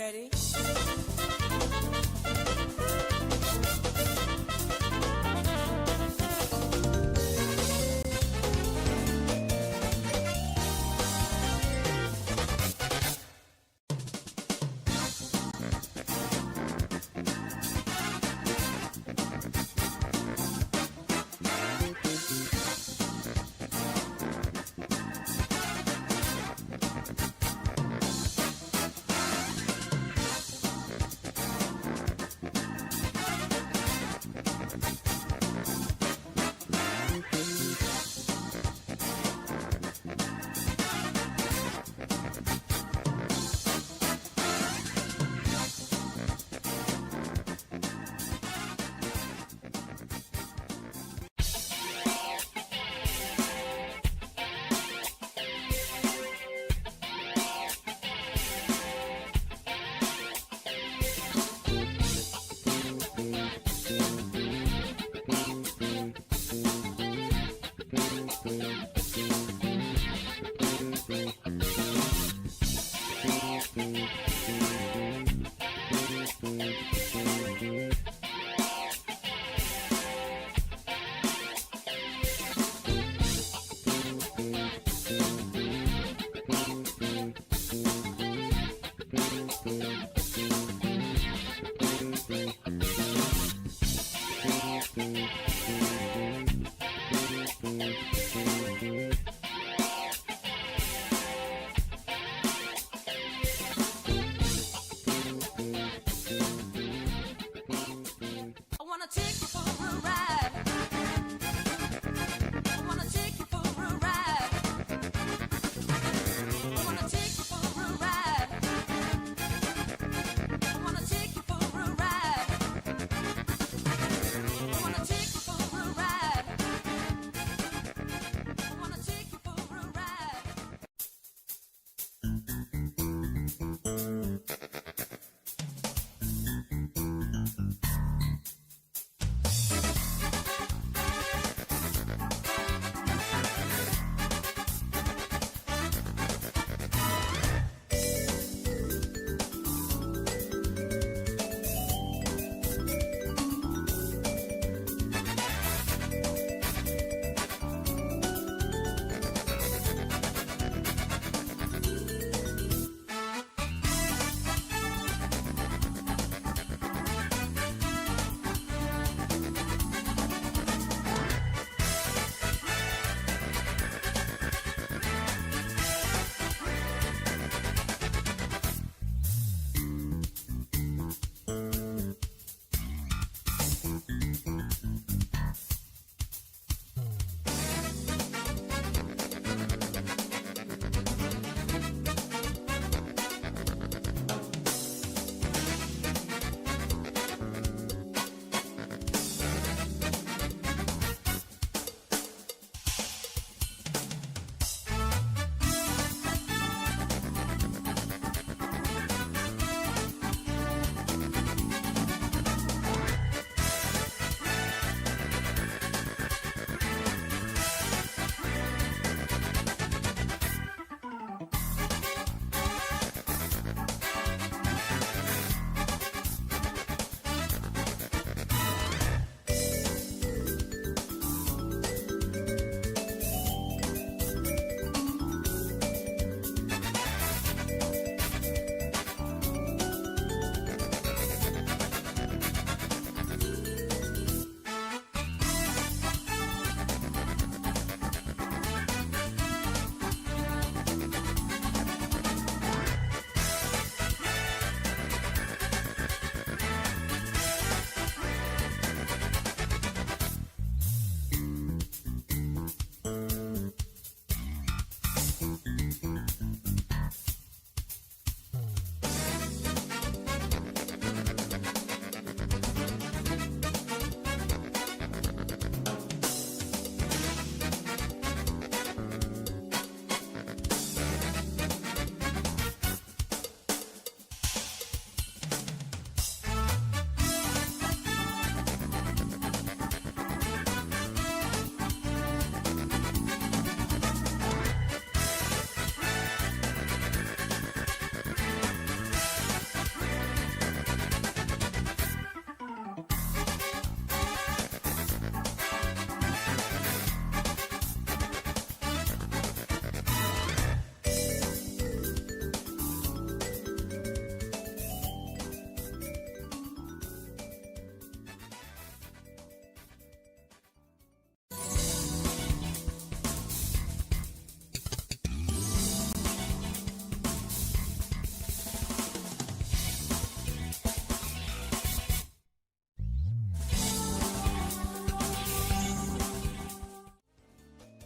ready?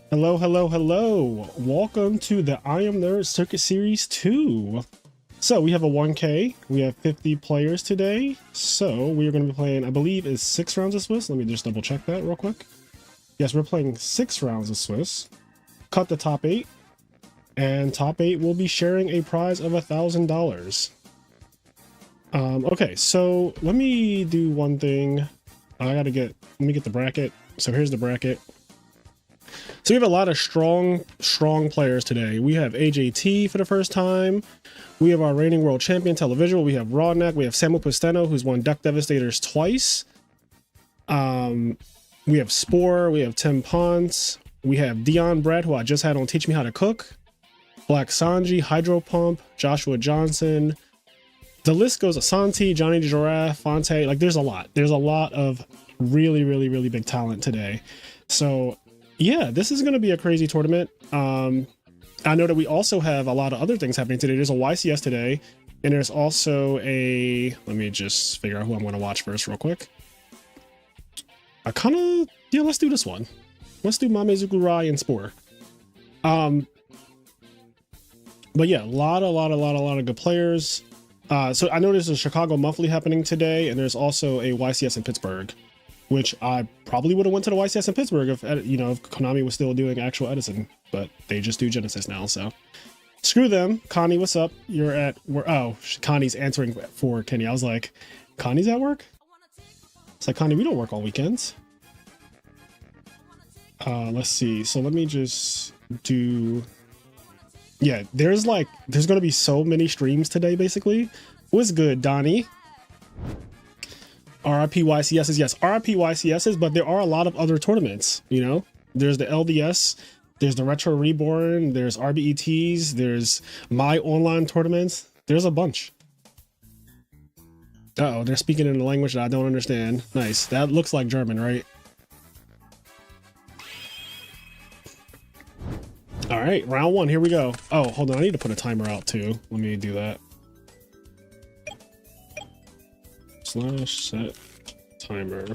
Hello, hello, hello. Welcome to the IMNerd Circuit Series 2. So we have a 1K. We have 50 players today. So we are going to be playing, I believe, is 6 rounds of Swiss. Let me just double check that real quick. Yes, we're playing 6 rounds of Swiss. Cut the top 8. And top 8 will be sharing a prize of $1,000. Okay, so let me do one thing. Let me get the bracket. So here's the bracket. So we have a lot of strong players today. We have AJT for the first time. We have our reigning world champion Televisual. We have Rawneck. We have Samuel Pisteno, who's won Deck Devastators twice. We have Spore. We have Tim Ponce. We have Dion Brett, who I just had on Teach Me How to Cook. Black Sanji, Hydro Pump, Joshua Johnson. The list goes Asante, Johnny the Giraffe, Fonte. Like there's a lot. There's a lot of really big talent today. So yeah, this is going to be a crazy tournament. I know that we also have a lot of other things happening today. There's a YCS today, and there's also a, let me just figure out who I'm going to watch first real quick. Yeah, let's do this one. Let's do Mamezuku Rai and Spore. But yeah, a lot of good players. So I know there's a Chicago Monthly happening today, and there's also a YCS in Pittsburgh, which I probably would have went to the YCS in Pittsburgh if, you know, if Konami was still doing actual Edison, but they just do Genesis now. So screw them. Connie, what's up? You're at where? Oh, Connie's answering for Kenny. I was like, Connie's at work? It's like, Connie, we don't work on weekends. Let's see. So let me just do. Yeah, there's going to be so many streams today, basically. What's good, Donnie? RIP YCSs, yes, RIP YCSs, but there are a lot of other tournaments, you know? There's the LDS, there's the Retro Reborn, there's RBETs, there's my online tournaments. There's a bunch. Uh-oh, they're speaking in a language that I don't understand. Nice. That looks like German, right? All right, round 1, here we go. Oh, hold on, I need to put a timer out too. Let me do that. /set timer.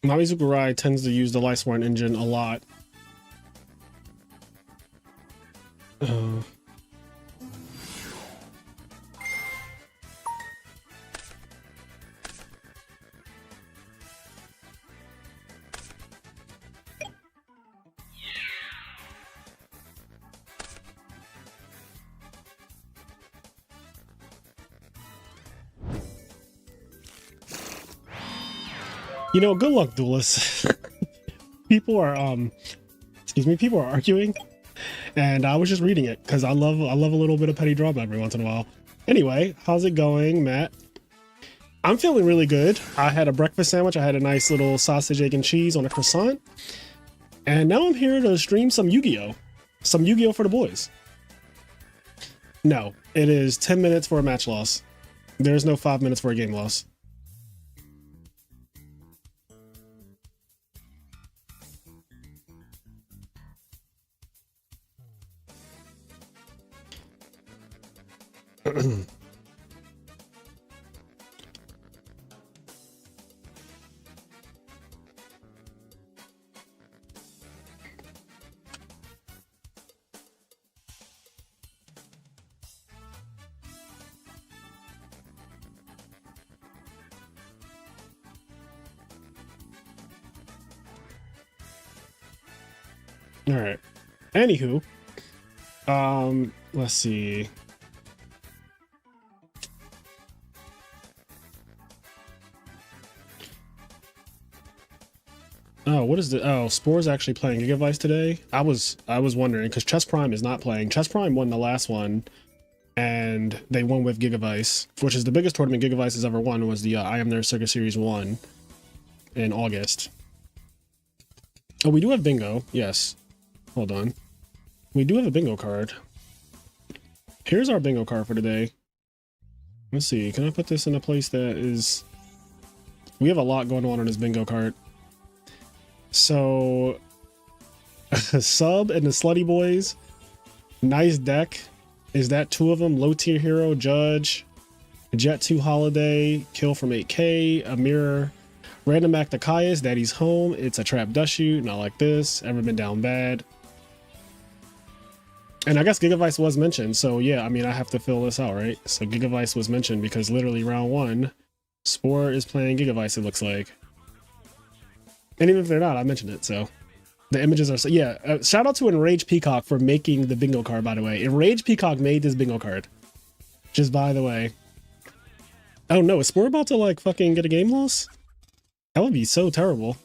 Mamezuku Rai tends to use the Lightsworn engine a lot. You know, good luck, duelists. People are people are arguing, and I was just reading it because I love a little bit of petty drama every once in a while. Anyway, how's it going, Matt? I'm feeling really good. I had a breakfast sandwich. I had a nice little sausage, egg, and cheese on a croissant, and now I'm here to stream some Yu-Gi-Oh, for the boys. No, it is 10 minutes for a match loss. There's no 5 minutes for a game loss. All right. Anywho, let's see. Oh, what is the? Oh, Spore's actually playing Gigavice today. I was wondering because Chess Prime is not playing. Chess Prime won the last one, and they won with Gigavice, which is the biggest tournament Gigavice has ever won. Was the IMNerd Circuit Series 1 in August. Oh, we do have bingo. Yes. Hold on. We do have a bingo card. Here's our bingo card for today. Let's see. Can I put this in a place that is... We have a lot going on this bingo card. So... Sub and the Slutty Boys. Nice deck. Is that two of them? Low Tier Hero, Judge, Jet 2 Holiday, Kill from 8K, a Mirror, Random Act of Caius, Daddy's Home, It's a Trap Dust Shoot, Not Like This, Ever Been Down Bad. And I guess Gigavice was mentioned, so yeah, I mean, I have to fill this out, right? So Gigavice was mentioned because literally round 1, Spore is playing Gigavice, it looks like. And even if they're not, I mentioned it, so... The images are so... Yeah, shout out to Enraged Peacock for making the bingo card, by the way. Enraged Peacock made this bingo card. Just by the way. Oh no, is Spore about to, like, fucking get a game loss? That would be so terrible.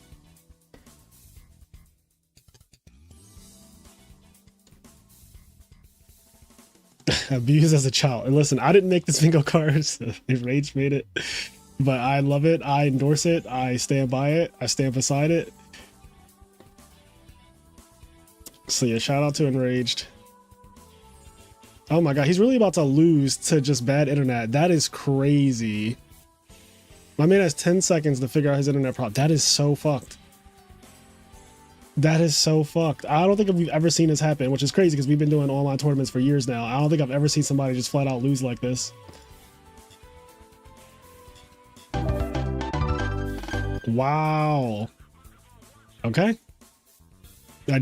Abused as a child. And listen, I didn't make this bingo card, so Enraged made it. But I love it, I endorse it, I stand by it, I stand beside it. So yeah, shout out to Enraged. Oh my god, he's really about to lose to just bad internet. That is crazy. My man has 10 seconds to figure out his internet problem. That is so fucked. That is so fucked. I don't think we've ever seen this happen, which is crazy because we've been doing online tournaments for years now. I don't think I've ever seen somebody just flat out lose like this. Wow. Okay.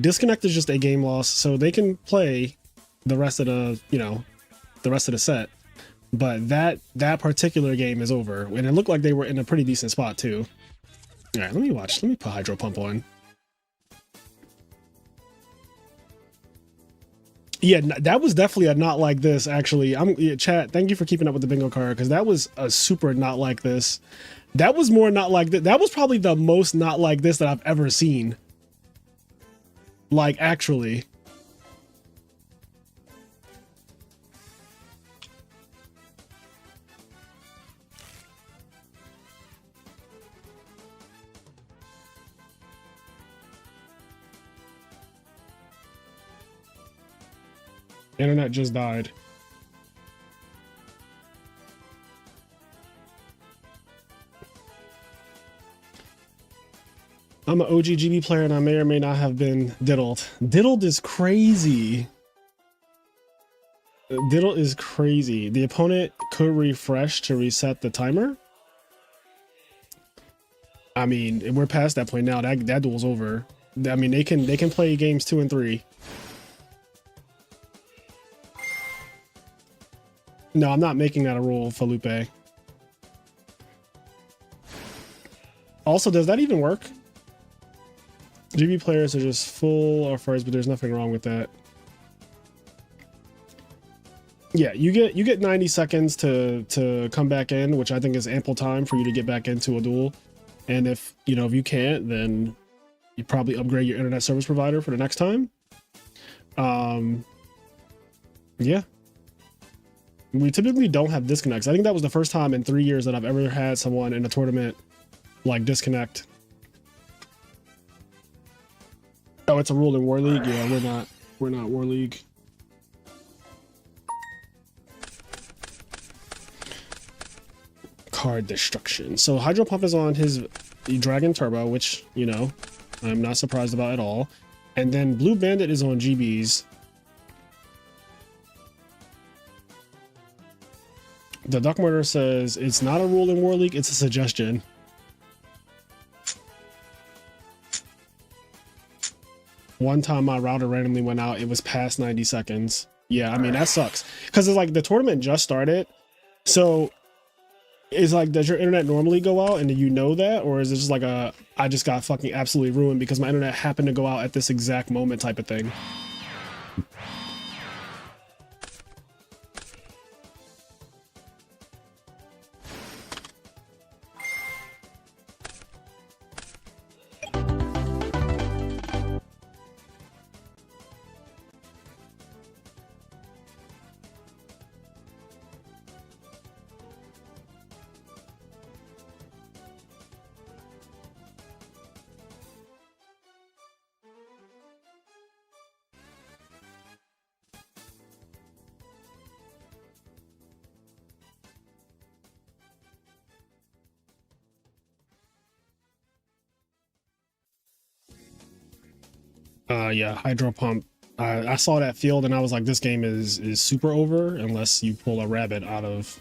Disconnect is just a game loss, so they can play the rest of the, you know, the rest of the set. But that particular game is over, and it looked like they were in a pretty decent spot too. All right, let me put Hydro Pump on. Yeah, that was definitely a not like this. Actually, chat. Thank you for keeping up with the bingo card because that was a super not like this. That was more not like that. That was probably the most not like this that I've ever seen. Like, actually. Internet just died. I'm an OG GB player and I may or may not have been diddled. Diddled is crazy. Diddle is crazy. The opponent could refresh to reset the timer. I mean, we're past that point now. That duel's over. I mean, they can play games 2 and 3. No, I'm not making that a rule, Felipe. Also, does that even work? GB players are just full or first, but there's nothing wrong with that. Yeah, you get 90 seconds to come back in, which I think is ample time for you to get back into a duel. And if you can't, then you probably upgrade your internet service provider for the next time. Yeah. We typically don't have disconnects. I think that was the first time in 3 years that I've ever had someone in a tournament like disconnect. Oh, it's a rule in War League? Yeah, we're not War League. Card destruction. So Hydro Pump is on his Dragon Turbo, which, I'm not surprised about at all. And then Blue Bandit is on GB's. The Duck Murder says it's not a rule in War League, it's a suggestion. One time my router randomly went out, it was past 90 seconds. Yeah, I mean, that sucks. Because it's like the tournament just started. So it's like, does your internet normally go out and do you know that? Or is it just like I just got fucking absolutely ruined because my internet happened to go out at this exact moment type of thing? Yeah, Hydro Pump. I saw that field and I was like, this game is super over unless you pull a rabbit out of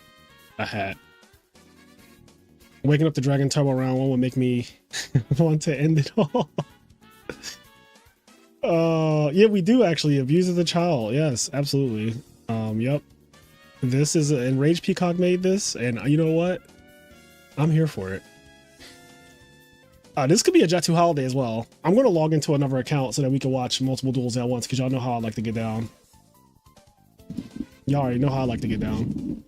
a hat. Waking up the Dragon Turbo round 1 would make me want to end it all. Yeah, we do actually abuse of the child. Yes, absolutely. Yep. This is Enraged Peacock made this, and you know what? I'm here for it. This could be a Jet2 holiday as well. I'm going to log into another account so that we can watch multiple duels at once, because y'all know how I like to get down. Y'all already know how I like to get down.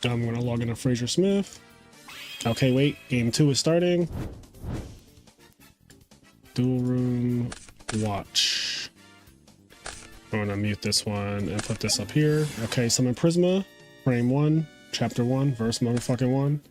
I'm going to log into Fraser Smith. Okay, wait. Game 2 is starting. Duel room watch. I'm going to mute this one and put this up here. Okay, summon Prisma. Frame 1. Chapter 1, verse motherfucking 1.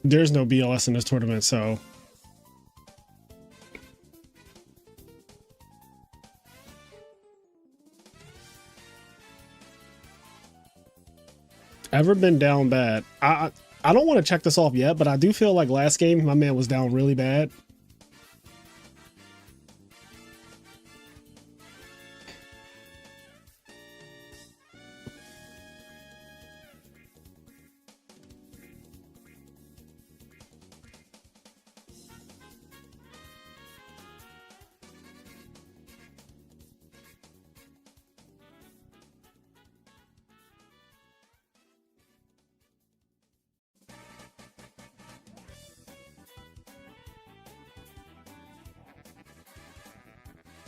There's no BLS in this tournament, so ever been down bad? I don't want to check this off yet, but I do feel like last game my man was down really bad.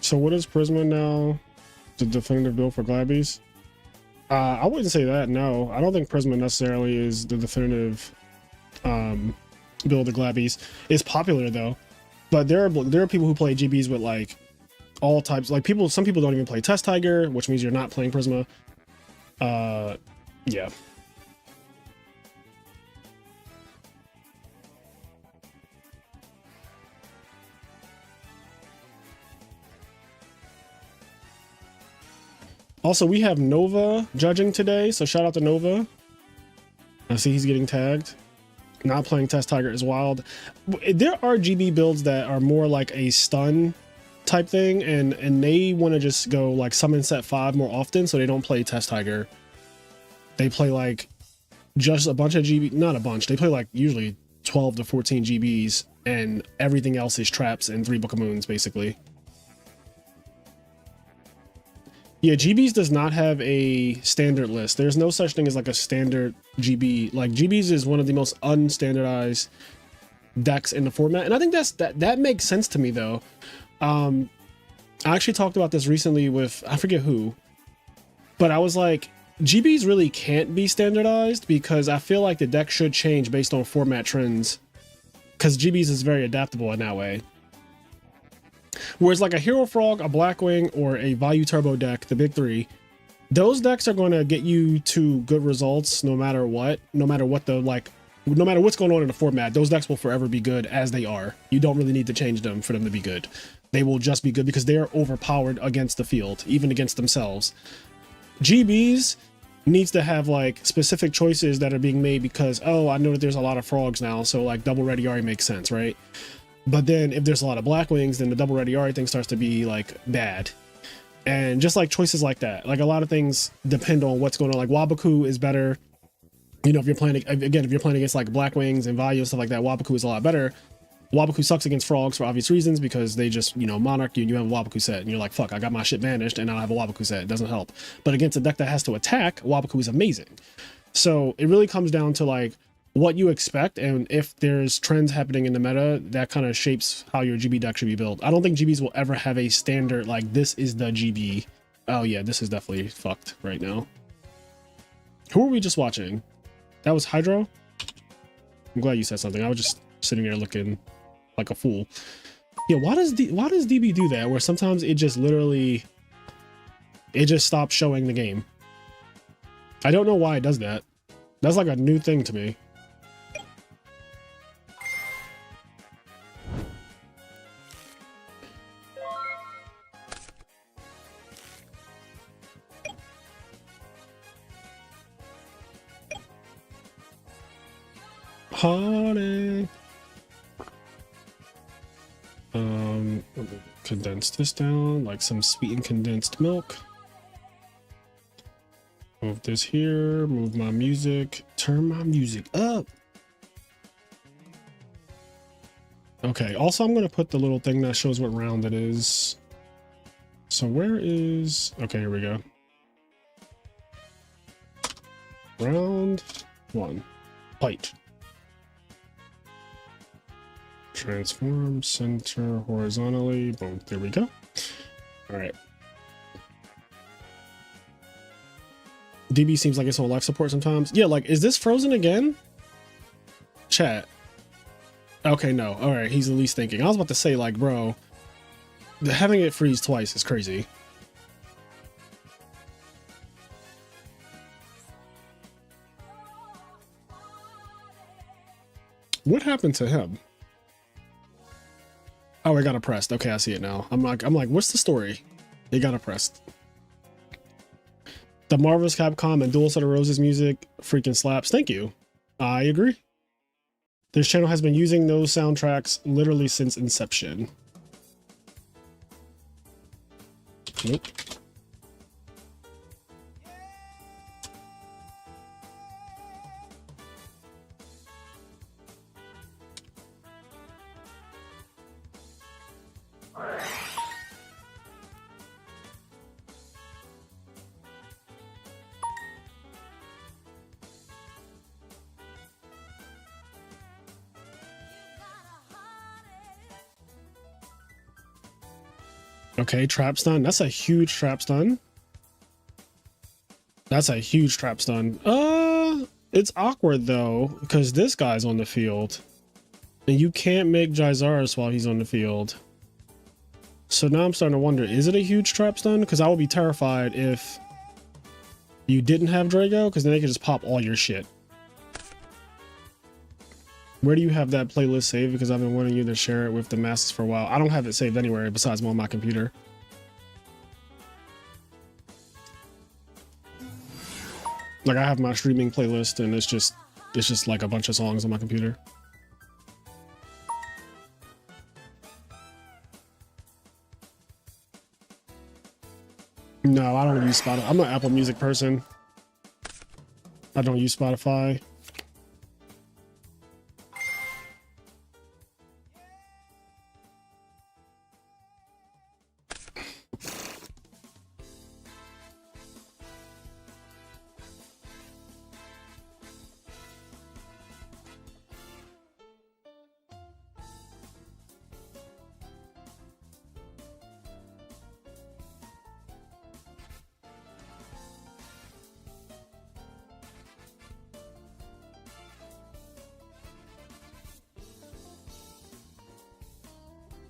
So what is Prisma now? The definitive build for Glabbies? I wouldn't say that, no. I don't think Prisma necessarily is the definitive build of Glabbies. It's popular though. But there are people who play GBs with like all types, like some people don't even play Test Tiger, which means you're not playing Prisma. Yeah. Also, we have Nova judging today, so shout out to Nova. I see he's getting tagged. Not playing Test Tiger is wild. There are GB builds that are more like a stun type thing, and they want to just go like summon set 5 more often, so they don't play Test Tiger. They play like just a bunch of GB, not a bunch. They play like usually 12 to 14 GBs, and everything else is traps and 3 Book of Moons, basically. Yeah, GBs does not have a standard list. There's no such thing as like a standard GB. Like GBs is one of the most unstandardized decks in the format, and I think that makes sense to me though. I actually talked about this recently with I forget who, but I was like, GBs really can't be standardized because I feel like the deck should change based on format trends, because GBs is very adaptable in that way. Whereas like a Hero Frog, a Blackwing, or a Value Turbo deck, the big 3, those decks are going to get you to good results no matter what. No matter what's going on in the format, those decks will forever be good as they are. You don't really need to change them for them to be good. They will just be good because they are overpowered against the field, even against themselves. GBs needs to have like specific choices that are being made because, oh, I know that there's a lot of frogs now, so like double Ready Ari makes sense, right? But then if there's a lot of Blackwings, then the double Ready Ari thing starts to be like bad. And just like choices like that, like a lot of things depend on what's going on. Like Waboku is better, you know, if you're playing against like Blackwings and Value and stuff like that, Waboku is a lot better. Waboku sucks against frogs for obvious reasons because they just, you know, monarch you and you have a Waboku set and you're like, fuck, I got my shit banished and now I have a Waboku set. It doesn't help. But against a deck that has to attack, Waboku is amazing. So it really comes down to like what you expect, and if there's trends happening in the meta, that kind of shapes how your GB deck should be built. I don't think GBs will ever have a standard like this is the GB. Oh yeah, this is definitely fucked right now. Who are we just watching? That was Hydro? I'm glad you said something. I was just sitting there looking. like a fool. Yeah, why does DB do that? Where sometimes it just literally, it just stops showing the game. I don't know why it does that. That's like a new thing to me. Honey. Condense this down like some sweetened condensed milk. Move this here, move my music, turn my music up. Okay, also I'm gonna put the little thing that shows what round it is. So where is, okay, here we go. Round 1, fight. Transform, center, horizontally, boom, there we go. All right. DB seems like it's on life support sometimes. Yeah, like, is this frozen again? Chat. Okay, no. All right, he's at least thinking. I was about to say, like, bro, having it freeze twice is crazy. What happened to him? Oh, it got oppressed. Okay, I see it now. I'm like, what's the story? It got oppressed. The Marvelous Capcom and Duel Set of Roses music freaking slaps. Thank you. I agree. This channel has been using those soundtracks literally since inception. Nope. Okay, trap stun. That's a huge trap stun. That's a huge trap stun. It's awkward though, because this guy's on the field. And you can't make Jaizaris while he's on the field. So now I'm starting to wonder, is it a huge trap stun? Because I would be terrified if you didn't have Drago, because then they could just pop all your shit. Where do you have that playlist saved? Because I've been wanting you to share it with the masses for a while. I don't have it saved anywhere besides on my computer. Like, I have my streaming playlist and it's just like a bunch of songs on my computer. No, I don't use Spotify. I'm an Apple Music person. I don't use Spotify.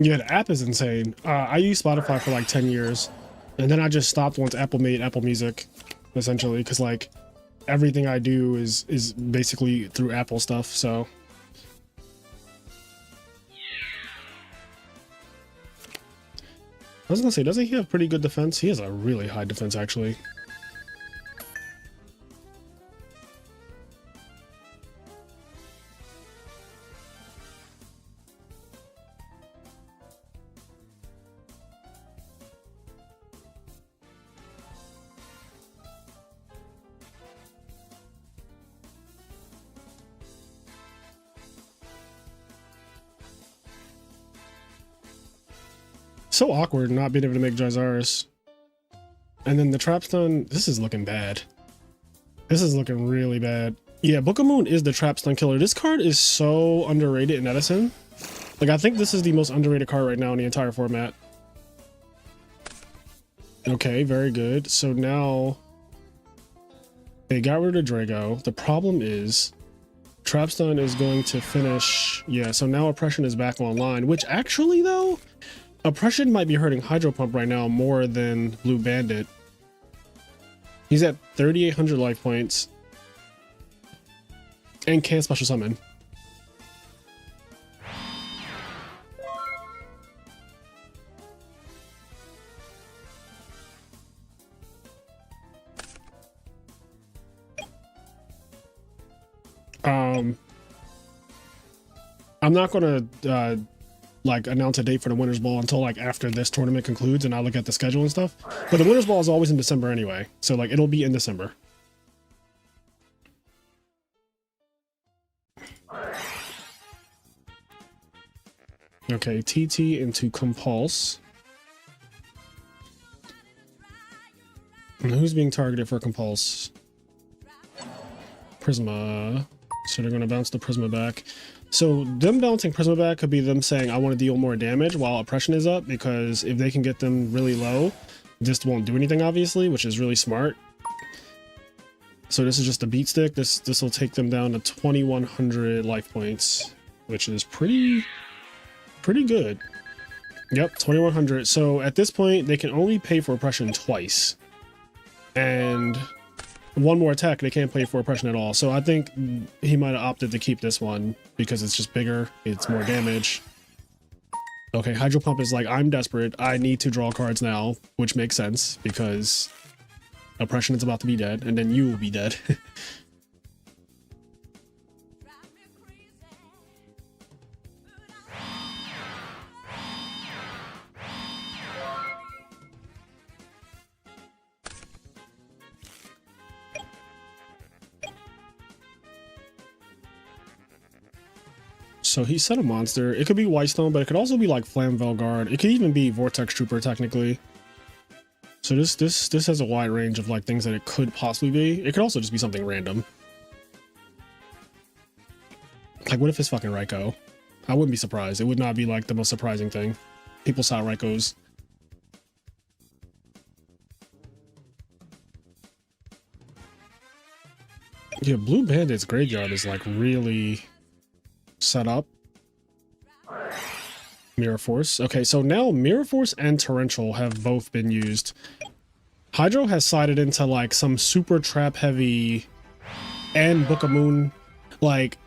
Yeah, the app is insane. I used Spotify for like 10 years, and then I just stopped once Apple made Apple Music, essentially, because like everything I do is basically through Apple stuff. So I was gonna say, doesn't he have pretty good defense? He has a really high defense, actually. So awkward not being able to make Jaizaris. And then the trap stun, this is looking bad. This is looking really bad. Yeah, Book of Moon is the trap stun killer. This card is so underrated in Edison. Like, I think this is the most underrated card right now in the entire format. Okay, very good. So now they got rid of Drago. The problem is Trapstun is going to finish. Yeah, so now Oppression is back online, which actually, though, Oppression might be hurting Hydro Pump right now more than Blue Bandit. He's at 3,800 life points and can't special summon. I'm not gonna like announce a date for the Winners Ball until like after this tournament concludes and I look at the schedule and stuff. But the Winners Ball is always in December anyway, so like it'll be in December. Okay, TT into Compulse. And who's being targeted for Compulse? Prisma. So they're going to bounce the Prisma back. So them bouncing Prisma back could be them saying, I want to deal more damage while Oppression is up, because if they can get them really low, this won't do anything, obviously, which is really smart. So this is just a beat stick. This will take them down to 2,100 life points, which is pretty good. Yep, 2,100. So at this point, they can only pay for Oppression twice. And one more attack, they can't pay for Oppression at all. So I think he might have opted to keep this one because it's just bigger, it's more damage. Okay, Hydro Pump is like, I'm desperate, I need to draw cards now, which makes sense because Oppression is about to be dead, and then you will be dead. So he set a monster. It could be Whitestone, but it could also be like Flamvel Guard. It could even be Vortex Trooper, technically. So this has a wide range of like things that it could possibly be. It could also just be something random. Like, what if it's fucking Raikou? I wouldn't be surprised. It would not be like the most surprising thing. People saw Raikous. Yeah, Blue Bandit's graveyard is like really set up. Mirror Force. Okay, so now Mirror Force and Torrential have both been used. Hydro has sided into like some super trap heavy and Book of Moon, like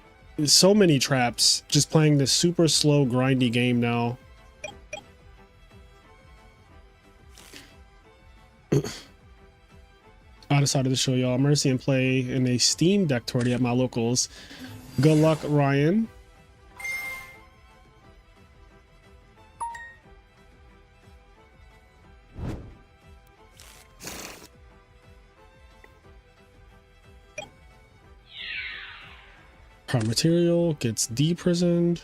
so many traps, just playing this super slow grindy game now. I decided to show y'all Mercy and play in a Steam Deck tourney at my locals. Good luck, Ryan. Prime Material gets deprisoned.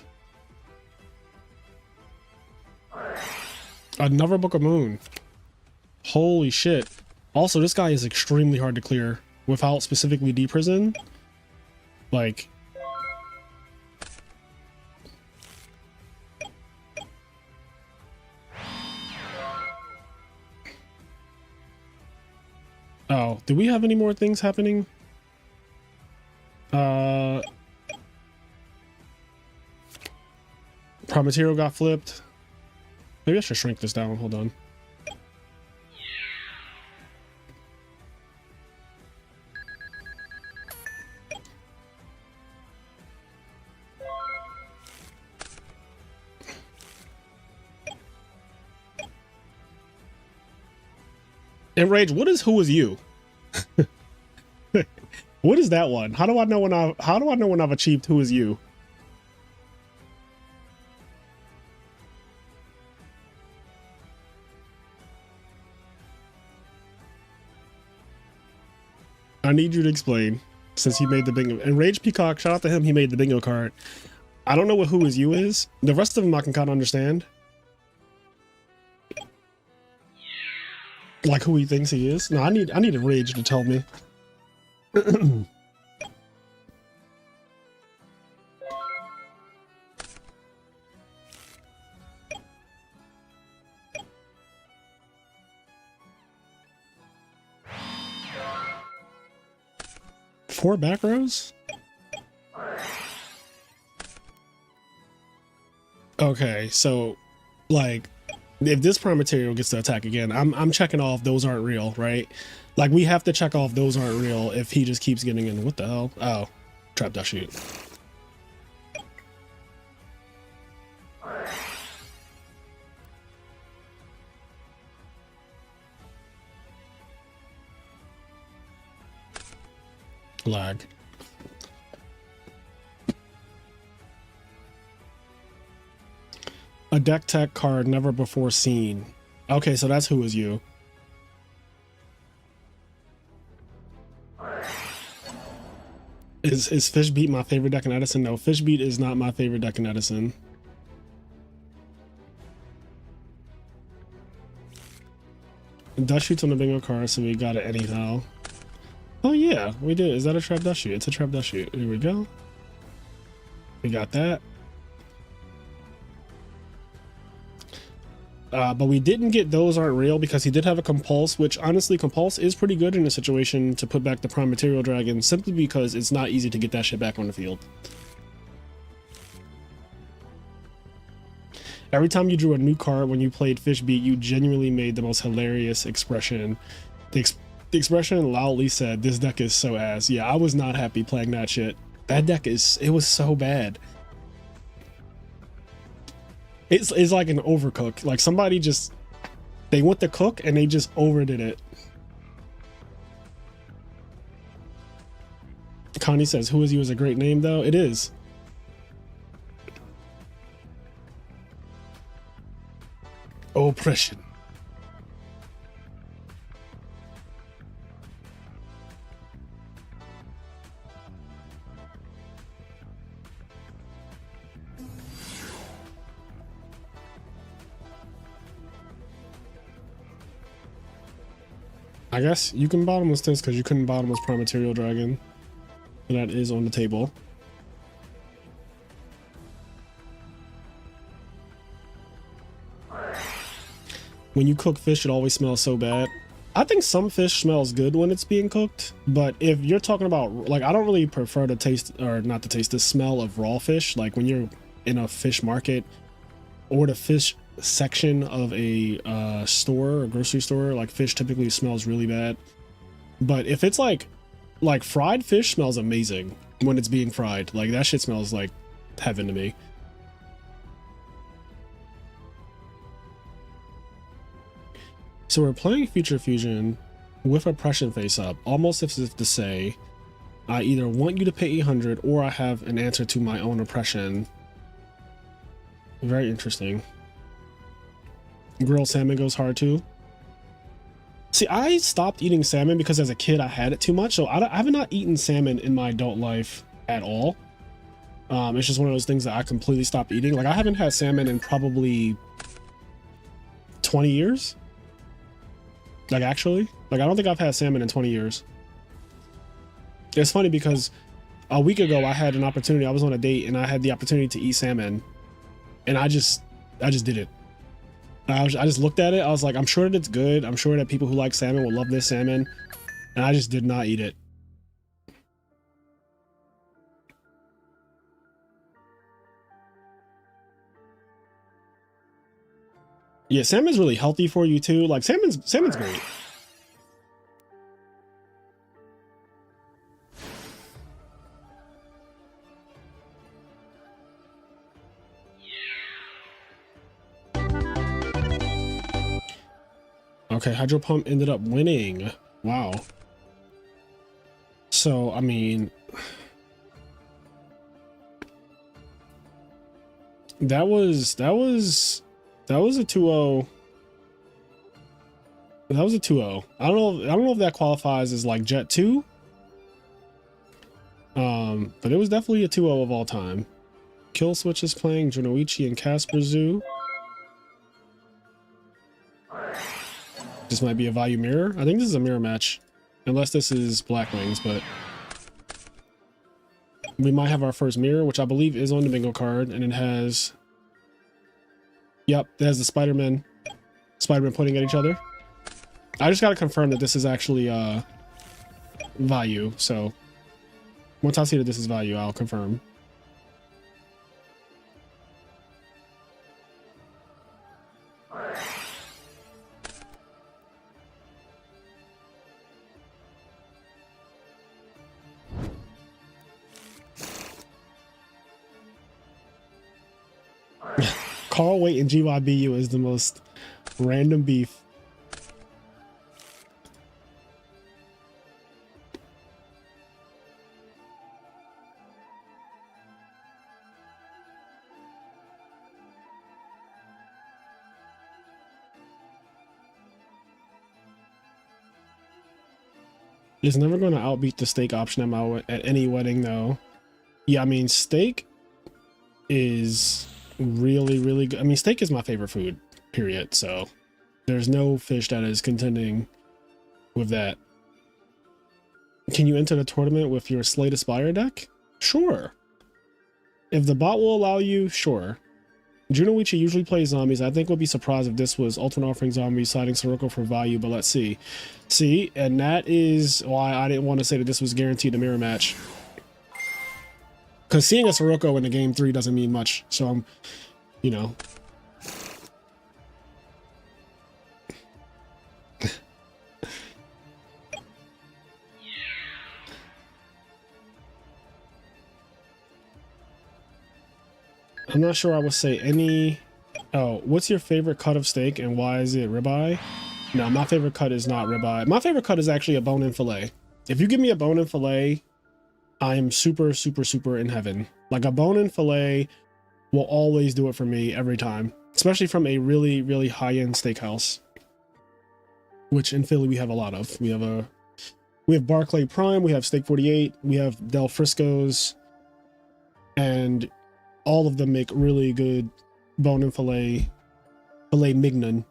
Another Book of Moon. Holy shit. Also, this guy is extremely hard to clear without specifically deprison. Like, oh, do we have any more things happening? Prime Material got flipped. Maybe I should shrink this down. Hold on. Enrage, what is Who Is You? What is that one? How do I know when I've achieved Who Is You? I need you to explain, since he made the bingo. Enrage Peacock, shout out to him, he made the bingo card. I don't know what Who Is You is. The rest of them I can kind of understand. Like who he thinks he is. No, I need Enrage to tell me. 4 back rows? Okay, so like if this prime material gets to attack again, I'm checking off those aren't real, right? Like we have to check off those aren't real if he just keeps getting in. What the hell? Oh, trap dust shoot. Lag. A deck tech card never before seen. Okay, so that's who is you. Is Fish Beat my favorite deck in Edison? No, Fish Beat is not my favorite deck in Edison. Dust shoots on the bingo card, so we got it anyhow. Oh yeah, we did. Is that a trap dust shoot? It's a trap dust shoot. Here we go. We got that. But we didn't get those aren't real because he did have a Compulse, which honestly Compulse is pretty good in a situation to put back the Prime Material Dragon simply because it's not easy to get that shit back on the field. Every time you drew a new card when you played Fish Beat, you genuinely made the most hilarious expression. The expression loudly said, "This deck is so ass." Yeah, I was not happy playing that shit. That deck it was so bad. It's like an overcook. Like somebody just, they went to cook and they just overdid it. Connie says, "Who is you" is a great name though. It is. Oppression. I guess you can bottomless this because you couldn't bottomless Prime Material Dragon. And that is on the table. When you cook fish, it always smells so bad. I think some fish smells good when it's being cooked, but if you're talking about, like, I don't really prefer the taste, or not the taste, the smell of raw fish. Like when you're in a fish market or the fish section of a store or grocery store, like fish typically smells really bad. But if it's like fried fish smells amazing when it's being fried. Like that shit smells like heaven to me. So we're playing Future Fusion with Oppression face up, almost as if to say, I either want you to pay 800 or I have an answer to my own oppression. Very interesting. Grilled salmon goes hard too. See, I stopped eating salmon because as a kid I had it too much, so I have not eaten salmon in my adult life at all. It's just one of those things that I completely stopped eating. Like I haven't had salmon in probably 20 years. Like actually, like I don't think I've had salmon in 20 years. It's funny because a week ago I had an opportunity. I was on a date and I had the opportunity to eat salmon, and I just did it. I just looked at it. I was like, I'm sure that it's good. I'm sure that people who like salmon will love this salmon, and I just did not eat it. Yeah, salmon's really healthy for you too. Like salmon's great. Okay, Hydro Pump ended up winning. Wow. So, I mean, that was a 2-0. That was a 2-0. I don't know if that qualifies as like Jet 2. But it was definitely a 2-0 of all time. Kill Switch is playing Jonoichi and Casper Zoo. This might be a value mirror. I think this is a mirror match. Unless this is Black Wings, but we might have our first mirror, which I believe is on the bingo card, and it has, yep, it has the Spider-Man pointing at each other. I just gotta confirm that this is actually value, so once I see that this is value, I'll confirm. Carl Waite and GYBU is the most random beef. It's never going to outbeat the steak option at any wedding, though. Yeah, I mean, steak is really, really good. I mean, steak is my favorite food, period. So there's no fish that is contending with that. Can you enter the tournament with your Slay Aspire deck? Sure. If the bot will allow you, sure. Junoichi usually plays zombies. I think we'll be surprised if this was Ultimate Offering Zombies, citing Sirocco for value, but let's see. See, and that is why I didn't want to say that this was guaranteed a mirror match. Because seeing a Sirocco in the game 3 doesn't mean much, so I'm, you know. I'm not sure I would say any. Oh, what's your favorite cut of steak and why is it ribeye? No, my favorite cut is not ribeye. My favorite cut is actually a bone-in fillet. If you give me a bone-in fillet, I am super, super, super in heaven. Like a bone-in fillet will always do it for me every time, especially from a really, really high-end steakhouse, which in Philly we have a lot of. We have Barclay Prime, we have Steak 48, we have Del Frisco's, and all of them make really good bone-in filet mignon.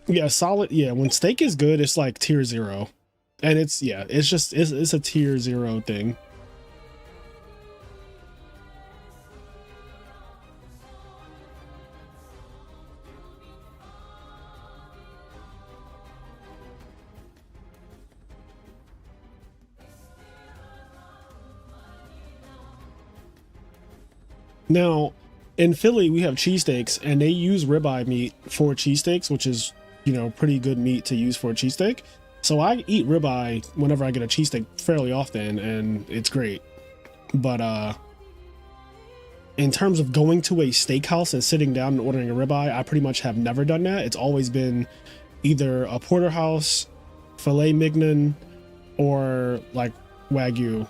Yeah, solid. Yeah, when steak is good, it's like tier 0, and it's a tier 0 thing. Now, in Philly, we have cheesesteaks, and they use ribeye meat for cheesesteaks, which is, you know, pretty good meat to use for a cheesesteak. So I eat ribeye whenever I get a cheesesteak fairly often, and it's great. But in terms of going to a steakhouse and sitting down and ordering a ribeye, I pretty much have never done that. It's always been either a porterhouse, filet mignon, or like Wagyu.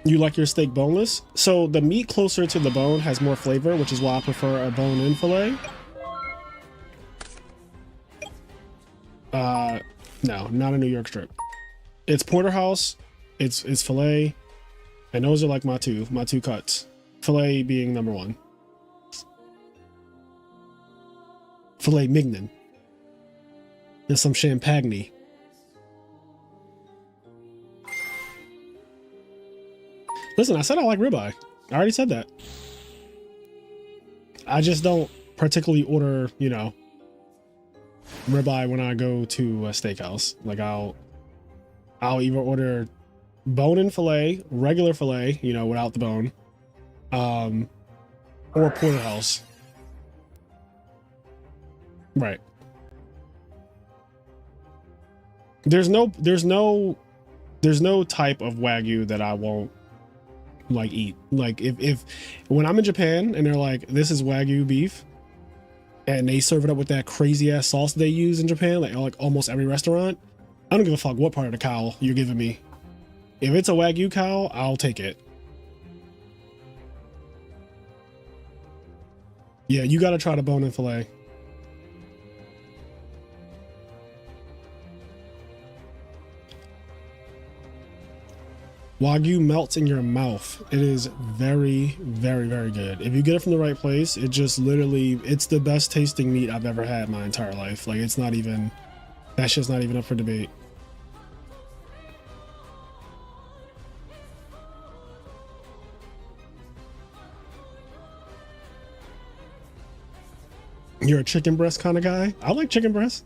You like your steak boneless? So the meat closer to the bone has more flavor, which is why I prefer a bone-in fillet. No, not a New York strip. It's porterhouse, it's filet, and those are like my two cuts. Filet being number 1. Filet mignon. There's some champagne. Listen, I said I like ribeye. I already said that. I just don't particularly order, you know, ribeye when I go to a steakhouse. Like I'll either order bone-in filet, regular filet, you know, without the bone, or porterhouse. Right. There's no type of Wagyu that I won't like eat. Like if when I'm in Japan and they're like, this is Wagyu beef, and they serve it up with that crazy ass sauce they use in Japan, like almost every restaurant, I don't give a fuck what part of the cow you're giving me. If it's a Wagyu cow, I'll take it. Yeah, you gotta try the bone-in filet. Wagyu melts in your mouth. It is very, very, very good. If you get it from the right place, it just literally, it's the best tasting meat I've ever had my entire life. Like it's not even, that's just not even up for debate. You're a chicken breast kind of guy? I like chicken breast.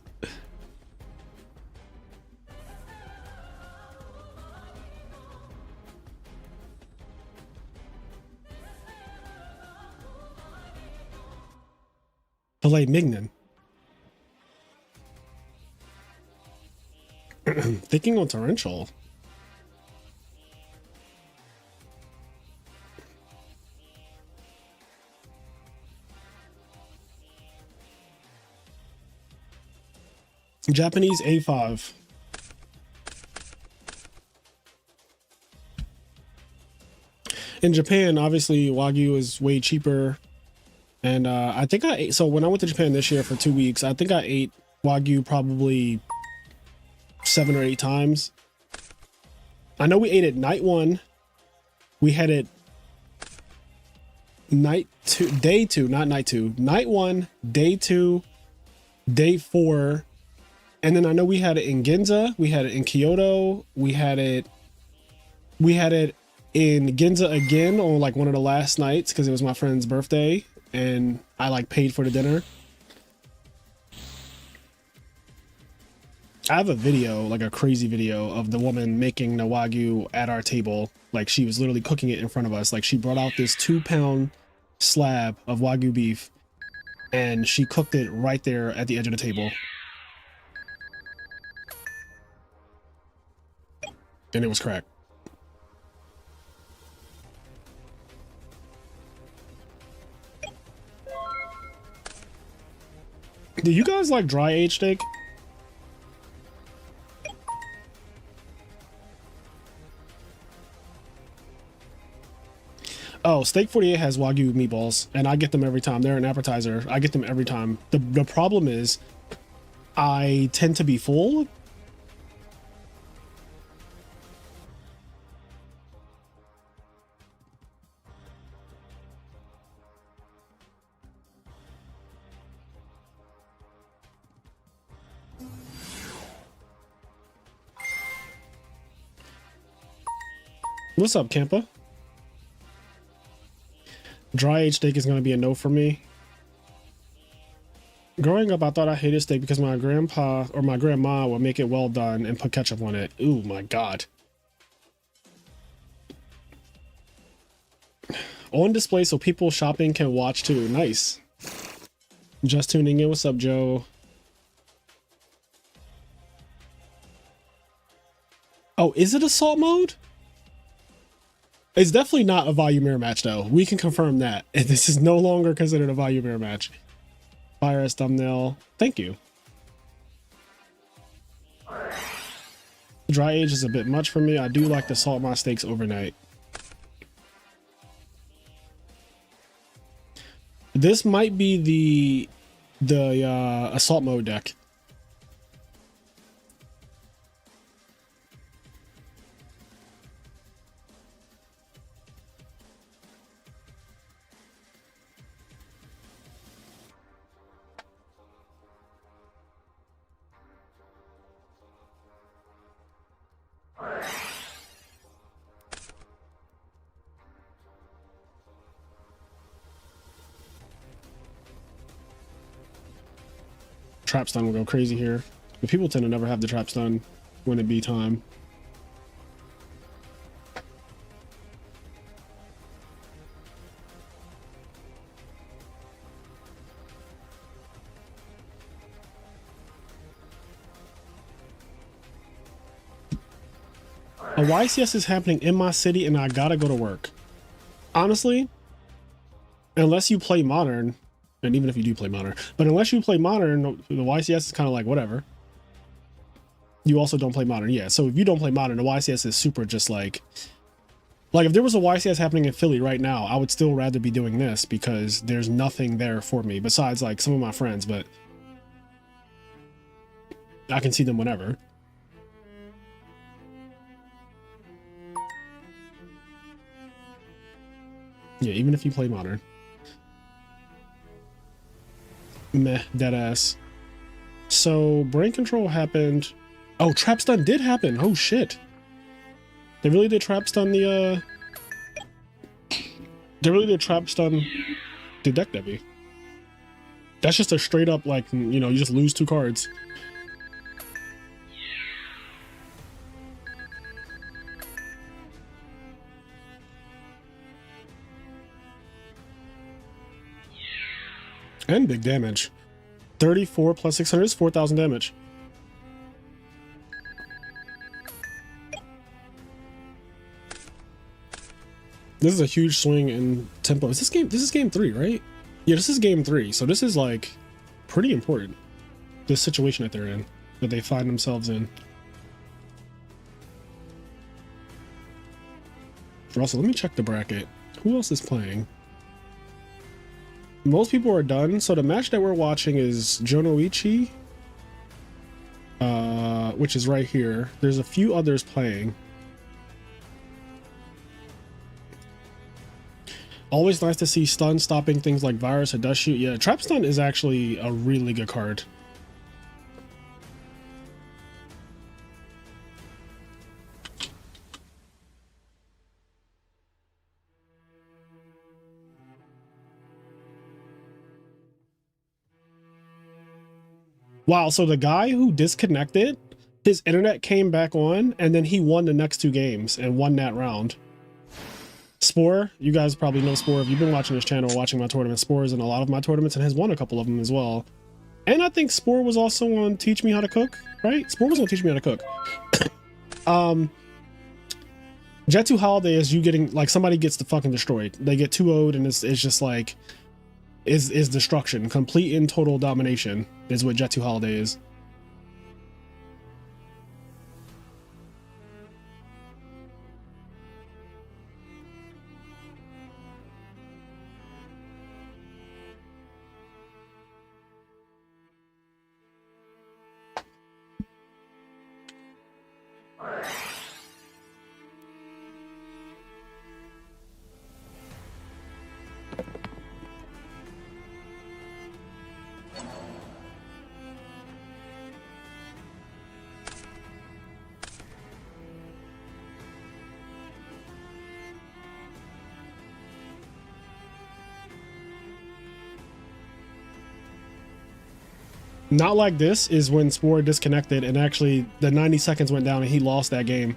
Filet mignon. Thinking on torrential. Japanese A5. In Japan, obviously Wagyu is way cheaper. And I think I ate, so when I went to Japan this year for 2 weeks, I think I ate Wagyu probably 7 or 8 times. I know we ate it night 1. We had it day 2, not night 2. Night 1, day 2, day 4. And then I know we had it in Ginza, we had it in Kyoto, we had it in Ginza again on like one of the last nights because it was my friend's birthday and I like paid for the dinner. I have a video, like a crazy video of the woman making the Wagyu at our table. Like she was literally cooking it in front of us. Like she brought out this 2-pound slab of Wagyu beef and she cooked it right there at the edge of the table. And it was cracked. Do you guys like dry aged steak? Oh, Steak 48 has Wagyu meatballs, and I get them every time. They're an appetizer. I get them every time. The problem is, I tend to be full. What's up, Campa? Dry aged steak is going to be a no for me. Growing up, I thought I hated steak because my grandpa or my grandma would make it well done and put ketchup on it. Ooh, my God. On display so people shopping can watch too. Nice. Just tuning in. What's up, Joe? Oh, is it assault mode? It's definitely not a volume mirror match, though. We can confirm that. This is no longer considered a volume mirror match. Fire as thumbnail. Thank you. Dry age is a bit much for me. I do like to salt my steaks overnight. This might be the assault mode deck. Trap stun will go crazy here. But people tend to never have the trap stun when it be time. A YCS is happening in my city and I gotta go to work. Honestly, unless you play modern, and even if you do play modern, but unless you play modern, the YCS is kind of like whatever. You also don't play modern. Yeah, so if you don't play modern, the YCS is super just like if there was a YCS happening in Philly right now, I would still rather be doing this because there's nothing there for me besides like some of my friends, but I can see them whenever. Yeah, even if you play modern. Meh, deadass. So brain control happened. Oh, trap stun did happen. Oh shit. They really did trap stun the they really did trap stun the deck Debbie. That's just a straight up like, you know, you just lose 2 cards. And big damage. 34 plus 600 is 4,000 damage. This is a huge swing in tempo. Is this game? This is game 3, right? Yeah, this is game 3. So this is like pretty important. This situation that they're in, that they find themselves in. Also, let me check the bracket. Who else is playing? Most people are done. So the match that we're watching is Jonoichi, which is right here. There's a few others playing. Always nice to see stun stopping things like virus or dust shoot. Yeah, trap stun is actually a really good card. Wow, so the guy who disconnected, his internet came back on, and then he won the next 2 games and won that round. Spore, you guys probably know Spore if you've been watching this channel or watching my tournament. Spore is in a lot of my tournaments and has won a couple of them as well. And I think Spore was also on Teach Me How to Cook, right? Spore was on Teach Me How to Cook. Jet2 Holiday is you getting, like, somebody gets fucking destroyed. They get 2-0'd and it's just like, is destruction. Complete and total domination is what Jet2 Holiday is. Not like this is when Spore disconnected and actually the 90 seconds went down and he lost that game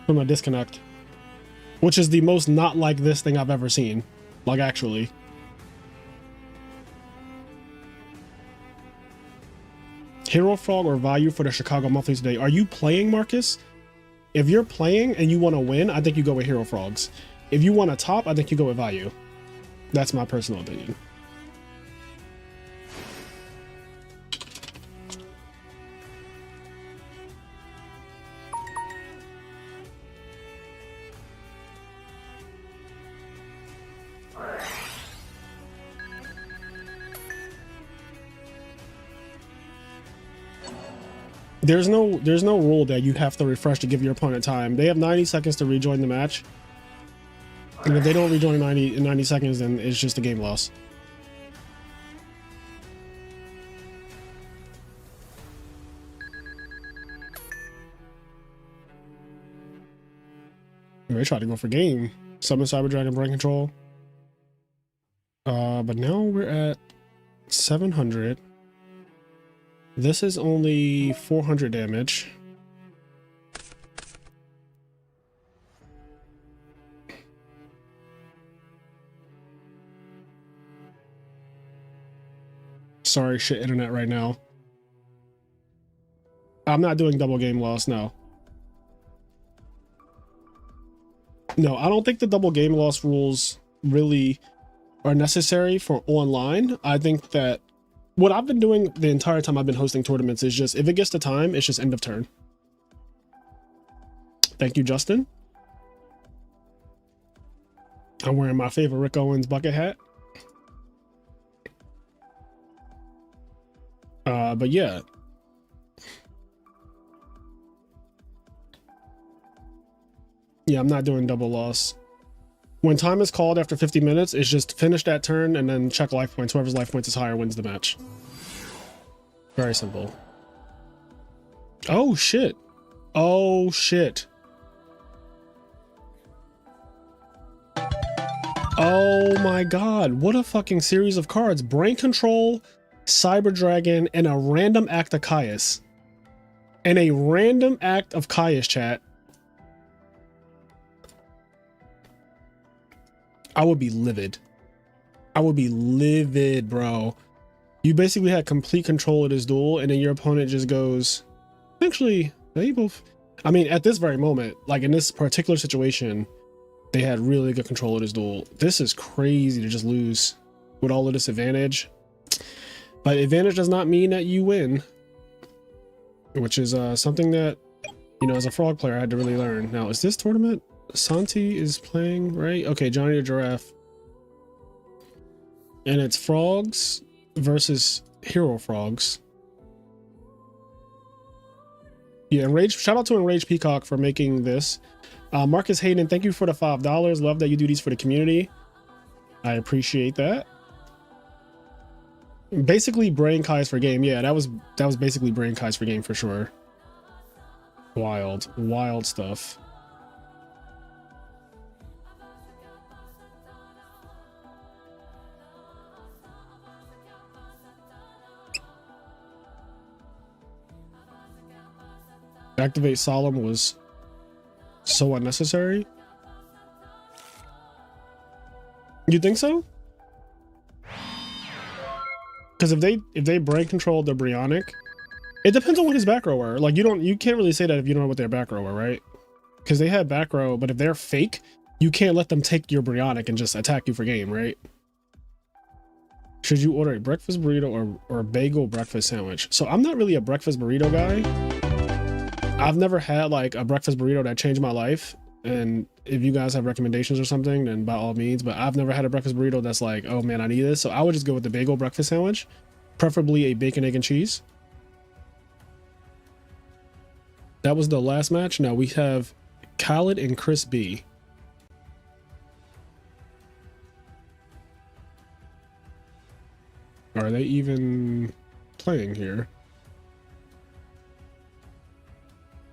from a disconnect, which is the most not like this thing I've ever seen. Like, actually. Hero Frog or value for the Chicago monthlies today. Are you playing, Marcus? If you're playing and you want to win, I think you go with Hero Frogs. If you want to top, I think you go with value. That's my personal opinion. There's no rule that you have to refresh to give your opponent time. They have 90 seconds to rejoin the match. And if they don't rejoin in 90 seconds, then it's just a game loss. They tried to go for game. Summon Cyber Dragon, Brain Control. But now we're at 700. This is only 400 damage. Sorry, shit internet right now. I'm not doing double game loss, no. No, I don't think the double game loss rules really are necessary for online. I think that what I've been doing the entire time I've been hosting tournaments is just, if it gets to time, it's just end of turn. Thank you, Justin. I'm wearing my favorite Rick Owens bucket hat. But yeah. Yeah, I'm not doing double loss. When time is called after 50 minutes, it's just finish that turn and then check life points. Whoever's life points is higher wins the match. Very simple. Oh, shit. Oh, shit. Oh my god. What a fucking series of cards. Brain Control, Cyber Dragon, and a random act of Caius. And a random act of Caius, chat. I would be livid. I would be livid, bro. You basically had complete control of this duel, and then your opponent just goes, actually, they both, I mean, at this very moment, like in this particular situation, they had really good control of this duel. This is crazy to just lose with all of this advantage. But advantage does not mean that you win, which is something that, you know, as a frog player, I had to really learn. Now, is this tournament? Santi is playing, right? Okay, Johnny the Giraffe. And it's frogs versus hero frogs. Yeah, Enraged, shout out to Enraged Peacock for making this. Marcus Hayden, thank you for the $5. Love that you do these for the community. I appreciate that. Basically brain Kai's for game. Yeah, that was basically brain Kai's for game for sure. Wild stuff. Activate Solemn was so unnecessary. You think so? Because if they brain control the Brionic, it depends on what his back row were. Like you can't really say that if you don't know what their back row were, right? Because they had back row, but if they're fake, you can't let them take your Brionic and just attack you for game, right? Should you order a breakfast burrito or a bagel breakfast sandwich? So I'm not really a breakfast burrito guy. I've never had like a breakfast burrito that changed my life. And if you guys have recommendations or something, then by all means, but I've never had a breakfast burrito that's like, oh man, I need this. So I would just go with the bagel breakfast sandwich, preferably a bacon, egg, and cheese. That was the last match. Now we have Khaled and Chris B. Are they even playing here?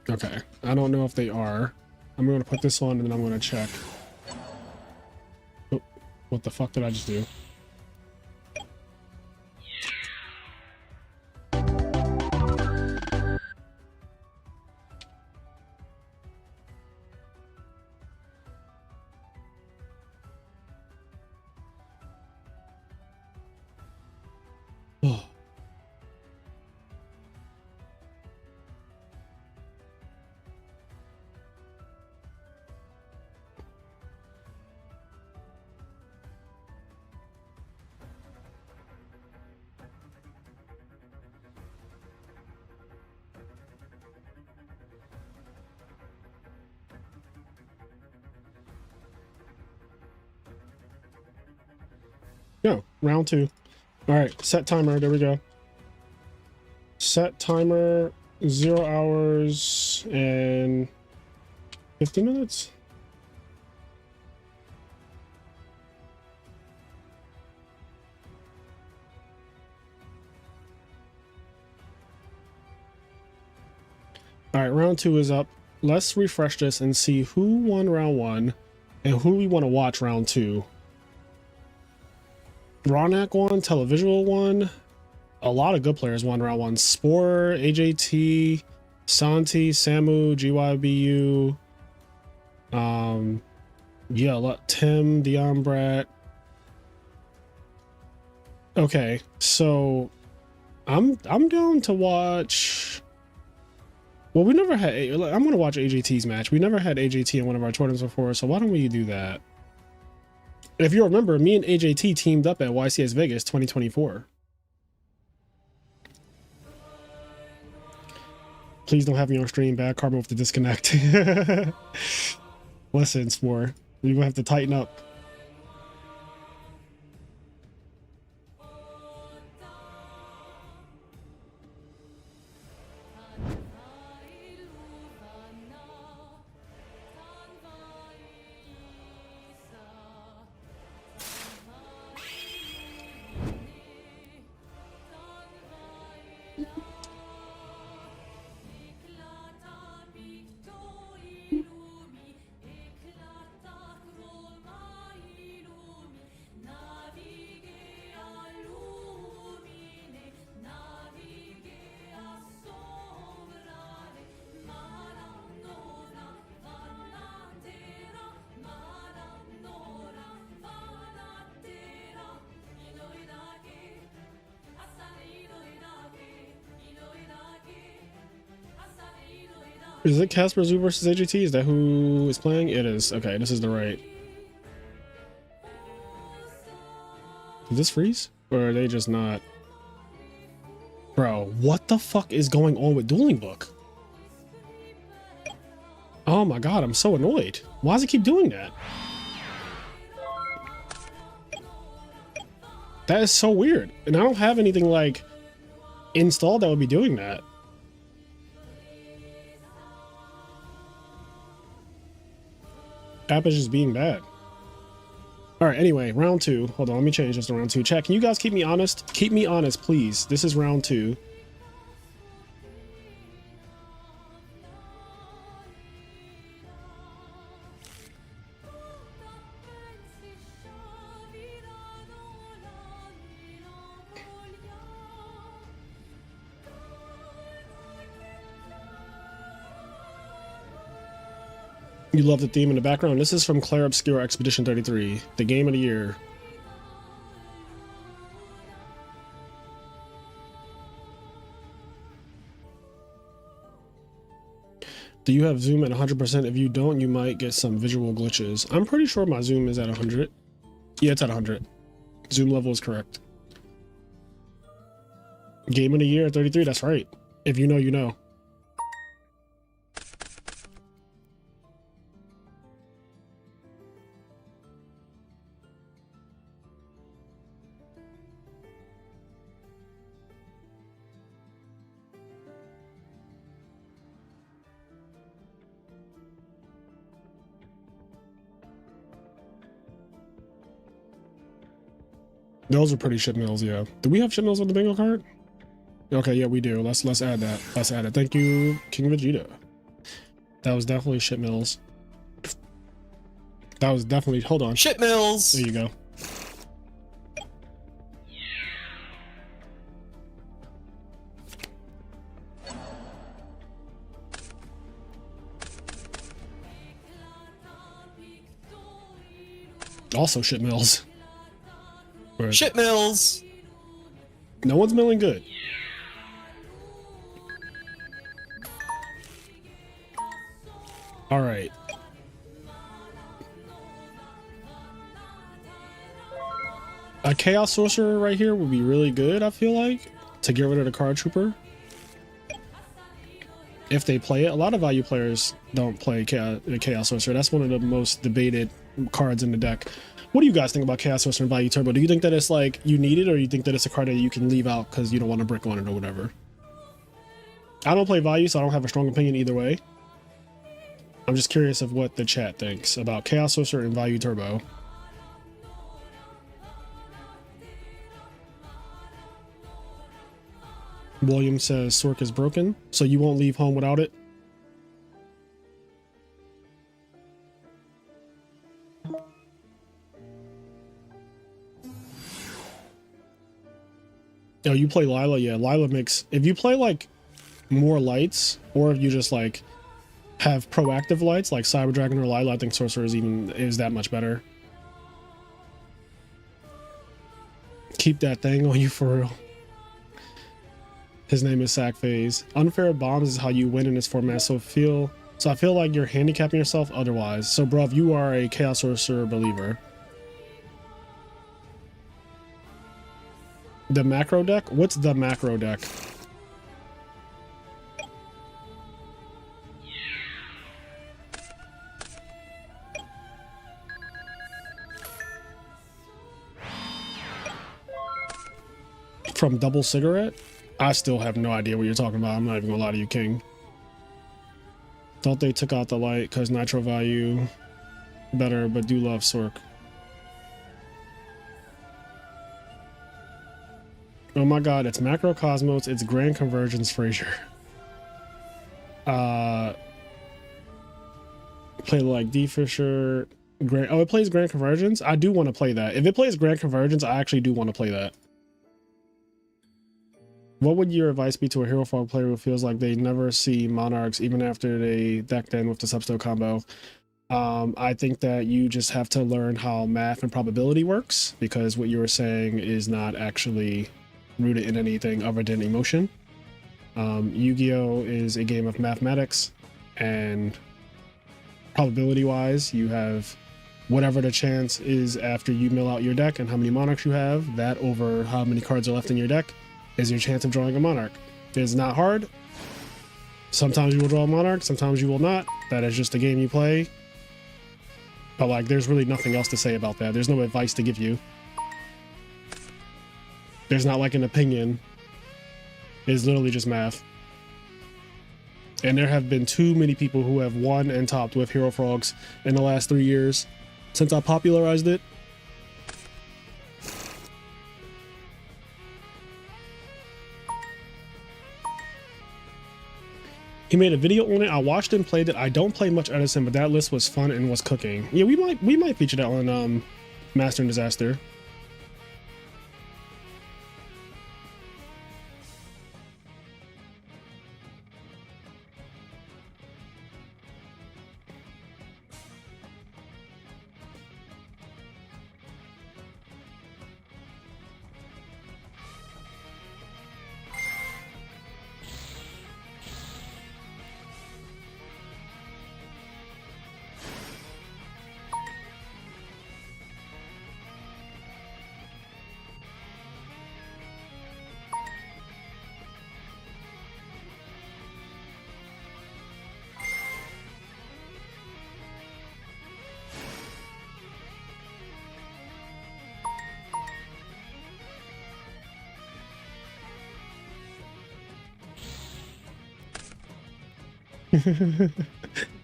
Okay, I don't know if they are. I'm going to put this on and then I'm going to check. Oh, what the fuck did I just do? Oh. No, round two. All right, set timer. There we go. Set timer 0 hours and 50 minutes. All right, round two is up. Let's refresh this and see who won round one and who we want to watch round two. Ronak won, Televisual won. A lot of good players won round one. Spore, AJT, Santi, Samu, GYBU. Yeah, Tim, Dion Brat. Okay, so I'm down to watch. Well, we never had. I'm gonna watch AJT's match. We never had AJT in one of our tournaments before, so why don't we do that? If you remember, me and AJT teamed up at YCS Vegas 2024. Please don't have me on stream. Bad karma with the disconnect. Listen, Spore, you're gonna have to tighten up. Is it Casper Zoo versus AGT? Is that who is playing? It is. Okay, this is the right. Did this freeze? Or are they just not? Bro, what the fuck is going on with Dueling Book? Oh my god, I'm so annoyed. Why does it keep doing that? That is so weird. And I don't have anything like installed that would be doing that. App is just being bad. All right, anyway, round 2. Hold on, let me change this to round 2. Chat, can you guys keep me honest? Keep me honest, please. This is round 2. You love the theme in the background. This is from Claire Obscure Expedition 33, the game of the year. Do you have zoom at 100%? If you don't, you might get some visual glitches. I'm pretty sure my zoom is at 100. Yeah, it's at 100. Zoom level is correct. Game of the year 33, that's right. If you know, you know. Those are pretty shit mills, yeah. Do we have shit mills on the bingo card? Okay, yeah, we do. Let's add that. Let's add it. Thank you, King Vegeta. That was definitely shit mills. That was definitely, hold on. Shit mills. There you go. Also shit mills. Shit mills. No one's milling good. All right. A Chaos Sorcerer right here would be really good, I feel like, to get rid of the Card Trooper. If they play it. A lot of value players don't play Chaos Sorcerer. That's one of the most debated cards in the deck. What do you guys think about Chaos Sorcerer and Value Turbo? Do you think that it's like you need it, or you think that it's a card that you can leave out because you don't want to brick on it or whatever? I don't play value, so I don't have a strong opinion either way. I'm just curious of what the chat thinks about Chaos Sorcerer and Value Turbo. William says Sork is broken, so you won't leave home without it. Oh, you play Lila? Yeah, Lila makes... If you play, like, more lights, or if you just, like, have proactive lights, like Cyber Dragon or Lila, I think Sorcerer is that much better. Keep that thing on you for real. His name is Sack Phase. Unfair bombs is how you win in this format, so I feel like you're handicapping yourself otherwise. So, bruv, you are a Chaos Sorcerer believer. The macro deck? What's the macro deck? From Double Cigarette? I still have no idea what you're talking about. I'm not even gonna lie to you, King. Thought they took out the light because nitro value better, but do love Sork. Oh my god, it's Macrocosmos, it's Grand Convergence Frazier. Play like D Fisher. Oh, it plays Grand Convergence? I do want to play that. If it plays Grand Convergence, I actually do want to play that. What would your advice be to a Hero Fog player who feels like they never see Monarchs even after they decked in with the Substo combo? I think that you just have to learn how math and probability works, because what you were saying is not actually rooted in anything other than emotion. Yu-Gi-Oh is a game of mathematics, and probability wise, you have whatever the chance is after you mill out your deck and how many monarchs you have, that over how many cards are left in your deck is your chance of drawing a monarch. It's not hard. Sometimes you will draw a monarch, sometimes you will not. That is just the game you play. But like, there's really nothing else to say about that. There's no advice to give you. There's not like an opinion. It's literally just math. And there have been too many people who have won and topped with Hero Frogs in the last 3 years since I popularized it. He made a video on it. I watched and played it. I don't play much Edison, but that list was fun and was cooking. Yeah, we might feature that on Master and Disaster.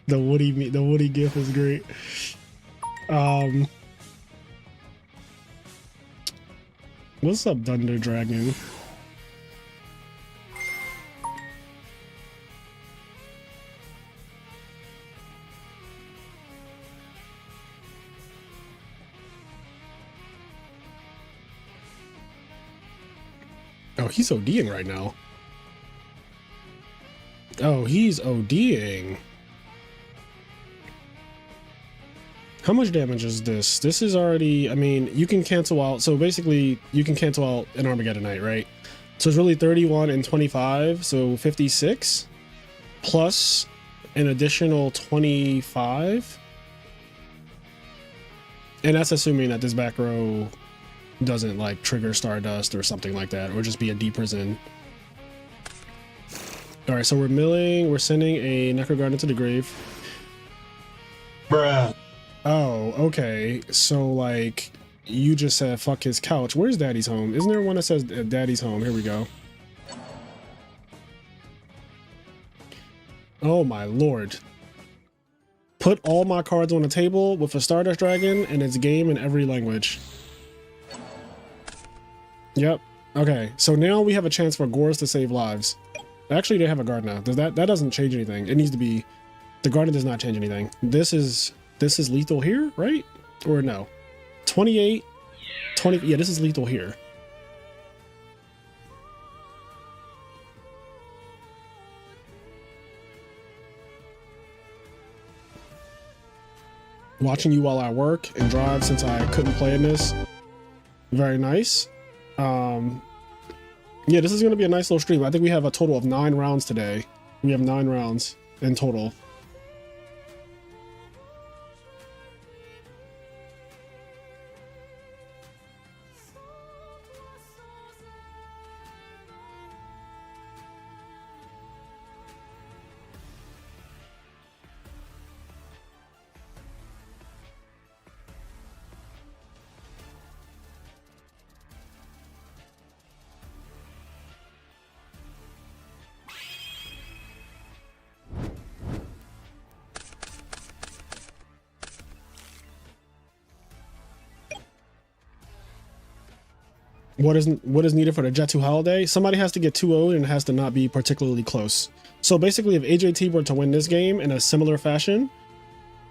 The Woody gif is great. What's up, Thunder Dragon? Oh, he's ODing right now. Oh, he's ODing. How much damage is this? This is already, I mean, you can cancel out. So basically, you can cancel out an Armageddonite, right? So it's really 31 and 25, so 56 plus an additional 25. And that's assuming that this back row doesn't like trigger Stardust or something like that, or just be a deep prison. All right, so we're sending a Necroguard into the grave. Bruh. Oh, okay. So like, you just said fuck his couch. Where's Daddy's home? Isn't there one that says Daddy's home? Here we go. Oh my lord. Put all my cards on the table with a Stardust Dragon and it's game in every language. Yep. Okay, so now we have a chance for Gores to save lives. Actually, they have a guard now. Does that doesn't change anything. It needs to be, the Guardian does not change anything. This is lethal here, right? Or no? 28, 20, yeah, this is lethal here. Watching you while I work and drive since I couldn't play in this. Very nice. Yeah, this is going to be a nice little stream. I think we have a total of 9 rounds today. We have 9 rounds in total. What is needed for the Jet 2 holiday? Somebody has to get 2-0'd and it has to not be particularly close. So basically, if AJT were to win this game in a similar fashion,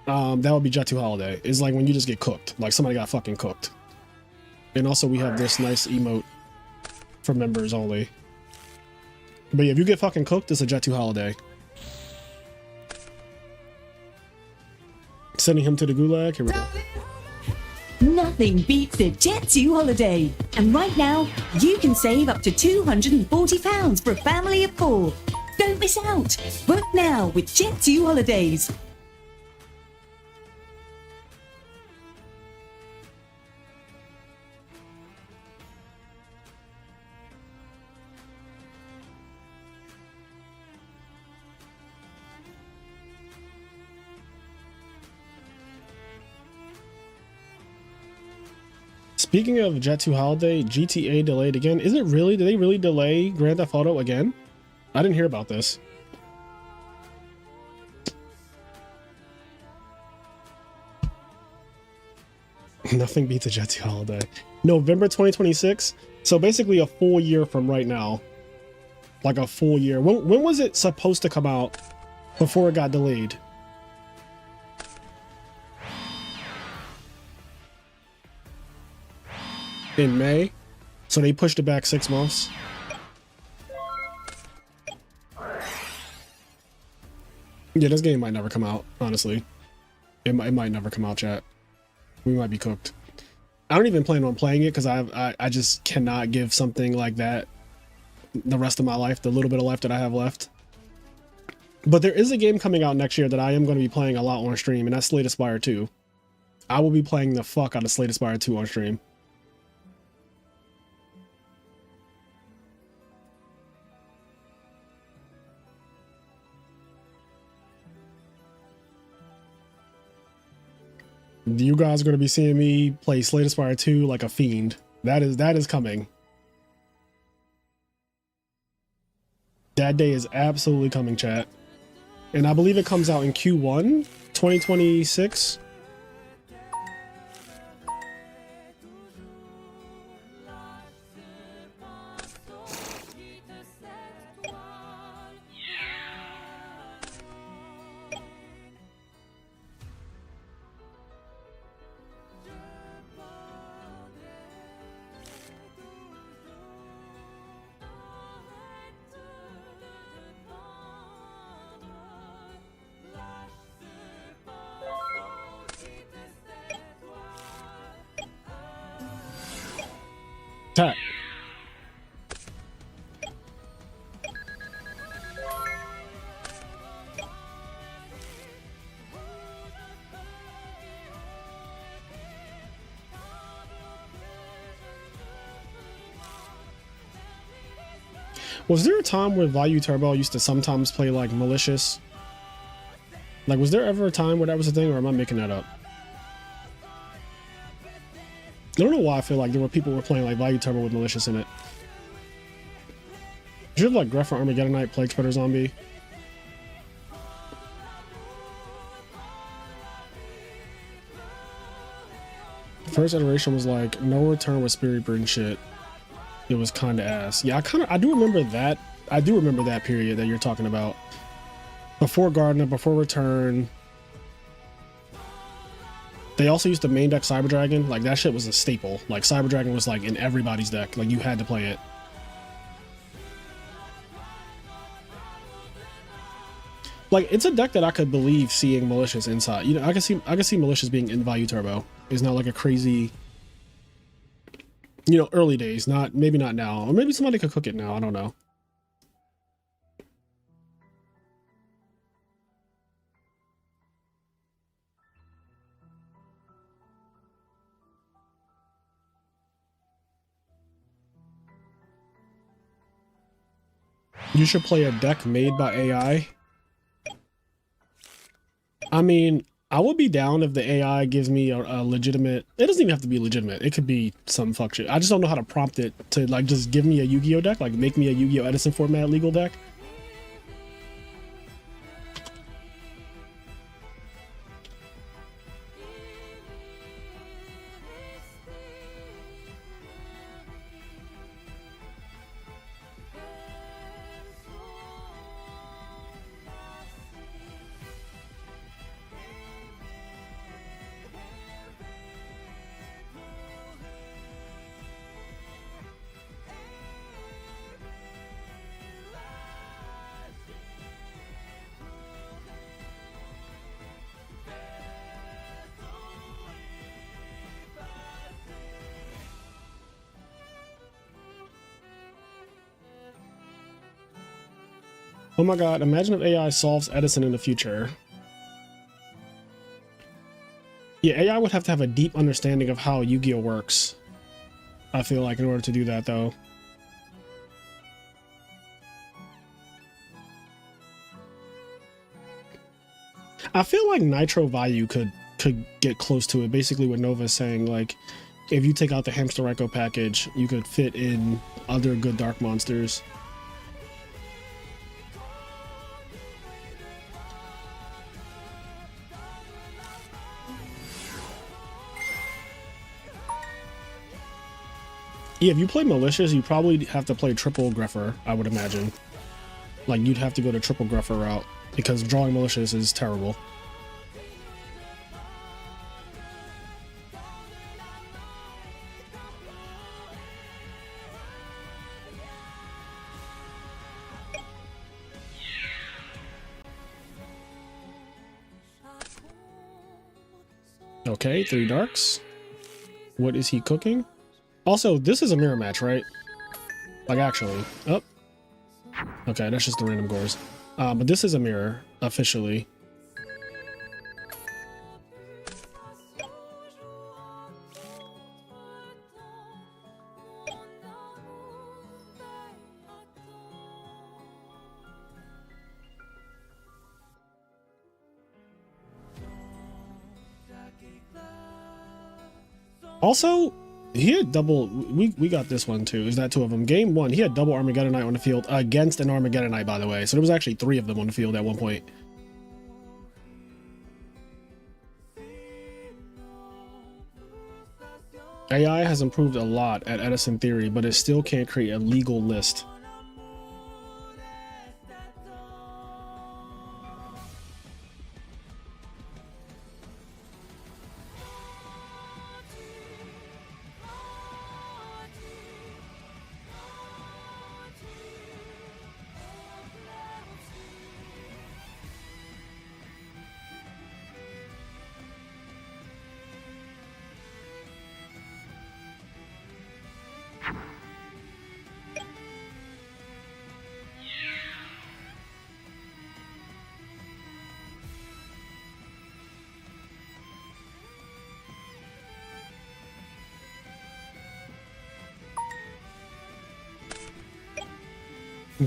that would be Jet 2 holiday. It's like when you just get cooked, like somebody got fucking cooked. And also we have this nice emote for members only. But yeah, if you get fucking cooked, it's a Jet 2 holiday. Sending him to the gulag. Here we go. Nothing beats the Jet 2 holiday. And right now, you can save up to £240 for a family of 4. Don't miss out. Book now with Jet2 Holidays. Speaking of Jet2 Holiday, GTA delayed again. Is it really? Did they really delay Grand Theft Auto again? I didn't hear about this. Nothing beats a Jet2 Holiday. November 2026. So basically a full year from right now. Like a full year. When was it supposed to come out before it got delayed? In May, so they pushed it back 6 months. Yeah, this game might never come out, honestly. It might never come out, chat. We might be cooked. I don't even plan on playing it because I just cannot give something like that the rest of my life, the little bit of life that I have left. But there is a game coming out next year that I am going to be playing a lot on stream, and that's Slay the Spire 2. I will be playing the fuck out of Slay the Spire 2 on stream. You guys are going to be seeing me play Slay the Spire 2 like a fiend. That is coming. That day is absolutely coming, chat. And I believe it comes out in Q1 2026. Attack. Was there a time where Value Turbo used to sometimes play like malicious? Like, was there ever a time where that was a thing, or am I making that up? I don't know why I feel like there were people who were playing like Value Turbo with malicious in it. Did you have like Greph or Armageddonite, Plague Spreader Zombie? The first iteration was like no return with Spirit Breed and shit. It was kind of ass. Yeah, I do remember that. I do remember that period that you're talking about. Before Gardener, before Return. They also used to main deck Cyber Dragon. Like, that shit was a staple. Like, Cyber Dragon was like in everybody's deck. Like, you had to play it. Like, it's a deck that I could believe seeing malicious inside. You know, I can see malicious being in Value Turbo. It's not like a crazy, you know, early days. Maybe not now. Or maybe somebody could cook it now. I don't know. You should play a deck made by AI. I mean, I would be down if the AI gives me a legitimate... It doesn't even have to be legitimate. It could be some fuck shit. I just don't know how to prompt it to, like, just give me a Yu-Gi-Oh deck. Like, make me a Yu-Gi-Oh Edison format legal deck. Oh my god, imagine if AI solves Edison in the future. Yeah, AI would have to have a deep understanding of how Yu-Gi-Oh works. I feel like in order to do that though. I feel like Nitro Vayu could get close to it. Basically what Nova's saying, like, if you take out the Hamster Echo package, you could fit in other good dark monsters. Yeah, if you play Malicious, you probably have to play triple Greffer, I would imagine. Like, you'd have to go to triple Greffer route, because drawing Malicious is terrible. Okay, 3 darks. What is he cooking? Also, this is a mirror match, right? Like, actually. Oh. Okay, that's just the random gores. But this is a mirror, officially. Also, he had double, we got this one too. Is that 2 of them? Game 1, he had double Armageddonite on the field against an Armageddonite, by the way. So there was actually 3 of them on the field at one point. AI has improved a lot at Edison Theory, but it still can't create a legal list.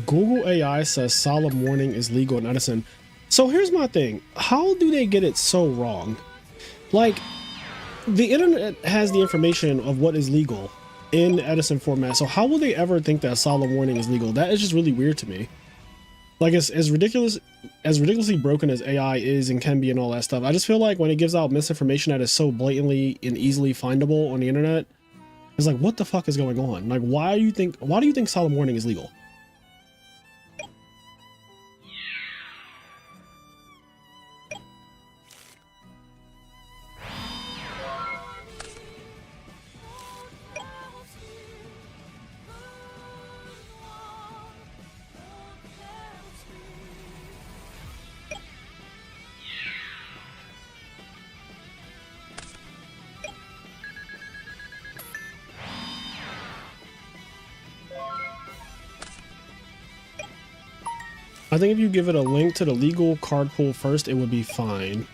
Google AI says solemn warning is legal in Edison. So here's my thing. How do they get it so wrong? Like, the internet has the information of what is legal in Edison format. So how will they ever think that solemn warning is legal? That is just really weird to me. Like, as ridiculously broken as AI is and can be and all that stuff, I just feel like when it gives out misinformation that is so blatantly and easily findable on the internet, it's like, what the fuck is going on? Like, why do you think solemn warning is legal? I think if you give it a link to the legal card pool first, it would be fine.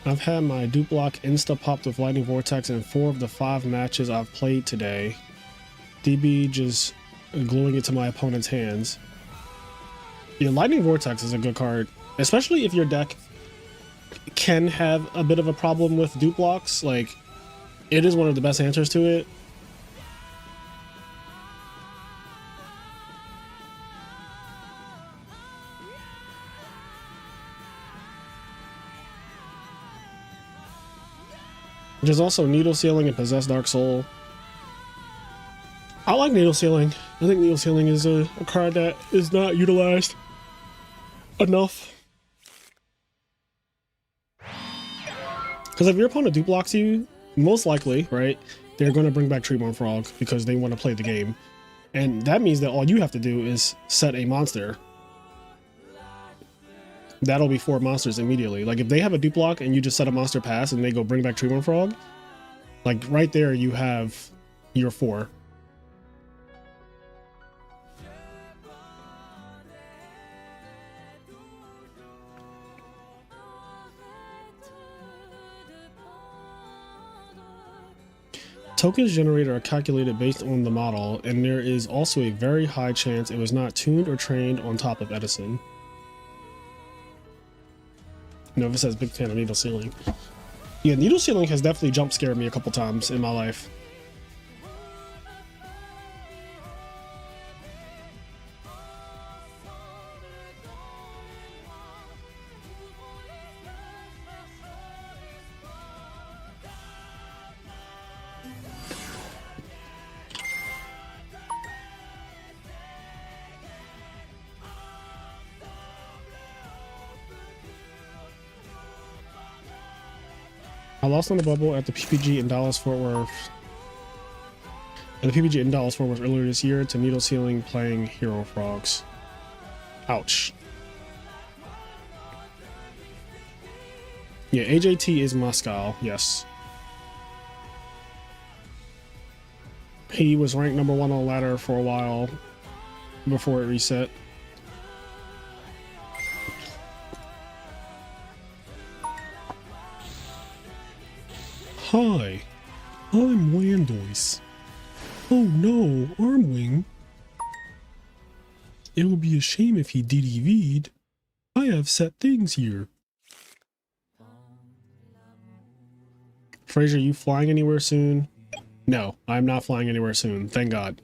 I've had my dupe block insta popped with lightning vortex in 4 of the 5 matches I've played today. DB just gluing it to my opponent's hands. Yeah, lightning vortex is a good card, especially if your deck can have a bit of a problem with dupe blocks. Like, it is one of the best answers to it. There's also Needle Sealing and Possessed Dark Soul. I like Needle Sealing. I think Needle Sealing is a card that is not utilized enough. Because if your opponent dupe blocks you, most likely, right, they're going to bring back Treeborn Frog because they want to play the game. And that means that all you have to do is set a monster. that'll be 4 monsters immediately. Like if they have a dupe block and you just set a monster pass and they go bring back Treeworm Frog, like right there you have your 4. Tokens generated are calculated based on the model, and there is also a very high chance it was not tuned or trained on top of Edison. Nova says big fan of Needle Ceiling. Yeah, Needle Ceiling has definitely jump scared me a couple times in my life. I lost on the bubble at the PPG in Dallas-Fort Worth. Earlier this year to Needle Ceiling playing Hero Frogs. Ouch. Yeah, AJT is Moscow, yes. He was ranked #1 on the ladder for a while before it reset. Hi, I'm Landois. Oh no, Armwing. It would be a shame if he DDV'd. I have set things here. Fraser, you flying anywhere soon? No, I'm not flying anywhere soon, thank God.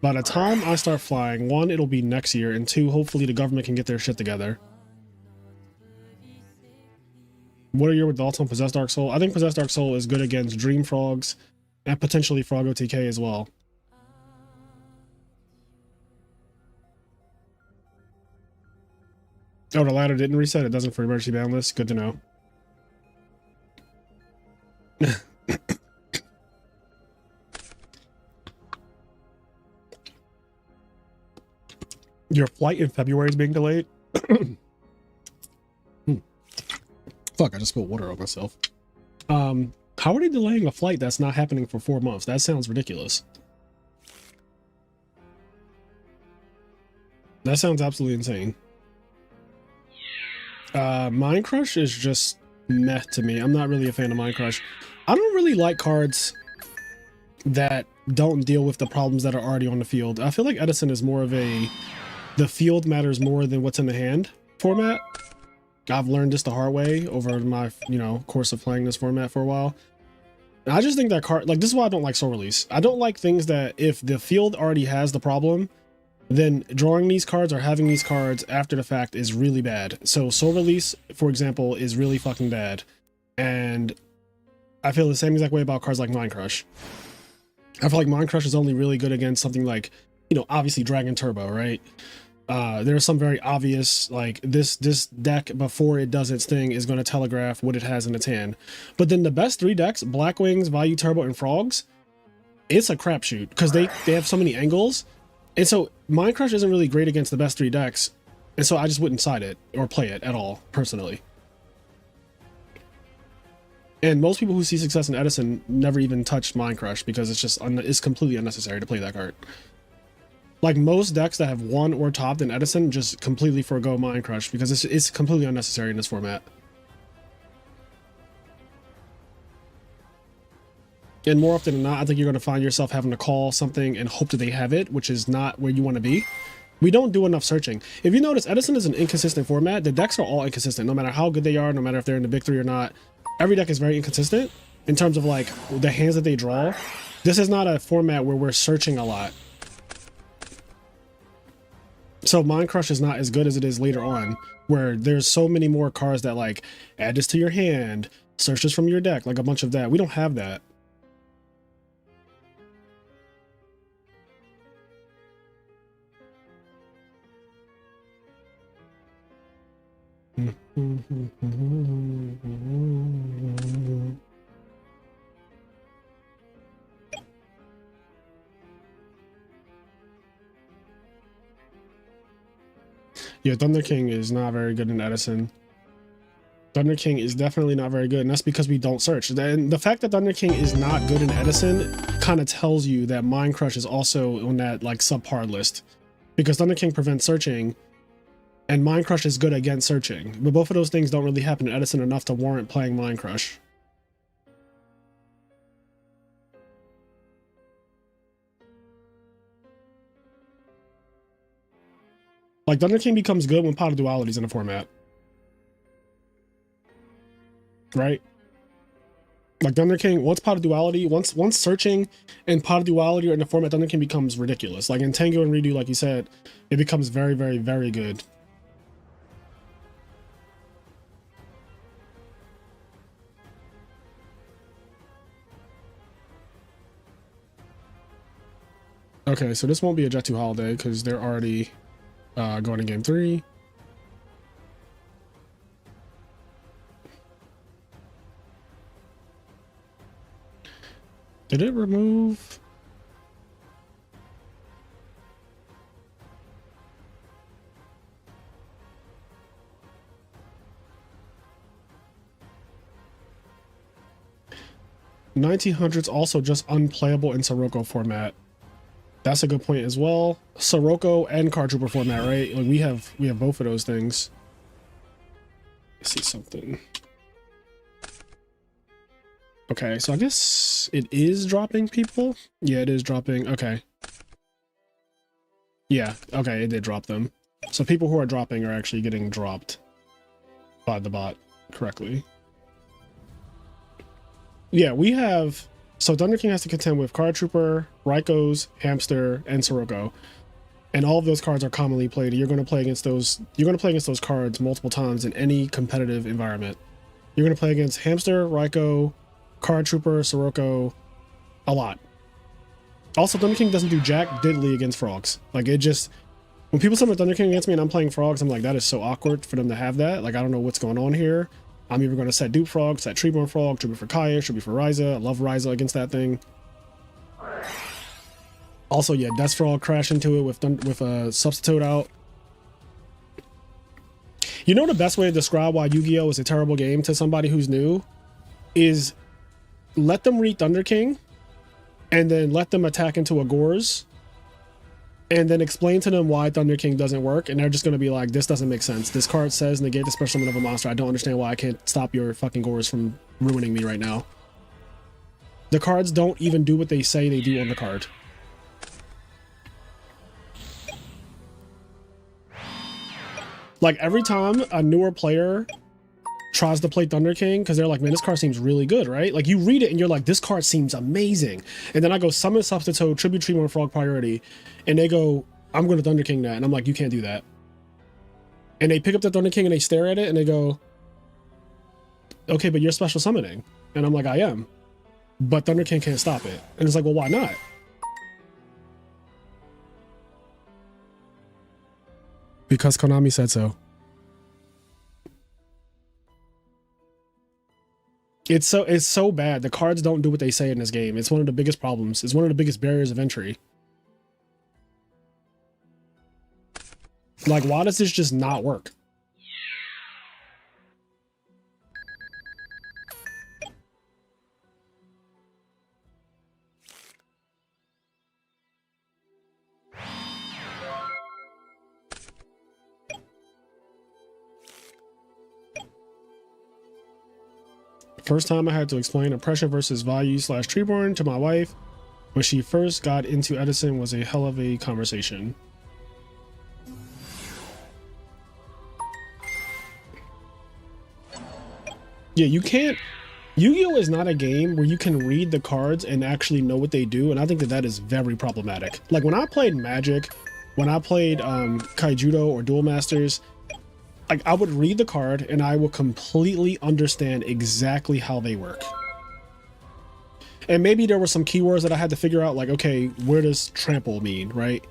By the time I start flying, 1, it'll be next year, and 2, hopefully the government can get their shit together. What are your thoughts on Possessed Dark Soul? I think Possessed Dark Soul is good against Dream Frogs and potentially Frog OTK as well. Oh, the ladder didn't reset. It doesn't for emergency ban list. Good to know. Your flight in February is being delayed? Fuck, I just spilled water on myself. How are they delaying a flight that's not happening for 4 months? That sounds ridiculous. That sounds absolutely insane. Mind Crush is just meh to me. I'm not really a fan of Mind Crush. I don't really like cards that don't deal with the problems that are already on the field. I feel like Edison is more of a the field matters more than what's in the hand format. I've learned this the hard way over my, course of playing this format for a while. And I just think that card, like, this is why I don't like Soul Release. I don't like things that if the field already has the problem, then drawing these cards or having these cards after the fact is really bad. So Soul Release, for example, is really fucking bad. And I feel the same exact way about cards like Mind Crush. I feel like Mind Crush is only really good against something like, obviously Dragon Turbo, right? There's some very obvious, like this deck before it does its thing is going to telegraph what it has in its hand. But then the best 3 decks, Black Wings, Value Turbo, and Frogs, it's a crapshoot because they have so many angles. And so Mind Crush isn't really great against the best 3 decks. And so I just wouldn't side it or play it at all, personally. And most people who see success in Edison never even touch Mind Crush because it's just it's completely unnecessary to play that card. Like most decks that have won or topped in Edison just completely forego Mind Crush because it's completely unnecessary in this format. And more often than not, I think you're going to find yourself having to call something and hope that they have it, which is not where you want to be. We don't do enough searching. If you notice, Edison is an inconsistent format. The decks are all inconsistent, no matter how good they are, no matter if they're in the big 3 or not. Every deck is very inconsistent in terms of like the hands that they draw. This is not a format where we're searching a lot. So Mind Crush is not as good as it is later on, where there's so many more cards that like add this to your hand, search this from your deck, like a bunch of that. We don't have that. Yeah, Thunder King is not very good in Edison. Thunder King is definitely not very good, and that's because we don't search. And the fact that Thunder King is not good in Edison kind of tells you that Mind Crush is also on that like subpar list, because Thunder King prevents searching, and Mind Crush is good against searching. But both of those things don't really happen in Edison enough to warrant playing Mind Crush. Like Thunder King becomes good when Pot of Duality is in the format. Right? Like Thunder King, once Pot of Duality, once searching and Pot of Duality are in the format, Thunder King becomes ridiculous. Like in Tango and Redo, like you said, it becomes very, very, very good. Okay, so this won't be a Jet 2 holiday because they're already going to game 3. Did it remove? $1900's also just unplayable in Sirocco format. That's a good point as well. Sirocco and Card Trooper format, right? Like we have both of those things. Let's see something. Okay, so I guess it is dropping people. Yeah, it is dropping. Okay. Yeah, okay, it did drop them. So people who are dropping are actually getting dropped by the bot correctly. Yeah, we have... So Thunder King has to contend with Card Trooper, Raikou, Hamster, and Sirocco. And all of those cards are commonly played. You're going to play against those. You're going to play against those cards multiple times in any competitive environment. You're going to play against Hamster, Raikou, Card Trooper, Sirocco, a lot. Also, Thunder King doesn't do jack diddly against frogs. Like it just... When people summon Thunder King against me and I'm playing frogs, I'm like, that is so awkward for them to have that. Like, I don't know what's going on here. I'm either going to set Dupe Frog, set Treeborn Frog, should be for Kaya, should be for Ryza. I love Ryza against that thing. Also, yeah, Death Frog crash into it with a Substitute out. You know the best way to describe why Yu-Gi-Oh! Is a terrible game to somebody who's new is let them read Thunder King and then let them attack into a Gores and then explain to them why Thunder King doesn't work, and they're just going to be like, this doesn't make sense. This card says negate the special summon of a monster. I don't understand why I can't stop your fucking Gores from ruining me right now. The cards don't even do what they say they do on the card. Like every time a newer player tries to play Thunder King because they're like, man, this card seems really good, right? Like you read it and you're like, this card seems amazing. And then I go summon Substitute, Tribute Treeborn Frog priority, and they go, I'm going to Thunder King that. And I'm like, you can't do that. And they pick up the Thunder King and they stare at it and they go, okay, but you're special summoning. And I'm like, I am. But Thunder King can't stop it. And it's like, well, why not? Because Konami said so. It's so bad. The cards don't do what they say in this game. It's one of the biggest problems. It's one of the biggest barriers of entry. Like, why does this just not work? First time I had to explain oppression versus value / Treeborn to my wife when she first got into Edison was a hell of a conversation. Yeah, you can't... Yu-Gi-Oh! Is not a game where you can read the cards and actually know what they do, and I think that that is very problematic. Like, when I played Magic, when I played Kaijudo or Duel Masters, like, I would read the card and I would completely understand exactly how they work. And maybe there were some keywords that I had to figure out, like, okay, where does trample mean, right?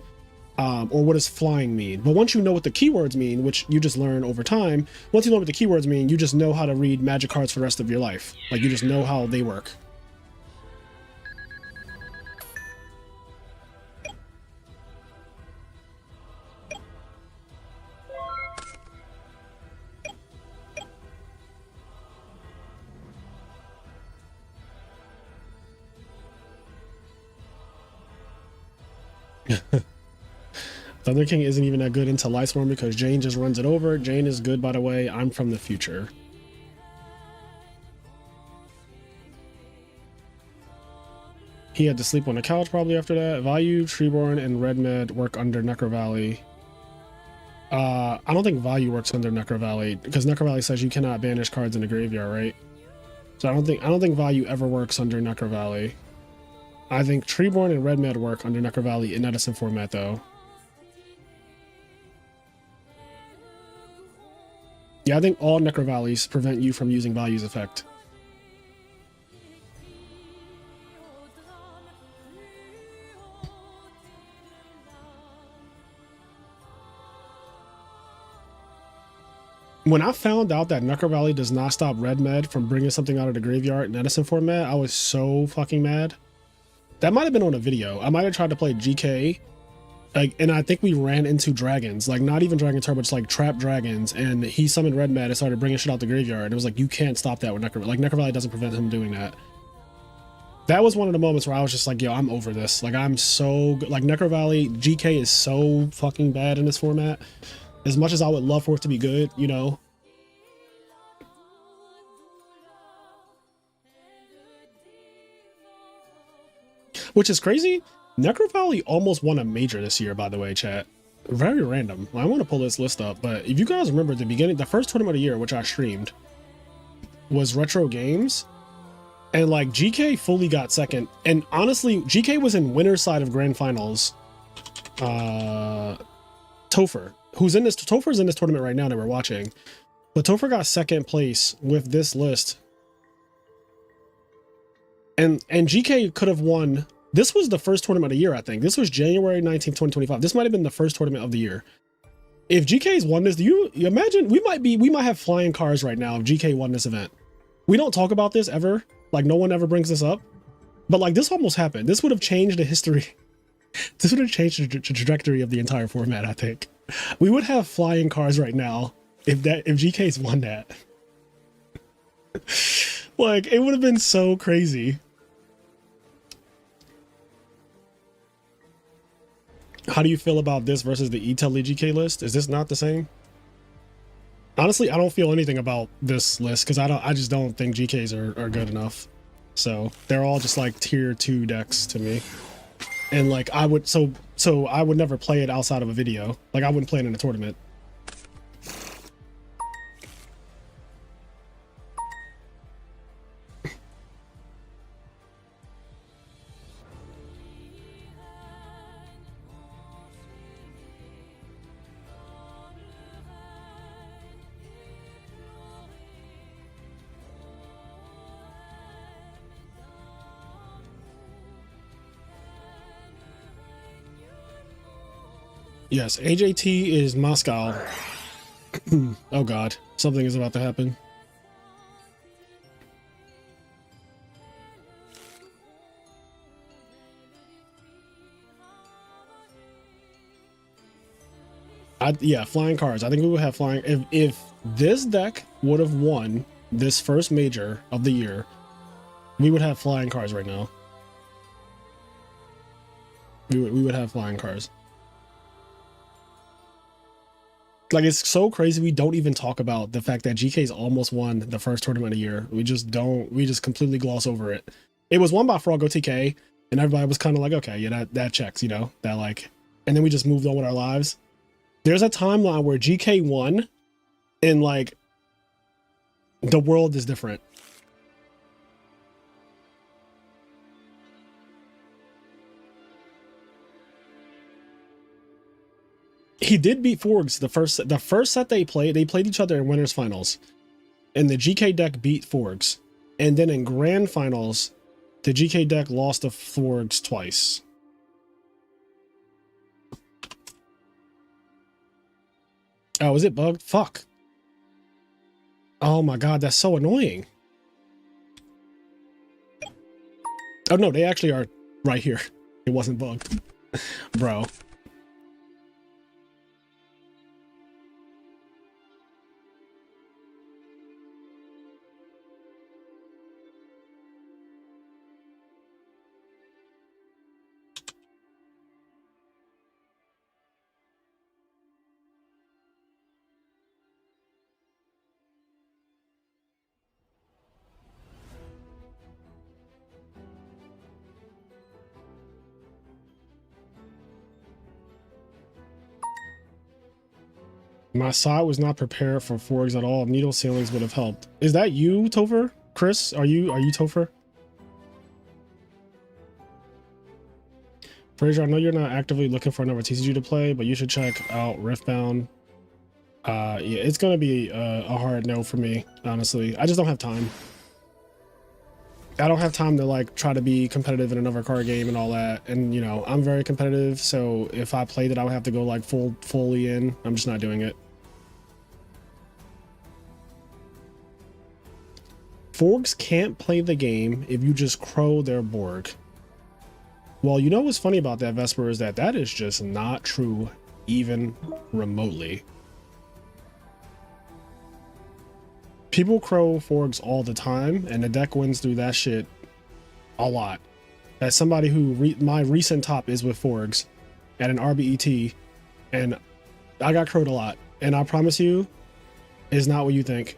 Or what does flying mean? But once you know what the keywords mean, which you just learn over time, once you know what the keywords mean, you just know how to read Magic cards for the rest of your life. Like, you just know how they work. Thunder King isn't even that good into Lightsworn because Jane just runs it over. Jane is good, by the way. I'm from the future. He had to sleep on the couch probably after that. Value, Treeborn, and Red Med work under Necro Valley. I don't think Value works under Necro Valley because Necro Valley says you cannot banish cards in the graveyard, right? So I don't think Value ever works under Necro Valley. I think Treeborn and Red Med work under Necro Valley in Edison format though. Yeah, I think all Necro Valleys prevent you from using Value's effect. When I found out that Necro Valley does not stop Red Med from bringing something out of the graveyard in Edison format, I was so fucking mad. That might have been on a video. I might have tried to play GK, like, and I think we ran into dragons, like not even Dragon Turbo, just like trap dragons, and he summoned Red Med and started bringing shit out the graveyard. It was like, you can't stop that with Necro. Like Necro Valley doesn't prevent him doing that. That was one of the moments where I was just like, yo, I'm over this. Like I'm so good. Like Necro Valley GK is so fucking bad in this format. As much as I would love for it to be good, you know. Which is crazy. Necro Valley almost won a major this year, by the way, chat. Very random. I want to pull this list up, but if you guys remember at the beginning, the first tournament of the year, which I streamed, was Retro Games. And like GK fully got second. And honestly, GK was in winner's side of grand finals. Topher, Topher's in this tournament right now that we're watching. But Topher got second place with this list. And GK could have won. This was the first tournament of the year, I think. This was January 19th, 2025. This might have been the first tournament of the year. If GK's won this, do you imagine we might have flying cars right now if GK won this event. We don't talk about this ever. Like no one ever brings this up. But like this almost happened. This would have changed the history. This would have changed the trajectory of the entire format, I think. We would have flying cars right now if GK's won that. Like it would have been so crazy. How do you feel about this versus the E-Telly GK list? Is this not the same? Honestly, I don't feel anything about this list because I just don't think GKs are good enough. So they're all just like tier 2 decks to me. And like I would I would never play it outside of a video. Like I wouldn't play it in a tournament. Yes, AJT is Moscow. Oh god, something is about to happen. Yeah, flying cards. I think we would have flying. If this deck would have won this first major of the year, we would have flying cards right now. We would have flying cards. Like it's so crazy we don't even talk about the fact that GK's almost won the first tournament of the year. We just completely gloss over it. It was won by Froggo TK and everybody was kind of like, okay, yeah, that checks, you know, that like, and then we just moved on with our lives. There's a timeline where GK won and like the world is different. He did beat Forgs the first set they played each other in winners finals, and the GK deck beat Forgs, and then in grand finals, the GK deck lost to Forgs twice. Oh, is it bugged? Fuck. Oh my god, that's so annoying. Oh no, they actually are right here. It wasn't bugged, bro. My side was not prepared for forks at all. Needle ceilings would have helped. Is that you, Topher? Chris, are you Topher? Fraser, I know you're not actively looking for another TCG to play, but you should check out Riftbound. Yeah, it's gonna be a hard no for me, honestly. I just don't have time. I don't have time to like try to be competitive in another card game and all that. And you know, I'm very competitive, so if I played it, I would have to go like fully in. I'm just not doing it. Forgs can't play the game if you just crow their board. Well, you know what's funny about that, Vesper, is that that is just not true, even remotely. People crow Forgs all the time, and the deck wins through that shit a lot. As somebody who, my recent top is with Forgs at an RBET, and I got crowed a lot. And I promise you, it's not what you think.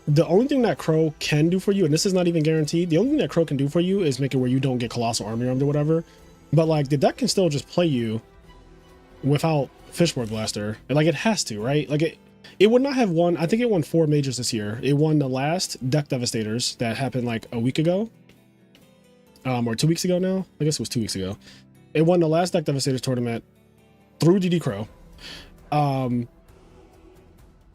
The only thing that Crow can do for you, and this is not even guaranteed, the only thing that Crow can do for you is make it where you don't get Colossal Army Armed or whatever. But like the deck can still just play you without Fishboard Blaster. And like it has to, right? Like it would not have won, I think it won 4 majors this year. It won the last Deck Devastators that happened like a week ago. Or 2 weeks ago now. I guess it was 2 weeks ago. It won the last Deck Devastators tournament through DD Crow.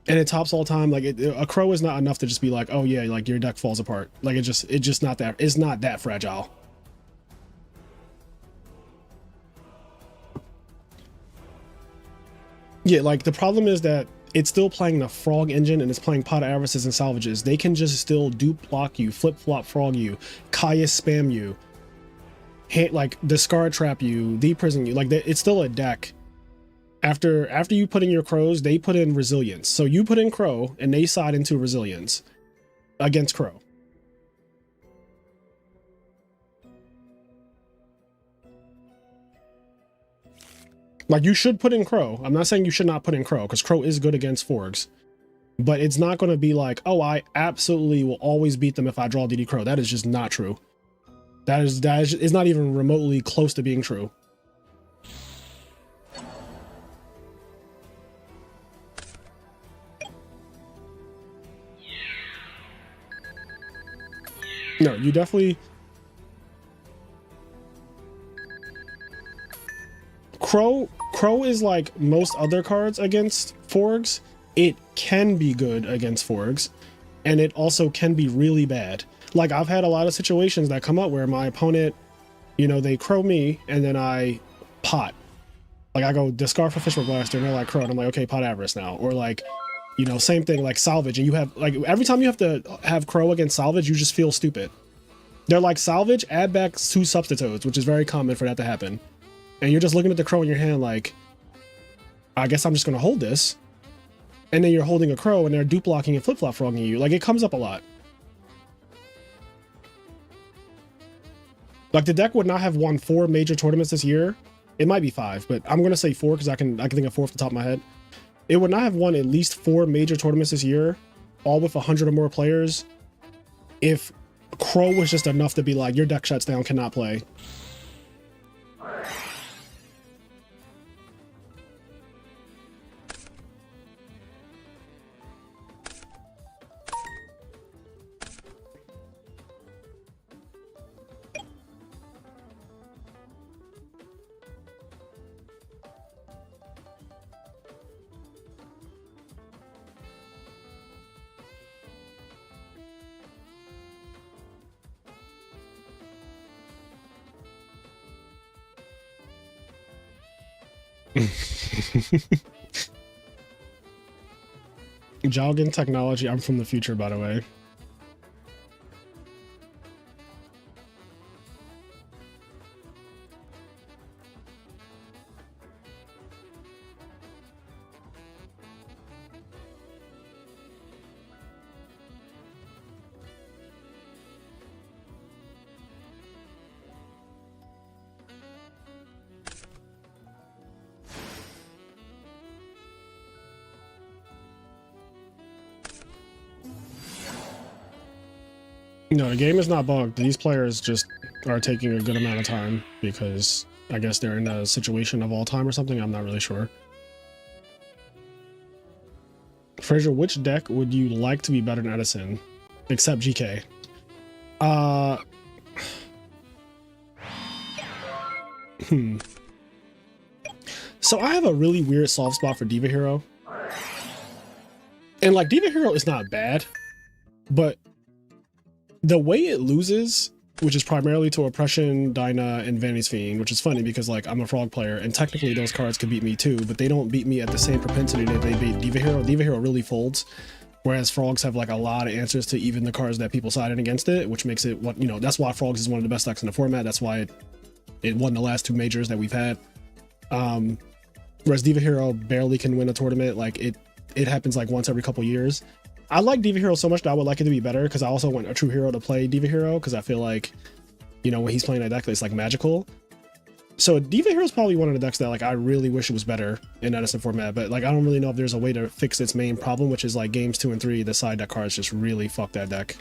And it tops all time. Like a crow is not enough to just be like, oh yeah, like your deck falls apart. Like it's just not that, it's not that fragile. Yeah, like the problem is that it's still playing the frog engine and it's playing pot of avarices and salvages. They can just still dupe block you, flip flop frog you, Kaya spam you, like discard trap you, deprison you. Like it's still a deck. After you put in your crows, they put in resilience. So you put in crow and they side into resilience against crow. Like you should put in crow. I'm not saying you should not put in crow because crow is good against forks, but it's not going to be like, oh, I absolutely will always beat them if I draw DD crow. That is just not true. That is not even remotely close to being true. No, you definitely... Crow is like most other cards against Forgs. It can be good against Forgs, and it also can be really bad. Like I've had a lot of situations that come up where my opponent, you know, they crow me and then I pot. Like I go discard for Fishbowl Blaster and they're like crow, and I'm like, okay, pot avarice now. Or like, you know, same thing like salvage, and you have like every time you have to have crow against salvage, you just feel stupid. They're like salvage, add back 2 substitutes, which is very common for that to happen. And you're just looking at the crow in your hand like, I guess I'm just gonna hold this. And then you're holding a crow and they're dupe blocking and flip flop frogging you. Like it comes up a lot. Like the deck would not have won 4 major tournaments this year. It might be 5, but I'm gonna say 4 because I can think of 4 off the top of my head. It would not have won at least 4 major tournaments this year, all with 100 or more players, if crow was just enough to be like, your deck shuts down, cannot play. Jogging technology. I'm from the future, by the way. No, the game is not bugged. These players just are taking a good amount of time because I guess they're in a situation of all time or something. I'm not really sure. Fraser, which deck would you like to be better than Edison? Except GK. So I have a really weird soft spot for Diva Hero. And like Diva Hero is not bad, but the way it loses, which is primarily to Oppression, Dyna, and Vanity's Fiend, which is funny because like I'm a Frog player and technically those cards could beat me too, but they don't beat me at the same propensity that they beat Diva Hero. Diva Hero really folds, whereas Frogs have like a lot of answers to even the cards that people sided against it, which makes it what, you know, that's why Frogs is one of the best decks in the format. That's why it won the last two majors that we've had. Whereas Diva Hero barely can win a tournament. Like it happens like once every couple years. I like Diva Hero so much that I would like it to be better because I also want a true hero to play Diva Hero because I feel like, you know, when he's playing that deck, it's like magical. So Diva Hero is probably one of the decks that like I really wish it was better in Edison format, but like I don't really know if there's a way to fix its main problem, which is like games 2 and 3, the side deck cards just really fuck that deck.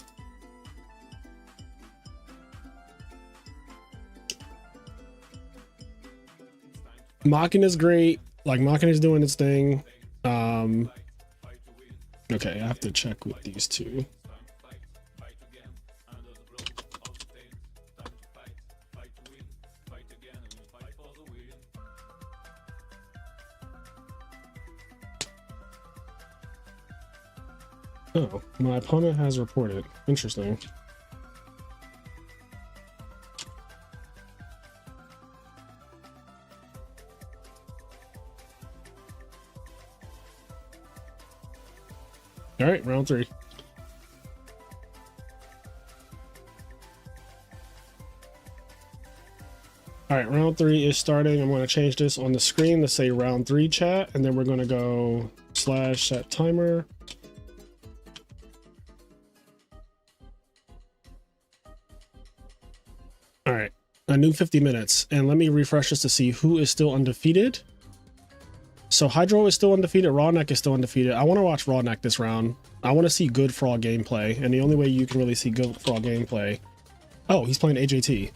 Machina's great. Like Machina's doing its thing. Okay, I have to check with these two. Oh, my opponent has reported. Interesting. All right, round 3. All right, round 3 is starting. I'm going to change this on the screen to say round 3 chat, and then we're going to go /set timer. All right, a new 50 minutes, and let me refresh this to see who is still undefeated. So Hydro is still undefeated. Rawneck is still undefeated. I want to watch Rawneck this round. I want to see good Frog gameplay, and the only way you can really see good Frog gameplay. Oh, he's playing AJT.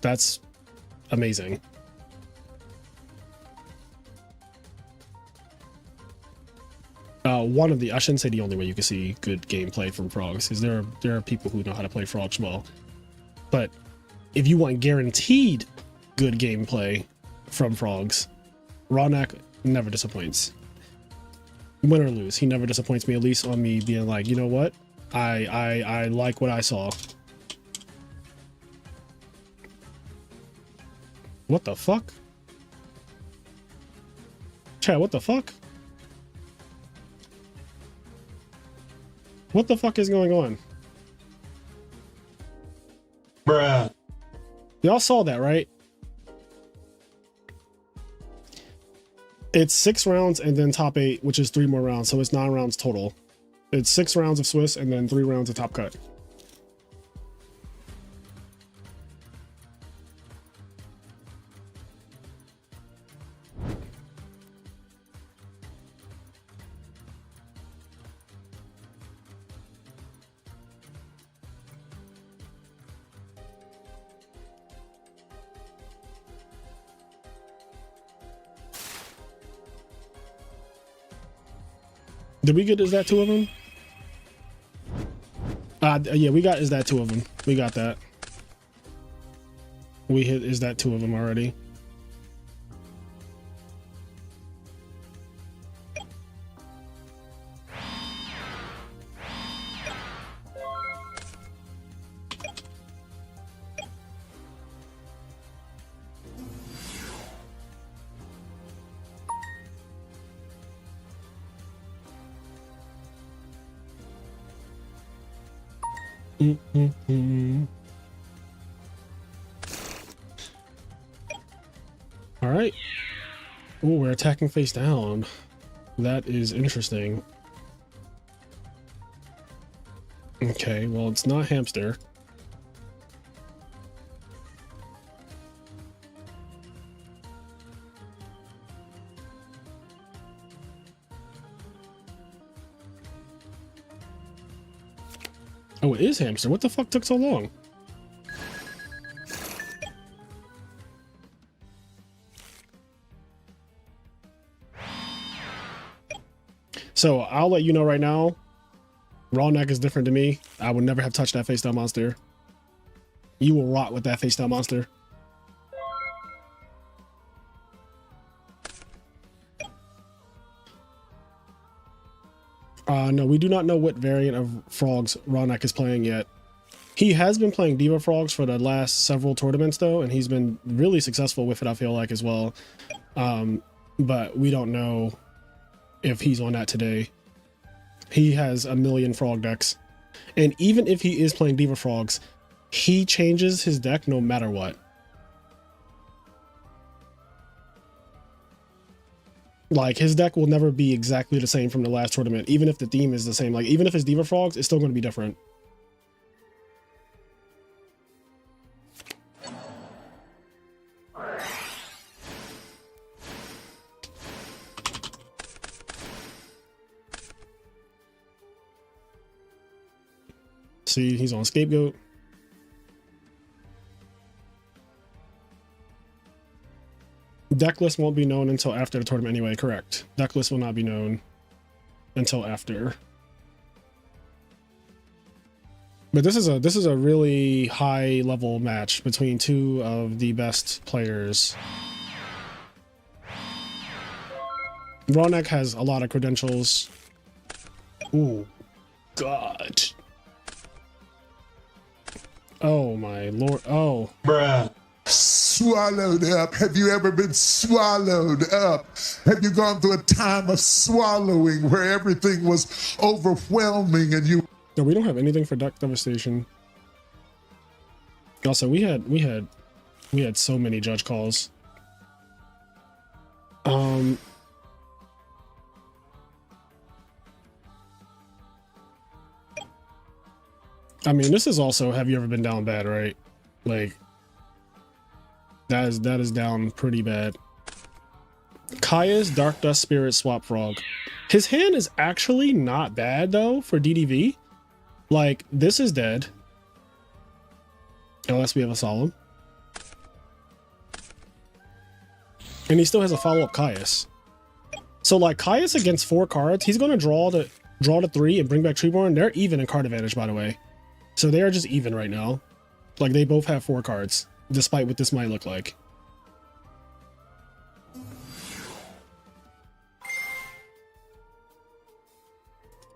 That's amazing. One of the, I shouldn't say the only way you can see good gameplay from Frogs, because there are people who know how to play Frogs well. But if you want guaranteed good gameplay from Frogs, Rawneck never disappoints. Win or lose, he never disappoints me, at least on me being like, you know what? I like what I saw. What the fuck? Chat, what the fuck? What the fuck is going on? Bruh. Y'all saw that, right? It's 6 rounds and then top 8, which is 3 more rounds. So it's 9 rounds total. It's 6 rounds of Swiss and then 3 rounds of top cut. Did we get, is that 2 of them? Yeah, we got, is that 2 of them? We got that. We hit, is that 2 of them already? All right. Oh, we're attacking face down. That is interesting. Okay, well, it's not hamster. Oh, it is hamster. What the fuck took so long? So I'll let you know right now, raw neck is different to me. I would never have touched that face down monster. You will rot with that face down monster. No, we do not know what variant of frogs raw neck is playing yet. He has been playing Diva Frogs for the last several tournaments though, and he's been really successful with it, I feel like, as well. But we don't know if he's on that today. He has a million frog decks. And even if he is playing Diva Frogs, he changes his deck no matter what. Like, his deck will never be exactly the same from the last tournament, even if the theme is the same. Like, even if it's Diva Frogs, it's still going to be different. See, he's on Scapegoat. Deck list won't be known until after the tournament anyway, correct. Deck list will not be known until after. But this is a really high level match between two of the best players. Ronak has a lot of credentials. Ooh, God. Oh my lord. Oh. Bruh. Swallowed up. Have you ever been swallowed up? Have you gone through a time of swallowing where everything was overwhelming and you... No, we don't have anything for deck devastation. Also, we had so many judge calls. I mean, this is also, have you ever been down bad, right? Like, that is down pretty bad. Kaya's Dark Dust Spirit Swap Frog. His hand is actually not bad though for DDV. Like, this is dead. Unless we have a Solemn. And he still has a follow-up Caius. So like Caius against 4 cards, he's gonna draw the 3 and bring back Treeborn. They're even in card advantage, by the way. So they are just even right now. Like, they both have 4 cards, despite what this might look like.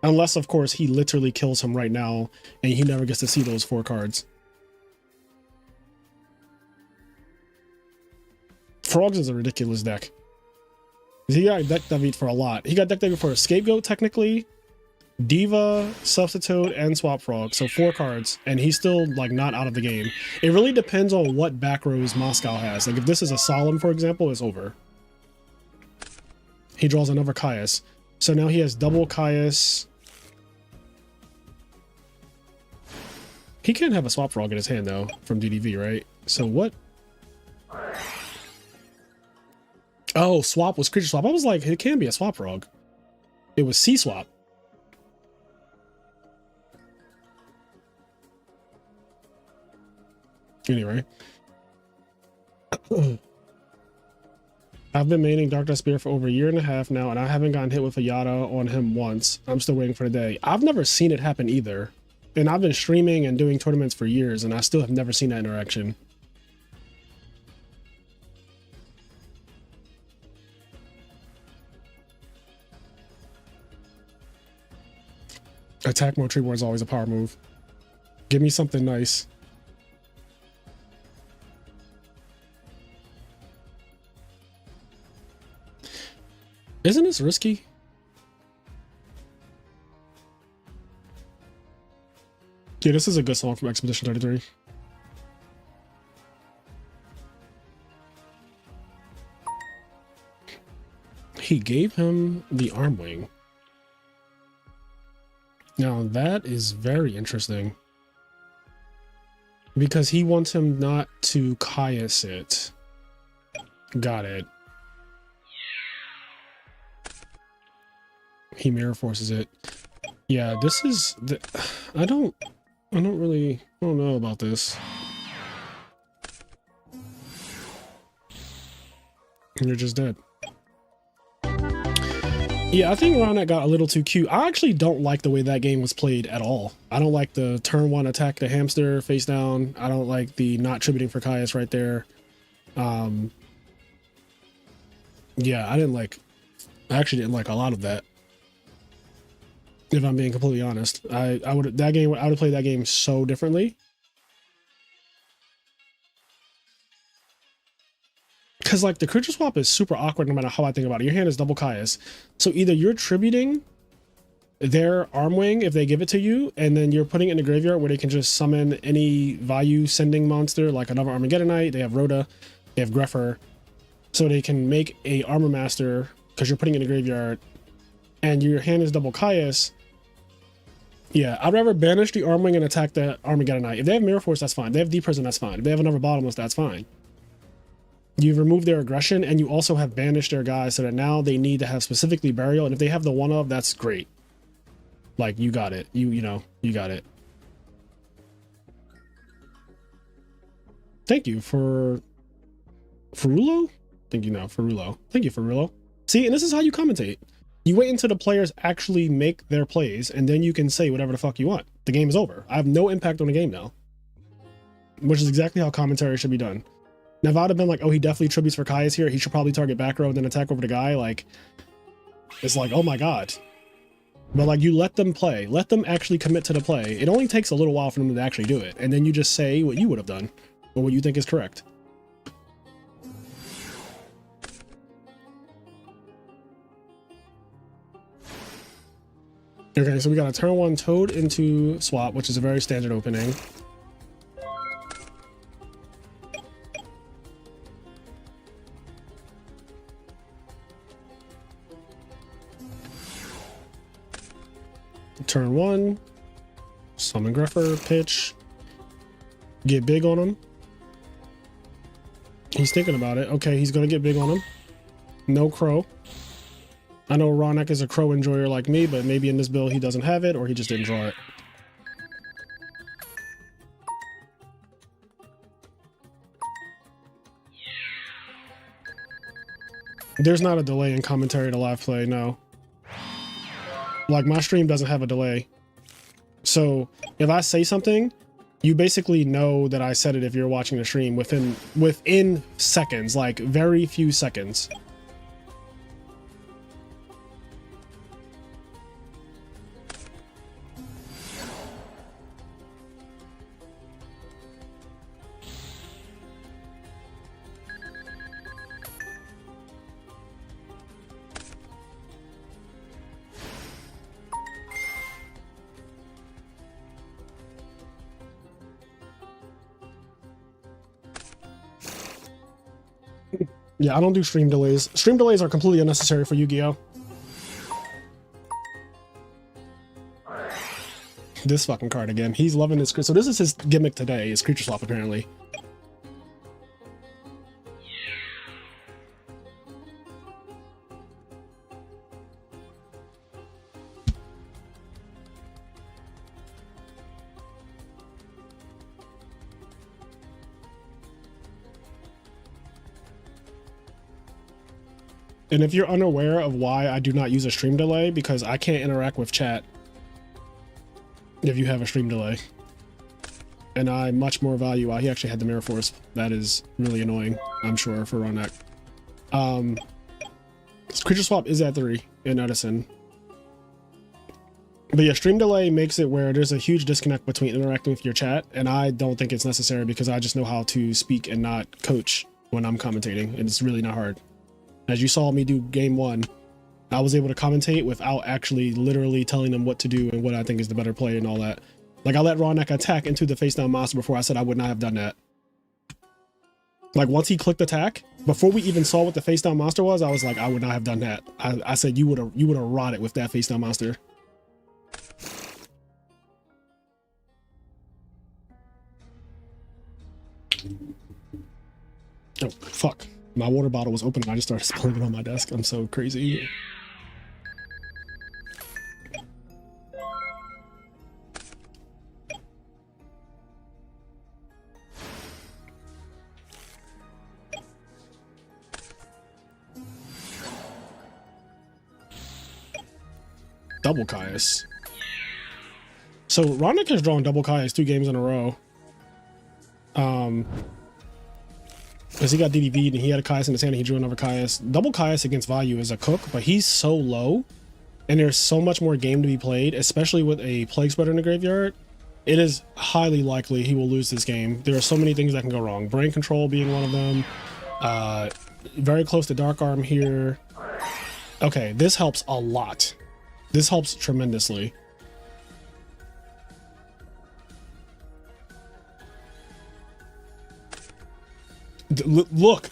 Unless, of course, he literally kills him right now and he never gets to see those 4 cards. Frogs is a ridiculous deck. He got deck devied for a lot. He got deck devied for a Scapegoat, technically, Diva, Substitute, and Swap Frog. So 4 cards, and he's still like not out of the game. It really depends on what back rows Moscow has. Like if this is a Solemn, for example, it's over. He draws another Caius. So now he has double Caius. He can't have a Swap Frog in his hand though, from DDV, right? So what? Oh, Swap was Creature Swap. I was like, it can be a Swap Frog. It was C-Swap. Anyway. I've been maining Dark Dust Spear for over 1.5 years now, and I haven't gotten hit with a Yada on him once. I'm still waiting for the day. I've never seen it happen either. And I've been streaming and doing tournaments for years, and I still have never seen that interaction. Attack mode Treeborn is always a power move. Give me something nice. Isn't this risky? Yeah, this is a good song from Expedition 33. He gave him the arm wing. Now that is very interesting. Because he wants him not to Caius it. Got it. He mirror forces it. Yeah, this is... I don't I don't know about this. And you're just dead. Yeah, I think Ronak got a little too cute. I actually don't like the way that game was played at all. I don't like the turn one attack the hamster face down. I don't like the not tributing for Caius right there. Yeah, I actually didn't like a lot of that. If I'm being completely honest, I would have played that game so differently. Because like the creature swap is super awkward no matter how I think about it. Your hand is double Caius. So either you're tributing their arm wing if they give it to you, and then you're putting it in the graveyard where they can just summon any value sending monster like another Armageddonite. They have Rhoda, they have Greffer. So they can make a Armor Master because you're putting it in the graveyard and your hand is double Caius. Yeah, I'd rather banish the arm wing and attack the Armageddonite. If they have Mirror Force, that's fine. If they have Deep Prison, that's fine. If they have another Bottomless, that's fine. You've removed their aggression and you also have banished their guys so that now they need to have specifically Burial. And if they have the one of, that's great. Like, you got it. You got it. Thank you for Furulo? Thank you now, Furulo. Thank you, Furulo. See, and this is how you commentate. You wait until the players actually make their plays and then you can say whatever the fuck you want. The game is over. I have no impact on the game now. Which is exactly how commentary should be done. Now, if I'd have been like, oh, he definitely tributes for Caius here, he should probably target back row and then attack over the guy, like, it's like, oh my god. But like, you let them play. Let them actually commit to the play. It only takes a little while for them to actually do it. And then you just say what you would have done or what you think is correct. Okay, so we got a turn one Toad into swap, which is a very standard opening. Turn one, summon Greffer, pitch, get big on him. He's thinking about it. Okay, he's gonna get big on him. No crow. I know Ronak is a crow enjoyer like me, but maybe in this build he doesn't have it or he just didn't draw it. There's not a delay in commentary to live play, no. Like, my stream doesn't have a delay. So if I say something, you basically know that I said it if you're watching the stream within seconds, like very few seconds. Yeah, I don't do stream delays. Stream delays are completely unnecessary for Yu-Gi-Oh! This fucking card again. He's loving this. So this is his gimmick today, is creature swap apparently. And if you're unaware of why I do not use a stream delay, because I can't interact with chat if you have a stream delay. And I much more value, he actually had the Mirror Force. That is really annoying, I'm sure, for Ronak. Creature swap is at 3 in Edison. But yeah, stream delay makes it where there's a huge disconnect between interacting with your chat, and I don't think it's necessary because I just know how to speak and not coach when I'm commentating, and it's really not hard. As you saw me do game one, I was able to commentate without actually literally telling them what to do and what I think is the better play and all that. Like, I let Ronak attack into the face down monster before I said I would not have done that. Like, once he clicked attack, before we even saw what the face down monster was, I was like, I would not have done that. I said you would have rotted with that face down monster. Oh, fuck. My water bottle was open and I just started spilling it on my desk. I'm so crazy. double Caius. So Ronick has drawn double Caius 2 games in a row. Because he got DDV'd and he had a Caius in his hand and he drew another Caius. Double Caius against Vayu is a cook, but he's so low and there's so much more game to be played, especially with a Plague Spreader in the graveyard. It is highly likely he will lose this game. There are so many things that can go wrong. Brain Control being one of them. Very close to Dark Arm here. Okay, this helps a lot. This helps tremendously. Look,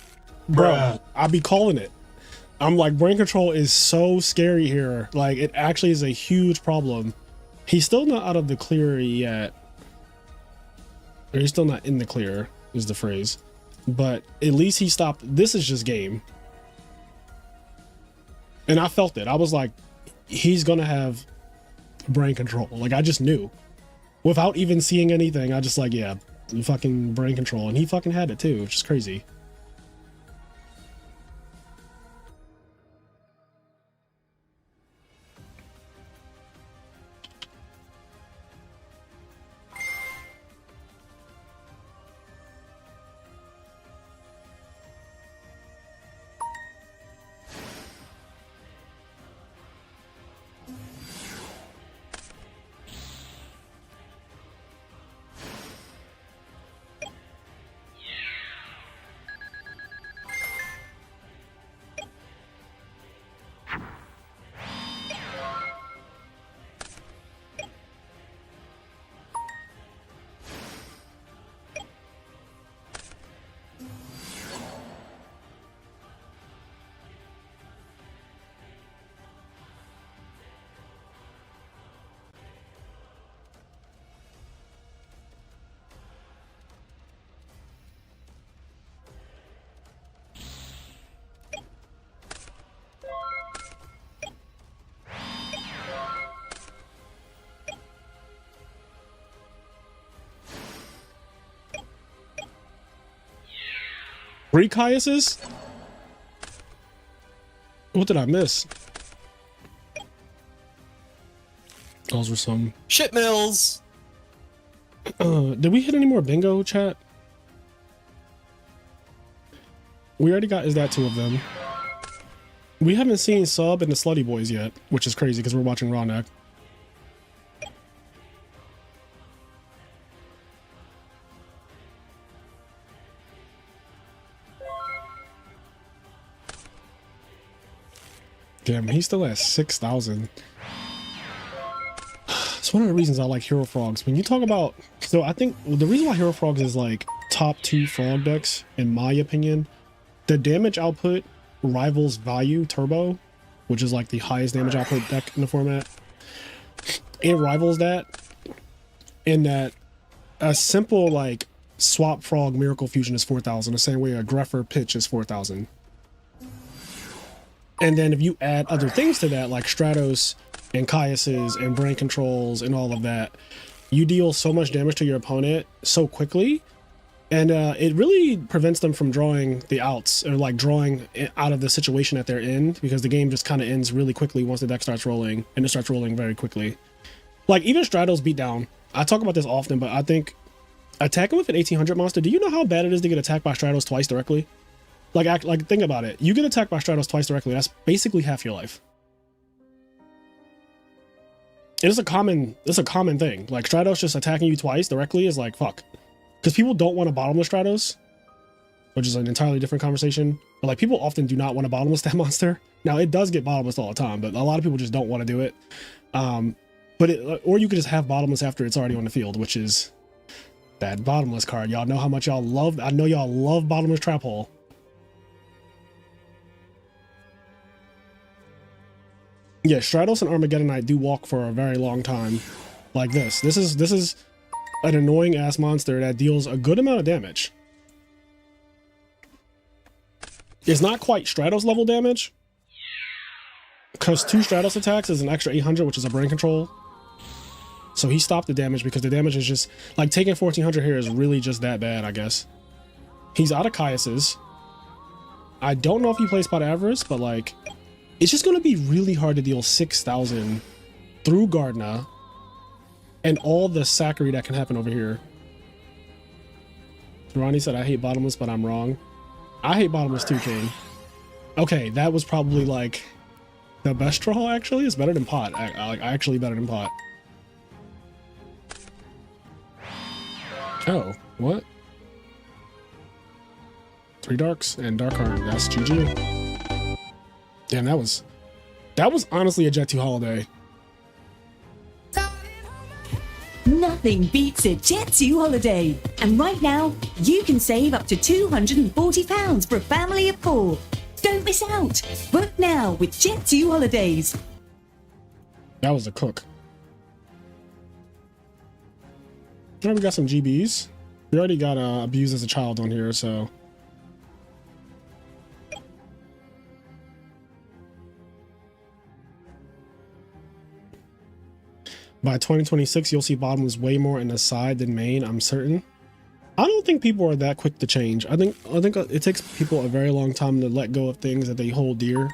bro, I be calling it. I'm like, Brain Control is so scary here. Like, it actually is a huge problem. He's still not out of the clear yet. Or he's still not in the clear, is the phrase. But at least he stopped. This is just game. And I felt it. I was like, he's gonna have Brain Control. Like, I just knew. Without even seeing anything, I just like, yeah, fucking Brain Control. And he fucking had it too, which is crazy. Three Caiuses? What did I miss? Those were some Shit mills. did we hit any more bingo, chat? We already got, is that 2 of them? We haven't seen Sub and the Slutty Boys yet, which is crazy because we're watching Raw Neck. Damn, he's still at 6,000. It's one of the reasons I like Hero Frogs. When you talk about, so I think the reason why Hero Frogs is like top 2 frog decks, in my opinion, the damage output rivals Value Turbo, which is like the highest damage output deck in the format. It rivals that in that a simple like swap frog Miracle Fusion is 4,000, the same way a Greffer Pitch is 4,000. And then if you add other things to that, like Stratos and Caiuses and Brain Controls and all of that, you deal so much damage to your opponent so quickly. And it really prevents them from drawing the outs, or like drawing out of the situation that they're in, because the game just kind of ends really quickly once the deck starts rolling, and it starts rolling very quickly. Like even Stratos beat down. I talk about this often, but I think attacking with an 1800 monster, do you know how bad it is to get attacked by Stratos twice directly? Like think about it. You get attacked by Stratos twice directly. That's basically half your life. It's a common thing. Like Stratos just attacking you twice directly is like fuck. Because people don't want to bottomless Stratos, which is an entirely different conversation. But like people often do not want to bottomless that monster. Now it does get bottomless all the time, but a lot of people just don't want to do it. Or you could just have bottomless after it's already on the field, which is that bottomless card. Y'all know how much y'all love. I know y'all love bottomless Trap Hole. Yeah, Stratos and Armageddonite do walk for a very long time. Like this. This is an annoying ass monster that deals a good amount of damage. It's not quite Stratos level damage, because 2 Stratos attacks is an extra 800, which is a Brain Control. So he stopped the damage because the damage is just like taking 1400 here is really just that bad, I guess. He's out of Caiuses. I don't know if he plays Spot Avarice, but like it's just going to be really hard to deal 6,000 through Gardner, and all the sackery that can happen over here. Ronnie said, I hate bottomless, but I'm wrong. I hate bottomless too, King. Okay, that was probably like the best draw, actually. It's better than pot. Actually better than pot. Oh, what? 3 darks and dark heart. That's GG. Damn, that was honestly a Jet 2 holiday. Nothing beats a Jet 2 holiday. And right now, you can save up to £240 for a family of 4. Don't miss out. Book now with Jet 2 holidays. That was a cook. Now we got some GBs. We already got abused as a child on here, so. By 2026, you'll see bottomless way more in the side than main, I'm certain. I don't think people are that quick to change. I think it takes people a very long time to let go of things that they hold dear.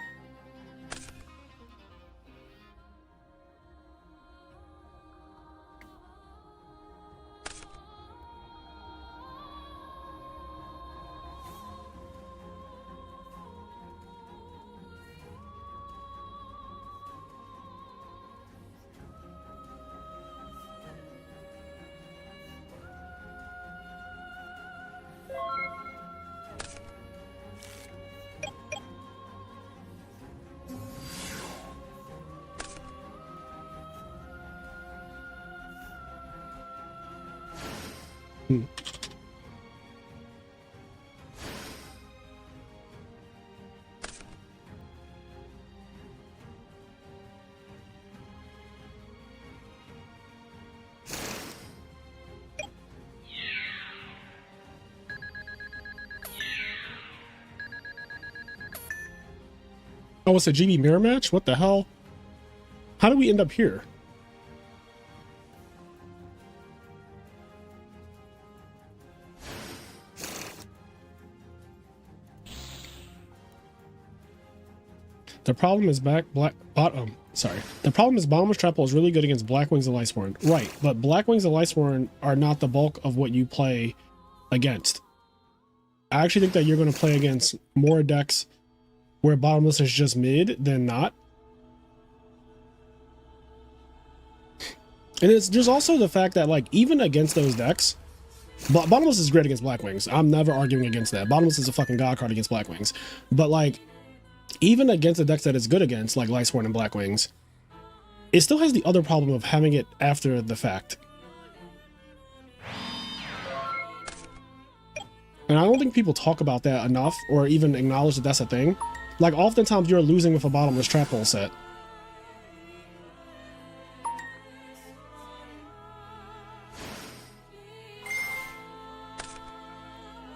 Oh, it's a GB mirror match? What the hell? How do we end up here? The problem is The problem is Bottomless Trapple is really good against Blackwings and Lightsworn. Right, but Blackwings and Lightsworn are not the bulk of what you play against. I actually think that you're going to play against more decks where Bottomless is just mid than not. And there's also the fact that, like, even against those decks, Bottomless is great against Blackwings. I'm never arguing against that. Bottomless is a fucking god card against Blackwings. But, like, even against the decks that it's good against, like Lightsworn and Blackwings, it still has the other problem of having it after the fact. And I don't think people talk about that enough or even acknowledge that that's a thing. Like, oftentimes you're losing with a Bottomless Trap Hole set.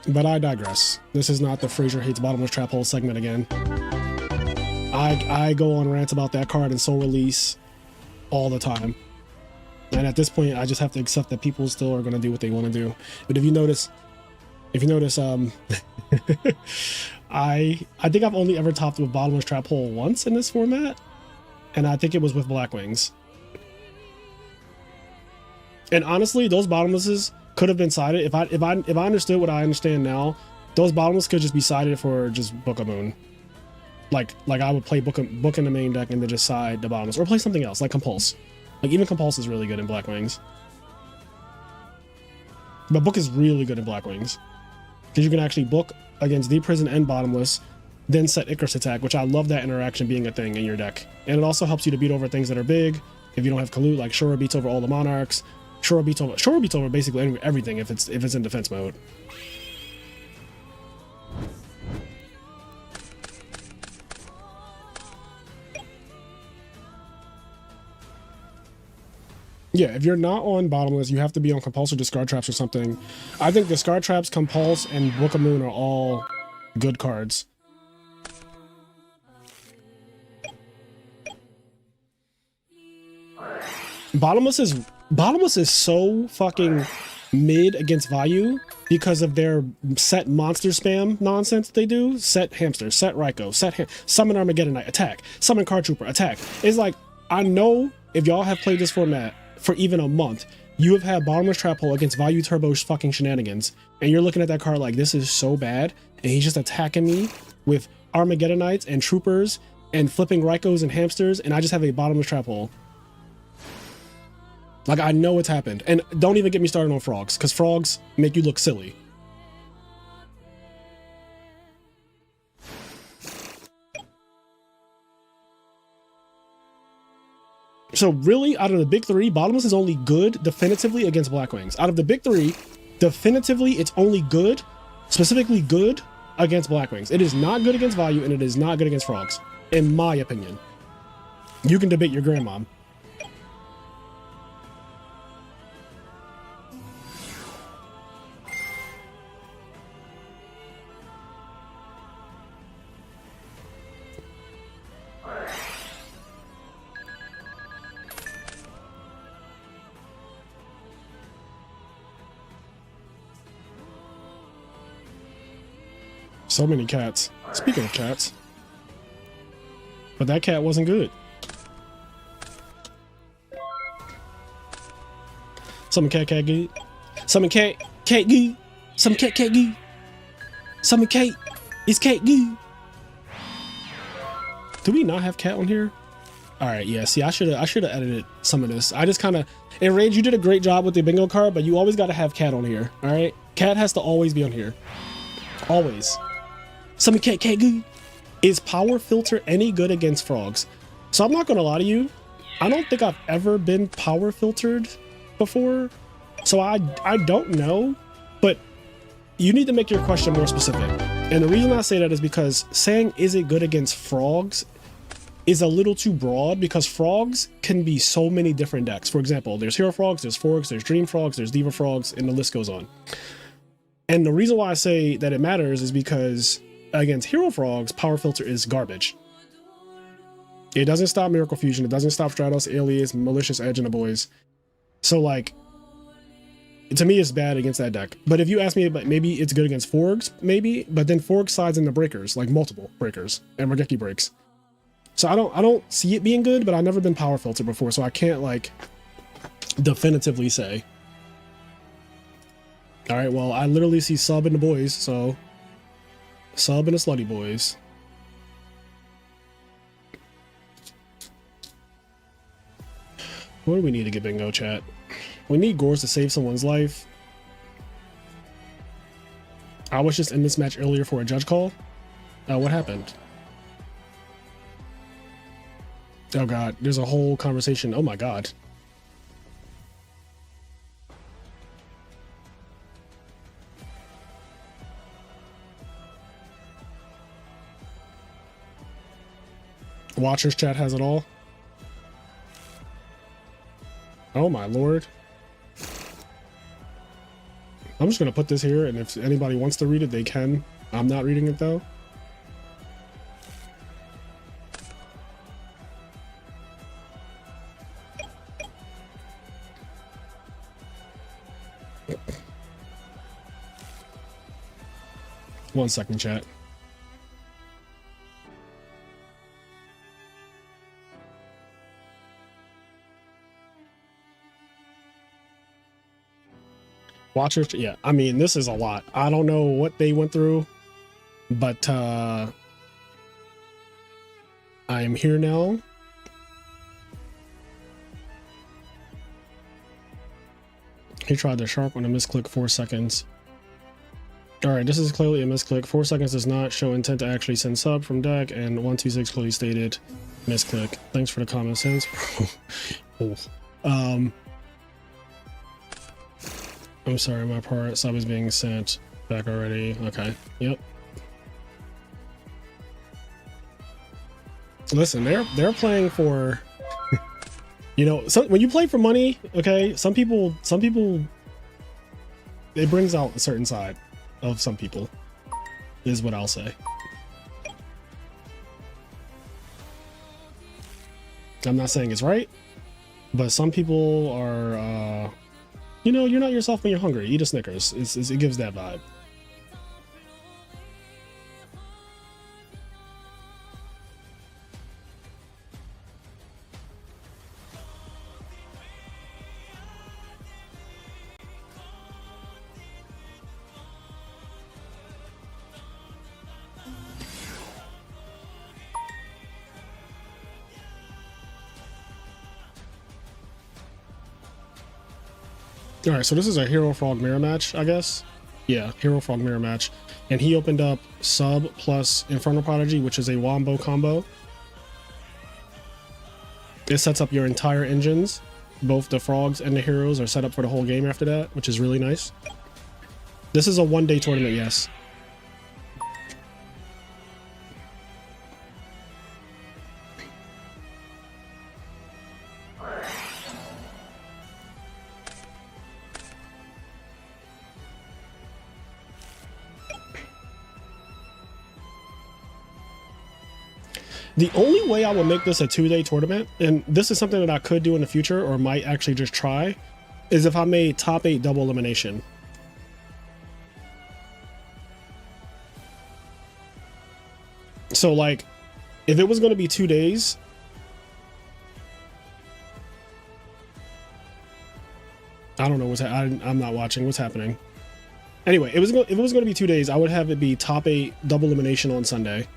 But I digress. This is not the Fraser Hates Bottomless Trap Hole segment again. I go on rants about that card and Soul Release all the time. And at this point, I just have to accept that people still are going to do what they want to do. But if you notice, I think I've only ever topped with Bottomless Trap Hole once in this format, and I think it was with Blackwings. And honestly, those bottomlesses could have been sided. If I understood what I understand now, those bottomless could just be sided for just Book of Moon. Like I would play Book in the main deck and then just side the bottomless, or play something else like Compulse. Like, even Compulse is really good in Blackwings. But Book is really good in Blackwings, because you can actually book against Deep Prison and Bottomless, then set Icarus attack, which I love that interaction being a thing in your deck. And it also helps you to beat over things that are big. If you don't have Kalut, like Shura beats over all the Monarchs. Shura beats over basically everything if it's in defense mode. Yeah, if you're not on Bottomless, you have to be on Compulse or Discard Traps or something. I think Discard Traps, Compulse, and Book of Moon are all good cards. Bottomless is so fucking mid against Vayu because of their set monster spam nonsense they do. Set Hamster, set Raikou, summon Armageddon Knight, attack. Summon Card Trooper, attack. It's like, I know if y'all have played this format for even a month, you have had Bottomless Trap Hole against Value Turbo's fucking shenanigans, and you're looking at that card like, this is so bad, and he's just attacking me with Armageddonites and Troopers and flipping Rykos and Hamsters, and I just have a Bottomless Trap Hole. Like, I know it's happened. And don't even get me started on frogs, because frogs make you look silly. So really, out of the big three, Bottomless is only good definitively against Blackwings. Out of the big three, definitively it's only good, specifically good against Blackwings. It is not good against Value, and it is not good against frogs, in my opinion. You can debate your grandmom. So many cats. Speaking of cats. But that cat wasn't good. Some cat good. Some cat good. Some cat good. Some cat is cat good. Do we not have cat on here? All right, yeah. See, I should have edited some of this. I just kind of. And Rage, you did a great job with the bingo card, but you always got to have cat on here. All right, cat has to always be on here. Always. Some cat good. Is Power Filter any good against frogs? So I'm not gonna lie to you. I don't think I've ever been power filtered before. So I don't know, but you need to make your question more specific. And the reason I say that is because saying is it good against frogs is a little too broad, because frogs can be so many different decks. For example, there's Hero Frogs, there's Forks, there's Dream Frogs, there's Diva Frogs, and the list goes on. And the reason why I say that it matters is because against Hero Frogs, Power Filter is garbage. It doesn't stop Miracle Fusion. It doesn't stop Stratos, Alias, Malicious Edge, and the boys. So, like, to me, it's bad against that deck. But if you ask me, maybe it's good against Forgs, maybe. But then Forgs slides into breakers, like multiple breakers, and Regeki breaks. So I don't see it being good, but I've never been Power Filter before, so I can't, like, definitively say. All right, well, I literally see sub in the boys, so... Sub and the slutty boys. What do we need to get bingo, chat? We need Gores to save someone's life. I was just in this match earlier for a judge call. What happened? Oh god, there's a whole conversation. Oh my god. Watchers chat has it all. Oh my lord. I'm just gonna put this here, and if anybody wants to read it, they can. I'm not reading it though. One second, chat. Watchers, yeah, I mean, this is a lot. I don't know what they went through, but I am here now. He tried the sharp on a misclick 4 seconds. All right, this is clearly a misclick. 4 seconds does not show intent to actually send sub from deck, and 126 clearly stated misclick. Thanks for the common sense. Oh. I'm sorry, my part. Sub is being sent back already. Okay. Yep. Listen, they're playing for, you know, when you play for money, okay, some people, it brings out a certain side of some people, is what I'll say. I'm not saying it's right, but some people are, you know, you're not yourself when you're hungry. Eat a Snickers. It gives that vibe. All right, so this is a Hero Frog mirror match, I guess. Yeah, Hero Frog mirror match. And he opened up Sub plus Infernal Prodigy, which is a wombo combo. It sets up your entire engines. Both the frogs and the heroes are set up for the whole game after that, which is really nice. This is a one-day tournament, yes. The only way I would make this a 2-day tournament, and this is something that I could do in the future or might actually just try, is if I made top 8 double elimination. So like, if it was going to be 2 days, I don't know what's I'm not watching what's happening. Anyway, if it was going to be 2 days, I would have it be top 8 double elimination on Sunday.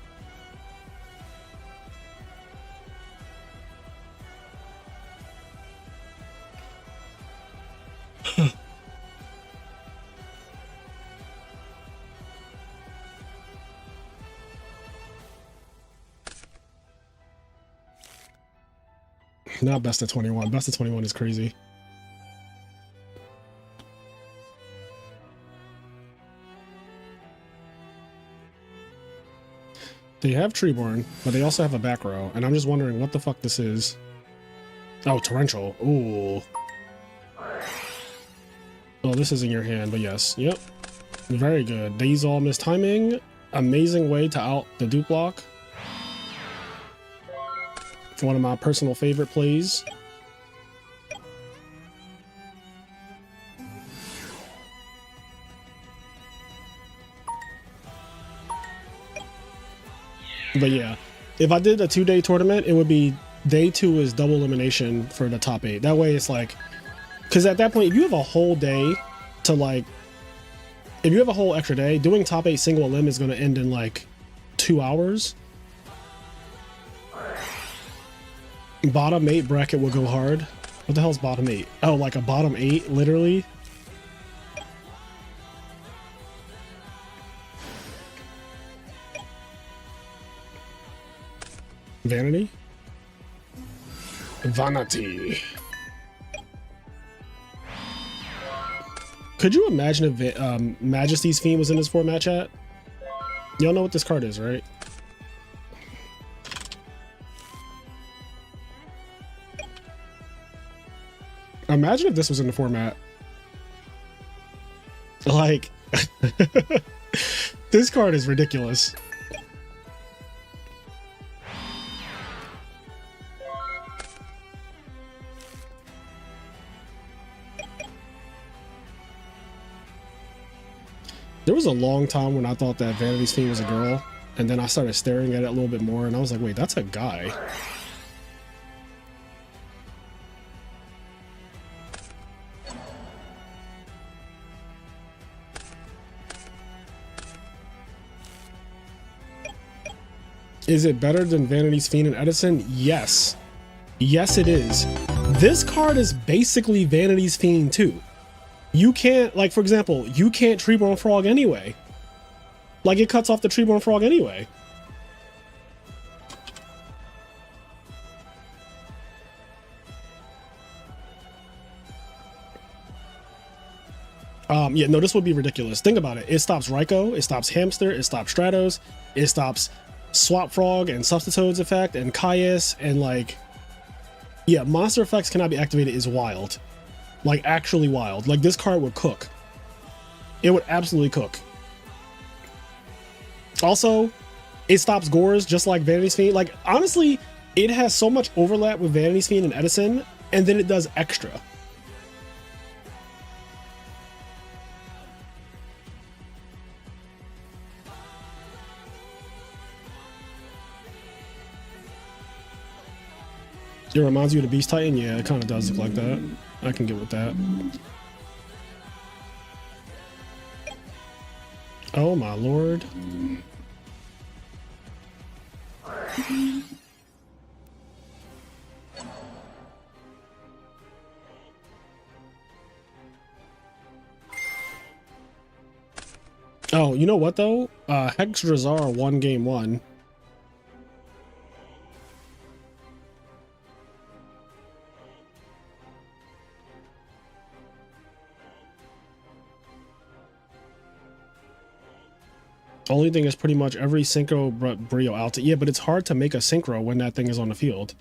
Not best of 21. Best of 21 is crazy. They have Treeborn, but they also have a back row, and I'm just wondering what the fuck this is. Oh, Torrential. Ooh. Oh, this is in your hand, but yes. Yep. Very good. These all miss timing. Amazing way to out the dupe block. One of my personal favorite plays. But yeah, if I did a 2-day tournament, it would be day 2 is double elimination for the top 8. That way it's like, because at that point, if you have a whole day to like, if you have a whole extra day, doing top 8 single elim is going to end in like 2 hours. Bottom 8 bracket will go hard. What the hell's bottom 8? Oh, like a bottom 8, literally. Vanity? Vanity. Could you imagine if Majesty's Fiend was in this format, chat? Y'all know what this card is, right? Imagine if this was in the format. Like, this card is ridiculous. There was a long time when I thought that Vanity's Fiend was a girl, and then I started staring at it a little bit more, and I was like, wait, that's a guy. Is it better than Vanity's Fiend and Edison? Yes. Yes, it is. This card is basically Vanity's Fiend too. You can't, like, for example, you can't Treeborn Frog anyway. Like, it cuts off the Treeborn Frog anyway. Yeah, no, this would be ridiculous. Think about it. It stops Raikou, it stops Hamster, it stops Stratos, it stops Swap Frog and Substitoad's effect and Caius, and like, yeah, monster effects cannot be activated is wild. Like, actually wild. Like, this card would cook. It would absolutely cook. Also, it stops Gores just like Vanity's Fiend. Like, honestly, it has so much overlap with Vanity's Fiend and Edison, and then it does extra. It reminds you of the Beast Titan? Yeah, it kind of does look like that. I can get with that. Oh my lord. Oh, you know what though? Hex Drazar won game 1. Only thing is pretty much every synchro Brio out. Yeah, but it's hard to make a synchro when that thing is on the field.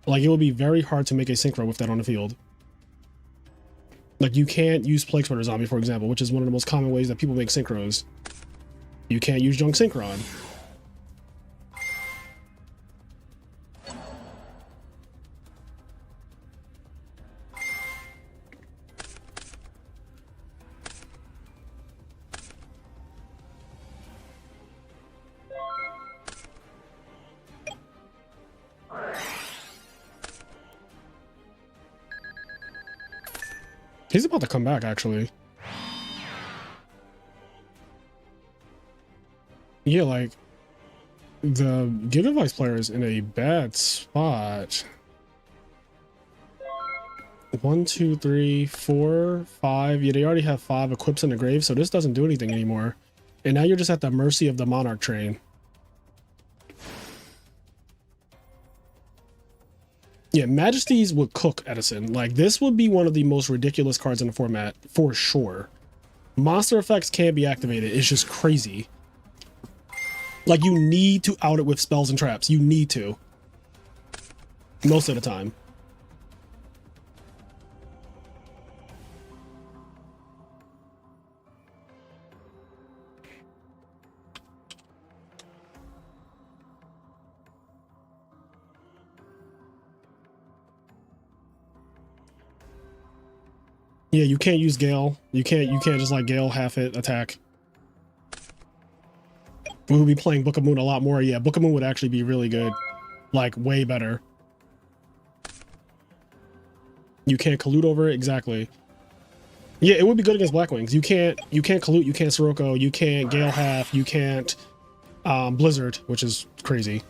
Like, it would be very hard to make a synchro with that on the field. Like, you can't use Plague Spreader Zombie, for example, which is one of the most common ways that people make synchros. You can't use Junk Synchron. He's about to come back, actually. Yeah, like, the Gigavice player is in a bad spot. 1, 2, 3, 4, 5. Yeah, they already have 5 equips in the grave, so this doesn't do anything anymore. And now you're just at the mercy of the Monarch train. Yeah, Majesties would cook Edison. Like, this would be one of the most ridiculous cards in the format, for sure. Monster effects can't be activated. It's just crazy. Like, you need to out it with spells and traps. You need to. Most of the time. Yeah, you can't use Gale. You can't just like Gale half hit attack. We would be playing Book of Moon a lot more. Yeah, Book of Moon would actually be really good. Like, way better. You can't collude over it, exactly. Yeah, it would be good against Blackwings. You can't collude, you can't Sirocco, you can't Gale half, you can't Blizzard, which is crazy.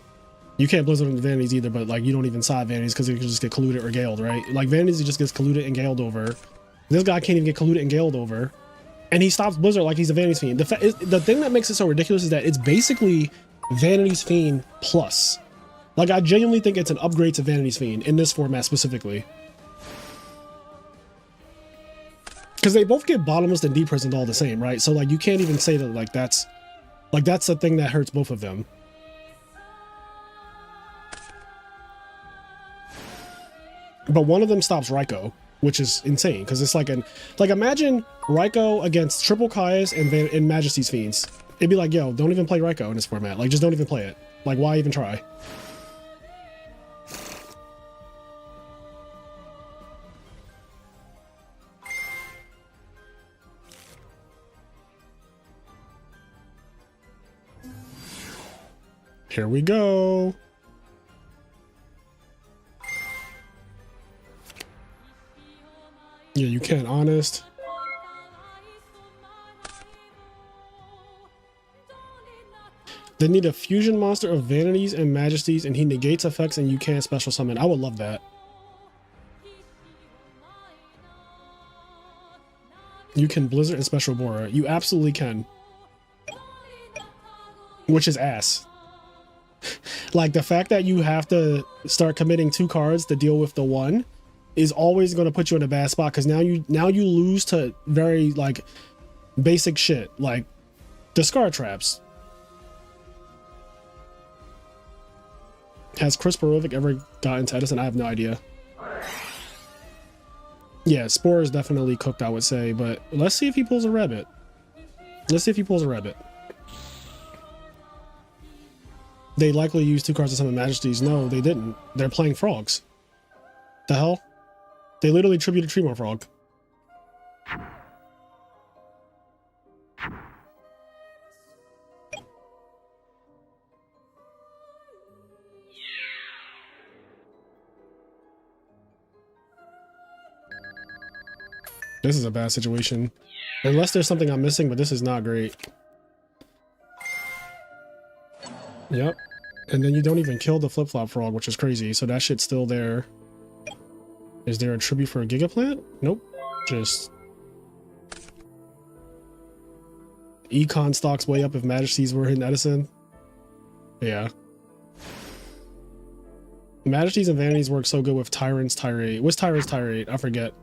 You can't Blizzard into Vanities either, but like you don't even side Vanities because you can just get colluded or galed, right? Like Vanities just gets colluded and galed over. This guy can't even get colluded and galed over. And he stops Blizzard like he's a Vanities Fiend. The thing that makes it so ridiculous is that it's basically Vanities Fiend plus. Like, I genuinely think it's an upgrade to Vanities Fiend in this format specifically. Because they both get bottomless and deprisoned all the same, right? So like you can't even say that like that's the thing that hurts both of them. But one of them stops Raikou, which is insane because it's like imagine Raikou against triple Kai's and Majesty's Fiends. It'd be like, yo, don't even play Raikou in this format. Like, just don't even play it. Like, why even try? Here we go. Yeah, you can't honest. They need a fusion monster of Vanities and Majesties, and he negates effects and you can't special summon. I would love that. You can Blizzard and Special Bora. You absolutely can. Which is ass. Like, the fact that you have to start committing 2 cards to deal with the 1 is always going to put you in a bad spot, because now you lose to very like basic shit like discard traps. Has Chris Borovic ever gotten to Edison? I have no idea. Yeah, Spore is definitely cooked, I would say, but let's see if he pulls a rabbit. Let's see if he pulls a rabbit. They likely used 2 cards to summon Majesties. No, they didn't. They're playing frogs. The hell? They literally tributed Tremor Frog. This is a bad situation. Unless there's something I'm missing, but this is not great. Yep. And then you don't even kill the flip-flop frog, which is crazy. So that shit's still there. Is there a tribute for a Gigaplant? Nope. Just... econ stocks way up if Majesties were in Edison. Yeah. Majesties and Vanities work so good with Tyrant's Tirade. What's Tyrant's Tirade? I forget.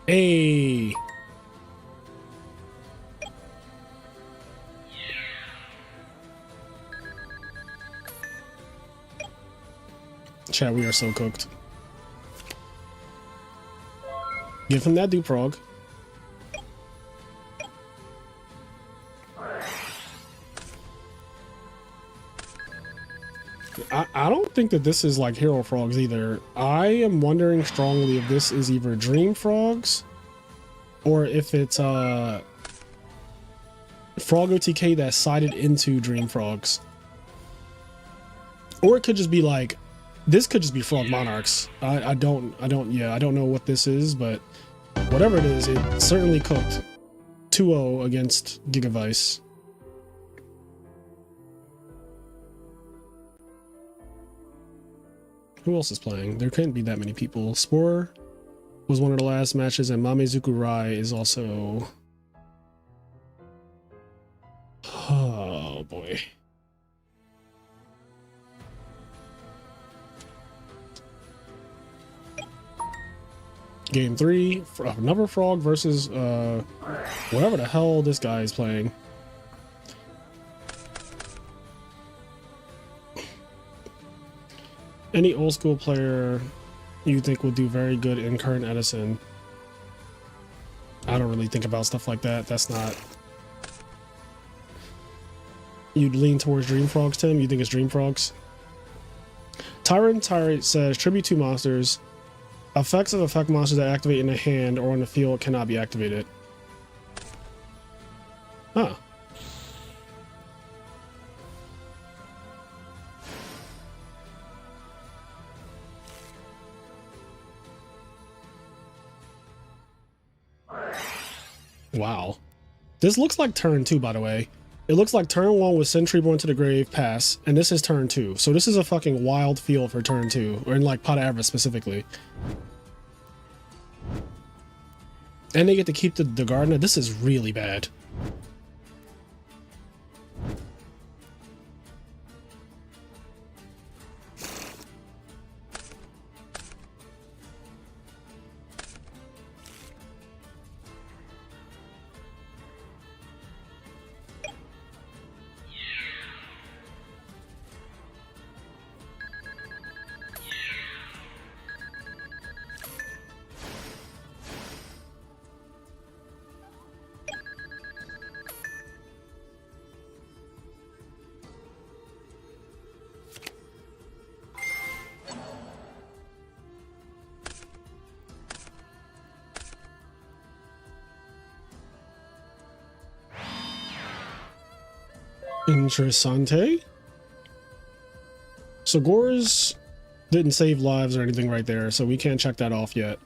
Hey. Chat, we are so cooked. Give him that Duprog. I don't think that this is like Hero Frogs either. I am wondering strongly if this is either Dream Frogs or if it's Frog OTK that sided into Dream Frogs. Or it could just be like, this could just be Frog Monarchs. I don't know what this is, but whatever it is, it certainly cooked 2-0 against Gigavice. Who else is playing? There couldn't be that many people. Spore was one of the last matches, and Mamezuku Rai is also... Oh boy. Game 3, another Frog versus whatever the hell this guy is playing. Any old school player you think will do very good in current Edison? I don't really think about stuff like that. That's not... You'd lean towards Dream Frogs, Tim? You think it's Dream Frogs? Tyrant says, tribute to monsters. Effects of effect monsters that activate in the hand or on the field cannot be activated. Huh. Wow. This looks like turn 2, by the way. It looks like turn 1 was Sentry Born to the Grave pass, and this is turn 2. So this is a fucking wild field for turn 2, or in like Pot Avarice specifically. And they get to keep the Gardener. This is really bad. Interessante. So Gores didn't save lives or anything right there, so we can't check that off yet.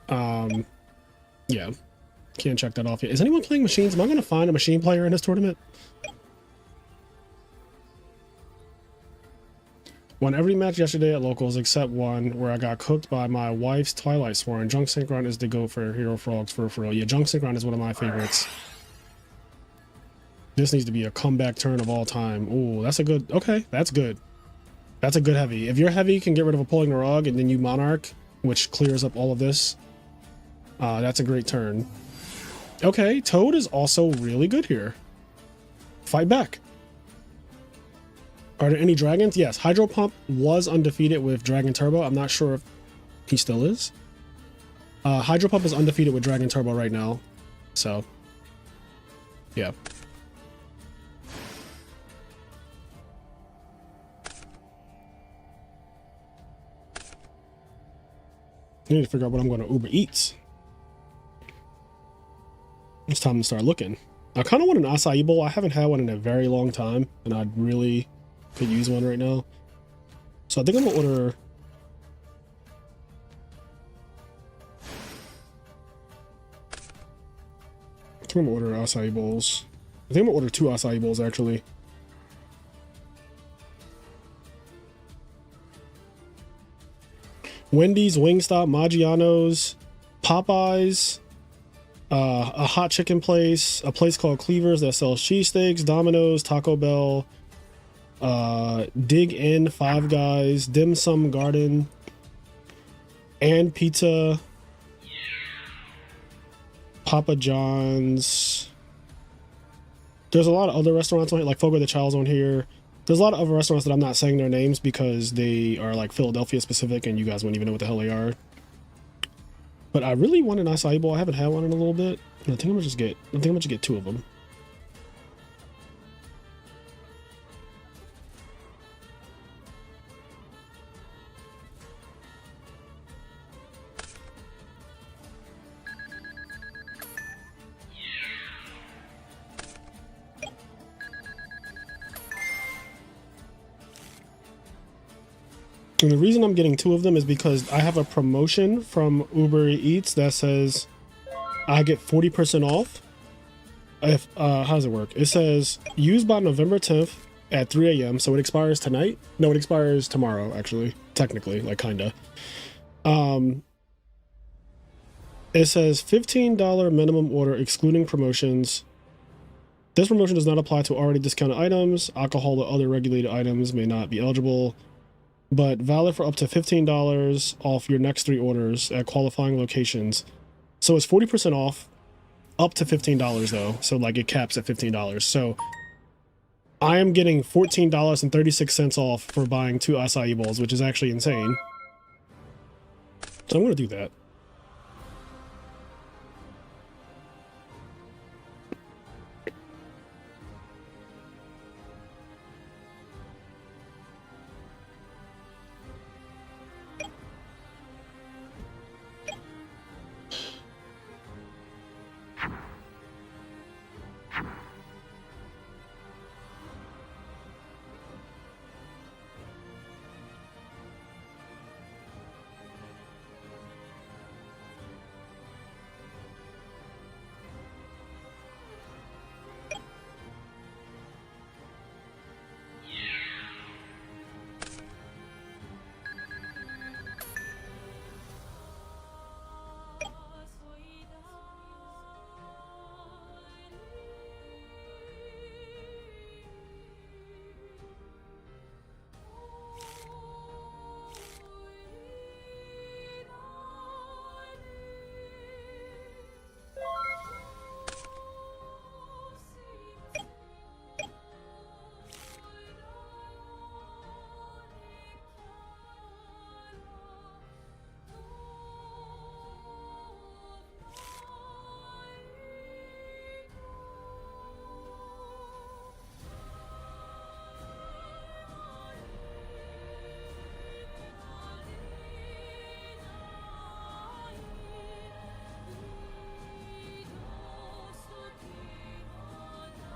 Yeah, can't check that off yet. Is anyone playing machines? Am I going to find a machine player in this tournament? Won every match yesterday at locals except one where I got cooked by my wife's Twilight Sworn. Junk Synchron is the go for Hero Frogs for real. Yeah, Junk Synchron is one of my favorites. This needs to be a comeback turn of all time. Ooh, that's a good... Okay, that's good. That's a good heavy. If your heavy can get rid of a Pulling Narog and then you Monarch, which clears up all of this, that's a great turn. Okay, Toad is also really good here. Fight back. Are there any dragons? Yes, Hydro Pump was undefeated with Dragon Turbo. I'm not sure if he still is. Hydro Pump is undefeated with Dragon Turbo right now. So, yeah. I need to figure out what I'm going to Uber Eats. It's time to start looking. I kind of want an acai bowl. I haven't had one in a very long time, and I really could use one right now. So I think I'm going to order... I think I'm going to order acai bowls. I think I'm going to order 2 acai bowls, actually. Wendy's, Wingstop, Maggiano's, Popeyes, a hot chicken place, a place called Cleaver's that sells cheesesteaks, Domino's, Taco Bell, Dig In, Five Guys, Dim Sum Garden, and Pizza, Papa John's. There's a lot of other restaurants on here, like Fogo de Chow's on here. There's a lot of other restaurants that I'm not saying their names because they are like Philadelphia specific and you guys wouldn't even know what the hell they are. But I really want an acai bowl. I haven't had one in a little bit. I think I'm gonna just get 2 of them. And the reason I'm getting 2 of them is because I have a promotion from Uber Eats that says I get 40% off. If how does it work? It says use by November 10th at 3 a.m. So it expires tonight. No, it expires tomorrow, actually. Technically, like kinda. It says $15 minimum order excluding promotions. This promotion does not apply to already discounted items. Alcohol or other regulated items may not be eligible, but valid for up to $15 off your next 3 orders at qualifying locations. So it's 40% off, up to $15 though. So like it caps at $15. So I am getting $14.36 off for buying 2 acai bowls, which is actually insane. So I'm going to do that.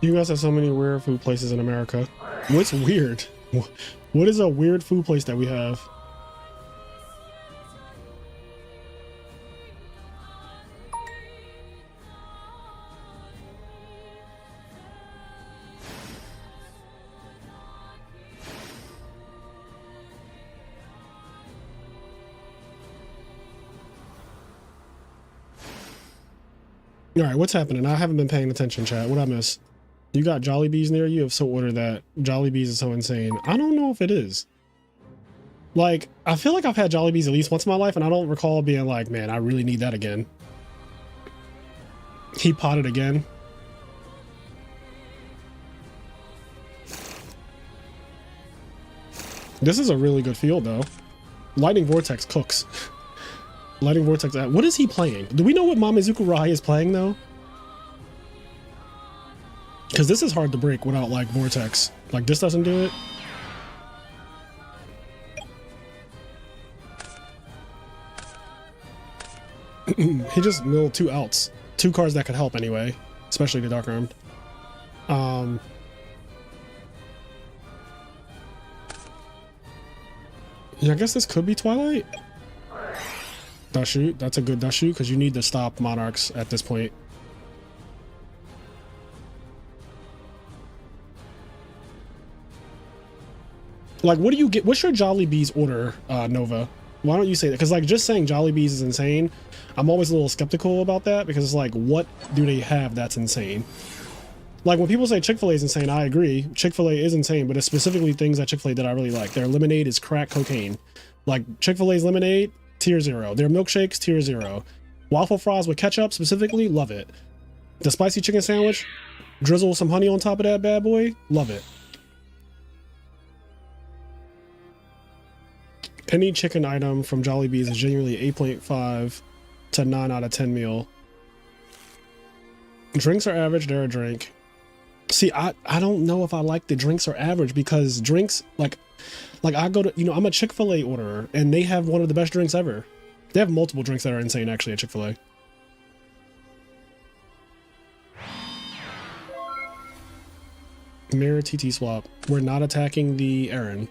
You guys have so many weird food places in America. What's weird? What is a weird food place that we have? All right, what's happening? I haven't been paying attention, chat. What I miss? You got Jollibees near you? If so, order that. Jollibees is so insane. I don't know if it is. Like, I feel like I've had Jollibees at least once in my life, and I don't recall being like, man, I really need that again. He potted again. This is a really good field, though. Lightning Vortex cooks. Lightning Vortex. What is he playing? Do we know what Mamezuku Rai is playing, though? Because this is hard to break without, like, Vortex. Like, this doesn't do it. He just milled 2 outs. 2 cards that could help anyway. Especially the Dark Armed. Yeah, I guess this could be Twilight. Dashu. That's a good Dashu, because you need to stop Monarchs at this point. Like, what do you get? What's your Jollibee's order, Nova? Why don't you say that? Because like just saying Jollibee's is insane, I'm always a little skeptical about that because it's like, what do they have that's insane? Like when people say Chick-fil-A is insane, I agree. Chick-fil-A is insane, but it's specifically things at Chick-fil-A that I really like. Their lemonade is crack cocaine. Like Chick-fil-A's lemonade, tier 0. Their milkshakes, tier 0. Waffle fries with ketchup specifically, love it. The spicy chicken sandwich, drizzle some honey on top of that bad boy, love it. Any chicken item from Jollibee's is genuinely 8.5 to 9 out of 10 meal. Drinks are average, they're a drink. See, I don't know if I like the drinks are average because drinks, like I go to, you know, I'm a Chick-fil-A orderer and they have one of the best drinks ever. They have multiple drinks that are insane actually at Chick-fil-A. Mirror TT swap. We're not attacking the Aaron.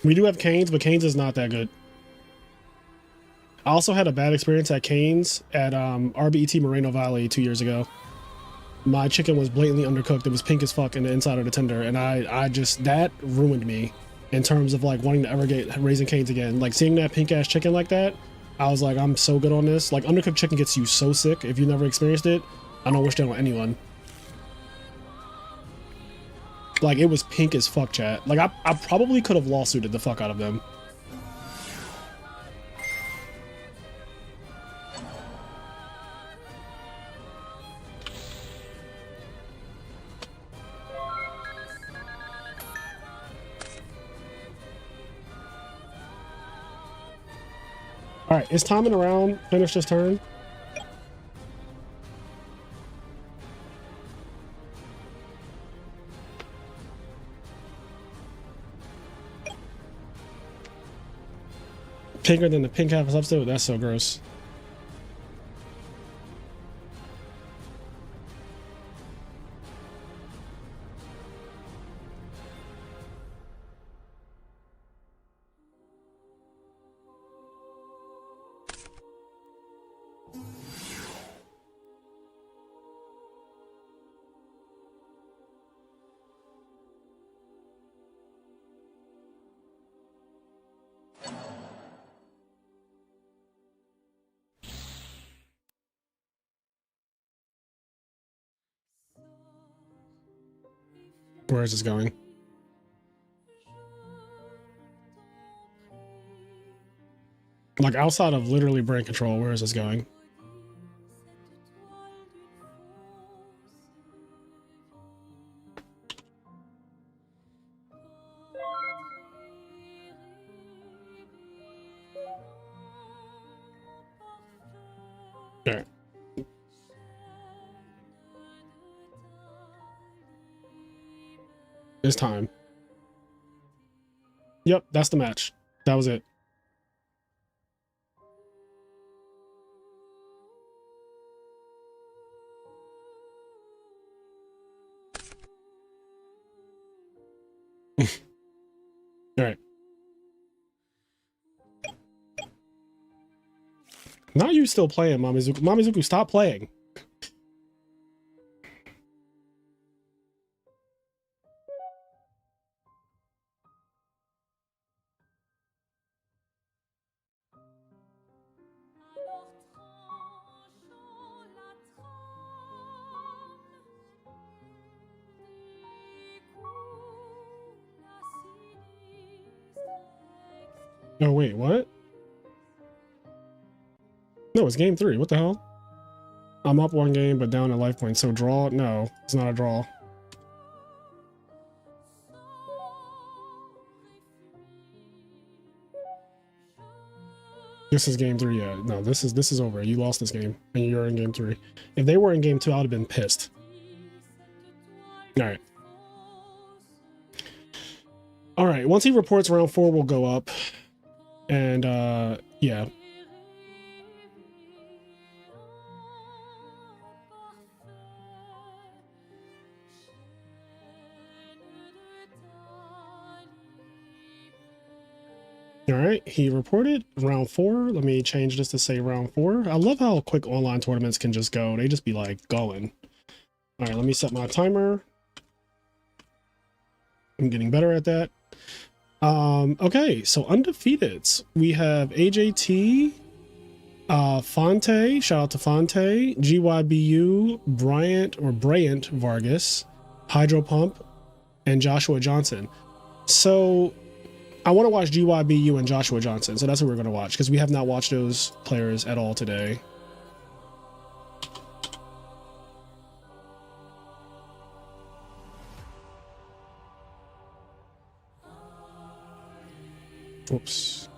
We do have Cane's, but Cane's is not that good. I also had a bad experience at Cane's at RBET Moreno Valley 2 years ago. My chicken was blatantly undercooked. It was pink as fuck in the inside of the tender, and I just, that ruined me in terms of like wanting to ever get Raising Cane's again. Like seeing that pink ass chicken like that, I was like, I'm so good on this. Like undercooked chicken gets you so sick. If you never experienced it, I don't wish that on anyone. Like it was pink as fuck, chat. Like I probably could have lawsuited the fuck out of them. All right, is timing around finish this turn? Pinker than the pink half of substitute? That's so gross. Where is this going? Like outside of literally brain control, where is this going? Alright. It's time. Yep, that's the match. That was it. All right. Now you still playing, Mamizuku. Mamizuku, stop playing. Oh, wait, what? No, it's game 3. What the hell? I'm up 1 game, but down a life point. So draw? No, it's not a draw. This is game 3. Yeah, no, this is over. You lost this game, and you're in game 3. If they were in game 2, I would have been pissed. All right. All right. Once he reports, round 4 will go up, and yeah. All right, he reported round 4. Let me change this to say round 4. I love how quick online tournaments can just go. They just be like going. All right, let me set my timer. I'm getting better at that. Okay, so undefeated. We have AJT, Fonte, shout out to Fonte, GYBU, Bryant Vargas, Hydro Pump, and Joshua Johnson. So I want to watch GYBU and Joshua Johnson, so that's what we're going to watch, because we have not watched those players at all today. Oops.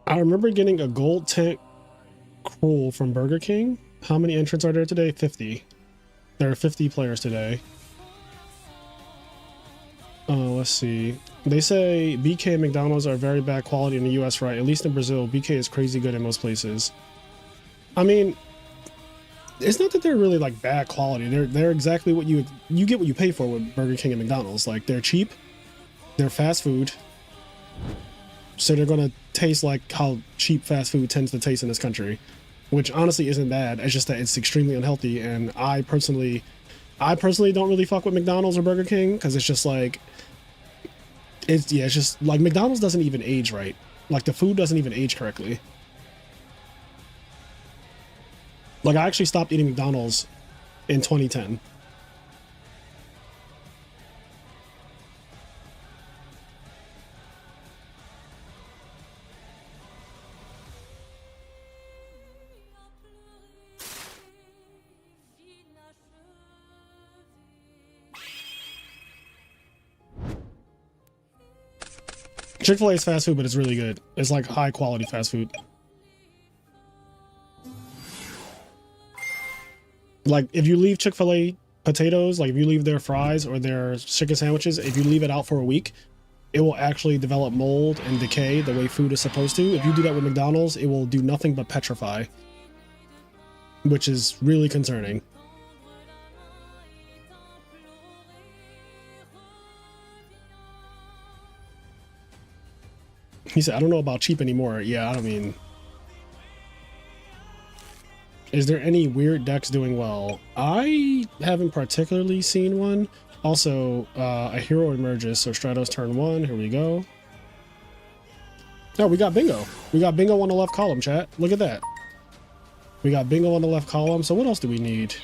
I remember getting a gold tank cruel from Burger King. How many entrants are there today? 50. There are 50 players today. Let's see. They say BK and McDonald's are very bad quality in the US, right? At least in Brazil, BK is crazy good in most places. I mean, it's not that they're really like bad quality. They're exactly what you get what you pay for with Burger King and McDonald's. Like, they're cheap, they're fast food, so they're gonna taste like how cheap fast food tends to taste in this country, which honestly isn't bad. It's just that it's extremely unhealthy, and I personally don't really fuck with McDonald's or Burger King, because it's just like, it's just like McDonald's doesn't even age right. Like, the food doesn't even age correctly. Like, I actually stopped eating McDonald's in 2010. Chick-fil-A is fast food, but it's really good. It's like high quality fast food. Like, if you leave Chick-fil-A potatoes, like if you leave their fries or their chicken sandwiches, if you leave it out for a week, it will actually develop mold and decay the way food is supposed to. If you do that with McDonald's, it will do nothing but petrify, which is really concerning. He said, I don't know about cheap anymore. Yeah, I mean, is there any weird decks doing well? I haven't particularly seen one. Also, a hero emerges, so Stratos turn 1. Here we go. Oh, we got bingo. We got bingo on the left column, chat. Look at that. We got bingo on the left column. So what else do we need?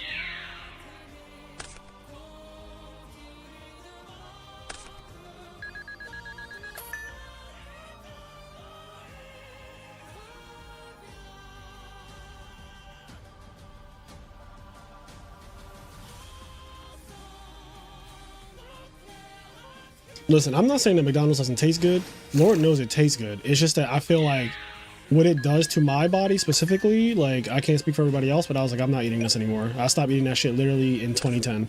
Listen, I'm not saying that McDonald's doesn't taste good. Lord knows it tastes good. It's just that I feel like what it does to my body specifically, like, I can't speak for everybody else, but I was like, I'm not eating this anymore. I stopped eating that shit literally in 2010.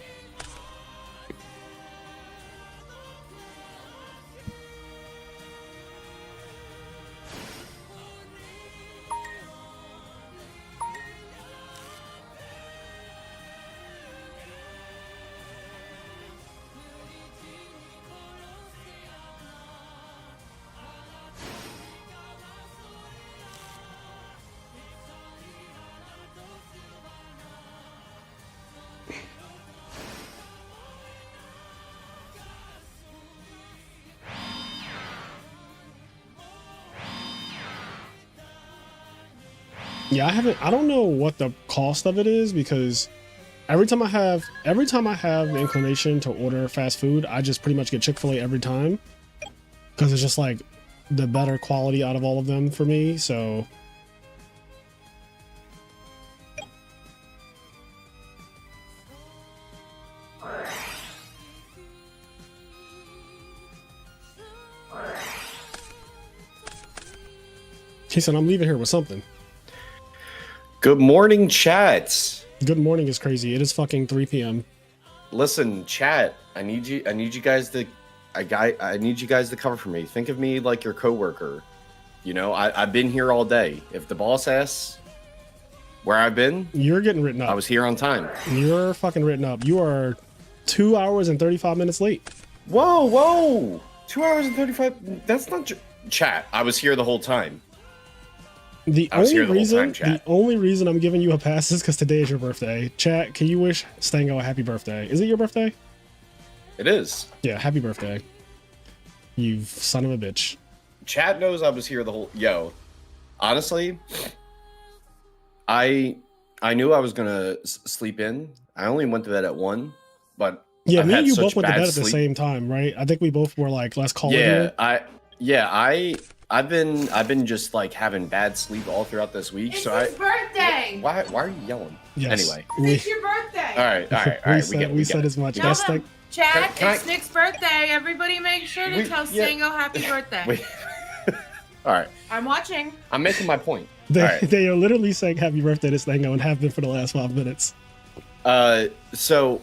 Yeah, I don't know what the cost of it is, because every time I have the inclination to order fast food, I just pretty much get Chick-fil-A every time, because it's just like the better quality out of all of them for me. So he said, I'm leaving here with something. Good morning, chat. Good morning is crazy. It is fucking 3 p.m. Listen, chat. I need you guys to cover for me. Think of me like your coworker. You know, I've been here all day. If the boss asks where I've been, You're getting written up. I was here on time. You're fucking written up. You are 2 hours and 35 minutes late. Whoa, whoa. 2 hours and 35. That's not chat. I was here the whole time. The only reason I'm giving you a pass is because today is your birthday. Chat, can you wish Stango a happy birthday? Is it your birthday? It is. Yeah, happy birthday. You son of a bitch. Chat knows I was here the whole. Yo, honestly, I knew I was gonna sleep in. I only went to bed at 1, but yeah, I've me and had you such both went to bad bed at the sleep. same time, right? I think we both were like, let's call it Yeah, here. I've been just like having bad sleep all throughout this week. It's so his birthday. Why are you yelling? Yes. Anyway, It's your birthday. all right. We said as much. Tell That's them, like, Chad, Can I- it's Nick's birthday. Everybody make sure to tell Stango happy birthday. Wait. All right, I'm watching. I'm making my point. they, All right. they are literally saying happy birthday to Stango and have been for the last 5 minutes. So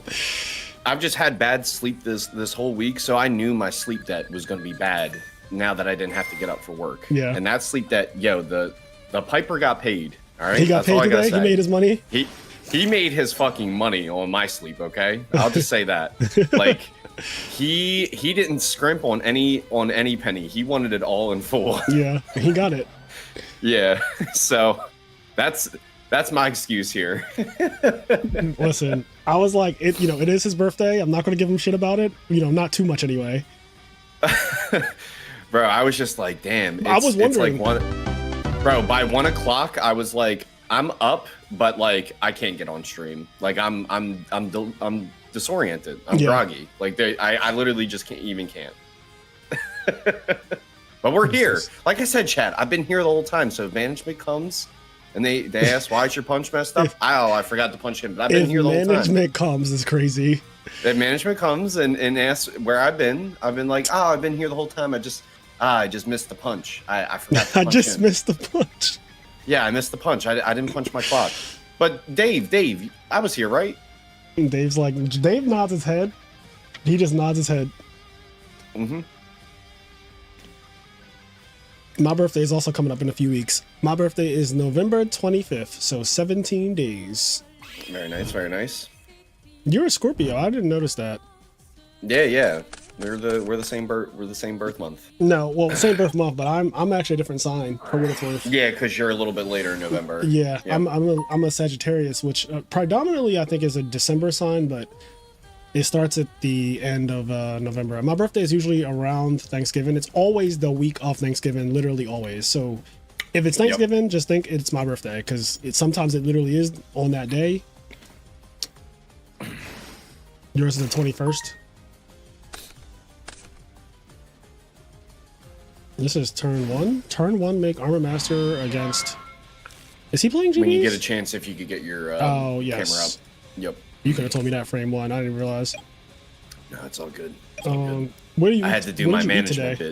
I've just had bad sleep this whole week, so I knew my sleep debt was going to be bad now that I didn't have to get up for work. Yeah. And that sleep debt, the Piper got paid. All right. He got paid today? He made his money? He made his fucking money on my sleep, okay? I'll just say that. Like he didn't scrimp on any penny. He wanted it all in full. Yeah, he got it. Yeah. So that's my excuse here. Listen, I was like, it is his birthday. I'm not going to give him shit about it. Not too much anyway. Bro, I was just like, damn. I was wondering. It's like bro, by 1 o'clock, I was like, I'm up, but like I can't get on stream. Like I'm disoriented. I'm groggy. Like I literally just can't. But we're here. Like I said, chat, I've been here the whole time. So if management comes and they ask why is your punch messed up? I forgot to punch him. But I've been here the whole time. Management comes is crazy. If management comes and asks where I've been like, oh, I've been here the whole time. I just missed the punch. I forgot to punch I just in. missed the punch. Yeah, I missed the punch. I didn't punch my clock. But Dave, I was here, right? Dave nods his head. He just nods his head. Mm-hmm. My birthday is also coming up in a few weeks. My birthday is November 25th, so 17 days. Very nice, very nice. You're a Scorpio. I didn't notice that. Yeah. We're the same birth month. No, well, same birth month, but I'm actually a different sign for what it's worth. Yeah, because you're a little bit later in November. Yeah, Yep. I'm a Sagittarius, which predominantly I think is a December sign, but it starts at the end of November. My birthday is usually around Thanksgiving. It's always the week of Thanksgiving, literally always. So if it's Thanksgiving, just think it's my birthday, because sometimes it literally is on that day. Yours is the 21st. This is turn 1. Turn 1, make Armor Master against... Is he playing GBs? When you get a chance, if you could get your camera up. Yep. You could have told me that frame 1. I didn't realize. No, it's all good. It's all good. What do you? I had to do what my did you eat management today?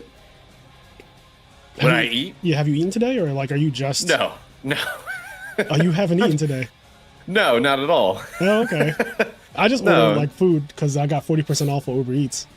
bit. What I eat? Yeah, have you eaten today, or like are you just? No. Oh, you haven't eaten today. No, not at all. Oh, okay. I just ordered like food because I got 40% off of Uber Eats.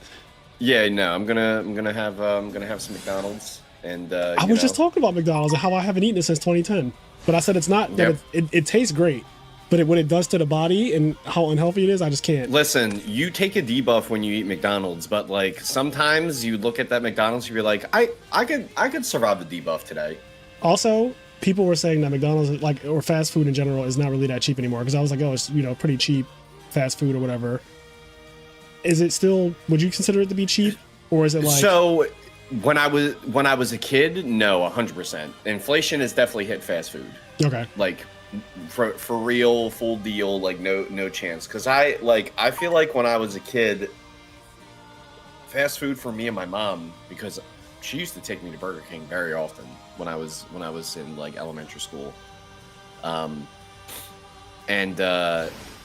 Yeah, no, I'm gonna have some McDonald's and I was just talking about McDonald's and how I haven't eaten it since 2010. But I said it's not that it tastes great, but what it does to the body and how unhealthy it is, I just can't. Listen, you take a debuff when you eat McDonald's, but like sometimes you look at that McDonald's, you're like, I could survive the debuff today. Also, people were saying that McDonald's, like, or fast food in general, is not really that cheap anymore. Because I was like, oh, it's pretty cheap fast food or whatever. Is it still? Would you consider it to be cheap, or is it like? So when I was a kid, no, 100%. Inflation has definitely hit fast food. Okay. Like for real, full deal, like no chance. Because I feel like when I was a kid, fast food for me and my mom, because she used to take me to Burger King very often when I was in like elementary school.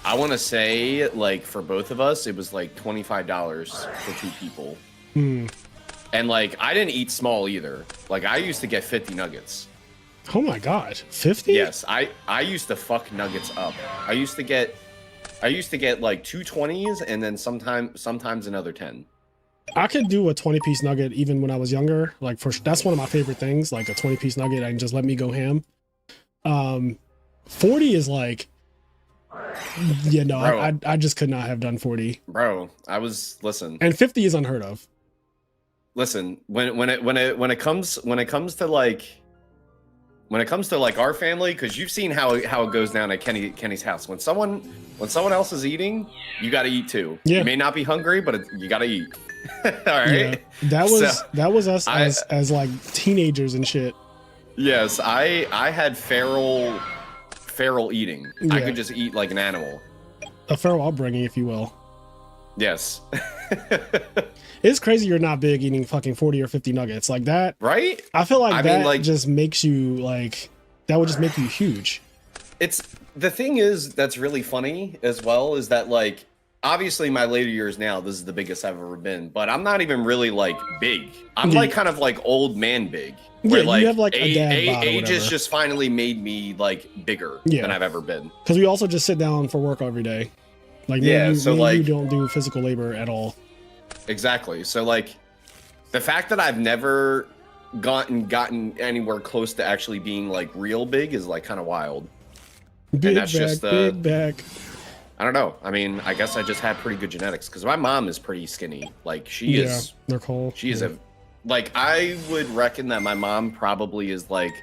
I want to say, like, for both of us, it was like $25 for 2 people. And like, I didn't eat small either. Like, I used to get 50 nuggets. Oh my god, 50? Yes, I used to fuck nuggets up. I used to get like 2 20s and then sometimes another 10. I could do a 20-piece nugget even when I was younger. Like, that's one of my favorite things, like a 20-piece nugget and just let me go ham. 40 is like, yeah, no, I just could not have done 40. Bro, listen. And 50 is unheard of. listen, when it comes to like our family, because you've seen how it goes down at Kenny's house. When someone else is eating, you got to eat too. Yeah. You may not be hungry, but you got to eat. All right. Yeah. That was us as like teenagers and shit. Yes, I had feral eating. Yeah. I could just eat like an animal. A feral upbringing, if you will. Yes. It's crazy you're not big eating fucking 40 or 50 nuggets like that. Right? I feel like that like, just makes you like, that would just make you huge. It's the thing is that's really funny as well is that like, obviously my later years now, this is the biggest I've ever been, but I'm not even really like big. I'm like kind of like old man big. Where Yeah, like, you have like a dad bod or age has whatever. just finally made me like bigger than I've ever been. Because we also just sit down for work every day. Like, yeah, you don't do physical labor at all. Exactly. So like the fact that I've never gotten anywhere close to actually being like real big is like kind of wild. Big back. I don't know. I mean, I guess I just had pretty good genetics because my mom is pretty skinny. Like she is. They're cool. She is like I would reckon that my mom probably is like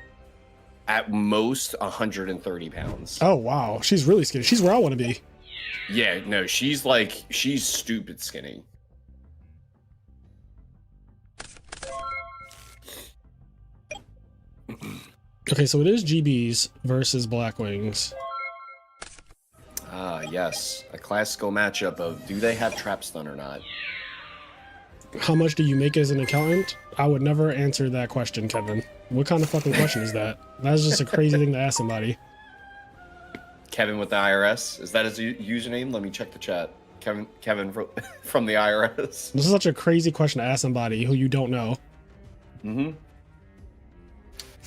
at most 130 pounds. Oh wow, she's really skinny. She's where I want to be. Yeah, no, she's stupid skinny. Okay, so it is GBs versus Black Wings. Ah, yes. A classical matchup of do they have trap stun or not? How much do you make as an accountant? I would never answer that question, Kevin. What kind of fucking question is that? That's just a crazy thing to ask somebody. Kevin with the IRS? Is that his username? Let me check the chat. Kevin from the IRS. This is such a crazy question to ask somebody who you don't know. Mm-hmm.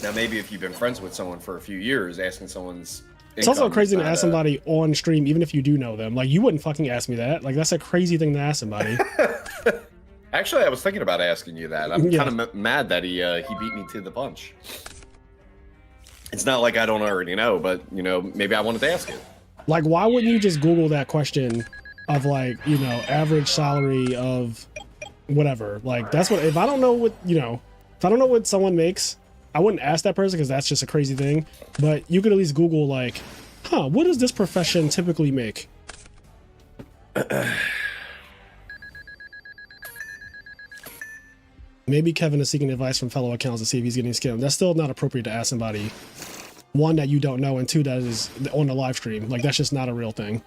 Now, maybe if you've been friends with someone for a few years, asking someone's it's also crazy to ask somebody on stream, even if you do know them. Like, you wouldn't fucking ask me that. Like, that's a crazy thing to ask somebody. Actually, I was thinking about asking you that. I'm kind of mad that he beat me to the punch. It's not like I don't already know, but, you know, maybe I wanted to ask it. Like, why wouldn't you just Google that question of, like, you know, average salary of whatever? Like, that's what, if I don't know what, you know, if I don't know what someone makes, I wouldn't ask that person because that's just a crazy thing. But you could at least Google, like, what does this profession typically make? Maybe Kevin is seeking advice from fellow accounts to see if he's getting scammed. That's still not appropriate to ask somebody. One, that you don't know, and two, that is on the live stream. Like, that's just not a real thing.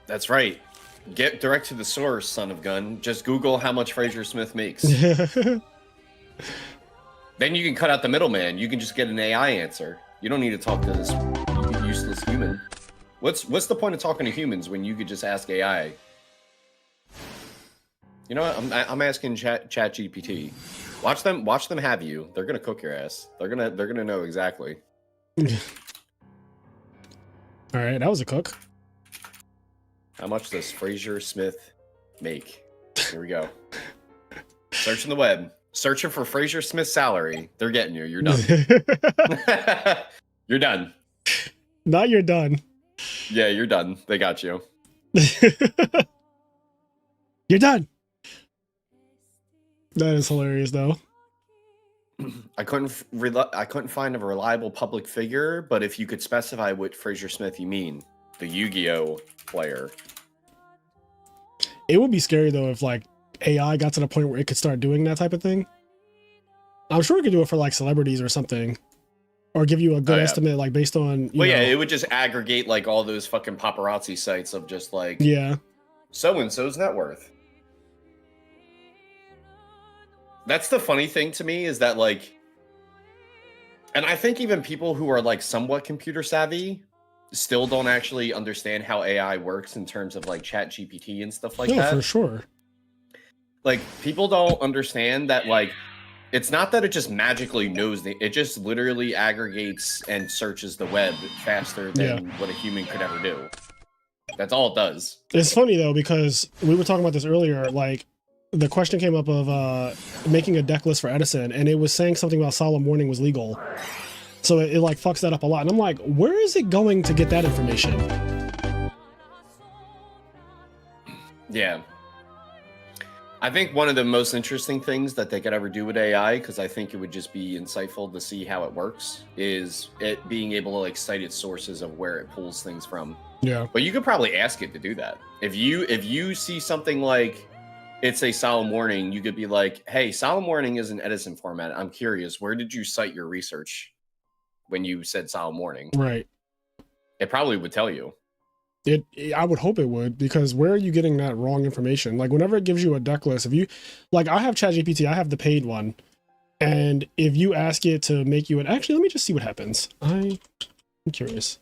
That's right. Get direct to the source, son of gun. Just Google how much Fraser Smith makes. Then you can cut out the middleman. You can just get an AI answer. You don't need to talk to this useless human. What's the point of talking to humans when you could just ask AI? You know what? I'm asking Chat GPT. Watch them have you. They're gonna cook your ass. They're gonna know exactly. All right, that was a cook. How much does Fraser Smith make? Here we go. Searching the web. Searching for Fraser Smith's salary. They're getting you. You're done. You're done. Not you're done. Yeah, you're done. They got you. You're done. That is hilarious, though. I couldn't find a reliable public figure, but if you could specify what Fraser Smith you mean, the Yu-Gi-Oh player. It would be scary though if like AI got to the point where it could start doing that type of thing. I'm sure it could do it for like celebrities or something, or give you a good estimate like based on. Well, yeah, it would just aggregate like all those fucking paparazzi sites of just like so and so's net worth. That's the funny thing to me is that like, and I think even people who are like somewhat computer savvy still don't actually understand how AI works in terms of like Chat GPT and stuff like that. For sure. Like people don't understand that like it's not that it just magically knows it just literally aggregates and searches the web faster than what a human could ever do. That's all it does. It's funny though because we were talking about this earlier. Like the question came up of making a deck list for Edison, and it was saying something about solemn warning was legal. So it like fucks that up a lot. And I'm like, where is it going to get that information? Yeah. I think one of the most interesting things that they could ever do with AI, because I think it would just be insightful to see how it works, is it being able to like cite its sources of where it pulls things from. Yeah. But you could probably ask it to do that. If you see something like it's a solemn warning, you could be like, hey, solemn warning is an Edison format. I'm curious, where did you cite your research when you said solemn warning? Right. It probably would tell you. I would hope it would, because where are you getting that wrong information? Like whenever it gives you a deck list, if you like, I have ChatGPT, I have the paid one, and if you ask it to make you actually, let me just see what happens. I'm curious.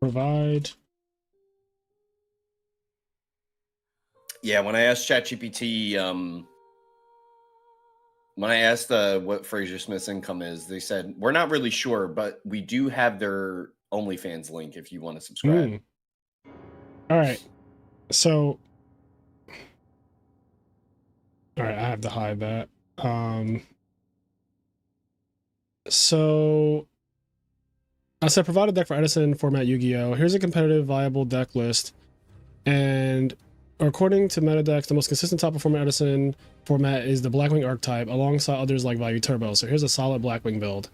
Provide. Yeah, when I asked ChatGPT, when I asked what Fraser Smith's income is, they said, we're not really sure, but we do have their OnlyFans link if you want to subscribe. All right. So, all right, I have to hide that. So I said, provide a deck for Edison format Yu-Gi-Oh! Here's a competitive viable deck list. And according to MetaDecks, the most consistent top performer Edison format is the Blackwing archetype, alongside others like Value Turbo. So here's a solid Blackwing build.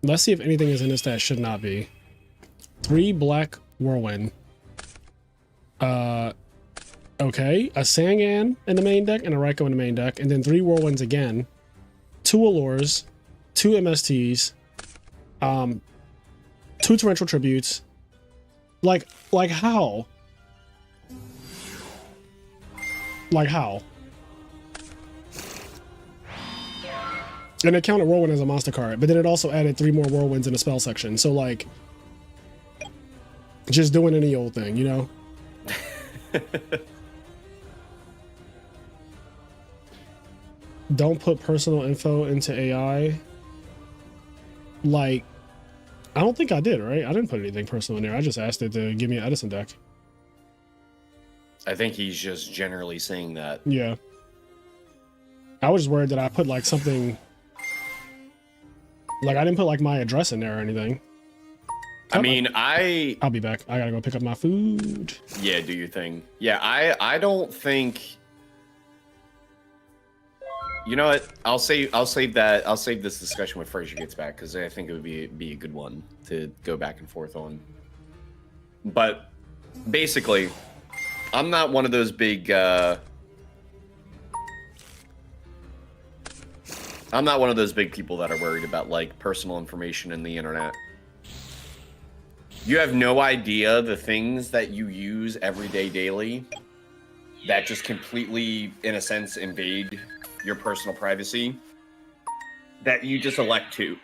Let's see if anything is in this that should not be. 3 Black Whirlwind. Okay, a Sangan in the main deck and a Raikou in the main deck, and then 3 Whirlwinds again. 2 Allures, 2 MSTs, 2 Torrential Tributes. Like how? Like how? And it counted Whirlwind as a monster card, but then it also added 3 more Whirlwinds in the spell section. So like, just doing any old thing, you know? Don't put personal info into AI. Like, I don't think I did, right? I didn't put anything personal in there. I just asked it to give me an Edison deck. I think he's just generally saying that. Yeah. I was just worried that I put like something, like I didn't put like my address in there or anything. I mean, I'll be back. I gotta go pick up my food. Yeah, do your thing. Yeah, I don't think. You know what? I'll save this discussion when Fraser gets back, because I think it would be a good one to go back and forth on. But basically, I'm not one of those big. I'm not one of those big people that are worried about like personal information in the internet. You have no idea the things that you use every day, daily, that just completely, in a sense, invade your personal privacy, that you just elect to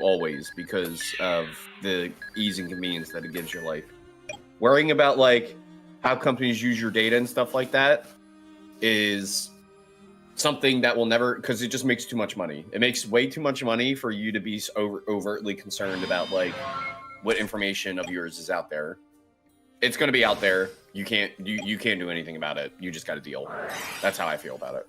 always because of the ease and convenience that it gives your life. Worrying about like how companies use your data and stuff like that is something that will never, because it just makes too much money. It makes way too much money for you to be overtly concerned about like what information of yours is out there. It's going to be out there. You can't do anything about it. You just got to deal. That's how I feel about it.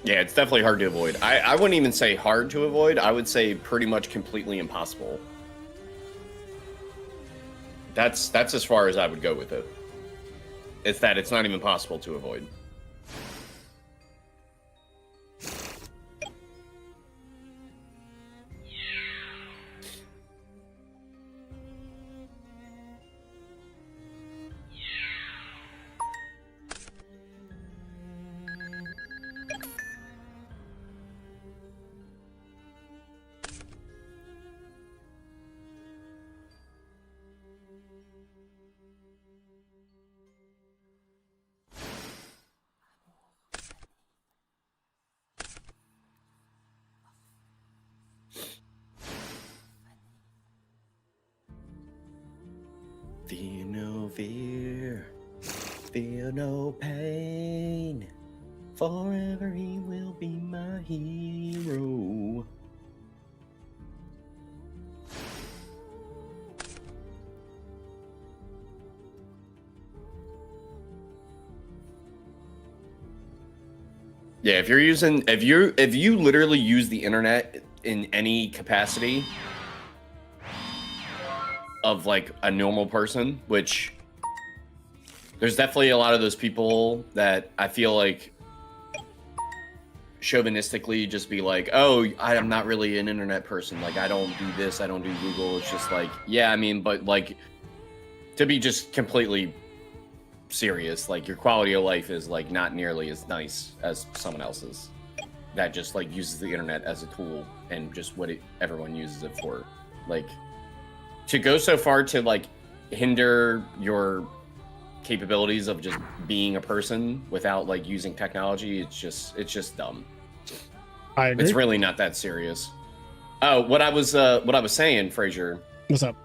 Yeah, it's definitely hard to avoid. I wouldn't even say hard to avoid. I would say pretty much completely impossible. That's as far as I would go with it. It's that it's not even possible to avoid. Feel no fear, feel no pain. Forever he will be my hero. Yeah, if you literally use the internet in any capacity of like a normal person, which there's definitely a lot of those people that I feel like chauvinistically just be like, oh, I am not really an internet person. Like, I don't do this, I don't do Google. It's just like, yeah, I mean, but like to be just completely serious, like your quality of life is like not nearly as nice as someone else's that just like uses the internet as a tool and just what everyone uses it for. Like to go so far to like hinder your capabilities of just being a person without like using technology, it's just dumb. I agree. It's really not that serious. Oh, what I was saying, Frazier. What's up?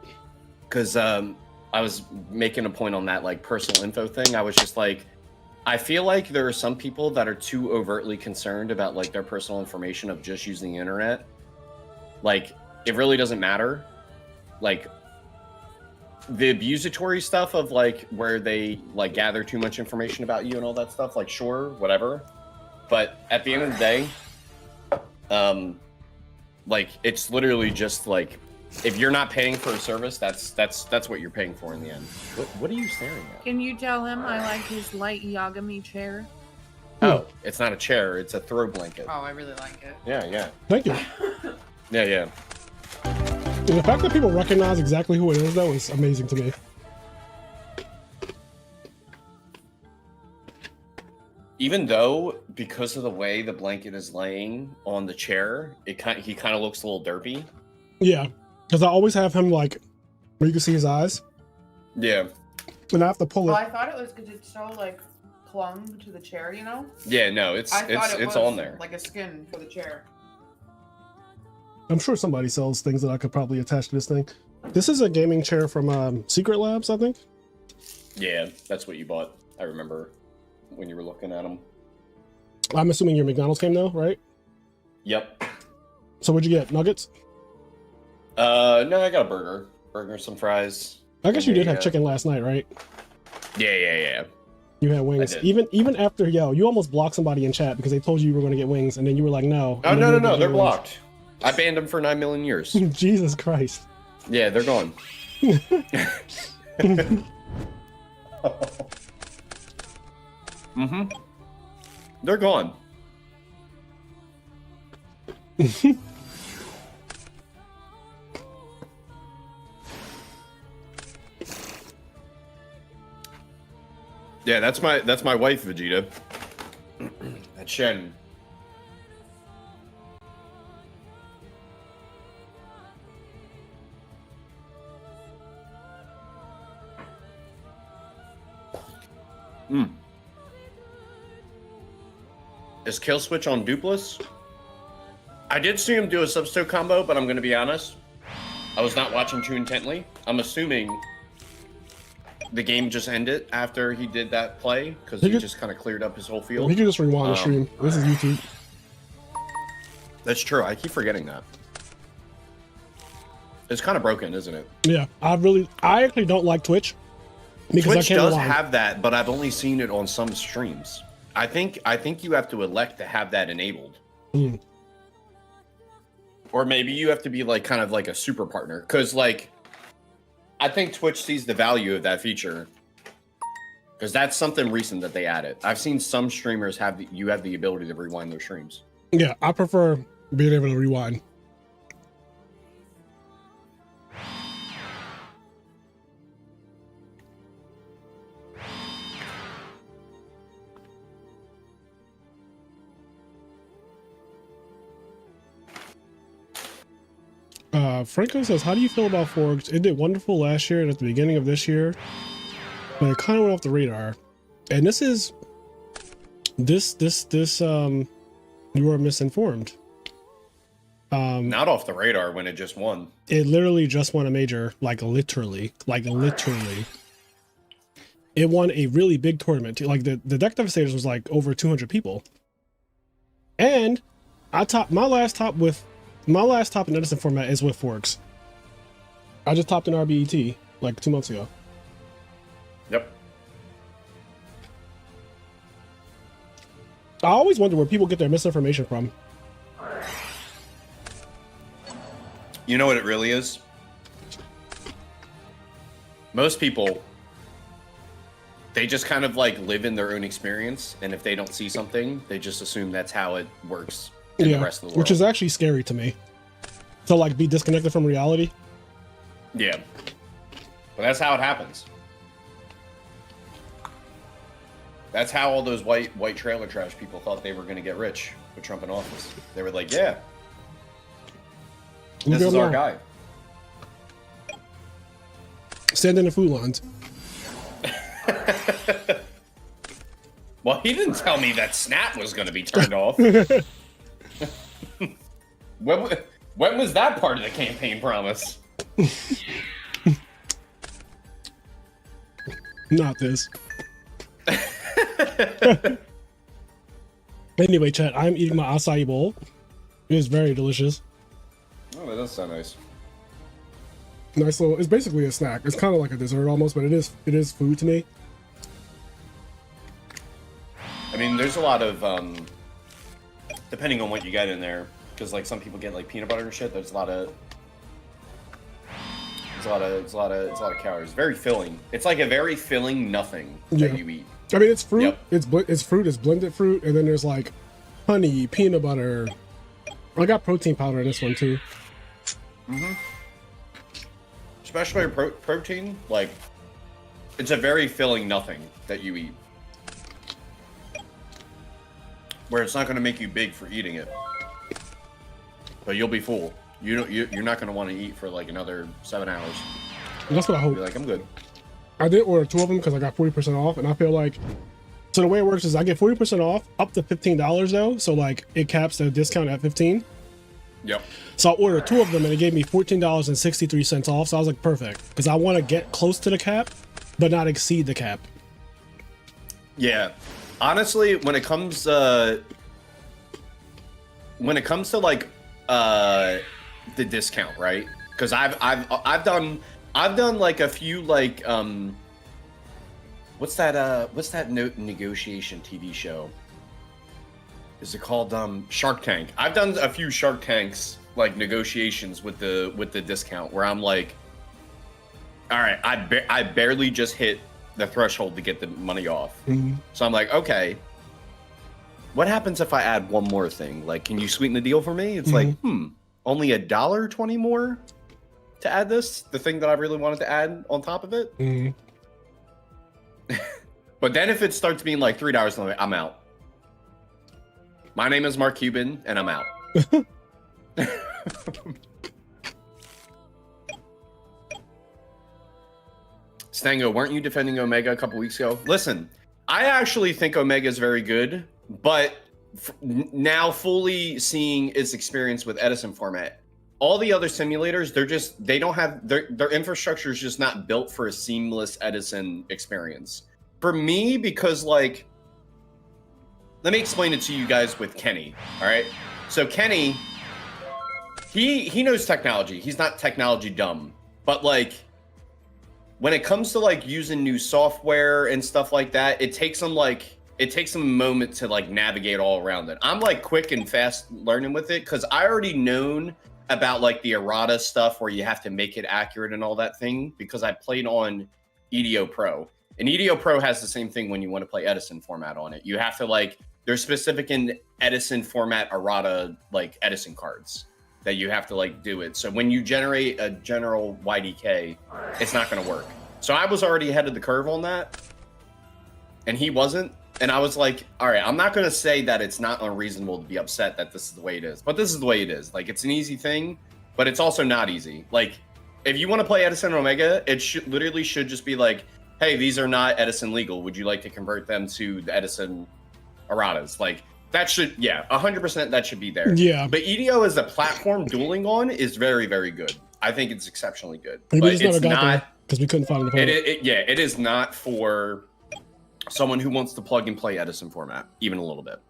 Because I was making a point on that like personal info thing. I was just like, I feel like there are some people that are too overtly concerned about like their personal information of just using the internet. Like it really doesn't matter. Like the abusatory stuff of like where they like gather too much information about you and all that stuff, like sure, whatever. But at the end of the day, like it's literally just like if you're not paying for a service, that's what you're paying for in the end. What are you staring at? Can you tell him I like his light Yagami chair? Oh, it's not a chair, it's a throw blanket. Oh, I really like it. Yeah. Thank you. Yeah. And the fact that people recognize exactly who it is, though, is amazing to me. Even though, because of the way the blanket is laying on the chair, he kind of looks a little derpy. Yeah, because I always have him like where you can see his eyes. Yeah. And I have to pull Well, it. I thought it was because it's so like clung to the chair, you know? Yeah, no, it's on there. Like a skin for the chair. I'm sure somebody sells things that I could probably attach to this thing. This is a gaming chair from Secret Labs, I think. Yeah, that's what you bought. I remember when you were looking at them. I'm assuming your McDonald's came though, right? Yep. So what'd you get? Nuggets? No, I got a burger, some fries. I guess you did have chicken last night, right? Yeah. You had wings. Even after, you almost blocked somebody in chat because they told you were going to get wings, and then you were like, no. Oh, no, they're blocked. I banned them for 9 million years. Jesus Christ. Yeah, they're gone. Mm-hmm. They're gone. Yeah, that's my wife, Vegeta. That's Shen. Is Kill Switch on Dupless? I did see him do a substo combo, but I'm going to be honest. I was not watching too intently. I'm assuming the game just ended after he did that play because he just kind of cleared up his whole field. You can just rewind the stream. This is YouTube. That's true. I keep forgetting that. It's kind of broken, isn't it? Yeah, I actually don't like Twitch because Twitch I can't does have that, but I've only seen it on some streams. I think you have to elect to have that enabled. Or maybe you have to be like kind of like a super partner, because like I think Twitch sees the value of that feature, because that's something recent that they added. I've seen some streamers have the ability to rewind their streams. Yeah, I prefer being able to rewind. Franco says, how do you feel about Forks? It did wonderful last year and at the beginning of this year, but it kind of went off the radar. And this you are misinformed. Not off the radar when it just won. It literally just won a major, like literally. It won a really big tournament too. Like the Deck Devastators was like over 200 people. And I topped my last top in Edison format is with Forks. I just topped in RBET like 2 months ago. Yep. I always wonder where people get their misinformation from. You know what it really is? Most people, they just kind of like live in their own experience, and if they don't see something, they just assume that's how it works in the rest of the world. Which is actually scary to me. To like be disconnected from reality. Yeah. But that's how it happens. That's how all those white trailer trash people thought they were going to get rich with Trump in office. They were like, yeah, this is our guy. Stand in the food lines. Well, he didn't tell me that Snap was going to be turned off. When was that part of the campaign promise? Not this. Anyway, chat, I'm eating my acai bowl. It is very delicious. Oh, that does sound nice. Nice little. It's basically a snack. It's kind of like a dessert almost, but it is food to me. I mean, there's a lot of depending on what you get in there, because like some people get like peanut butter and shit. There's a lot of calories. Very filling. It's like a very filling nothing that you eat. I mean, it's fruit. Yep. It's fruit. It's blended fruit, and then there's like honey, peanut butter. I got protein powder in this one too. Mm-hmm. Especially protein, like it's a very filling nothing that you eat, where it's not going to make you big for eating it, but you'll be full. You're not going to want to eat for like another 7 hours. And that's what I hope. You're like, I'm good. I did order 2 of them because I got 40% off, and I feel like, so the way it works is I get 40% off up to $15 though, so like it caps the discount at 15. Yep. So I ordered 2 of them and it gave me $14.63 off. So I was like, perfect, because I want to get close to the cap, but not exceed the cap. Yeah, honestly, when it comes to like the discount, right? Because I've done like a few like what's that negotiation TV show? Is it called Shark Tank? I've done a few Shark Tanks like negotiations with the discount where I'm like, all right, I barely just hit the threshold to get the money off. Mm-hmm. So I'm like, okay, what happens if I add one more thing? Like, can you sweeten the deal for me? It's like, only $1.20 more to add this, the thing that I really wanted to add on top of it. Mm-hmm. But then if it starts being like $3, I'm out. My name is Mark Cuban, and I'm out. Stango, weren't you defending Omega a couple weeks ago? Listen, I actually think Omega is very good, but now fully seeing its experience with Edison format, all the other simulators, they don't have their infrastructure is just not built for a seamless Edison experience. For me, because like, let me explain it to you guys with Kenny. All right, so Kenny, he knows technology. He's not technology dumb, but like, when it comes to like using new software and stuff like that, it takes him a moment to like navigate all around it. I'm like quick and fast learning with it because I already known about like the errata stuff where you have to make it accurate and all that thing because I played on Yugioh Pro. And Yugioh Pro has the same thing when you want to play Edison format on it. You have to like, there's specific in Edison format errata like Edison cards that you have to like do it. So when you generate a general YDK, it's not going to work. So I was already ahead of the curve on that, and he wasn't. And I was like, all right, I'm not going to say that it's not unreasonable to be upset that this is the way it is, but this is the way it is. Like, it's an easy thing, but it's also not easy. Like, if you want to play Edison Omega, it literally should just be like, hey, these are not Edison legal. Would you like to convert them to the Edison erratas? Like, That should, yeah, 100% that should be there. Yeah. But EDO as a platform dueling on is very, very good. I think it's exceptionally good. We but just never it's got there not, because we couldn't find an opponent. yeah, it is not for someone who wants to plug and play Edison format, even a little bit.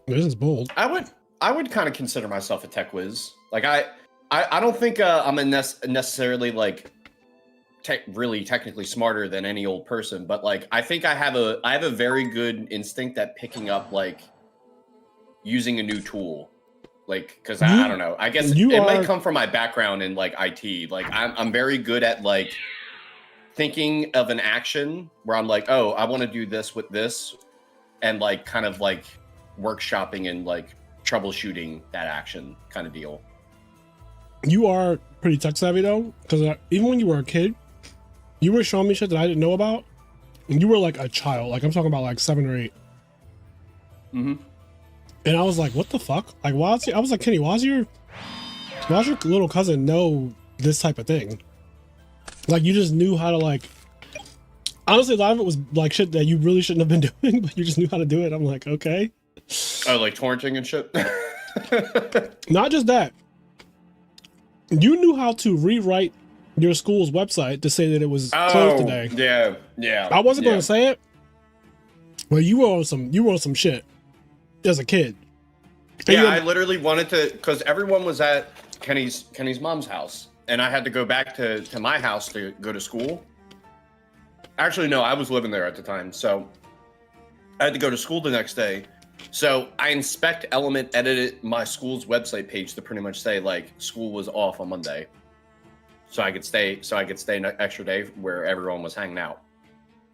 This is bold. I would kind of consider myself a tech whiz. Like I don't think I'm necessarily like really technically smarter than any old person, but like I think I have a very good instinct at picking up like using a new tool. Like, because I don't know. I guess it might come from my background in like IT. Like I'm very good at like thinking of an action where I'm like, oh, I want to do this with this, and like kind of like workshopping and like troubleshooting that action kind of deal. You are pretty tech savvy though, because even when you were a kid, you were showing me shit that I didn't know about, and you were like a child. Like I'm talking about like 7 or 8. Mm-hmm. And I was like, what the fuck? Like, I was like, Kenny, why's your little cousin know this type of thing? Like, you just knew how to like. Honestly, a lot of it was like shit that you really shouldn't have been doing, but you just knew how to do it. I'm like, okay. Oh, like torrenting and shit? Not just that. You knew how to rewrite your school's website to say that it was closed today. Yeah. I wasn't going to say it, but you were on some shit as a kid. And yeah, I literally wanted to, because everyone was at Kenny's mom's house, and I had to go back to my house to go to school. Actually, no, I was living there at the time, so I had to go to school the next day. So I inspect Element edited my school's website page to pretty much say like school was off on Monday, so I could stay an extra day where everyone was hanging out,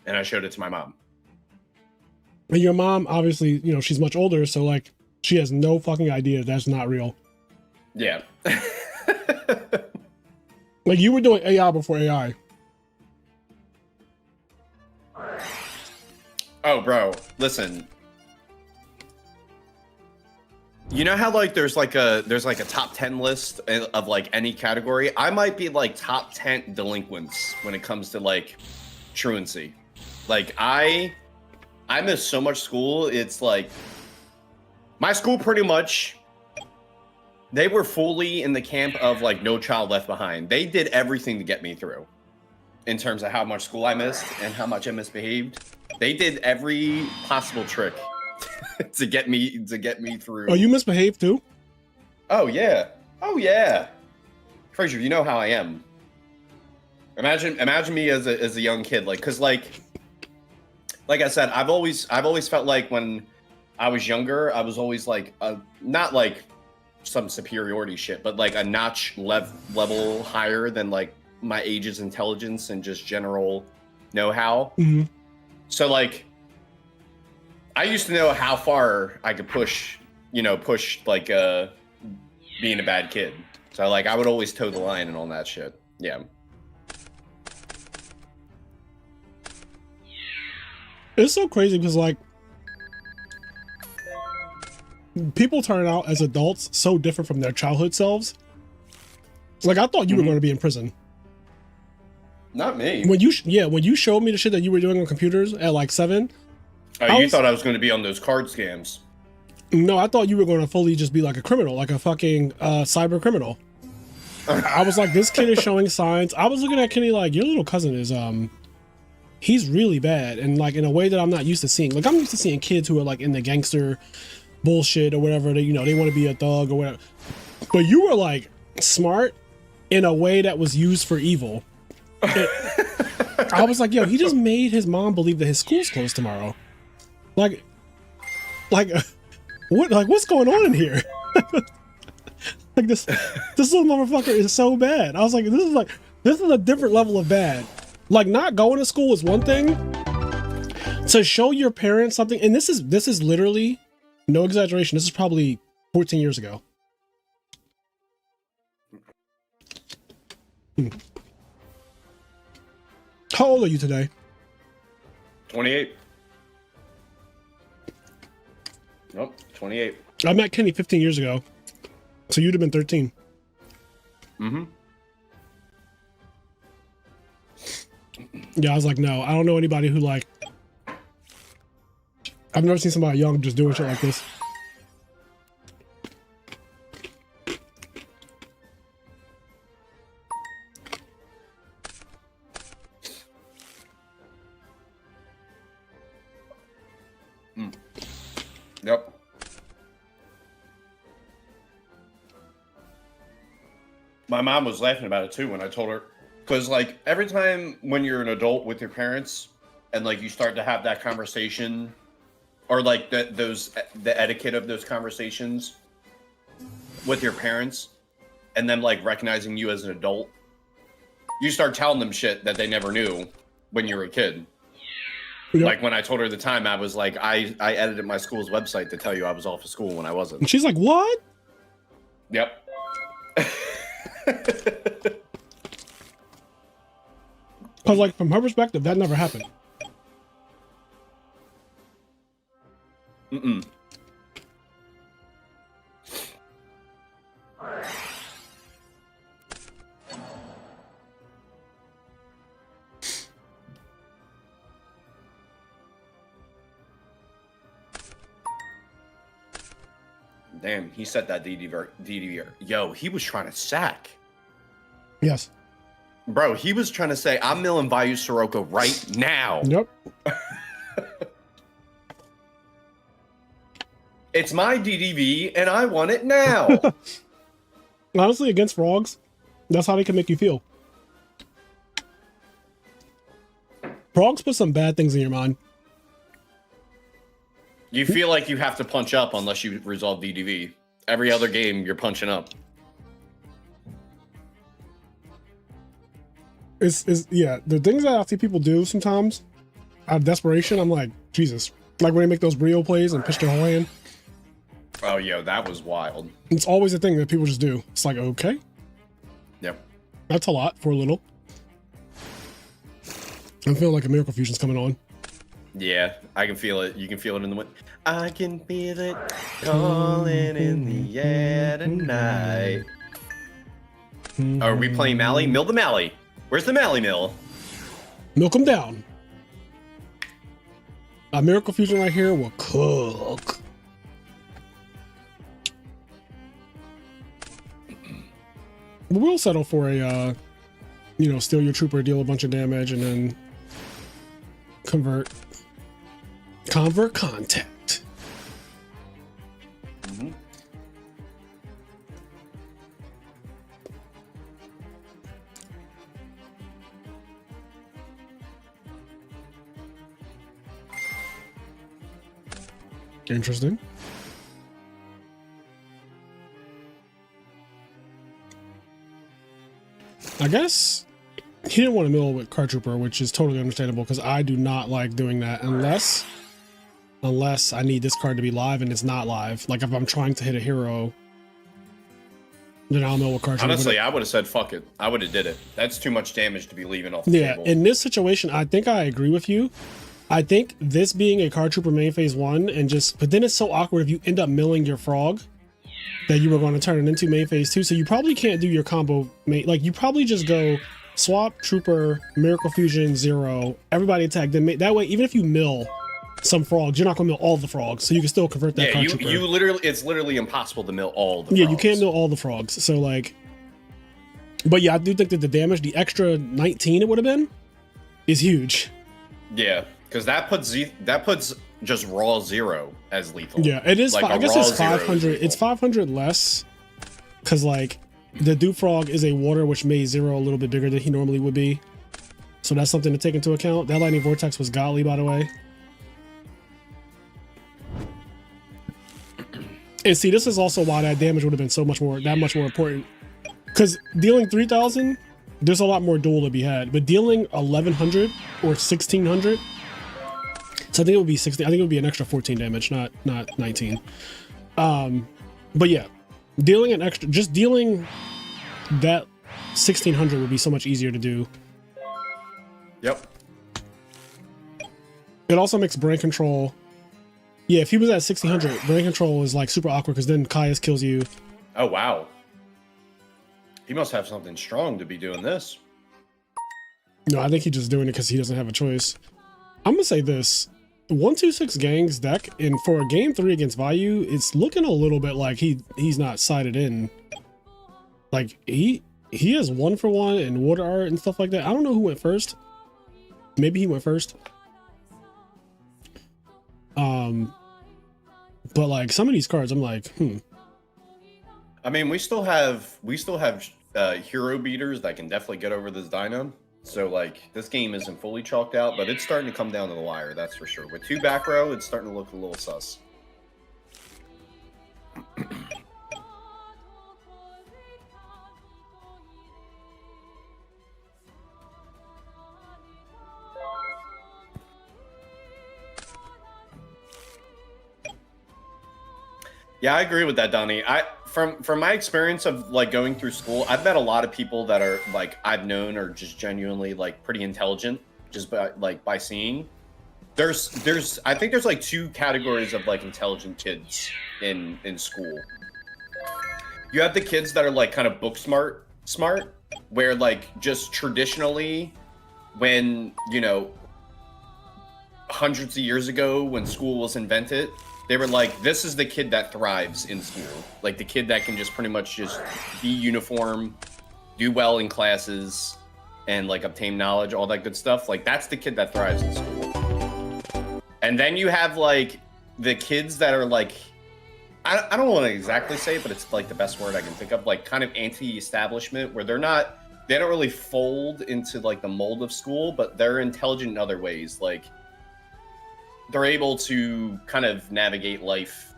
and I showed it to my mom. And your mom, obviously, you know, she's much older, so like she has no fucking idea that's not real. Yeah. Like you were doing AI before AI. Oh, bro, listen. You know how like there's like a top 10 list of like any category? I might be like top 10 delinquents when it comes to like truancy. Like I miss so much school. It's like my school pretty much, they were fully in the camp of like No Child Left Behind. They did everything to get me through in terms of how much school I missed and how much I misbehaved. They did every possible trick to get me through. Oh, you misbehaved too? Oh yeah. Fraser, you know how I am. Imagine me as a young kid, like, cause like I said, I've always felt like when I was younger, I was always like not like some superiority shit, but like a notch level higher than like my age's intelligence and just general know-how. Mm-hmm. So like I used to know how far I could push like being a bad kid. So like I would always toe the line and all that shit. Yeah. It's so crazy because like people turn out as adults so different from their childhood selves. Like I thought you were going to be in prison. Not me. When you showed me the shit that you were doing on computers at like 7. Oh, you thought I was going to be on those card scams. No, I thought you were going to fully just be like a criminal, like a fucking cyber criminal. I was like, this kid is showing signs. I was looking at Kenny like, your little cousin is he's really bad, and like in a way that I'm not used to seeing. Like I'm used to seeing kids who are like in the gangster bullshit or whatever. They, you know, they want to be a thug or whatever. But you were like smart in a way that was used for evil. I was like, yo, he just made his mom believe that his school's closed tomorrow. Like what's going on in here? Like this little motherfucker is so bad. I was like, this is a different level of bad. Like not going to school is one thing. To show your parents something, and this is literally no exaggeration. This is probably 14 years ago. How old are you today? 28. Nope, 28. I met Kenny 15 years ago, so you'd have been 13. Mm-hmm. Yeah, I was like, no, I don't know anybody who like. I've never seen somebody young just doing shit like this. Yep. My mom was laughing about it too when I told her, because like every time when you're an adult with your parents and like you start to have that conversation, or like the etiquette of those conversations with your parents, and them like recognizing you as an adult, you start telling them shit that they never knew when you were a kid. Yep. Like when I told her the time, I was like, I edited my school's website to tell you I was off of school when I wasn't. And she's like, what? Yep. Because like from her perspective, that never happened. Mm-mm. Damn, he set that DDR. Yo, he was trying to sack. Yes. Bro, he was trying to say, I'm milling Vayu Soroka right now. Yep. It's my DDV, and I want it now. Honestly, against frogs, that's how they can make you feel. Frogs put some bad things in your mind. You feel like you have to punch up unless you resolve DDV. Every other game, you're punching up. Yeah, the things that I see people do sometimes out of desperation, I'm like, Jesus. Like when they make those Brio plays and pitch their whole hand. Oh, yo, that was wild. It's always a thing that people just do. It's like, okay. Yep. That's a lot for a little. I'm feeling like a Miracle Fusion's coming on. Yeah, I can feel it. You can feel it in the wind. I can feel it calling in the air tonight. Are we playing Mally? Mill the Mally. Where's the Mally mill? Milk them down. A Miracle Fusion right here will cook. We'll settle for a, steal your trooper, deal a bunch of damage, and then convert. Convert contact. Mm-hmm. Interesting. I guess he didn't want to mill with Card Trooper, which is totally understandable because I do not like doing that unless I need this card to be live and it's not live. Like if I'm trying to hit a hero, then I'll mill with Card Trooper. Honestly, I would have said fuck it. I would have did it. That's too much damage to be leaving off the table. In this situation, I think I agree with you. I think this being a Card Trooper main phase 1 but then it's so awkward if you end up milling your frog that you were going to turn it into main phase 2. So you probably can't do your combo like you probably just go swap Trooper, Miracle Fusion, 0, everybody attack. Then that way, even if you mill some frogs, you're not going to mill all the frogs, so you can still convert that. Yeah, it's literally impossible to mill all the frogs. Yeah, you can't mill all the frogs. So like, but yeah, I do think that the damage, the extra 19 it would have been, is huge. Yeah, because that puts just raw 0 as lethal. Yeah, it is. Like I guess it's 500. It's 500 less, because like the Dew Frog is a water which made 0 a little bit bigger than he normally would be. So that's something to take into account. That Lightning Vortex was godly, by the way. And see, this is also why that damage would have been that much more important. Because dealing 3,000, there's a lot more duel to be had. But dealing 1,100 or 1,600, so I think it would be 16. I think it would be an extra 14 damage, not 19. But yeah, dealing that 1,600 would be so much easier to do. Yep. It also makes brain control. Yeah, if he was at 1600, brain control is like super awkward because then Caius kills you. Oh, wow. He must have something strong to be doing this. No, I think he's just doing it because he doesn't have a choice. I'm gonna say this: 126 Gang's deck, and for a game 3 against Vayu, it's looking a little bit like he's not sided in. Like he has 1-for-1 and water art and stuff like that. I don't know who went first. Maybe he went first. But like some of these cards, I'm like, I mean, we still have hero beaters that can definitely get over this Dino. So like this game isn't fully chalked out, but it's starting to come down to the wire, that's for sure. With 2 back row, it's starting to look a little sus. Yeah, I agree with that, Donnie. From my experience of like going through school, I've met a lot of people that are like I've known are just genuinely like pretty intelligent just by seeing. I think there's like 2 categories of like intelligent kids in school. You have the kids that are like kind of book smart, where like just traditionally when, you know, hundreds of years ago when school was invented, they were like, this is the kid that thrives in school. Like the kid that can just pretty much just be uniform, do well in classes, and like obtain knowledge, all that good stuff. Like that's the kid that thrives in school. And then you have like the kids that are like, I don't want to exactly say it, but it's like the best word I can think of, like kind of anti-establishment, where they don't really fold into like the mold of school, but they're intelligent in other ways. Like they're able to kind of navigate life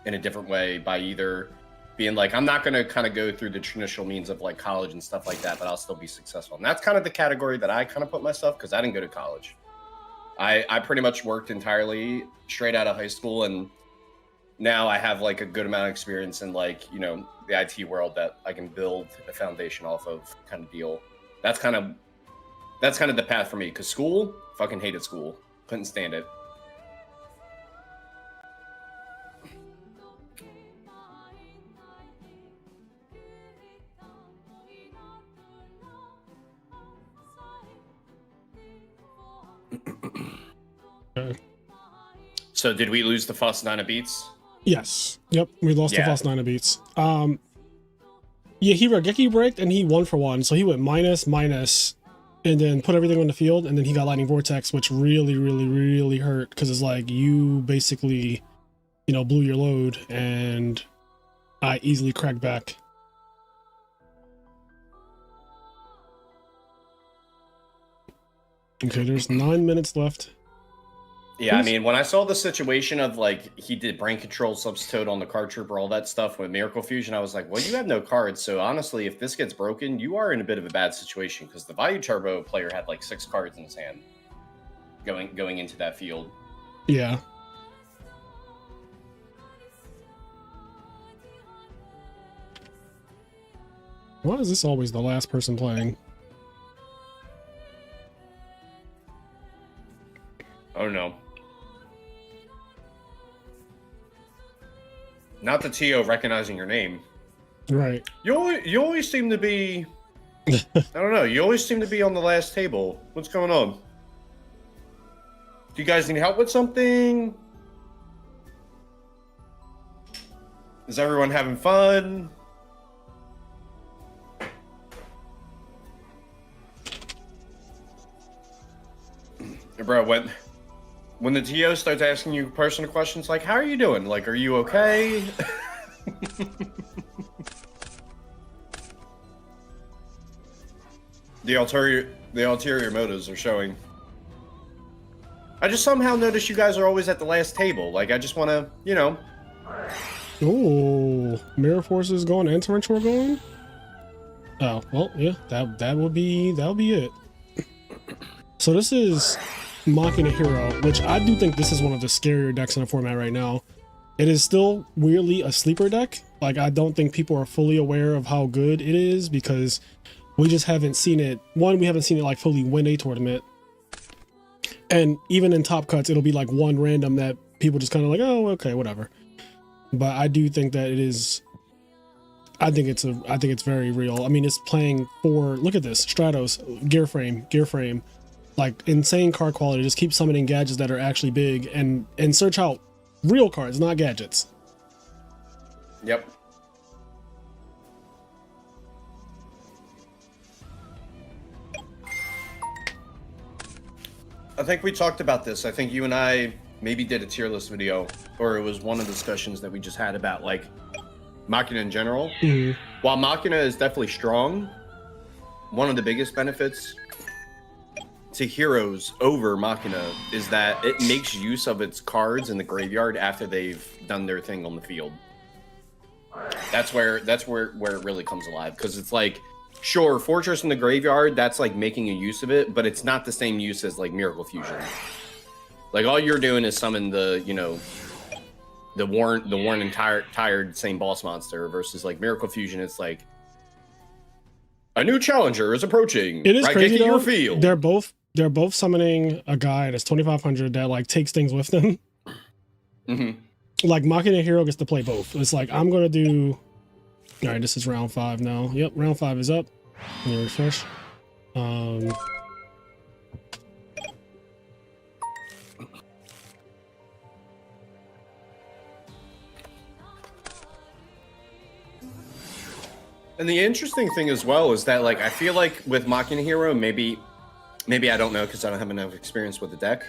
in a different way by either being like, I'm not going to kind of go through the traditional means of like college and stuff like that, but I'll still be successful. And that's kind of the category that I kind of put myself, because I didn't go to college. I pretty much worked entirely straight out of high school, and now I have like a good amount of experience in like, you know, the IT world that I can build a foundation off of kind of deal. That's kind of the path for me, because school, fucking hated school. Couldn't stand it. So did we lose the Fuss 9 of Beats? yes, yep, we lost the Fast 9 of beats. Yeah, he Regeki braked and he 1-for-1, so he went minus, and then put everything on the field, and then he got Lightning Vortex, which really hurt, because it's like you basically, you know, blew your load, and I easily cracked back. Okay, there's 9 minutes left. Yeah, I mean, when I saw the situation of like he did brain control, substitute on the card trooper, all that stuff with Miracle Fusion, I was like, well, you have no cards. So honestly, if this gets broken, you are in a bit of a bad situation, because the Vayu Turbo player had like 6 cards in his hand going into that field. Yeah. Why is this always the last person playing? Oh no. Not the TO recognizing your name. Right. You always seem to be... I don't know. You always seem to be on the last table. What's going on? Do you guys need help with something? Is everyone having fun? Bro, when the TO starts asking you personal questions like, how are you doing? Like, are you okay? The ulterior motives are showing. I just somehow notice you guys are always at the last table. Like, I just want to, you know. Oh, Mirror Force is going and Torrential are going? Oh, well, yeah, that'll be it. So this is Machina Hero, which I do think this is one of the scarier decks in the format right now. It is still weirdly a sleeper deck. Like, I don't think people are fully aware of how good it is, because we just haven't seen it. One, we haven't seen it like fully win a tournament. And even in top cuts, it'll be like one random that people just kind of like, oh, okay, whatever. But I do think that it is. I think it's very real. I mean, it's playing for. Look at this Stratos gear frame, like insane card quality. Just keep summoning gadgets that are actually big and search out real cards, not gadgets. Yep. I think we talked about this. I think you and I maybe did a tier list video, or it was one of the discussions that we just had about like Machina in general. Mm-hmm. While Machina is definitely strong, one of the biggest benefits to Heroes over Machina is that it makes use of its cards in the graveyard after they've done their thing on the field. That's where it really comes alive, because it's like, sure, Fortress in the graveyard, that's like making a use of it, but it's not the same use as like Miracle Fusion. Like all you're doing is summon the, you know, the worn and tired same boss monster, versus like Miracle Fusion, it's like a new challenger is approaching. It is right crazy though. your field. They're both summoning a guy that's 2,500 that like takes things with them. Mm-hmm. Like Machina Hero gets to play both. It's like I'm gonna do. All right, this is round 5 now. Yep, round 5 is up. Let me refresh. And the interesting thing as well is that, like, I feel like with Machina Hero, maybe I don't know because I don't have enough experience with the deck,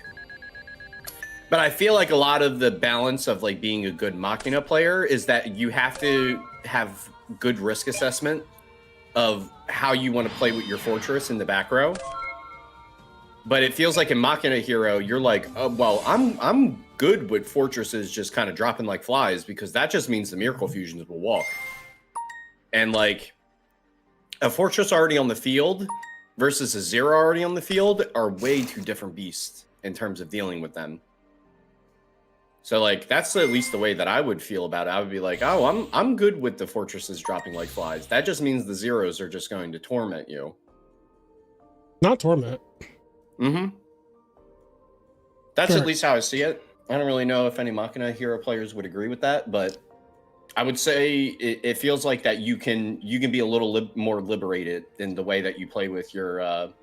but I feel like a lot of the balance of like being a good Machina player is that you have to have good risk assessment of how you want to play with your Fortress in the back row. But it feels like in Machina Hero, you're like, oh, well, I'm good with Fortresses just kind of dropping like flies, because that just means the Miracle Fusions will walk. And like a Fortress already on the field versus a Zero already on the field are way two different beasts in terms of dealing with them. So like that's at least the way that I would feel about it. I would be like, oh, I'm good with the Fortresses dropping like flies. That just means the Zeros are just going to torment you. Not torment. Mm-hmm. That's Sure. at least how I see it. I don't really know if any Machina Hero players would agree with that, but I would say it feels like that you can be a little more liberated in the way that you play with your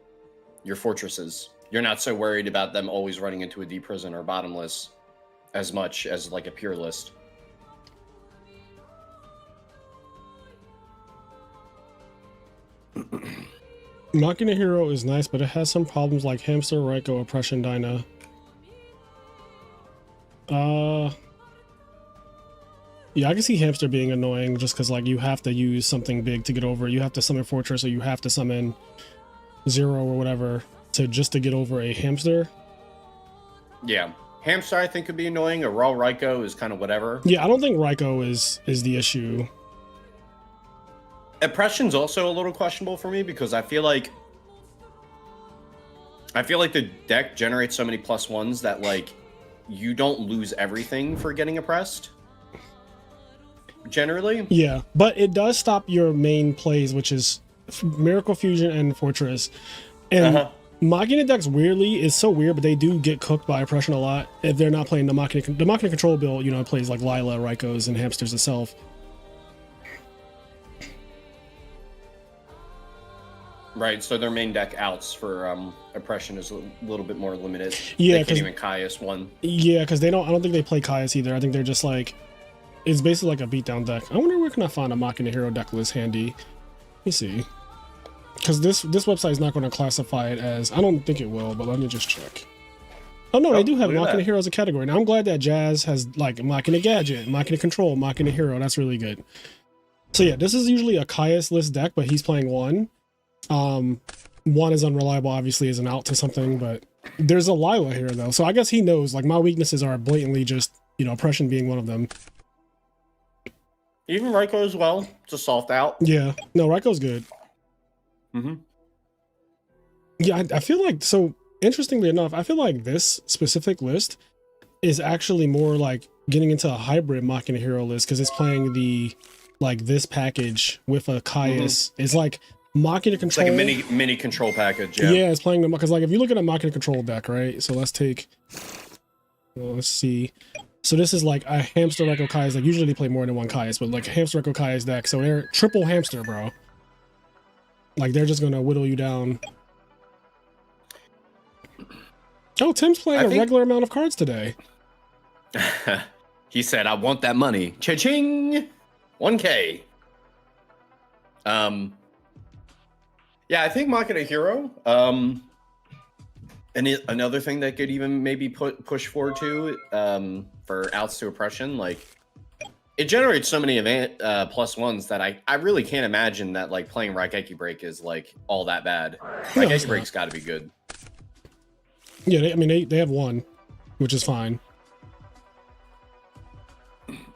Fortresses. You're not so worried about them always running into a deep prison or bottomless as much as like a pure list. Machina Hero is nice, but it has some problems like Hamster, Raiko, Oppression, Dyna. Yeah, I can see Hamster being annoying just because like you have to use something big to get over. You have to summon Fortress, or you have to summon Zero or whatever to get over a Hamster. Yeah. Hamster, I think, could be annoying. A raw Raiko is kind of whatever. Yeah, I don't think Raiko is the issue. Oppression's also a little questionable for me, because I feel like the deck generates so many +1s that like you don't lose everything for getting oppressed. Generally. Yeah, but it does stop your main plays, which is Miracle Fusion and Fortress. And Machina decks weirdly is so weird, but they do get cooked by Oppression a lot if they're not playing the Machina control build. You know, it plays like Lila, Raikos, and Hamsters itself. Right, so their main deck outs for Oppression is a little bit more limited. Yeah, they can't even Caius one. Yeah, because I don't think they play Caius either. I think they're just like, it's basically like a beatdown deck. I wonder where can I find a Machina Hero deck list handy. Let me see. Because this website is not going to classify it as, I don't think it will, but let me just check. Oh no, they do have Machina Hero as a category. Now I'm glad that Jazz has like Machina Gadget, Machina Control, Machina Hero. That's really good. So yeah, this is usually a Caius list deck, but he's playing one. One is unreliable, obviously, is an out to something, but there's a Lila here though, so I guess he knows like my weaknesses are blatantly just, you know, Oppression being one of them. Even Raiko as well. It's a soft out. Yeah, no, Raiko's good. Yeah, I feel like, so interestingly enough, I feel like this specific list is actually more like getting into a hybrid Machina Hero list, because it's playing the like this package with a Caius. It's like Machina It's control. like a mini control package. Yeah. Yeah, it's playing them because like if you look at a Machina control deck, right? So let's take. Well, let's see. So this is like a hamster Reiko Kai's. Like usually they play more than one Kai's, but like a hamster Reiko Kai's deck. So they're triple hamster, bro. Like they're just gonna whittle you down. Oh, Tim's playing a regular amount of cards today. He said, "I want that money." Cha-ching, 1K. Yeah, I think Machina Hero. And another thing that could even maybe push forward to for outs to oppression, like it generates so many plus ones that I really can't imagine that like playing Raigeki Break is like all that bad. Raigeki Break's got to be good. Yeah, they have one, which is fine.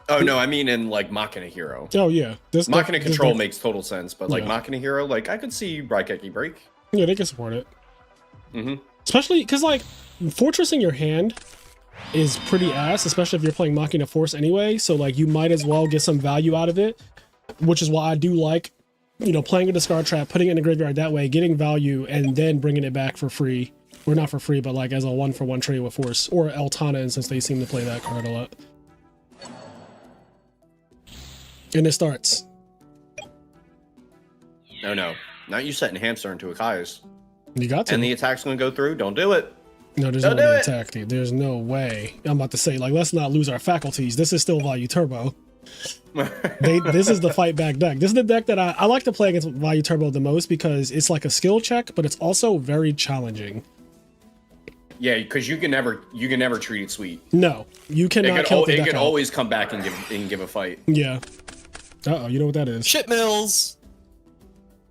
Oh no, I mean in like Machina Hero. Oh yeah, Machina Control makes total sense, but like Machina Hero, like I could see Raigeki Break. Yeah, they can support it. Mm-hmm. Especially because like fortressing your hand is pretty ass, especially if you're playing Machina Force anyway. So like you might as well get some value out of it, which is why I do like, you know, playing a discard trap, putting it in the graveyard that way, getting value, and then bringing it back for free. Or not for free, but like as a 1-for-1 trade with Force or Eltana, since they seem to play that card a lot. And it starts. No, not you setting hamster into a Kai's. You got to. And the attack's gonna go through. Don't do it. No, there's no way to attack, dude. There's no way. I'm about to say, like, let's not lose our faculties. This is still Value Turbo. This is the fight back deck. This is the deck that I like to play against Value Turbo the most because it's like a skill check, but it's also very challenging. Yeah, because you can never treat it sweet. No, you cannot kill the deck. It can always come back and give a fight. Yeah. Uh-oh, you know what that is? Shit mills.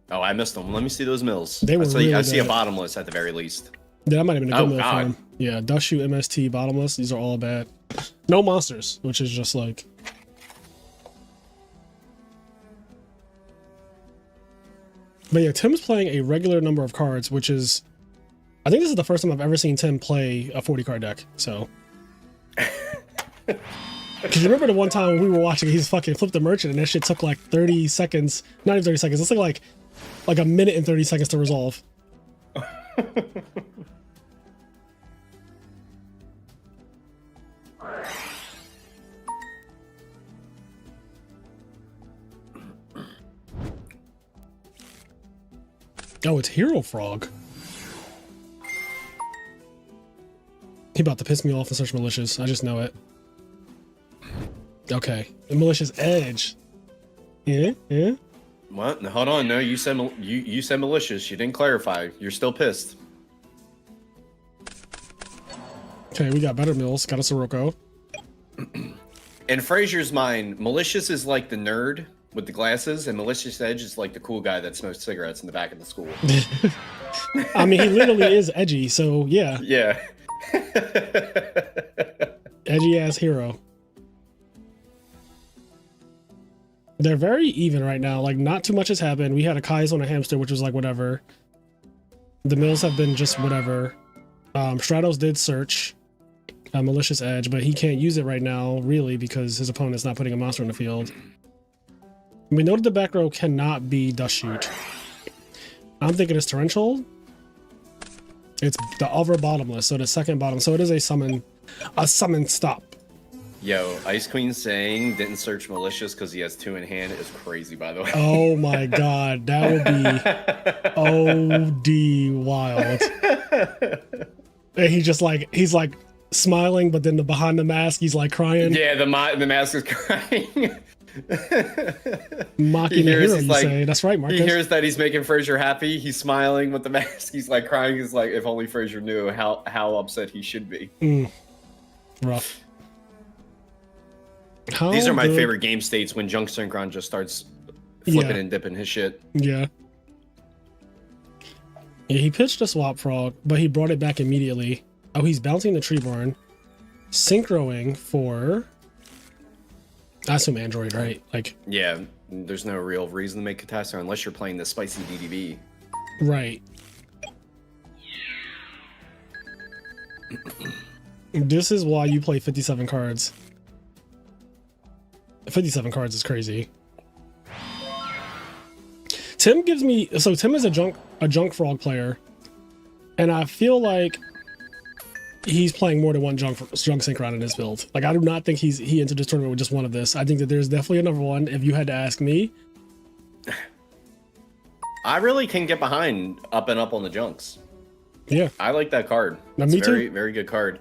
Oh, I missed them. Let me see those mills. They were I see a bottomless at the very least. Yeah, that might have been a good mill for God. him. Yeah, Dust Shoot, MST, bottomless. These are all bad. No monsters, which is just like. But yeah, Tim's playing a regular number of cards, which is. I think this is the first time I've ever seen Tim play a 40 card deck, so. Because you remember the one time when we were watching, he's fucking flipped the merchant and that shit took like 30 seconds. Not even 30 seconds. It's like a minute and 30 seconds to resolve. Oh, it's Hero Frog. He about to piss me off and search malicious. I just know it. Okay, the malicious edge. Yeah. What? No, hold on. No, you said you said malicious. You didn't clarify. You're still pissed. Okay, we got better mills. Got a Sirocco. In Fraser's mind, malicious is like the nerd with the glasses, and malicious edge is like the cool guy that smokes cigarettes in the back of the school. I mean, he literally is edgy, so yeah. Yeah. Edgy ass hero. They're very even right now. Like, not too much has happened. We had a Kai's on a hamster, which was like whatever. The mills have been just whatever. Stratos did search malicious edge, but he can't use it right now, really, because his opponent's not putting a monster on the field. We know that the back row cannot be Dust Shoot. I'm thinking it's Torrential. It's the other bottomless, so the second bottom. So it is a summon stop. Yo, Ice Queen saying didn't search malicious because he has 2 in hand is crazy, by the way. Oh my god, that would be OD wild. And he's like smiling, but then behind the mask he's like crying. Yeah, the mask is crying. Mocking the hero, you say. That's right, Marcus. He hears that he's making Fraser happy. He's smiling with the mask. He's like crying. He's like, if only Fraser knew how upset he should be. Rough. These are my favorite game states when Junk Synchron just starts flipping and dipping his shit. Yeah. Yeah, he pitched a Swap Frog, but he brought it back immediately. Oh, he's bouncing the Treeborn. Synchroing for... I assume Android, right? Like, yeah, there's no real reason to make Catastrophe unless you're playing the spicy DDB. Right. This is why you play 57 cards. 57 cards is crazy. Tim gives me, so Tim is a junk frog player, and I feel like he's playing more than one junk synchron in his build. Like, I do not think he entered this tournament with just one of this. I think that there's definitely another one. If you had to ask me, I really can get behind up and up on the junks. Yeah, I like that card. Now, It's me a very, too. very good card.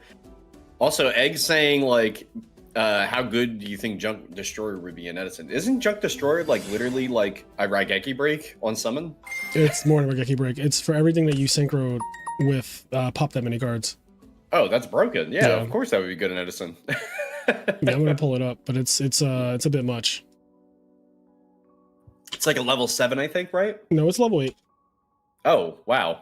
Also, Egg saying like, how good do you think Junk Destroyer would be in Edison? Isn't Junk Destroyer like literally like a Raigeki break on summon? it's more than a Raigeki break. It's for everything that you synchro with pop that many cards. Oh, that's broken. Yeah, Yeah. of course that would be good in Edison. Yeah, I'm gonna pull it up, but it's a bit much. It's like a level 7, I think, right? No, it's level 8. Oh, wow.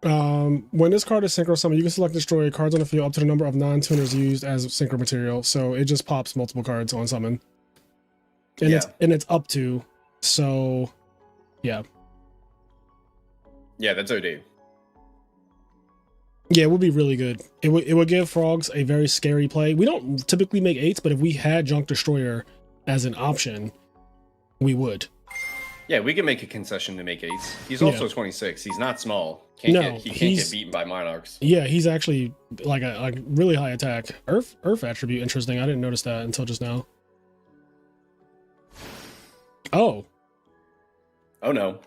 When this card is synchro summon, you can select destroy cards on the field up to the number of non-tuners used as synchro material. So it just pops multiple cards on summon. And Yeah. it's up to. So yeah. Yeah, that's OD. Yeah, it would be really good. It would give frogs a very scary play. We don't typically make 8s, but if we had Junk Destroyer as an option, we would. Yeah, we can make a concession to make 8s. He's Yeah. also 26. He's not small. No, He can't he's- get beaten by Monarchs. Yeah, he's actually like a really high attack. Earth attribute, interesting. I didn't notice that until just now. Oh, Oh no.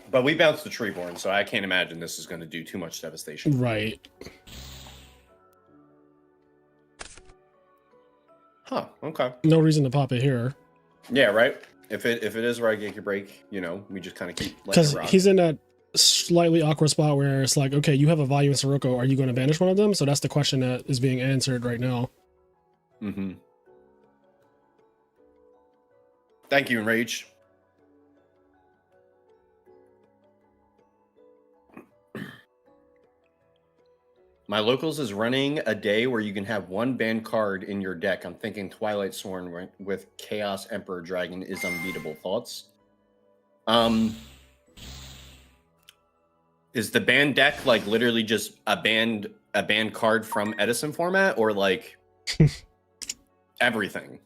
But we bounced the Treeborn, so I can't imagine this is going to do too much devastation. right. Huh, okay. No reason to pop it here. Yeah, right? If it is Raigeki break, you know, we just kind of keep letting Because it rock. he's in that slightly awkward spot where it's like, okay, you have a value in Sirocco. Are you going to banish one of them? So that's the question that is being answered right now. Mm-hmm. Thank you, Enrage. My locals is running a day where you can have one banned card in your deck. I'm thinking Twilight Sworn with Chaos Emperor Dragon is unbeatable. Thoughts? Is the banned deck like literally just a banned card from Edison format, or like everything?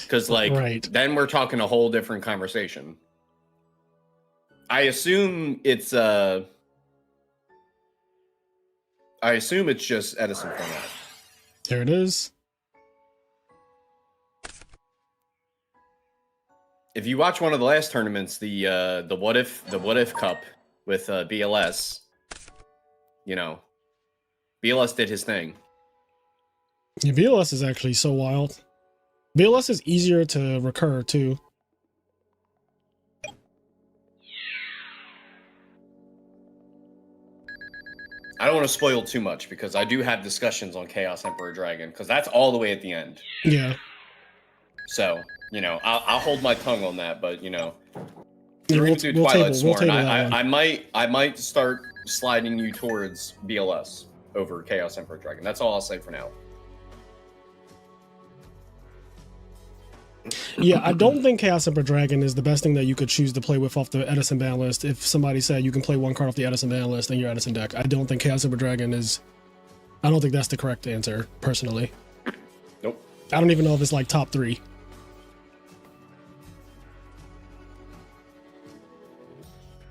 Because like Right. then we're talking a whole different conversation. I assume it's just Edison format. There it is. If you watch one of the last tournaments, the what if cup with BLS, you know, BLS did his thing. Yeah, BLS is actually so wild. BLS is easier to recur too. I don't want to spoil too much because I do have discussions on Chaos Emperor Dragon because that's all the way at the end. Yeah. So, you know, I'll hold my tongue on that, but you know, Yeah, we'll, we'll Twilight table Sworn, that one. I might start sliding you towards BLS over Chaos Emperor Dragon. That's all I'll say for now. Yeah, I don't think Chaos Emperor Dragon is the best thing that you could choose to play with off the Edison ban list. If somebody said you can play one card off the Edison ban list in your Edison deck, I don't think Chaos Emperor Dragon is... I don't think that's the correct answer, personally. Nope. I don't even know if it's like top 3.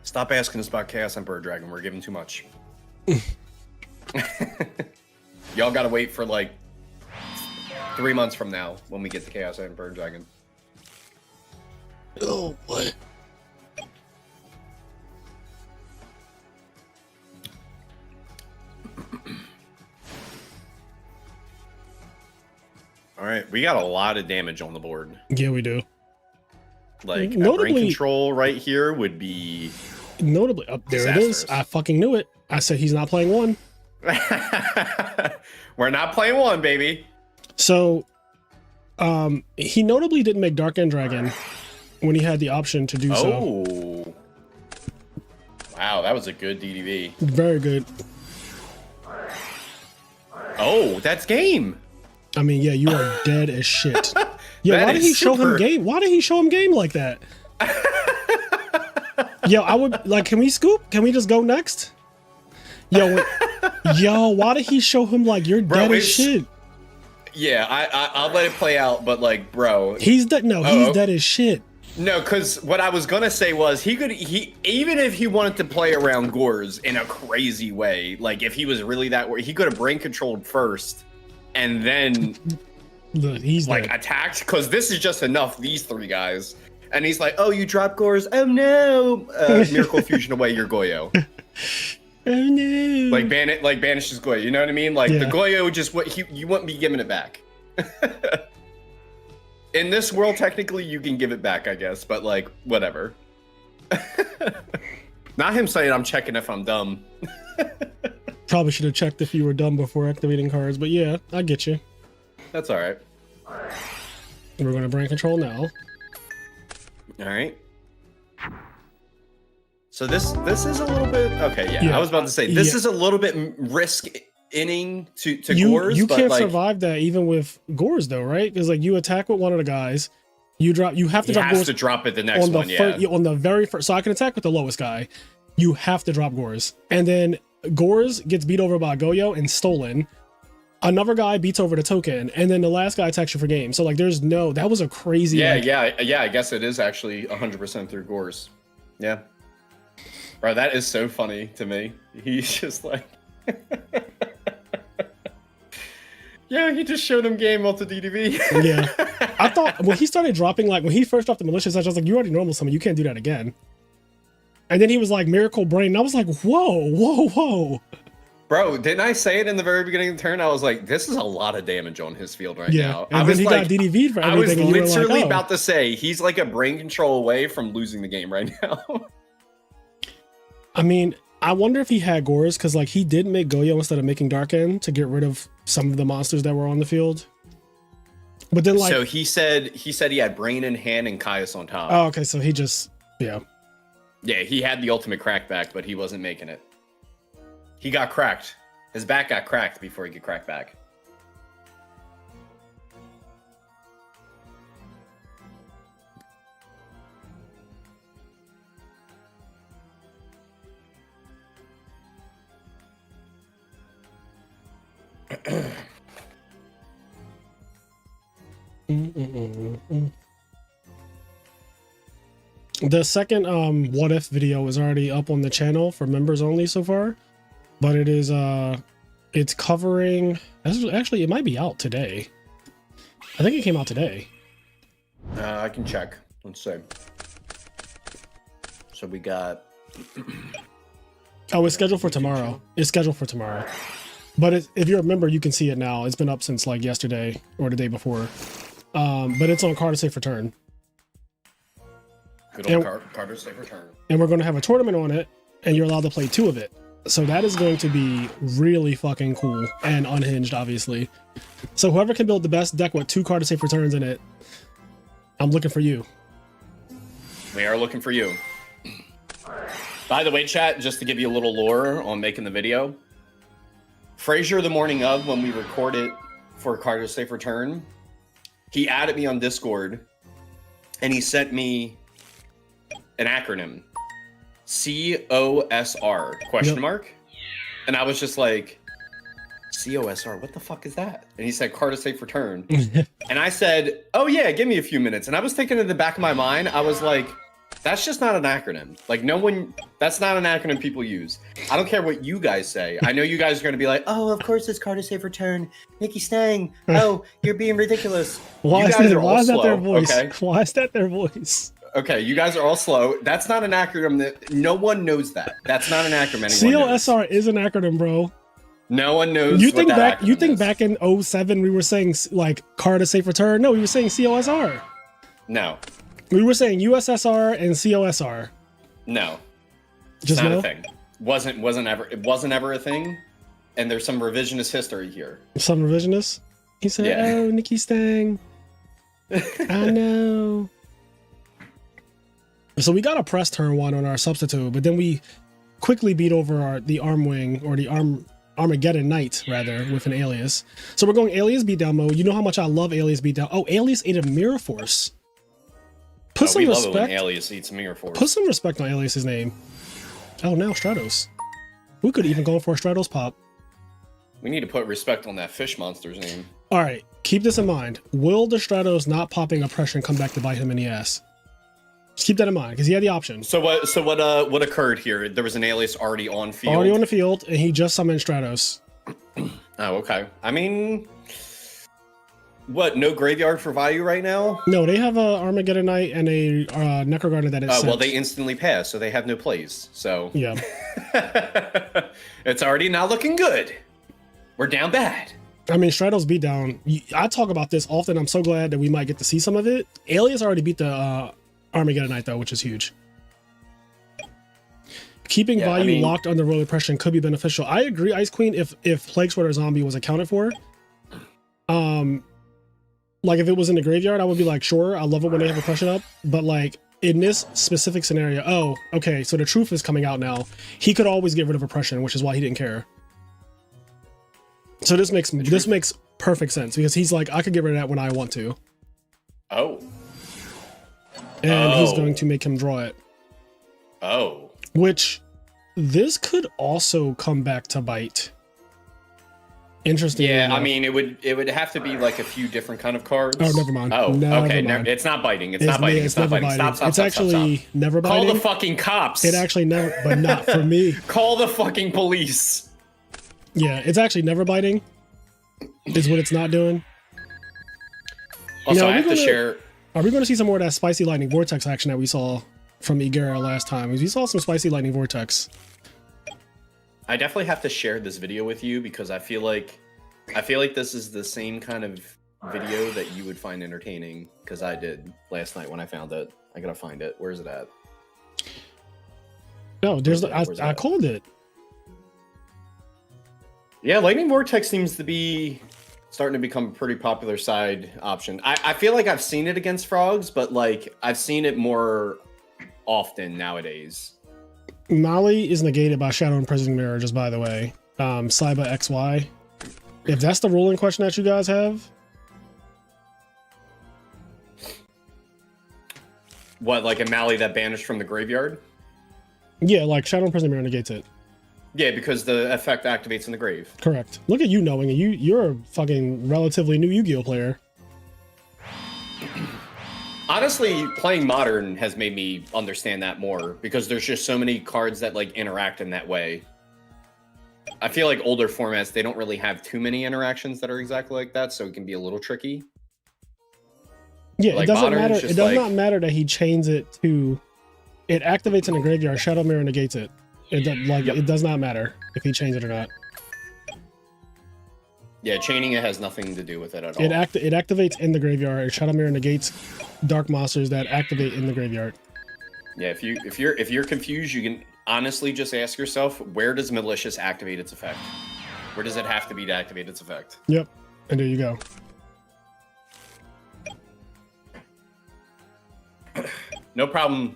Stop asking us about Chaos Emperor Dragon. We're giving too much. Y'all gotta wait for like 3 months from now when we get the Chaos Emperor Dragon. Oh, what? All right, we got a lot of damage on the board. Yeah, we do. Like, Notably- brain control right here would be... Notably, there it is. Disastrous. I fucking knew it. I said he's not playing one. We're not playing one, baby. So, he notably didn't make Dark End Dragon when he had the option to do so. Oh. Wow, that was a good DDV. Very good. Oh, that's game. I mean, yeah, you are dead as shit. Yeah, That why did is he show him super. game? Why did he show him game like that? Yo, I would like. Can we scoop? Can we just go next? Yo, why did he show him like you're Bro, dead as it's- shit? Yeah, I'll let it play out, but like, bro, He's dead. No, Oh, he's oh. dead as shit. No, because what I was gonna say was he even if he wanted to play around Gores in a crazy way, like if he was really that way, he could have brain controlled first and then He's like dead. attacked. Because this is just enough. These three guys, and he's like, "Oh, you drop Gores? Oh no! Miracle fusion away your Goyo." Oh no! Like banishes Goyo. You know what I mean? Like the Goyo just you wouldn't be giving it back. In this world, technically, you can give it back, I guess, but like, whatever. Not him saying I'm checking if I'm dumb. Probably should have checked if you were dumb before activating cards, but yeah, I get you. That's all right. We're gonna brain control now. All right. So this is a little bit okay. Yeah, I was about to say this is a little bit risk inning to Gores. You but can't like, survive that even with Gores though, right? Because like you attack with one of the guys, you have to drop Gores to drop it the next on the one. on the very first. So I can attack with the lowest guy. You have to drop Gores, and then Gores gets beat over by Goyo and stolen. Another guy beats over the token, and then the last guy attacks you for game. So like, there's no. That was a crazy. Yeah. I guess it is actually 100% through Gores. Yeah. Bro, that is so funny to me. He's just like. Yeah, he just showed him game multi DDV. Yeah, I thought when he started dropping, like when he first dropped the malicious, I was like, you already normal summon, you can't do that again. And then he was like Miracle Brain, and I was like, whoa. Bro, didn't I say it in the very beginning of the turn? I was like, this is a lot of damage on his field right now. And then he got DDV'd for everything. I was literally like, about to say, he's like a brain control away from losing the game right now. I mean, I wonder if he had Gores, because like he did make Goyo instead of making Dark End to get rid of some of the monsters that were on the field. But then like, so he said he had Brain in hand and Caius on top. Oh, okay, so he just yeah, he had the ultimate crackback, but he wasn't making it. He got cracked. His back got cracked before he could crack back. The second what if video is already up on the channel for members only so far, but it is it's covering, actually it might be out today. I think it came out today. I can check. Let's see. So we got oh, it's scheduled for tomorrow. It's scheduled for tomorrow. But if you're a member, you can see it now. It's been up since like yesterday or the day before. But it's on Card to Safe Return. Good old Card to Safe Return. And we're going to have a tournament on it, and you're allowed to play 2 of it. So that is going to be really fucking cool and unhinged, obviously. So whoever can build the best deck with 2 Card to Safe Returns in it, I'm looking for you. We are looking for you. By the way, chat, just to give you a little lore on making the video, Frazier, the morning of when we record it for Card to Safe Return, he added me on Discord and he sent me an acronym, COSR question mark. And I was just like, COSR, what the fuck is that? And he said Card to Safe Return. And I said, oh yeah, give me a few minutes. And I was thinking in the back of my mind, I was like, that's just not an acronym. Like that's not an acronym people use. I don't care what you guys say. I know you guys are going to be like, oh, of course it's Card to Safe Return. Nikki Stang. Oh, you're being ridiculous. Why is that their voice? Okay? Why is that their voice? Okay, you guys are all slow. That's not an acronym. That no one knows that. That's not an acronym. COSR is an acronym, bro. No one knows. You think back in 07 we were saying like Card to Safe Return? No, we were saying COSR. No. We were saying USSR and COSR. No. Just not a thing. It wasn't ever a thing. And there's some revisionist history here. Some revisionist? He said, oh, Nikki Stang. I know. So we got a press turn 1 on our substitute, but then we quickly beat over the Armwing, or the Armageddon Knight, rather, with an Alias. So we're going Alias beatdown mode. You know how much I love Alias beatdown. Oh, Alias ate a Mirror Force. Put some respect. Love it when Alias eats Mirror Force. Put some respect on Alias's name. Oh, now Stratos. We could even go for a Stratos pop. We need to put respect on that fish monster's name. All right, keep this in mind. Will the Stratos not popping oppression come back to bite him in the ass? Just keep that in mind because he had the option. So what occurred here? There was an alias already on field. Already on the field, and he just summoned Stratos. Oh, okay. I mean, what? No graveyard for value right now? No, they have a Armageddon Knight and a Necrogarden that is. Oh, well, they instantly pass, so they have no plays. So yeah, it's already not looking good. We're down bad. I mean, Stratos beat down. I talk about this often. I'm so glad that we might get to see some of it. Alias already beat the Armageddon Knight though, which is huge. Keeping value locked under roller pressure could be beneficial. I agree, Ice Queen. If Plague Sweater Zombie was accounted for, like if it was in the graveyard, I would be like, sure, I love it when they have oppression up. But like in this specific scenario, oh, okay, so the truth is coming out now. He could always get rid of oppression, which is why he didn't care. So this makes perfect sense because he's like, I could get rid of that when I want to. Oh. And he's going to make him draw it. Oh. Which this could also come back to bite. Interesting. Yeah, enough. I mean, it would have to be like a few different kind of cards. Oh, never mind. Oh, never okay. Mind. It's not biting. It's not biting. It's not biting. Stop. It's actually never biting. Call the fucking cops. It actually never, but not for me. Call the fucking police. Yeah, it's actually never biting. Is what it's not doing. Also, I have to share. Are we going to see some more of that spicy lightning vortex action that we saw from Yugioh last time? We saw some spicy lightning vortex. I definitely have to share this video with you because I feel like this is the same kind of video that you would find entertaining because I did last night when I found it. I gotta find it. Where's it at? No, I called it. Yeah, lightning vortex seems to be starting to become a pretty popular side option. I feel like I've seen it against frogs, but like I've seen it more often nowadays. Molly is negated by Shadow and Imprisoning Mirror, just by the way. Saiba XY. If that's the ruling question that you guys have. What, like a Mally that banished from the graveyard? Yeah, like Shadow and Imprisoning Mirror negates it. Yeah, because the effect activates in the grave. Correct. Look at you knowing it. You're a fucking relatively new Yu-Gi-Oh player. Honestly, playing Modern has made me understand that more because there's just so many cards that like interact in that way. I feel like older formats, they don't really have too many interactions that are exactly like that, so it can be a little tricky. Yeah, like, it doesn't matter. It does like, not matter that he chains it to. It activates in the graveyard. Shadow Mirror negates it. It does not matter if he chains it or not. Yeah, chaining it has nothing to do with it at all. It activates in the graveyard. And Shadow Mirror negates dark monsters that activate in the graveyard. Yeah, if you're confused, you can honestly just ask yourself, where does malicious activate its effect? Where does it have to be to activate its effect? Yep, and there you go. No problem.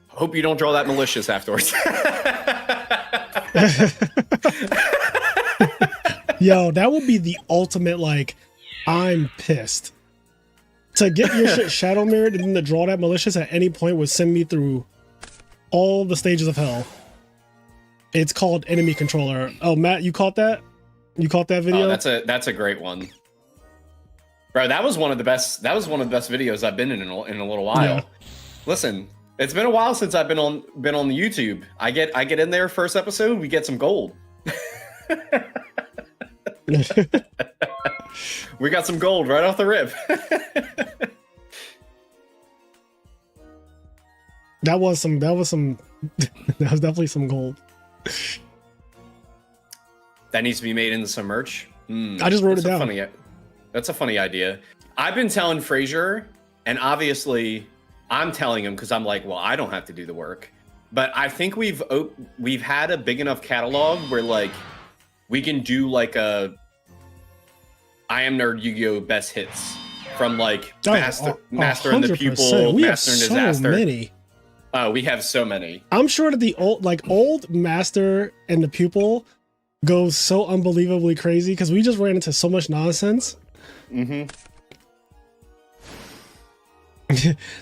Hope you don't draw that malicious afterwards. Yo, that would be the ultimate, like, I'm pissed. To get your shit shadow mirrored and then to draw that malicious at any point would send me through all the stages of hell. It's called Enemy Controller. Oh, Matt, you caught that? You caught that video? Oh, that's a great one. Bro, that was one of the best videos I've been in a little while. Yeah. Listen, it's been a while since I've been on the YouTube. I get in there first episode, we get some gold. We got some gold right off the rip. That was definitely some gold. That needs to be made into some merch. I just wrote it down. That's a funny idea. I've been telling Frazier, and obviously I'm telling him because I'm like, well, I don't have to do the work. But I think we've had a big enough catalog where like we can do like a IMNerd Yu-Gi-Oh best hits from like Master and the Pupil, Master and Disaster. Many. Oh, we have so many. I'm sure that the old Master and the Pupil goes so unbelievably crazy because we just ran into so much nonsense. Mm-hmm.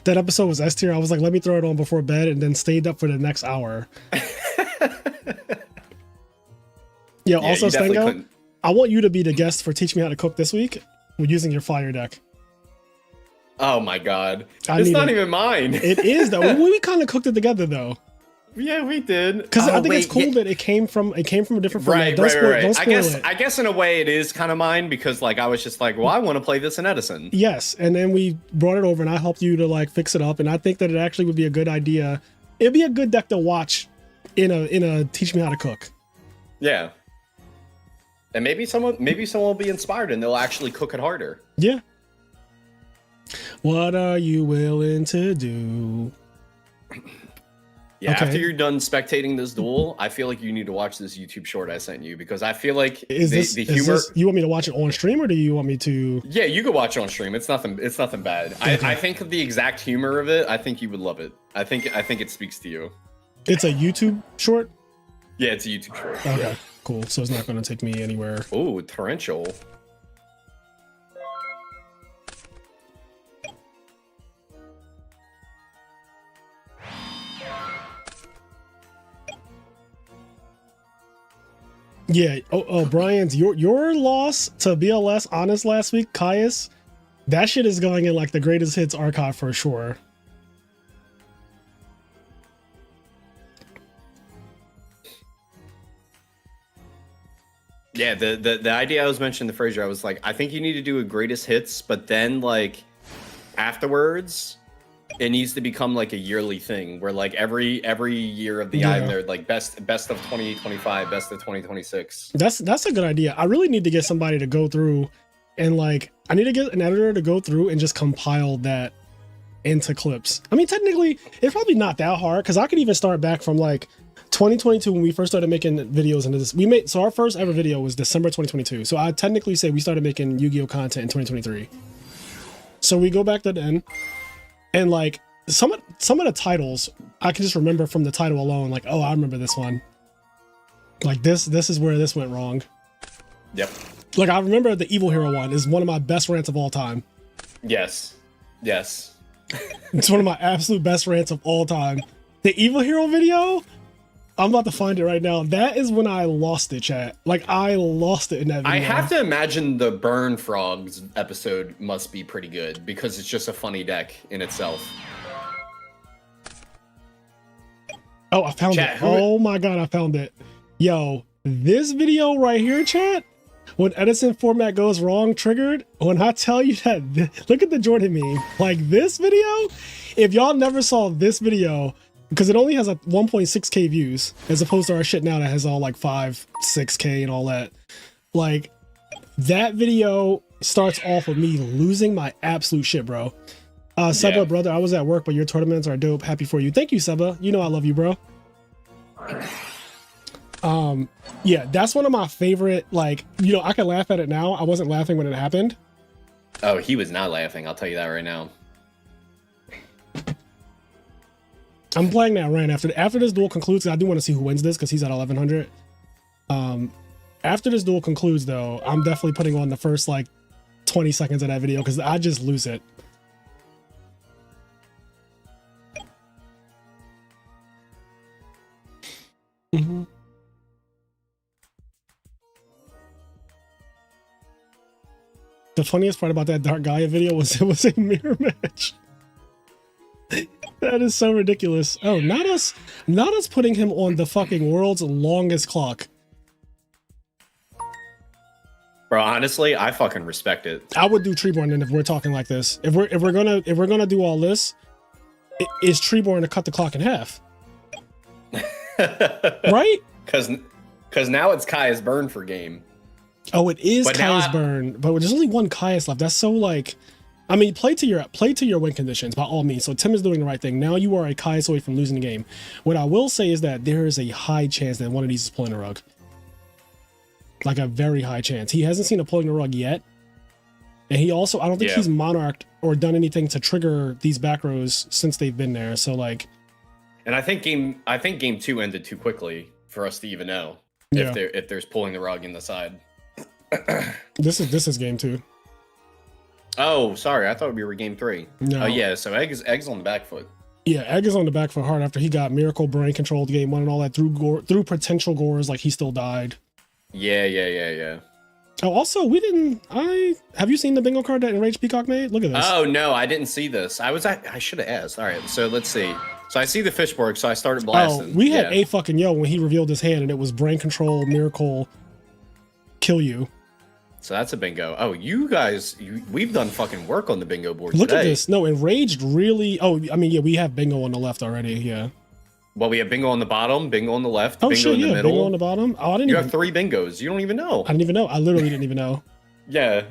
That episode was S tier. I was like, let me throw it on before bed and then stayed up for the next hour. Yeah, also, Stengo, I want you to be the guest for Teach Me How to Cook this week. We're using your fire deck. Oh my god. I It's need not it. even mine. It is though. We kind of cooked it together though. Yeah, we did. Because I think it's wait, cool that it came from a different Right, format. Don't spoil, right. don't spoil it. I guess in a way it is kind of mine because like I was just like, well, I want to play this in Edison. Yes, and then we brought it over and I helped you to like fix it up, and I think that it actually would be a good idea. It'd be a good deck to watch in a teach me how to cook. Yeah. And maybe someone will be inspired and they'll actually cook it harder. Yeah. What are you willing to do? Yeah, Okay. after you're done spectating this duel, I feel like you need to watch this YouTube short I sent you because I feel like the humor. You want me to watch it on stream or do you want me to? Yeah, you could watch it on stream. It's nothing bad. Okay. I think the exact humor of it, I think you would love it. I think it speaks to you. It's a YouTube short? Yeah, it's a YouTube short. Okay, Yeah. cool. So it's not going to take me anywhere. Oh, torrential. Yeah. Oh, Brian's your loss to BLS Honest last week, Caius. That shit is going in like the greatest hits archive for sure. Yeah, the idea I was mentioning the Fraser, I was like, I think you need to do a greatest hits, but then like afterwards, it needs to become like a yearly thing where like every year of the Yeah. IMNerd, like best of 2025, best of 2026. That's a good idea. I really need to get somebody to go through and like I need to get an editor to go through and just compile that into clips. I mean, technically, it's probably not that hard because I could even start back from like 2022 when we first started making videos into this. So our first ever video was December 2022. So I technically say we started making Yu-Gi-Oh content in 2023. So we go back to then, and like some of the titles I can just remember from the title alone. Like, oh, I remember this one. Like this is where this went wrong. Yep. Like I remember the Evil Hero one is one of my best rants of all time. Yes. Yes. It's one of my absolute best rants of all time. The Evil Hero video, I'm about to find it right now. That is when I lost it, chat. Like I lost it in that video. I have to imagine the Burn Frogs episode must be pretty good because it's just a funny deck in itself. Oh, I found Chat, it. Oh my god, I found it. Yo, this video right here, chat. When Edison format goes wrong, triggered. When I tell you that, look at the Jordan meme. Like this video, if y'all never saw this video, because it only has a 1.6k views, as opposed to our shit now that has all like 5, 6k and all that. Like that video starts off with me losing my absolute shit, bro. Seba, Yeah. brother, I was at work, but your tournaments are dope. Happy for you. Thank you, Seba. You know I love you, bro. Yeah, that's one of my favorite, like, you know, I can laugh at it now. I wasn't laughing when it happened. Oh, he was not laughing. I'll tell you that right now. I'm playing that right after this duel concludes. I do want to see who wins this because he's at 1100. After this duel concludes, though, I'm definitely putting on the first like 20 seconds of that video because I just lose it. Mm-hmm. The funniest part about that Dark Gaia video was it was a mirror match. That is so ridiculous. Oh, not us putting him on the fucking world's longest clock. Bro, honestly, I fucking respect it. I would do Treeborn then if we're talking like this. If we're gonna do all this, is Treeborn to cut the clock in half? Right? Because now it's Kaya's burn for game. Oh, it is But now Caius burn, but there's only one Caius left. That's so like, I mean, play to your win conditions by all means. So Tim is doing the right thing. Now you are a Caius away from losing the game. What I will say is that there is a high chance that one of these is pulling a rug. Like a very high chance. He hasn't seen a pulling a rug yet, and he also I don't think he's monarched or done anything to trigger these back rows since they've been there. So like, and I think game 2 ended too quickly for us to even know if there's pulling the rug in the side. This is game 2. Oh, sorry. I thought we were game 3. No. Oh yeah. So Egg's on the back foot. Yeah, Egg is on the back foot hard after he got Miracle Brain controlled game 1 and all that through potential gores. Like he still died. Yeah. Oh, also, we didn't. Have you seen the bingo card that Enraged Peacock made? Look at this. Oh no, I didn't see this. I should have asked. All right, so let's see. So I see the fishborg, so I started blasting. Oh, we had a fucking yo when he revealed his hand, and it was brain control, miracle, kill you. So that's a bingo. Oh, you guys, we've done fucking work on the bingo board. Look today. at this. No, Enraged really. Oh, I mean, yeah, we have bingo on the left already. Yeah. Well, we have bingo on the bottom, bingo on the left, Oh bingo shit, in the yeah, middle. bingo on the bottom. Oh, I didn't. You even, have 3 bingos. You don't even know. I didn't even know. I literally didn't even know. Yeah.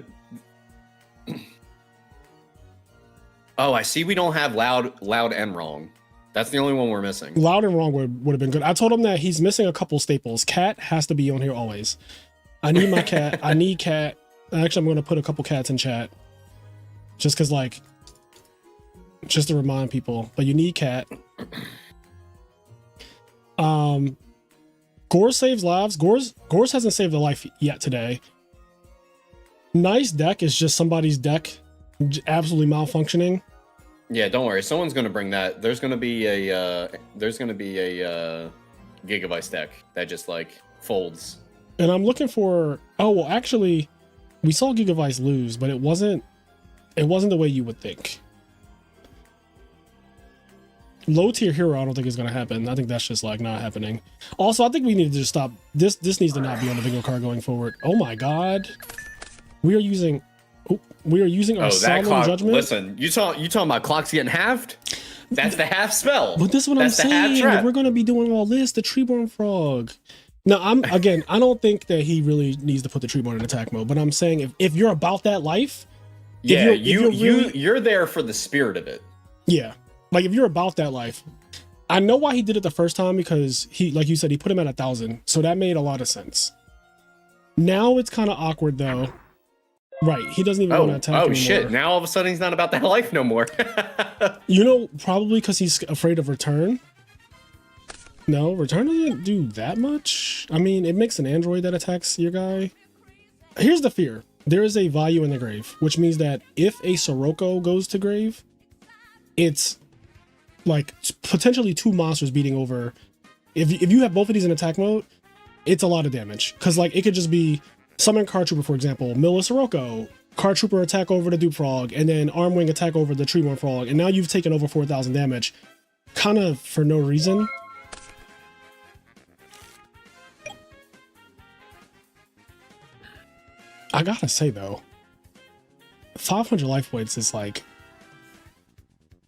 Oh, I see. We don't have loud and wrong. That's the only one we're missing. Loud and wrong would have been good. I told him that he's missing a couple staples. Cat has to be on here always. I need my cat. I need cat. Actually, I'm going to put a couple cats in chat. Just because, like, just to remind people. But you need cat. Gore saves lives. Gore's hasn't saved a life yet today. Nice deck is just somebody's deck absolutely malfunctioning. Yeah, don't worry. Someone's gonna bring that. There's gonna be a Gigavice deck that just like folds. And I'm looking for. Oh well, actually, we saw Gigavice lose, but it wasn't the way you would think. Low tier hero, I don't think is gonna happen. I think that's just like not happening. Also, I think we need to just stop. This needs to not be on the bingo card going forward. Oh my god, we are using our solemn clock. judgment. Listen, you talking about clocks getting halved? That's the half spell. But this is what That's I'm the half saying. trap. If we're gonna be doing all this, the Treeborn Frog. Now, I don't think that he really needs to put the Treeborn in attack mode. But I'm saying if you're about that life, yeah, you're there for the spirit of it. Yeah, like if you're about that life, I know why he did it the first time because he, like you said, he put him at 1,000, so that made a lot of sense. Now it's kind of awkward though. Right, he doesn't even want to attack anymore. Shit, now all of a sudden he's not about that life no more. You know, probably because he's afraid of return. No, return doesn't do that much. I mean, it makes an android that attacks your guy. Here's the fear. There is a value in the grave, which means that if a Sirocco goes to grave, it's like potentially 2 monsters beating over. If you have both of these in attack mode, it's a lot of damage. Because like it could just be summon Card Trooper, for example, mill a Sirocco, Card Trooper attack over the Dupe Frog, and then Armwing attack over the Treeborn Frog, and now you've taken over 4,000 damage, kind of for no reason. I gotta say though, 500 life points is like,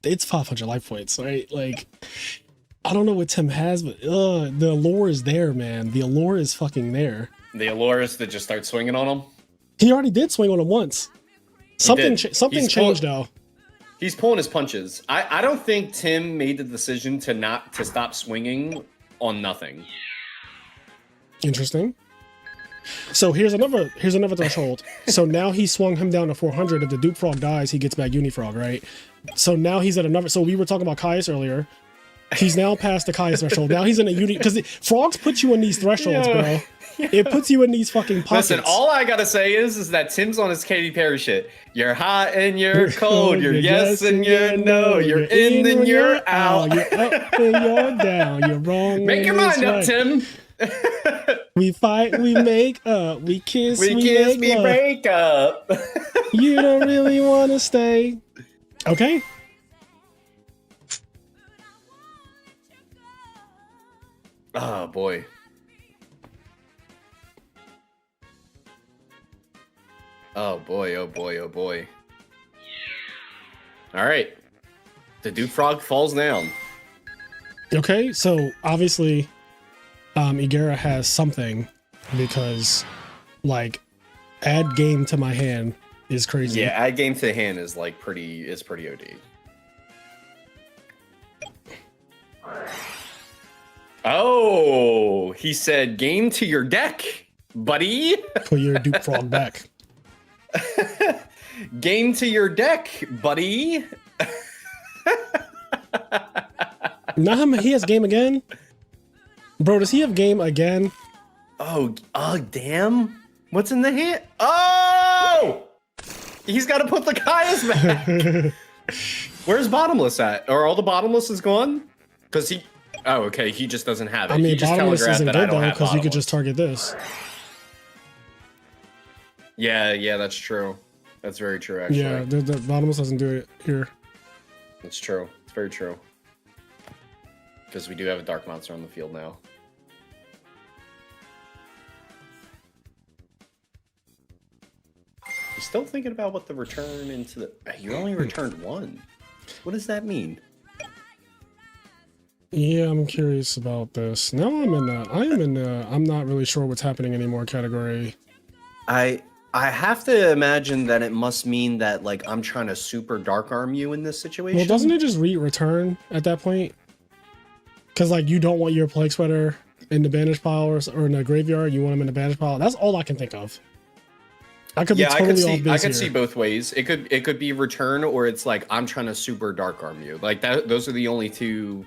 it's 500 life points, right? Like, I don't know what Tim has, but the allure is there, man. The allure is fucking there. The allure is to just start swinging on him. He already did swing on him once. Something changed though. He's pulling his punches. I don't think Tim made the decision to stop swinging on nothing. Interesting. So here's another threshold. So now he swung him down to 400. If the Dupe Frog dies, he gets back Unifrog, right? So now he's at another. So we were talking about Caius earlier. He's now past the Caius threshold. Now he's in a Uni, because frogs put you in these thresholds, bro. It puts you in these fucking pockets. Listen, all I gotta say is that Tim's on his Katy Perry shit. You're hot and you're cold. You're yes and you're no. You're in and you're out. You're up and you're down. You're wrong. Make your mind up, Tim. We fight, we make up, we kiss, we break up. You don't really want to stay. Okay. Oh boy. Oh boy, oh boy, oh boy. All right. The Dupe Frog falls down. Okay, so obviously Igera has something, because like add game to my hand is crazy. Yeah, add game to the hand is like pretty OD. Oh, he said game to your deck, buddy. Put your Dupe Frog back. Game to your deck, buddy. Nah, he has game again. Bro, does he have game again? Oh, damn. What's in the hand? Oh! He's got to put the Caius back. Where's Bottomless at? Are all the Bottomlesses gone? Because he... Oh, okay. He just doesn't have it. I mean, he just Bottomless telegraphed isn't that I good don't though, have because you could Bottomless. just target this. Yeah, that's true. That's very true, actually. Yeah, the bottomless doesn't do it here. That's true. It's very true. Because we do have a dark monster on the field now. You still thinking about what the return into the... You only returned one. What does that mean? Yeah, I'm curious about this. Now I'm not really sure what's happening anymore category. I have to imagine that it must mean that, like, I'm trying to super dark arm you in this situation. Well, doesn't it just read return at that point? Because, like, you don't want your plague sweater in the bandage pile or in the graveyard. You want them in the bandage pile. That's all I can think of. I could be totally off base I could here. see both ways. It could be return, or it's like I'm trying to super dark arm you. Like that. Those are the only two.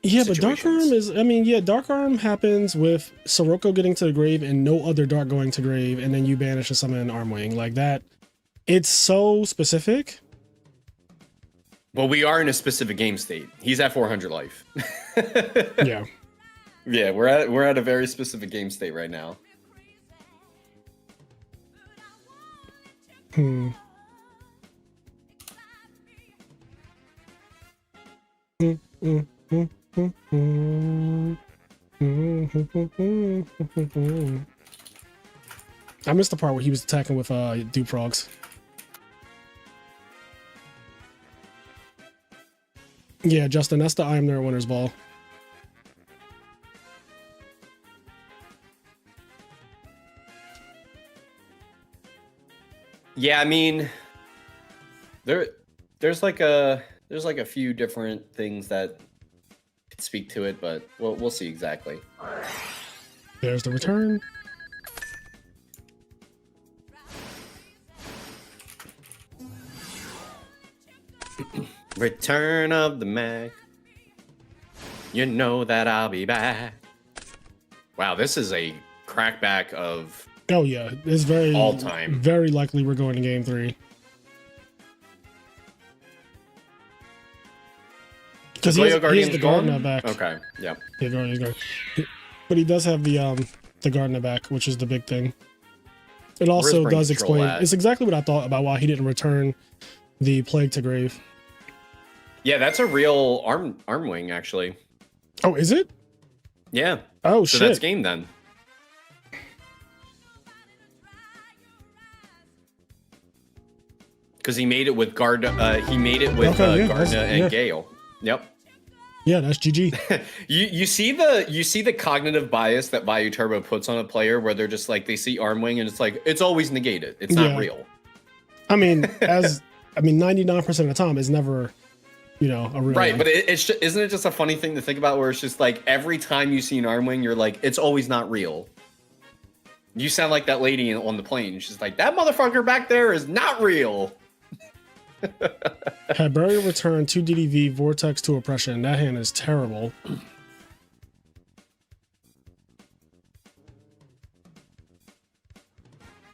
Yeah, but Dark Arm situations. is, I mean, yeah, Dark Arm happens with Sirocco getting to the grave and no other Dark going to grave, and then you banish to summon an Armwing. Like that, it's so specific. Well, we are in a specific game state. He's at 400 life. Yeah. Yeah, we're at a very specific game state right now. Hmm. I missed the part where he was attacking with Dupe Frogs. Yeah, Justin, that's the IMNerd winner's ball. Yeah, I mean, there's like a few different things that could speak to it, but we'll see exactly. There's the return. Return of the Mac. You know that I'll be back. Wow, this is a crackback of Oh yeah, it's very all time. Very likely we're going to game 3. Because he has the Gardener back. Okay, yeah. Yeah, Gardener's gone. But he does have the Gardener back, which is the big thing. It also Where's does Brain Control explain. at? It's exactly what I thought about why he didn't return the Plague to Grave. Yeah, that's a real arm wing, actually. Oh, is it? Yeah. Oh So shit! that's game then. Because he made it with Garda. He made it with Okay, yeah, Garda and yeah. Gale. Yep. Yeah, that's GG. You see the cognitive bias that Vayu Turbo puts on a player, where they're just like they see arm wing and it's like it's always negated. It's not Yeah. real. I mean, 99% of the time it's never, a real Right, one. but it's just, isn't it just a funny thing to think about, where it's just like every time you see an arm wing, you're like, it's always not real. You sound like that lady on the plane. She's like, that motherfucker back there is not real. Had Barrier return 2 DDV, Vortex 2 Oppression. That hand is terrible.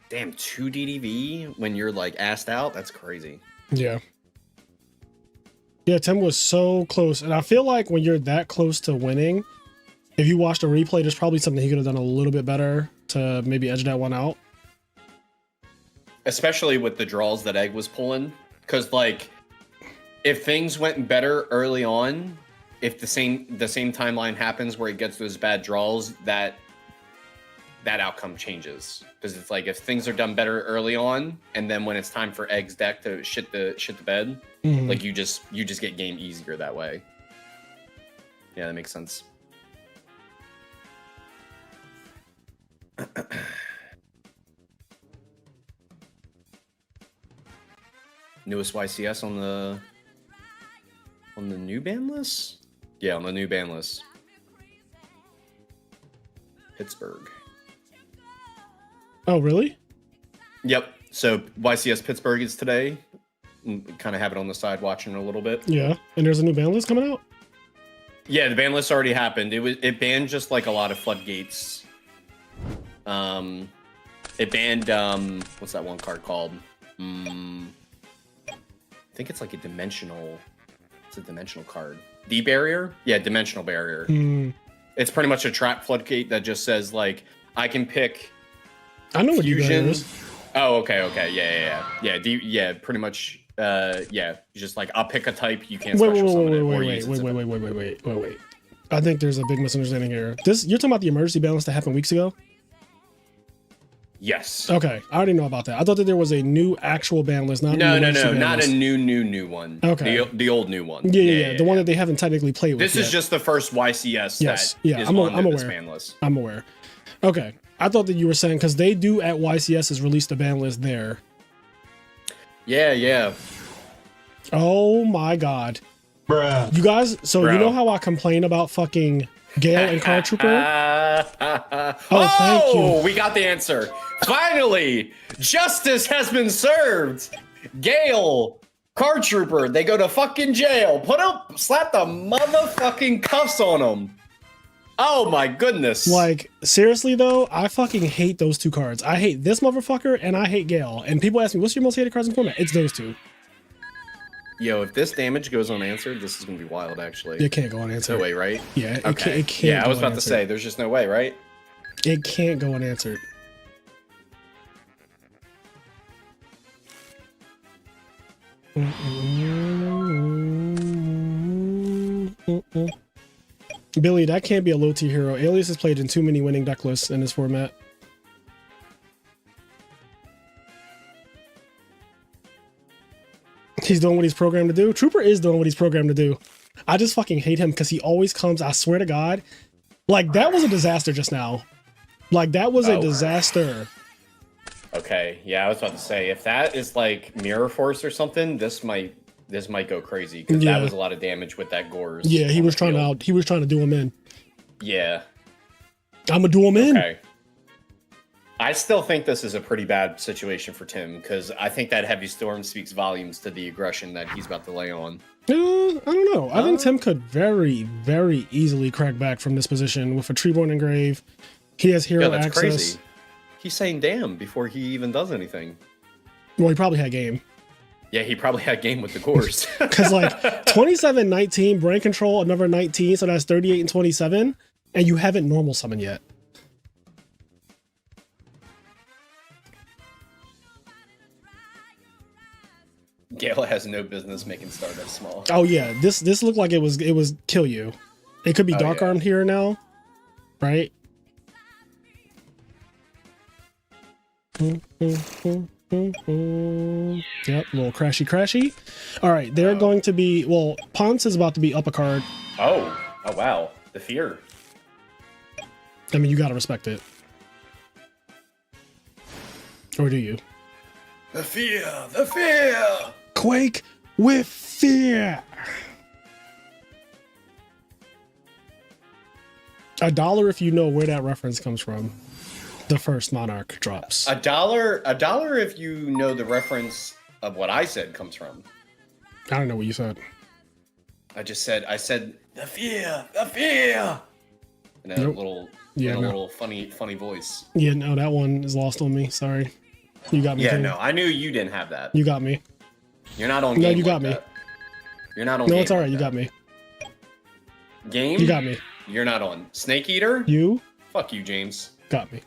Damn, 2 DDV when you're like assed out? That's crazy. Yeah. Yeah, Tim was so close. And I feel like when you're that close to winning, if you watch the replay, there's probably something he could have done a little bit better to maybe edge that one out. Especially with the draws that Egg was pulling. Because, like, if things went better early on, if the same timeline happens where he gets those bad draws, that outcome changes. Because it's like, if things are done better early on, and then when it's time for Egg's deck to shit the bed, Mhm. like you just get game easier that way. Yeah, that makes sense. Newest YCS on the new ban list? Yeah, on the new ban list. Pittsburgh. Oh, really? Yep. So YCS Pittsburgh is today. Kind of have it on the side watching it a little bit. Yeah. And there's a new ban list coming out? Yeah, the ban list already happened. It banned just like a lot of floodgates. It banned what's that one card called? I think it's like a dimensional. It's a dimensional card. D barrier? Yeah, dimensional barrier. Hmm. It's pretty much a trap floodgate that just says like I can pick I know what Yugioh Fusion. is. Oh, okay. Yeah. Pretty much. Yeah. Just like I'll pick a type. You can't special summon it or use it. Wait. I think there's a big misunderstanding here. You're talking about the emergency balance that happened weeks ago? Yes. Okay, I already know about that. I thought that there was a new actual ban list, not No, ban not list. a new one. Okay. The old new one. Yeah. The one that they haven't technically played with. This is just the first YCS Yes. that Yeah, is I'm on this aware. ban list. I'm aware. Okay, I thought that you were saying because they do at YCS has released a ban list there. Yeah. Oh my god, bruh. You guys, so you know how I complain about fucking Gale and Card Trooper? Thank you. We got the answer. Finally, justice has been served. Gale, Card Trooper, they go to fucking jail. Slap the motherfucking cuffs on them. Oh my goodness. Like, seriously though, I fucking hate those two cards. I hate this motherfucker and I hate Gale. And people ask me, what's your most hated cards in format? It's those two. Yo, if this damage goes unanswered, this is gonna be wild actually. It can't go unanswered. No way, right? Yeah, it can't. Yeah, I was about to say, there's just no way, right? It can't go unanswered. Billy, that can't be a low tier hero. Alias has played in too many winning deck lists in this format. He's doing what he's programmed to do. Trooper is doing what he's programmed to do. I just fucking hate him because he always comes, I swear to God. Like, that was a disaster just now. Like, that was a disaster. Okay, yeah, I was about to say, if that is like Mirror Force or something, this might go crazy because that was a lot of damage with that Gores. Yeah, he was trying to do him in. Yeah. I'ma do him in. Okay. I still think this is a pretty bad situation for Tim because I think that Heavy Storm speaks volumes to the aggression that he's about to lay on. I don't know. I think Tim could very, very easily crack back from this position with a Treeborn Engrave. He has hero that's access. Crazy. He's saying damn before he even does anything. Well, he probably had game. Yeah, he probably had game with the Gores. Because like 27-19, brain control, another 19, so that's 38 and 27, and you haven't normal summoned yet. Gale has no business making Stardust small. Oh yeah, this looked like it was kill you. It could be dark armed here now, right? Yep, little crashy. All right, they're going to be, well, Ponce is about to be up a card. Oh wow, the fear. I mean, you gotta respect it. Or do you? The fear. Quake with fear. $1 if you know where that reference comes from. The first Monarch drops. $1 if you know the reference of what I said comes from. I don't know what you said. I said the fear. In a little funny voice. Yeah, no, that one is lost on me. Sorry. You got me. Yeah, too. no, I knew you didn't have that. You got me. You're not on game. No, you got like me. That. You're not on No, game. it's alright, like you that. got me. Game? You got me. You're not on. Snake Eater? You Fuck you, James. got me.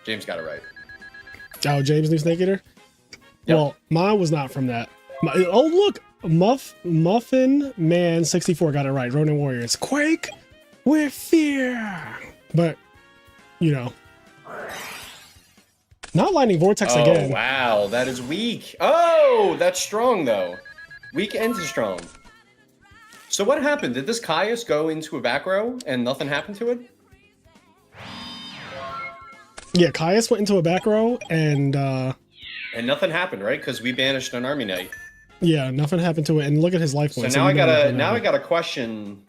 James got it right. Oh, James knew Snake Eater? Yep. Well, mine was not from that. Oh, look. Muffin Man 64 got it right. Ronin Warriors. Quake with fear. But, you know. Not Lightning Vortex again. Oh, wow. That is weak. Oh, that's strong, though. Weak and strong. So what happened? Did this Caius go into a back row and nothing happened to it? Yeah, Caius went into a back row and nothing happened, right? Because we banished an Army Knight. yeah, nothing happened to it. And look at his life points. So now I gotta question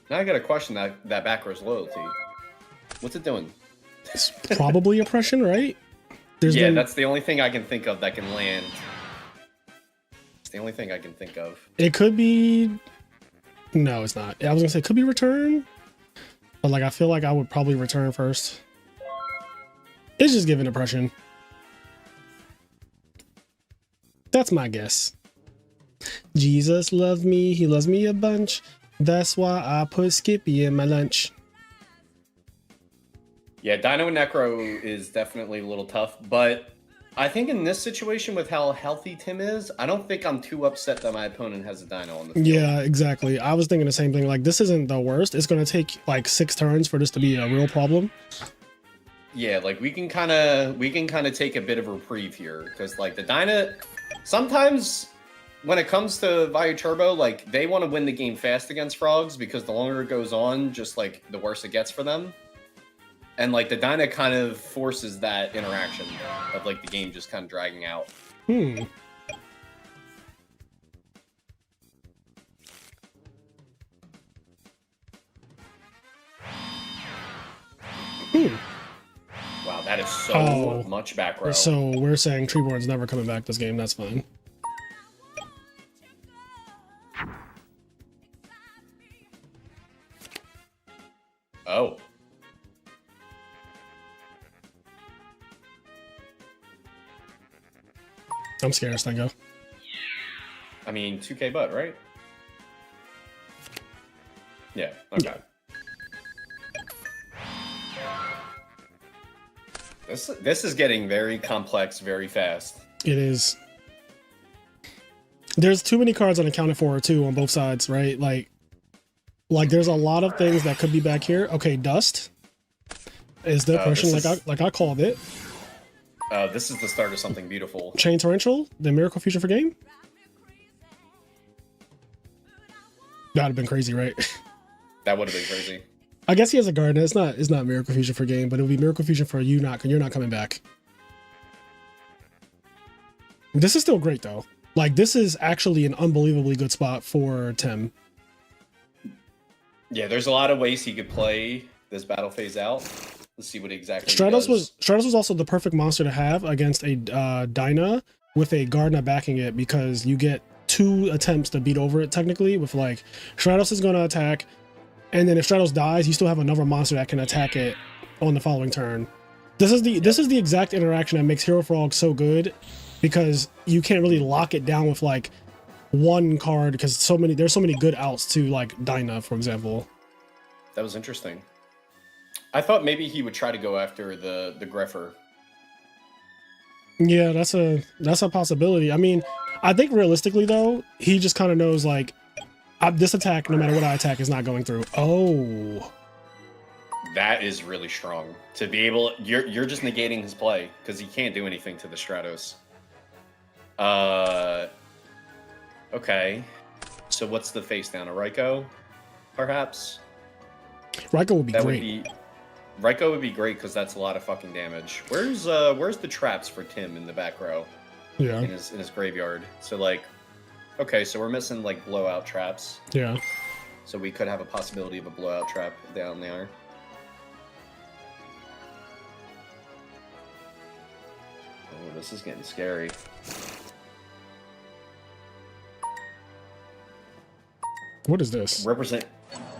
that back row's loyalty. What's it doing? It's probably oppression, right? That's the only thing I can think of that can land. It's the only thing I can think of. It could be. No, it's not. I was gonna say it could be return, but like I feel like I would probably return first. It's just giving oppression. That's my guess. Jesus loves me. He loves me a bunch. That's why I put Skippy in my lunch. Yeah, Dino and Necro is definitely a little tough, but I think in this situation with how healthy Tim is, I don't think I'm too upset that my opponent has a Dino on the field. Yeah, exactly. I was thinking the same thing. Like, this isn't the worst. It's going to take like 6 turns for this to be a real problem. Yeah, like we can kind of take a bit of a reprieve here because like the Dyna, sometimes when it comes to Vayu Turbo, like they want to win the game fast against Frogs because the longer it goes on, just like the worse it gets for them. And like the Dyna kind of forces that interaction of like the game just kind of dragging out. Hmm. Wow, that is so much back row. So we're saying Treeborn's never coming back this game. That's fine. Oh. I'm scared, Stengo. I mean, 2K butt, right? Yeah, okay. This is getting very complex very fast. It is. There's too many cards unaccounted for too on both sides, right? Like there's a lot of things that could be back here. Okay, Dust is the question, like I called it. This is the start of something beautiful. Chain Torrential, the Miracle Fusion for game. That'd have been crazy, right? That would have been crazy. I guess he has a Garden. It's not Miracle Fusion for game, but it would be Miracle Fusion for you. You're not coming back. This is still great though. Like this is actually an unbelievably good spot for Tim. Yeah, there's a lot of ways he could play this battle phase out. Let's see what exactly Stratos was also the perfect monster to have against a Dyna with a Gardna backing it because you get 2 attempts to beat over it technically with like Stratos is going to attack, and then if Stratos dies, you still have another monster that can attack it on the following turn. This is the exact interaction that makes Hero Frog so good because you can't really lock it down with like one card because there's so many good outs to like Dyna, for example. That was interesting. I thought maybe he would try to go after the Greffer. Yeah, that's a possibility. I mean, I think realistically though, he just kind of knows like this attack, no matter what I attack, is not going through. Oh, that is really strong to be able. You're just negating his play because he can't do anything to the Stratos. Okay. So what's the face down? A Raikou, perhaps? Raikou would be great. Raikou would be great because that's a lot of fucking damage. Where's the traps for Tim in the back row? Yeah. In his graveyard. So like, okay, so we're missing like blowout traps. Yeah. So we could have a possibility of a blowout trap down there. Oh, this is getting scary. What is this? Represent.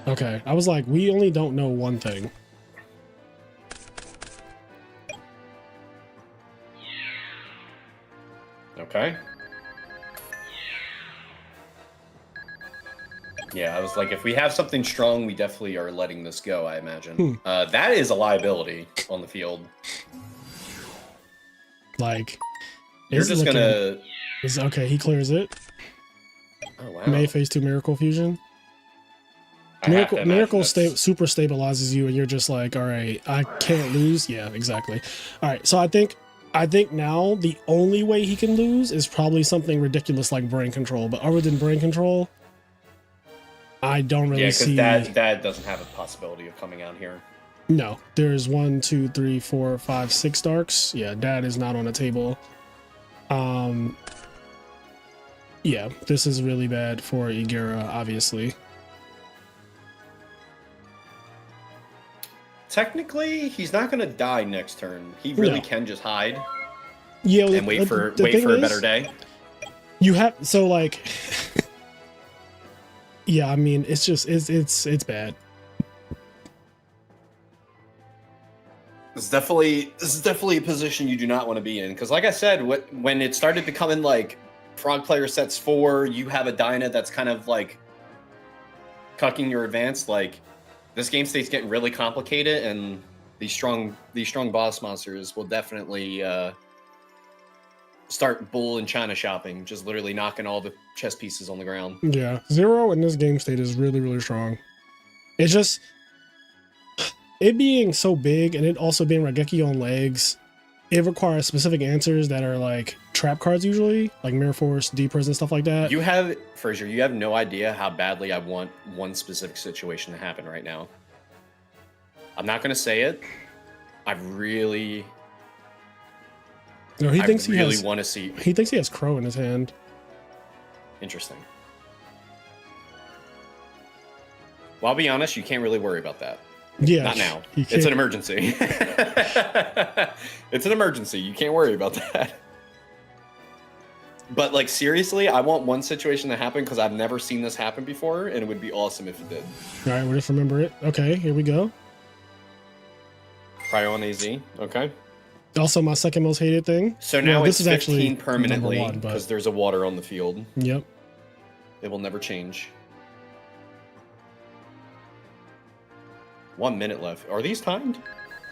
Okay, I was like, we only don't know one thing. Okay. Yeah, I was like, if we have something strong, we definitely are letting this go, I imagine. That is a liability on the field. Like, you're just gonna... Okay, he clears it. Oh, wow. May phase 2 Miracle Fusion. Miracle super stabilizes you, and you're just like, all right, I can't lose. Yeah, exactly. All right, so I think now the only way he can lose is probably something ridiculous like Brain Control. But other than Brain Control, I don't really see. Yeah, because that doesn't have a possibility of coming out here. No, there's 1, 2, 3, 4, 5, 6 darks. Yeah, Dad is not on the table. Yeah, this is really bad for Igera, obviously. Technically, he's not going to die next turn. He really can just hide. Yeah, and wait for a better day. You have so like, yeah. I mean, it's just it's bad. This is definitely a position you do not want to be in because, like I said, when it started becoming like Frog player sets 4, you have a Dyna that's kind of like cucking your advance. Like this game state's getting really complicated, and these strong boss monsters will definitely start bull and china shopping, just literally knocking all the chess pieces on the ground. Yeah, Zero in this game state is really, really strong. It's just it being so big and it also being Raigeki on legs, it requires specific answers that are like trap cards usually, like Mirror Force, D-Prison, stuff like that. You have, Fraser, you have no idea how badly I want one specific situation to happen right now. I'm not going to say it. I really... No, he thinks really he has, want to see... He thinks he has Crow in his hand. Interesting. Well, I'll be honest, you can't really worry about that. Yeah. Not now. It's an emergency. It's an emergency. You can't worry about that. But, like, seriously, I want one situation to happen because I've never seen this happen before, and it would be awesome if it did. All right, we'll just remember it. Okay, here we go. Cryo on AZ. Okay. Also, my second most hated thing. So now well, it's this is 15 actually permanently but because there's a water on the field. Yep. It will never change. 1 minute left. Are these timed?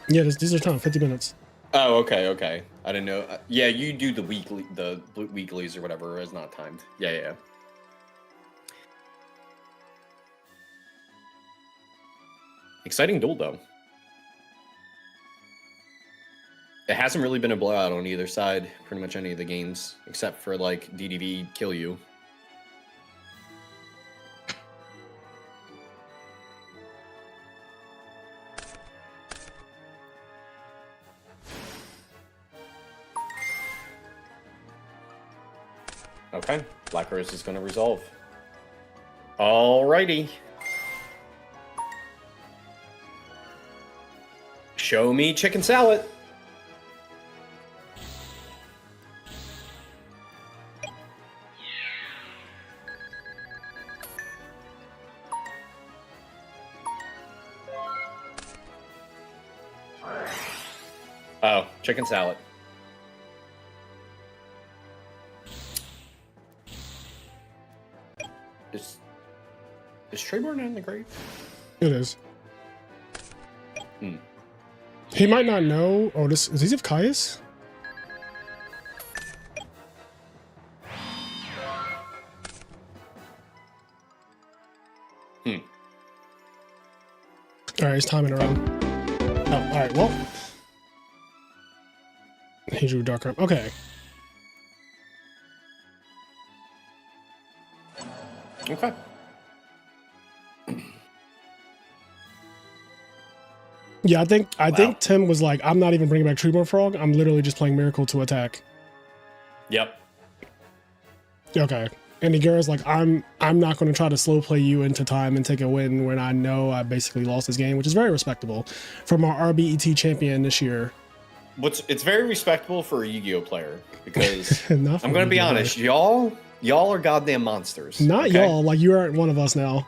Yeah, these are timed. 50 minutes. Oh, okay, okay. I didn't know. Yeah, you do the weeklies or whatever is not timed. Yeah, yeah. Exciting duel though. It hasn't really been a blowout on either side, pretty much any of the games, except for like DDV Kill You. Okay, Black Rose is going to resolve. Alrighty. Show me chicken salad. Oh, chicken salad. Is Trayborn in the grave? It is. Hmm. He might not know. Oh, this is he of Caius? Hmm. All right, it's timing around. Oh, all right. Well, he drew Dark Arm. Okay. Okay. Yeah, I think Tim was like, I'm not even bringing back Treeborn Frog. I'm literally just playing Miracle to attack. Yep. Okay. And Nigura's like, I'm not going to try to slow play you into time and take a win when I know I basically lost this game, which is very respectable from our RBET champion this year. It's very respectable for a Yu-Gi-Oh player because I'm going to be honest, player. y'all are goddamn monsters. Not okay? y'all, like you aren't one of us now.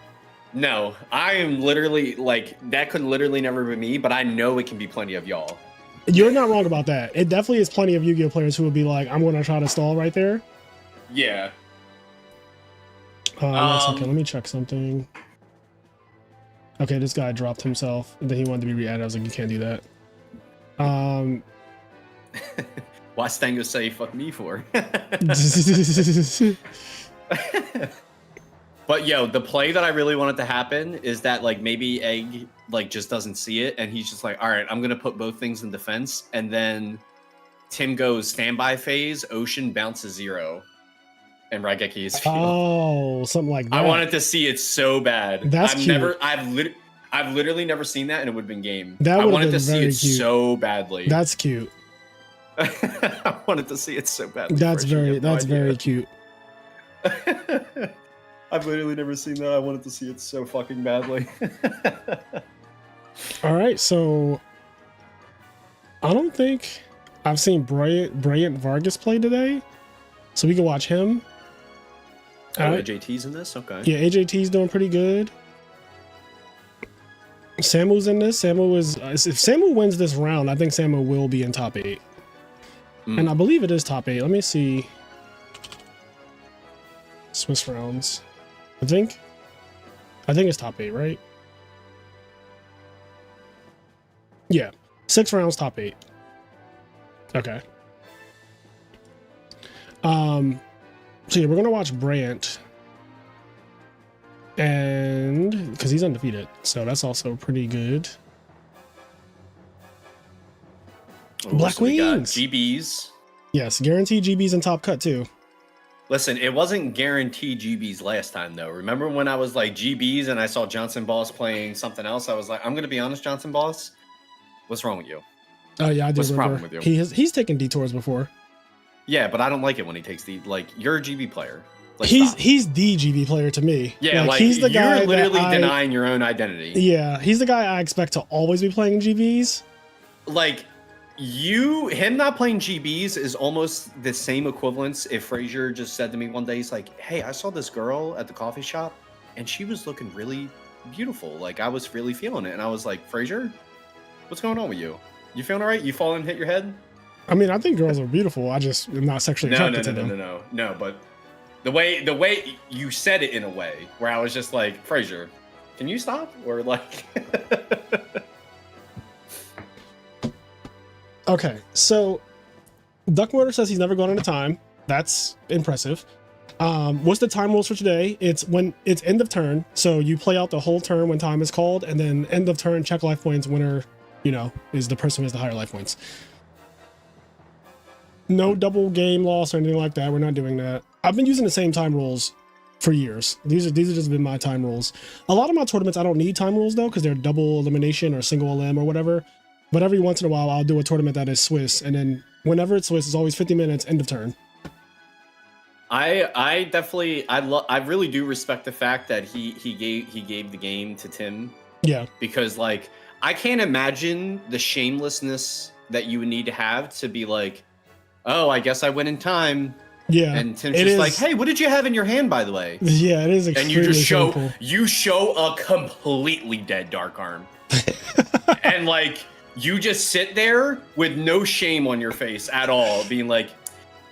No, I am literally like that could literally never be me, but I know it can be plenty of y'all. You're not wrong about that. It definitely is plenty of Yu-Gi-Oh players who would be like, I'm going to try to stall right there. Yeah. Okay, let me check something. Okay, this guy dropped himself and then he wanted to be re-added. I was like, you can't do that. Why Stango say fuck me for? But yo, the play that I really wanted to happen is that like maybe Egg like just doesn't see it and he's just like, all right, I'm gonna put both things in defense, and then Tim goes standby phase, Ocean bounces 0, and Raigeki is field. Oh, something like that. I wanted to see it so bad. That's cute. I've literally never seen that, and it would have been game. That I wanted to see it cute. so badly. That's cute. I wanted to see it so badly. That's very cute. I've literally never seen that. I wanted to see it so fucking badly. All right, so I don't think I've seen Brilliant Vargas play today, so we can watch him. AJT's in this? Okay. Yeah, AJT's doing pretty good. Samu's in this. Samu is if Samu wins this round, I think Samu will be in top 8. And I believe it is top 8. Let me see. Swiss rounds. I think it's top 8, right? Yeah. 6 rounds, top 8. Okay. So yeah, we're gonna watch Brant, and because he's undefeated, so that's also pretty good. Black we got Wings. GBs. Yes, guaranteed GBs and top cut too. Listen, it wasn't guaranteed GBs last time though. Remember when I was like GBs and I saw Johnson Boss playing something else? I was like, I'm gonna be honest, Johnson Boss, what's wrong with you? Oh yeah, I do What's the remember. problem with you? He's taken detours before. Yeah, but I don't like it when he takes the you're a GB player. Like, he's stop. the GB player to me. Yeah, like he's the guy you're literally that denying your own identity. Yeah, he's the guy I expect to always be playing GBs. Like him not playing GBs is almost the same equivalence if Frazier just said to me one day, he's like, hey, I saw this girl at the coffee shop and she was looking really beautiful. Like I was really feeling it. And I was like, Frazier, what's going on with you? You feeling all right? You fall and hit your head? I mean, I think girls are beautiful. I just am not sexually attracted to them. No, but the way you said it in a way where I was just like, Frazier, can you stop? Or like Okay, so Duckwater says he's never gone into time. That's impressive. What's the time rules for today? It's when it's end of turn, so you play out the whole turn when time is called, and then end of turn, check life points. Winner, is the person who has the higher life points. No double game loss or anything like that. We're not doing that. I've been using the same time rules for years. These have just been my time rules. A lot of my tournaments, I don't need time rules though, because they're double elimination or single elim or whatever. But every once in a while, I'll do a tournament that is Swiss, and then whenever it's Swiss, it's always 50 minutes, end of turn. I definitely I really do respect the fact that he gave the game to Tim. Yeah. Because like I can't imagine the shamelessness that you would need to have to be like, oh, I guess I went in time. Yeah. And Tim's just like, hey, what did you have in your hand, by the way? Yeah, it is extremely And you simple. show a completely dead dark arm. And like you just sit there with no shame on your face at all, being like,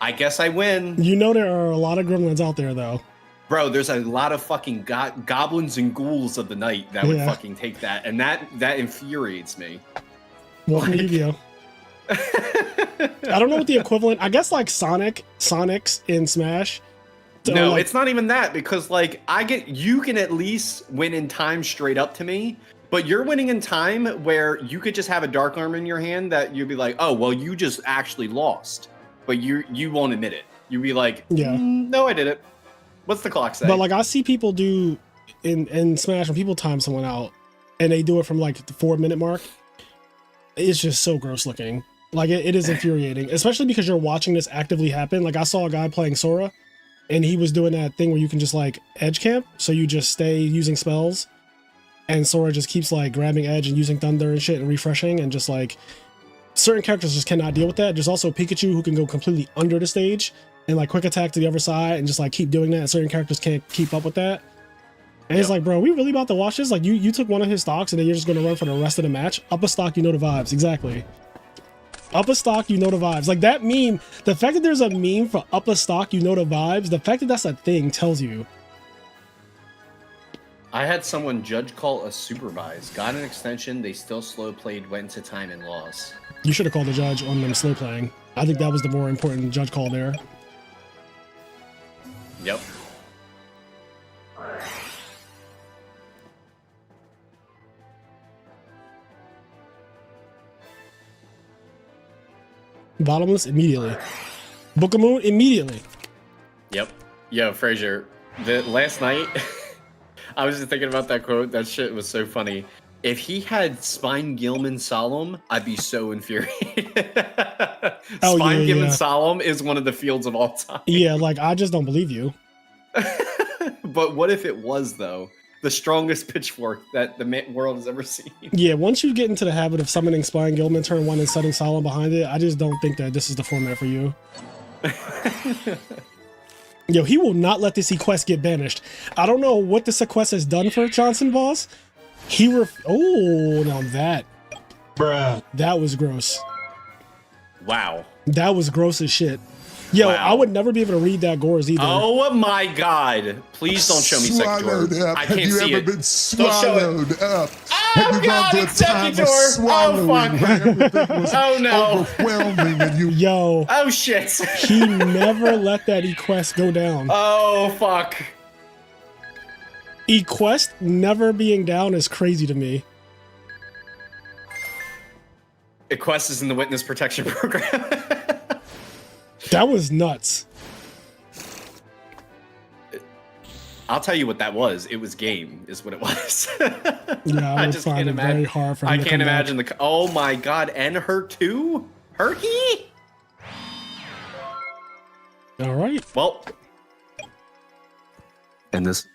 I guess I win. There are a lot of gremlins out there though. Bro, there's a lot of fucking goblins and ghouls of the night that would fucking take that, and that infuriates me. Welcome to Yugioh. I don't know what the equivalent. I guess like Sonics in Smash. No, it's not even that, because like you can at least win in time straight up to me, but you're winning in time where you could just have a dark arm in your hand that you'd be like, oh well, you just actually lost, but you won't admit it. You'd be like, no, I did it. What's the clock say? But like I see people do in Smash when people time someone out, and they do it from like the 4-minute mark. It's just so gross looking. Like it is infuriating, especially because you're watching this actively happen. Like I saw a guy playing Sora, and he was doing that thing where you can just like edge camp, so you just stay using spells, and Sora just keeps like grabbing edge and using thunder and shit and refreshing, and just like certain characters just cannot deal with that. There's also Pikachu who can go completely under the stage and like quick attack to the other side and just like keep doing that, and certain characters can't keep up with that. And it's like, bro, we really about to watch this? Like you took one of his stocks and then you're just gonna run for the rest of the match? Up a stock, you know the vibes. Exactly. Up a stock, you know the vibes. Like that meme, the fact that there's a meme for up a stock, you know the vibes, the fact that that's a thing tells you. I had someone judge call a supervise, got an extension, they still slow played, went into time and lost. You should have called the judge on them slow playing. I think that was the more important judge call there. Yep. Bottomless immediately. Book of Moon immediately. Yep. Yo, Frazier, last night, I was just thinking about that quote. That shit was so funny. If he had Spine Gilman Solemn, I'd be so infuriated. Spine Gilman Solemn is one of the fields of all time. Yeah, like I just don't believe you. But what if it was, though? The strongest pitchfork that the world has ever seen. Yeah, once you get into the habit of summoning Spine Gilman turn 1 and setting Solemn behind it, I just don't think that this is the format for you. Yo, he will not let the Sequest get banished. I don't know what the Sequest has done for Johnson Boss. Oh, now that. Bruh. That was gross. Wow. That was gross as shit. Yo, Wow. I would never be able to read that Gores either. Oh my God! Please don't show me Swallowed Sector. up. I Have can't you see ever it. been Don't show it. swallowed up? Oh Have you God! gone It's through a time Sector. of Oh swallowing fuck! where everything was Oh no! overwhelming and you Yo, Oh shit! he never let that Equest go down. Oh fuck! Equest never being down is crazy to me. Equest is in the witness protection program. That was nuts. I'll tell you what that was. It was game, is what it was. Yeah, I would find it very hard for him I to can't come back. imagine the. Oh my God! And her too. Herky. All right. Well. And this.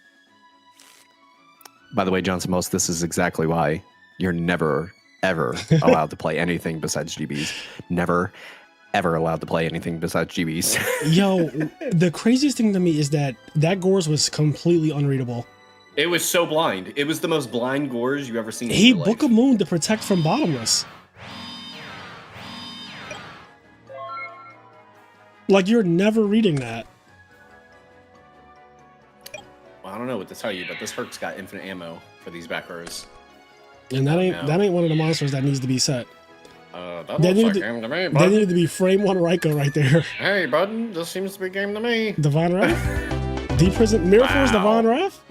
By the way, Johnson Most, this is exactly why you're never, ever allowed to play anything besides GBs. Never, ever allowed to play anything besides GBs. Yo, the craziest thing to me is that Gores was completely unreadable. It was so blind. It was the most blind Gores you ever seen. He in your Book life. of Moon to protect from Bottomless. Like, you're never reading that. Well, I don't know what to tell you, but this Herc's got infinite ammo for these back rows. And that ain't No. that ain't one of the monsters that needs to be set. That They looks needed like to- game to me, They bud. needed to be frame 1 Raikou right there. Hey, bud, this seems to be game to me. Divine Wrath? Deep Prison Mirror Force Wow. Divine Wrath?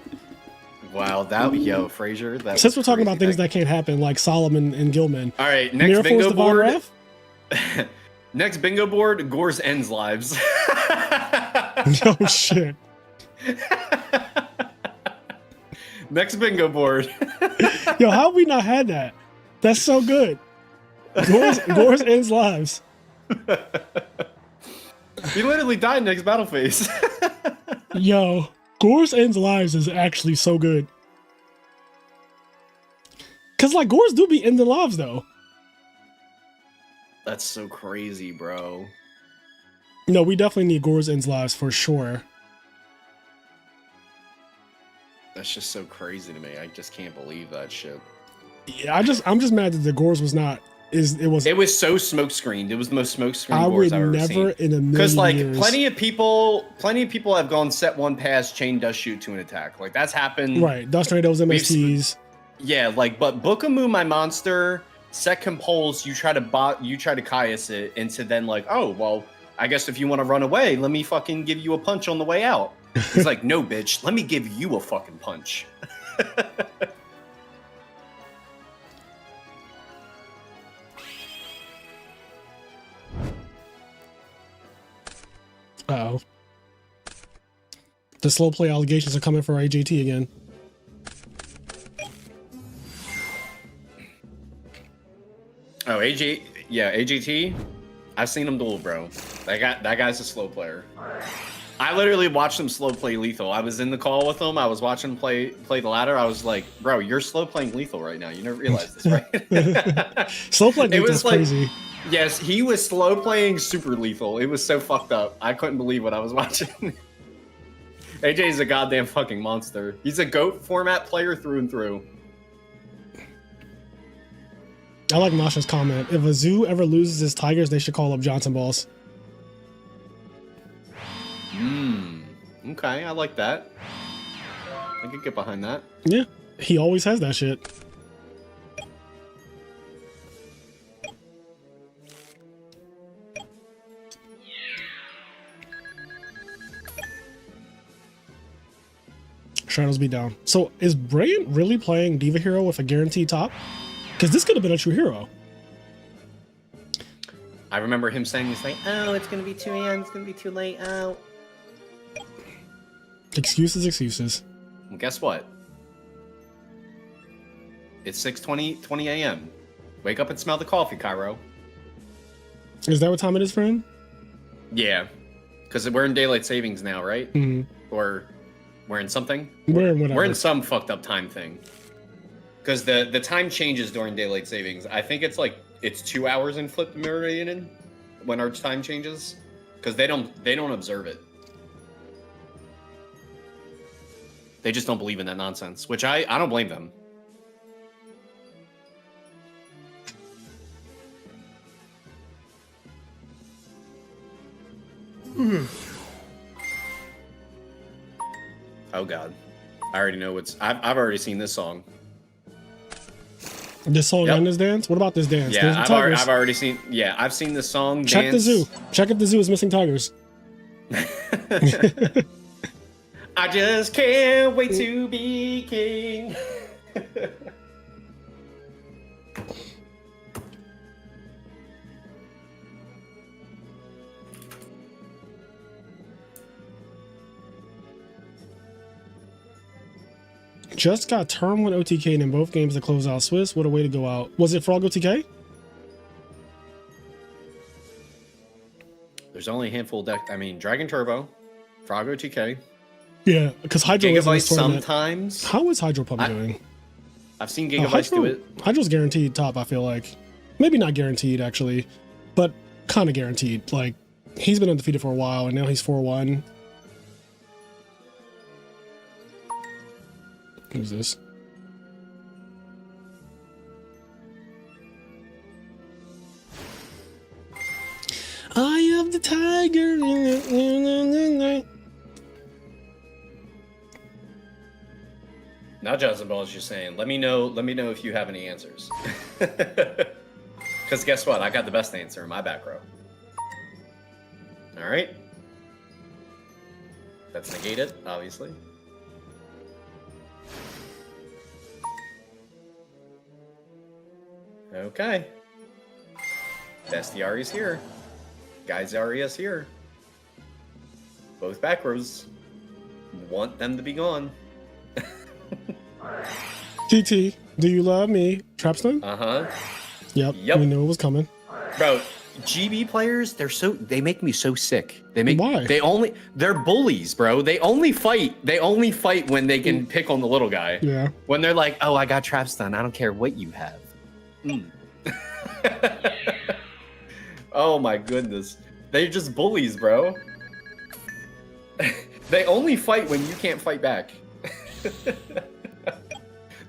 Wow, yo, Frazier. That Since we're was talking about crazy. things that can't happen, like Solomon and Gilman. All right, next Mirror Force bingo Divine board. Wrath? Next bingo board, Gore's ends lives. Oh shit. Next bingo board. Yo, how have we not had that? That's so good. Gores ends lives. He literally died next battle phase. Yo, Gores ends lives is actually so good. Cause like Gores do be ending lives though. That's so crazy, bro. No, we definitely need Gores ends lives for sure. That's just so crazy to me. I just can't believe that shit. Yeah, I'm just mad that the Gores was not It was so smoke screened. It was the most smoke screened I Gores would I've ever never seen. in a million Because like years. plenty of people have gone set one pass, chain does shoot to an attack. Like that's happened. Right, Dust Tornadoes, MSTs. Yeah, like but Book of Moon, my monster, set compulse, you try to Caius it into then like, oh well, I guess if you want to run away, let me fucking give you a punch on the way out. He's like, no bitch, let me give you a fucking punch. Uh-oh. The slow play allegations are coming for AJT again. Oh, AJT. I've seen him duel, bro. That guy's a slow player. I literally watched him slow play lethal. I was in the call with him. I was watching him play the ladder. I was like, bro, you're slow playing lethal right now. You never realized this, right? Slow play It was is like- crazy. Yes, he was slow playing super lethal. It was so fucked up. I couldn't believe what I was watching. AJ is a goddamn fucking monster. He's a GOAT format player through and through. I like Masha's comment. If a zoo ever loses his tigers, they should call up Johnson Balls. Okay, I like that. I could get behind that. Yeah, he always has that shit. Shadows be down. So is Brilliant really playing Diva Hero with a guaranteed top? Because this could have been a true hero. I remember him saying this like, oh, it's gonna be 2 a.m. It's gonna be too late. Oh. Excuses. Well, guess what? It's 6:20 a.m. Wake up and smell the coffee, Cairo. Is that what time it is for him? Yeah, because we're in daylight savings now, right? Mm-hmm. Or we're in something. We're in whatever. We're in some fucked up time thing. Because the time changes during daylight savings. I think it's 2 hours in Flip Meridian when our time changes. Because they don't observe it. They just don't believe in that nonsense, which I don't blame them. Oh God, I already know what's. I've already seen this song. This song and this dance? What about this dance? Yeah, I've already seen. Yeah, I've seen this song. Check the zoo. Check if the zoo is missing tigers. I just can't wait to be king. Just got turn 1 OTK'd in both games to close out Swiss. What a way to go out. Was it Frog OTK? There's only a handful of deck. I mean, Dragon Turbo, Frog OTK. Yeah, because Hydro is in this tournament. Sometimes. How is Hydro Pup doing? I've seen Gigabytes do it. Hydro's guaranteed top, I feel like. Maybe not guaranteed, actually, but kind of guaranteed. Like, he's been undefeated for a while, and now he's 4-1. Who's this? Eye of the tiger. Now Johnson Ball is just saying, let me know if you have any answers. Because guess what? I got the best answer in my back row. All right. That's negated, obviously. Okay. Bestiari's here. Geysaria's here. Both back rows. Want them to be gone. TT, do you love me? Trapstone? Uh-huh. Yep. We knew it was coming. Bro, GB players, they make me so sick. Why? They're bullies, bro. They only fight when they can pick on the little guy. Yeah. When they're like, oh, I got trap stun. I don't care what you have. Oh my goodness. They're just bullies, bro. They only fight when you can't fight back.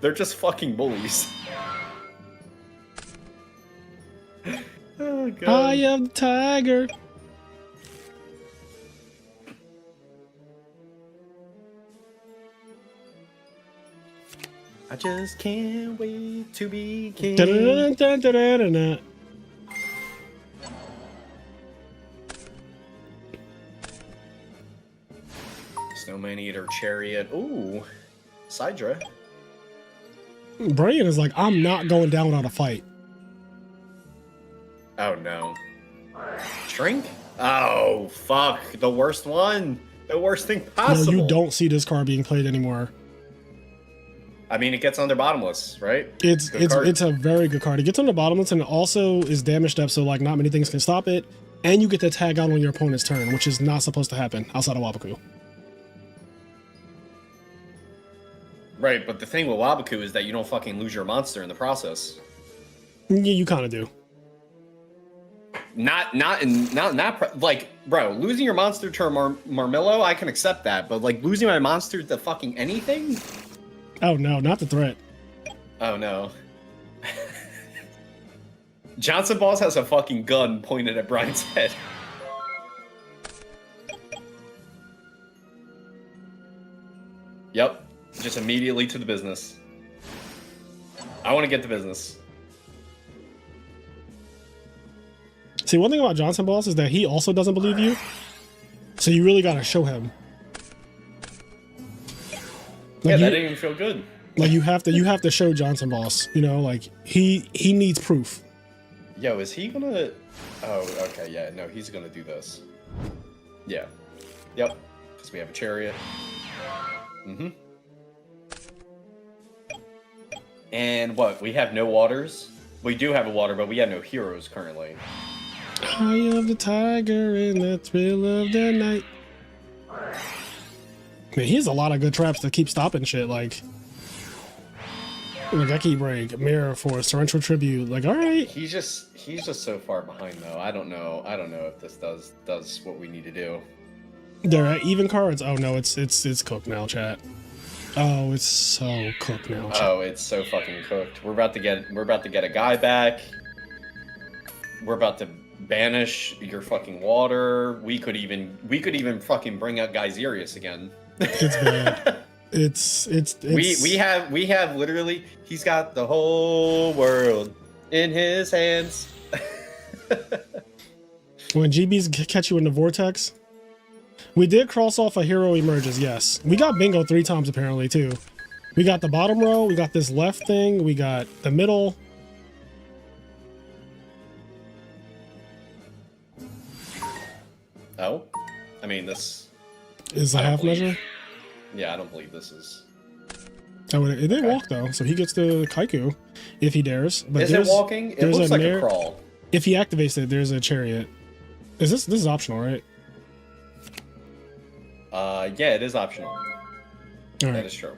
They're just fucking bullies. Oh, God. I am the tiger. I just can't wait to be king. Da-da-da-da-da-da-da. Snowman Eater Chariot. Ooh. Sidra. Brian is like, I'm not going down without a fight. Oh no. Shrink? Oh fuck. The worst one. The worst thing possible. No, you don't see this card being played anymore. I mean, it gets on their bottomless, right? It's a very good card. It gets on the bottomless and it also is damaged up, so like not many things can stop it. And you get to tag out on your opponent's turn, which is not supposed to happen outside of Wabaku. Right, but the thing with Wabaku is that you don't fucking lose your monster in the process. Yeah, you kind of do. Not like, bro, losing your monster to Marmillo, I can accept that, but like losing my monster to fucking anything? Oh no, not the threat. Oh no. Johnson Boss has a fucking gun pointed at Brian's head. Yep. Just immediately to the business. I want to get the business. See, one thing about Johnson Boss is that he also doesn't believe you. So you really gotta show him. Yeah, that didn't even feel good. Like you have to show Johnson Boss, you know, like he needs proof. Yo, is he gonna... Oh, okay, yeah, no, he's gonna do this. Yeah. Yep. Because we have a chariot. Mm-hmm. And what? We have no waters? We do have a water, but we have no heroes currently. I am the tiger in the thrill of the night. Man, he has a lot of good traps that keep stopping shit, like Geki Break, Mirror Force, Torrential Tribute, like alright. He's just so far behind though. I don't know if this does what we need to do. They're at even cards. Oh no, it's cooked now, chat. Oh, it's so cooked now, chat. Oh, it's so fucking cooked. We're about to get a guy back. We're about to banish your fucking water. We could even fucking bring out Geyserius again. It's bad. It's we have literally, he's got the whole world in his hands. When GBs catch you in the vortex. We did cross off a hero emerges, yes. We got bingo 3 times apparently too. We got the bottom row, we got this left thing, we got the middle. Oh? I mean, this is a half measure. Yeah, I don't believe this is. Oh, it did walk though, so he gets the Kaiku if he dares. But is it walking? It looks like a crawl. If he activates it, there's a chariot. This is optional, right? Yeah, it is optional. All right. That is true.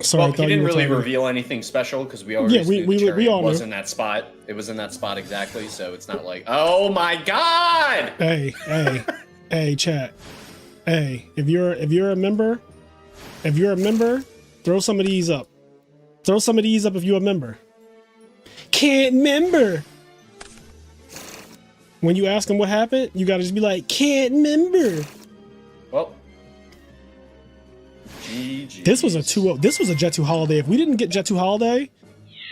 Sorry, well, he didn't really reveal anything special because we already we all was knew. in that spot. It was in that spot exactly, so it's not like, oh my god! Hey, chat. Hey, if you're a member, throw some of these up. Throw some of these up if you're a member. Can't member. When you ask them what happened, you gotta just be like, can't member. Well, GG. This was a 2-0. This was a Jet 2 holiday. If we didn't get Jet 2 holiday,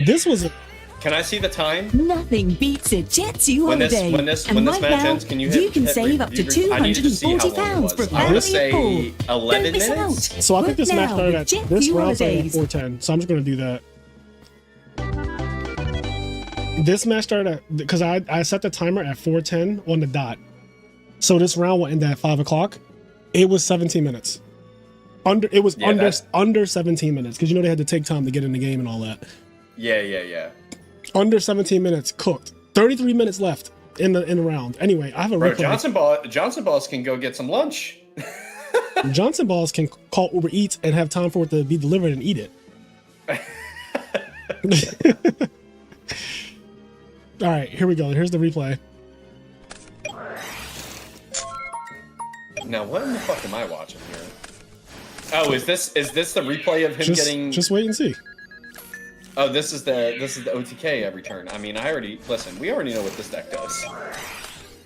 this was a... Can I see the time? Nothing beats a Jet 2 holiday. When this and match right now, ends, can you save up to £240 for a I want to family say of 4. 11 Don't miss minutes. out. So I think Book this match now started with at Jet this 2 round started at holidays. 4:10. So I'm just gonna do that. This match started at, because I set the timer at 4:10 on the dot. So this round will end at 5 o'clock. It was 17 minutes. Under 17 minutes because you know they had to take time to get in the game and all that. Yeah. Under 17 minutes cooked. 33 minutes left in the round. Anyway, I have a replay. Johnson Balls can go get some lunch. Johnson Balls can call Uber Eats and have time for it to be delivered and eat it. All right, here we go. Here's the replay. Now, what in the fuck am I watching here? Oh, is this the replay of him getting? Just wait and see. Oh, this is the OTK every turn. I mean, we already know what this deck does.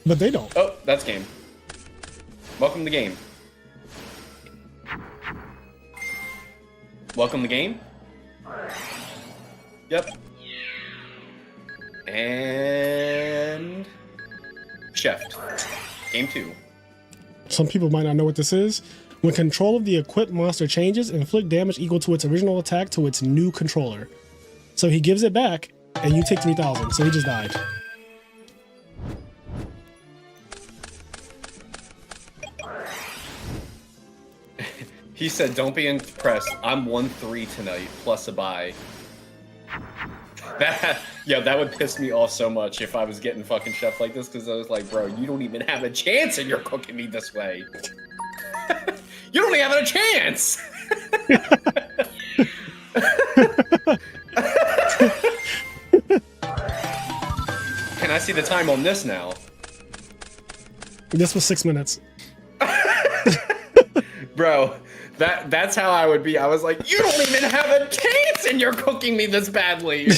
But they don't. Oh, that's game. Welcome to game. Welcome to game. Yep. And Chef. Game 2. Some people might not know what this is. When control of the equipped monster changes, inflict damage equal to its original attack to its new controller. So he gives it back, and you take 3,000. So he just died. He said, "Don't be impressed. I'm 1-3 tonight, plus a bye." That would piss me off so much if I was getting fucking Chef like this, because I was like, bro, you don't even have a chance and you're cooking me this way. You don't even have a chance. Can I see the time on this now? This was 6 minutes. Bro, that's how I would be. I was like, you don't even have a chance and you're cooking me this badly.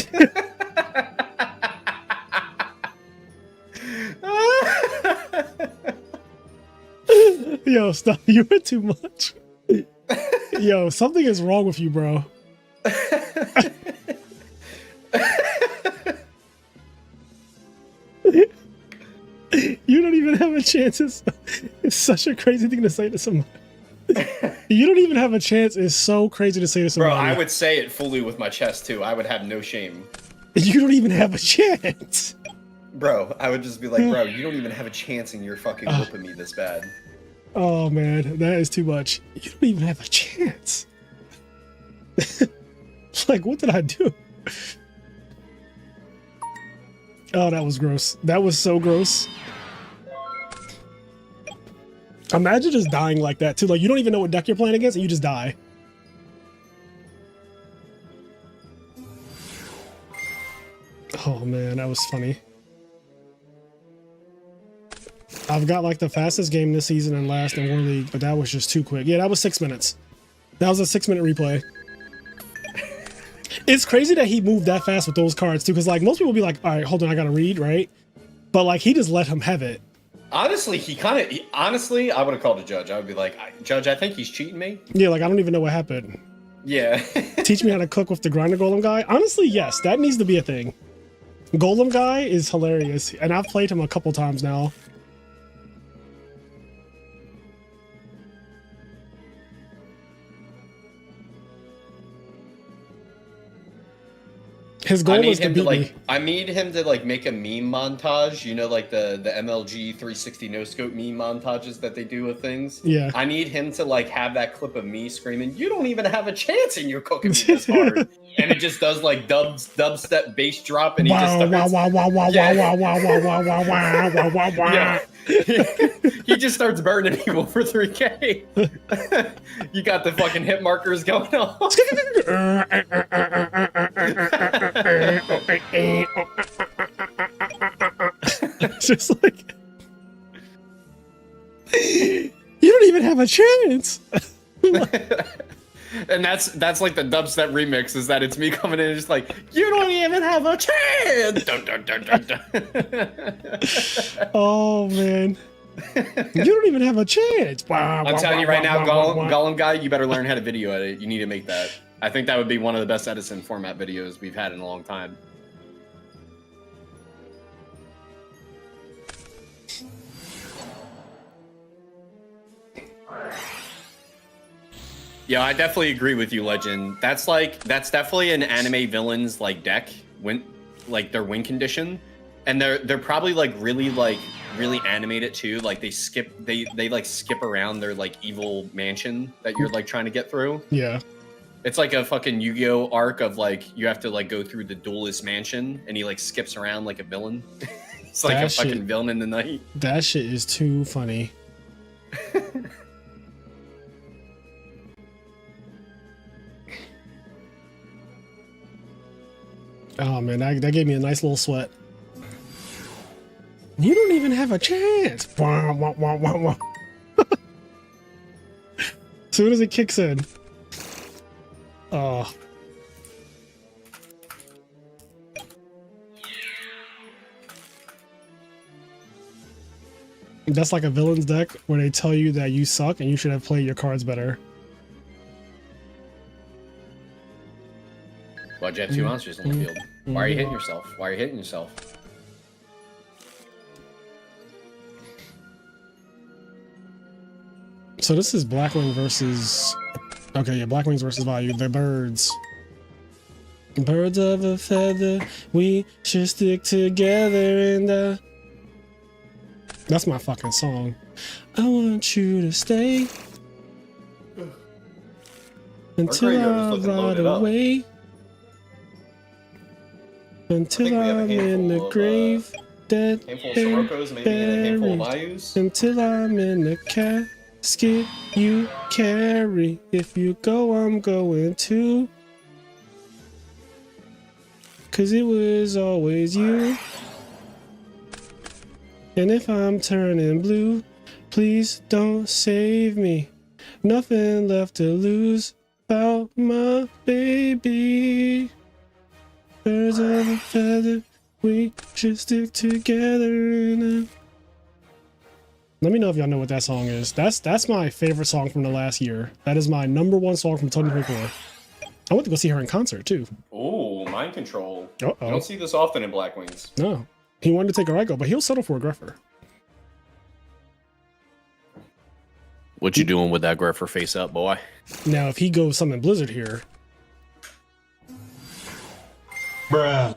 Yo, stop. You were too much. Yo, something is wrong with you, bro. You don't even have a chance. It's such a crazy thing to say to someone. You don't even have a chance is so crazy to say to someone. Bro, I would say it fully with my chest too. I would have no shame. You don't even have a chance. Bro, I would just be like, bro, you don't even have a chance and you're fucking whooping me this bad. Oh man, that is too much. You don't even have a chance. Like, what did I do? Oh, that was gross. That was so gross. Imagine just dying like that too. Like, you don't even know what deck you're playing against and you just die. Oh man, that was funny. I've got like the fastest game this season and last in War League, but that was just too quick. Yeah, that was 6 minutes. That was a 6-minute replay. It's crazy that he moved that fast with those cards too, because like most people be like, all right, hold on, I gotta read, right? But like he just let him have it. Honestly, honestly, I would have called a judge. I would be like, Judge, I think he's cheating me. Yeah, like I don't even know what happened. Yeah. Teach me how to cook with the grinder golem guy. Honestly, yes, that needs to be a thing. Golem guy is hilarious, and I've played him a couple times now. His goal is to beat me. I need him to like make a meme montage, you know, like the MLG 360 no scope meme montages that they do with things. Yeah. I need him to like have that clip of me screaming, "You don't even have a chance and you're cooking me this hard." And it just does like dubstep bass drop and he just starts he just starts burning people for 3K. You got the fucking hit markers going on. Just like you don't even have a chance. And that's like the dubstep remix, is that it's me coming in and just like, you don't even have a chance. Dun, dun, dun, dun, dun. Oh man, you don't even have a chance. I'm telling you right now, Gollum guy, you better learn how to video edit. You need to make that. I think that would be one of the best Edison format videos we've had in a long time. Yeah, I definitely agree with you, Legend. That's definitely an anime villain's like deck, like their win condition, and they're probably like really animated too. Like they like skip around their like evil mansion that you're like trying to get through. Yeah, it's like a fucking Yu-Gi-Oh arc of like you have to like go through the duelist mansion, and he like skips around like a villain. It's like a fucking villain in the night. That shit is too funny. Oh man, that gave me a nice little sweat. You don't even have a chance. As soon as it kicks in. Oh. That's like a villain's deck where they tell you that you suck and you should have played your cards better. Why'd you have 2 monsters on the field? Why are you hitting yourself? Why are you hitting yourself? So this is Blackwing versus... Okay, yeah, Blackwings versus Value. The birds. Birds of a feather, we should stick together and That's my fucking song. I want you to stay until I ride away. Until I'm in the grave, dead and buried. Until I'm in the casket you carry. If you go, I'm going too. 'Cause it was always you. And if I'm turning blue, please don't save me. Nothing left to lose about my baby. Birds of a feather, we should stick together. Let me know if y'all know what that song is. That's my favorite song from the last year. That is my #1 song from 2024. I went to go see her in concert too. Oh, mind control. Uh-oh. I don't see this often in Blackwings. No. He wanted to take a Raikou, but he'll settle for a Greffer. What you doing with that Greffer face up, boy? Now, if he goes something Blizzard here... Bruh.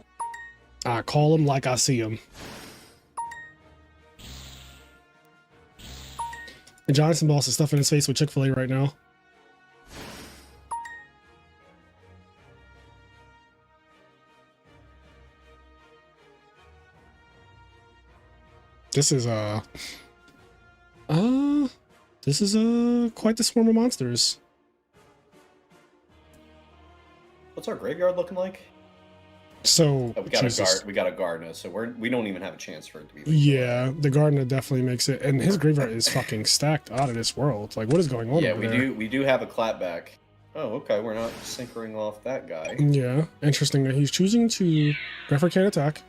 I call him like I see him. And Johnson Boss is stuffing his face with Chick-fil-A right now. This is quite the swarm of monsters. What's our graveyard looking like? So we got a Gardner, so we don't even have a chance for it to be. Yeah, the Gardner definitely makes it, and his graveyard is fucking stacked out of this world. Like, what is going on? Yeah, over there? we do have a clapback. Oh, okay, we're not syncering off that guy. Yeah, interesting that he's choosing to Greffer can't attack.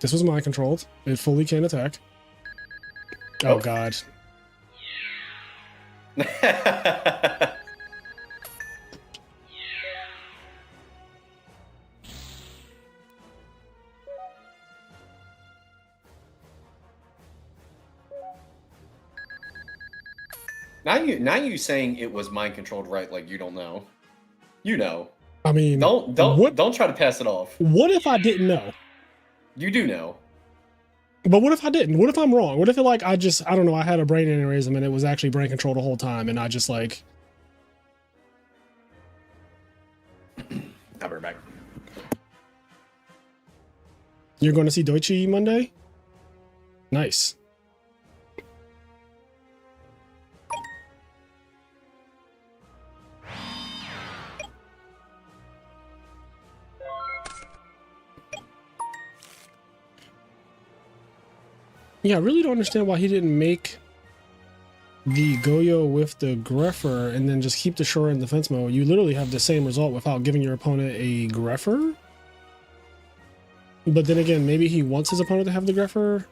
This was mind controlled. It fully can attack. Oh god. Now you saying it was mind controlled, right? Like you don't know. You know. I mean, don't try to pass it off. What if I didn't know? You do know. But what if I didn't? What if I'm wrong? What if I don't know, I had a brain aneurysm and it was actually brain control the whole time and I just like... I'll be back. You're going to see Deutsche Monday? Nice. Yeah, I really don't understand why he didn't make the Goyo with the Greffer and then just keep the Shura in defense mode. You literally have the same result without giving your opponent a Greffer. But then again, maybe he wants his opponent to have the Greffer.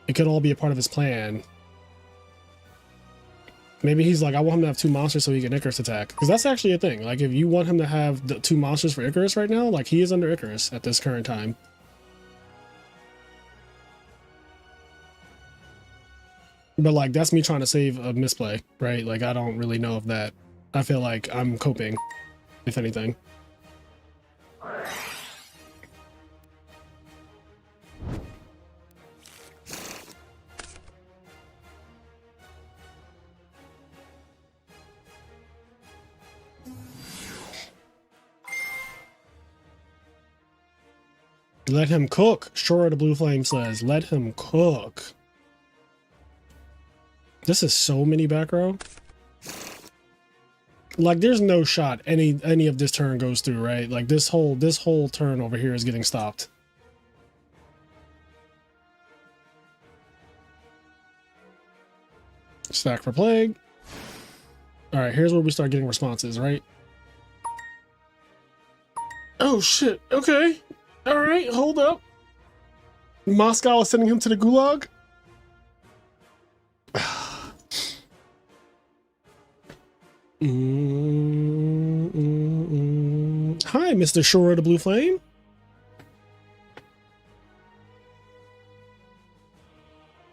It could all be a part of his plan. Maybe he's like, I want him to have 2 monsters so he can Icarus attack. Because that's actually a thing. Like, if you want him to have the 2 monsters for Icarus right now, like, he is under Icarus at this current time. But like, that's me trying to save a misplay, right? Like, I don't really know of that. I feel like I'm coping, if anything. Let him cook. Sure, the Blue Flame says, let him cook. This is so many back row. Like, there's no shot any of this turn goes through, right? Like, this whole turn over here is getting stopped. Stack for Plague. All right, here's where we start getting responses, right? Oh shit. Okay. All right, hold up. Moscow is sending him to the gulag. Hi, Mr. Shore of the Blue Flame.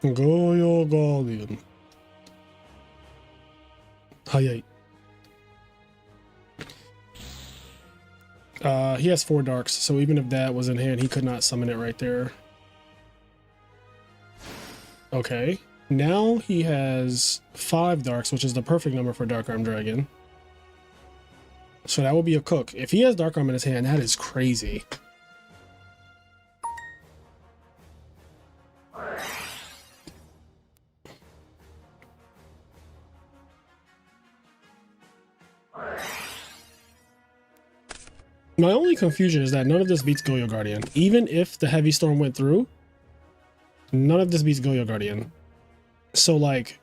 Goyo Guardian. Hi. He has 4 darks, so even if that was in hand, he could not summon it right there. Okay. Now he has 5 darks, which is the perfect number for Dark Arm Dragon. So that will be a cook. If he has Dark Arm in his hand, that is crazy. My only confusion is that none of this beats Goyo Guardian. Even if the Heavy Storm went through, none of this beats Goyo Guardian. So like,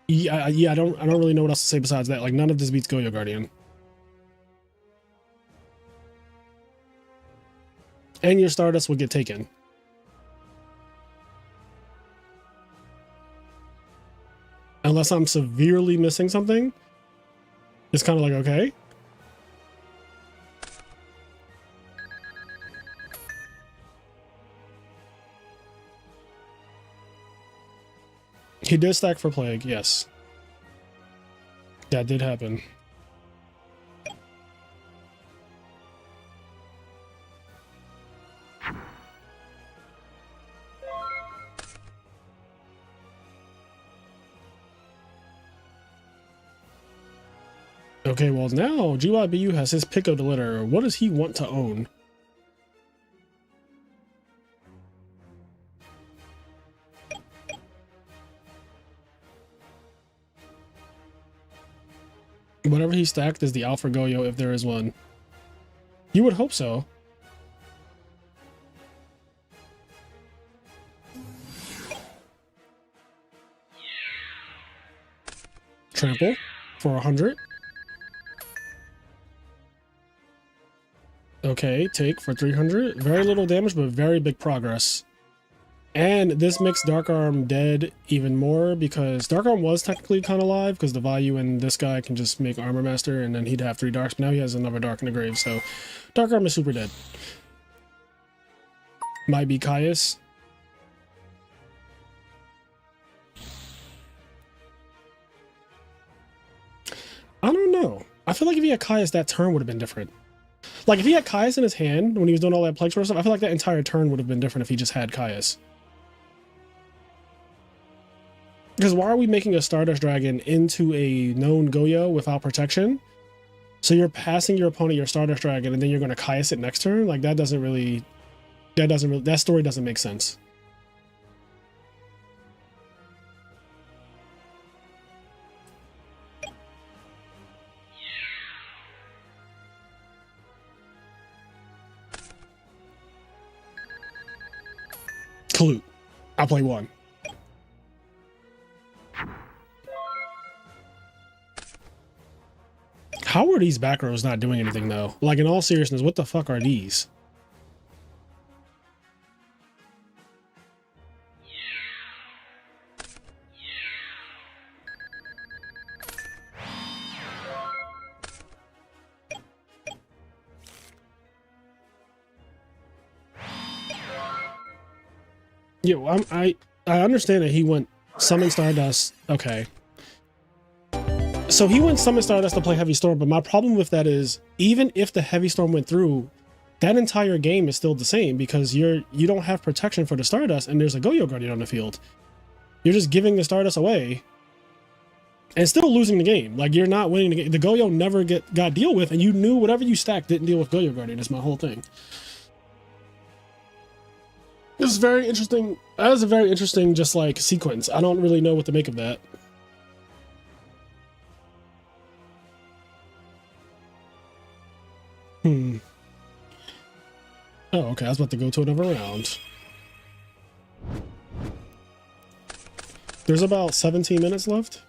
yeah, I don't really know what else to say besides that. Like, none of this beats Goyo Guardian. And your Stardust would get taken. Unless I'm severely missing something. It's kind of like, okay. He did stack for Plague, yes. That did happen. Okay, well now GYBU has his pick of the litter. What does he want to own? Whatever he stacked is the Alpha Goyo, if there is one. You would hope so. Trample for 100. Okay, take for 300. Very little damage, but very big progress. And this makes Dark Arm dead even more because Dark Arm was technically kind of alive because the value in this guy can just make Armor Master and then he'd have 3 darks. But now he has another dark in the grave, so Dark Arm is super dead. Might be Caius. I don't know. I feel like if he had Caius, that turn would have been different. Like if he had Caius in his hand when he was doing all that Plague Spore stuff, I feel like that entire turn would have been different if he just had Caius. Because why are we making a Stardust Dragon into a known Yugioh without protection? So you're passing your opponent your Stardust Dragon and then you're going to Caius it next turn? Like that story doesn't make sense. Clue. I'll play 1. How are these back rows not doing anything though? Like in all seriousness, what the fuck are these? Yeah, I understand that he went Summon Stardust. Okay. So he went Summon Stardust to play Heavy Storm, but my problem with that is even if the Heavy Storm went through, that entire game is still the same because you don't have protection for the Stardust and there's a Yugioh Guardian on the field. You're just giving the Stardust away and still losing the game. Like you're not winning the game. The Yugioh never got deal with, and you knew whatever you stacked didn't deal with Yugioh Guardian. That's my whole thing. This is very interesting. That is a very interesting just like sequence. I don't really know what to make of that. Oh, okay. I was about to go to another round. There's about 17 minutes left.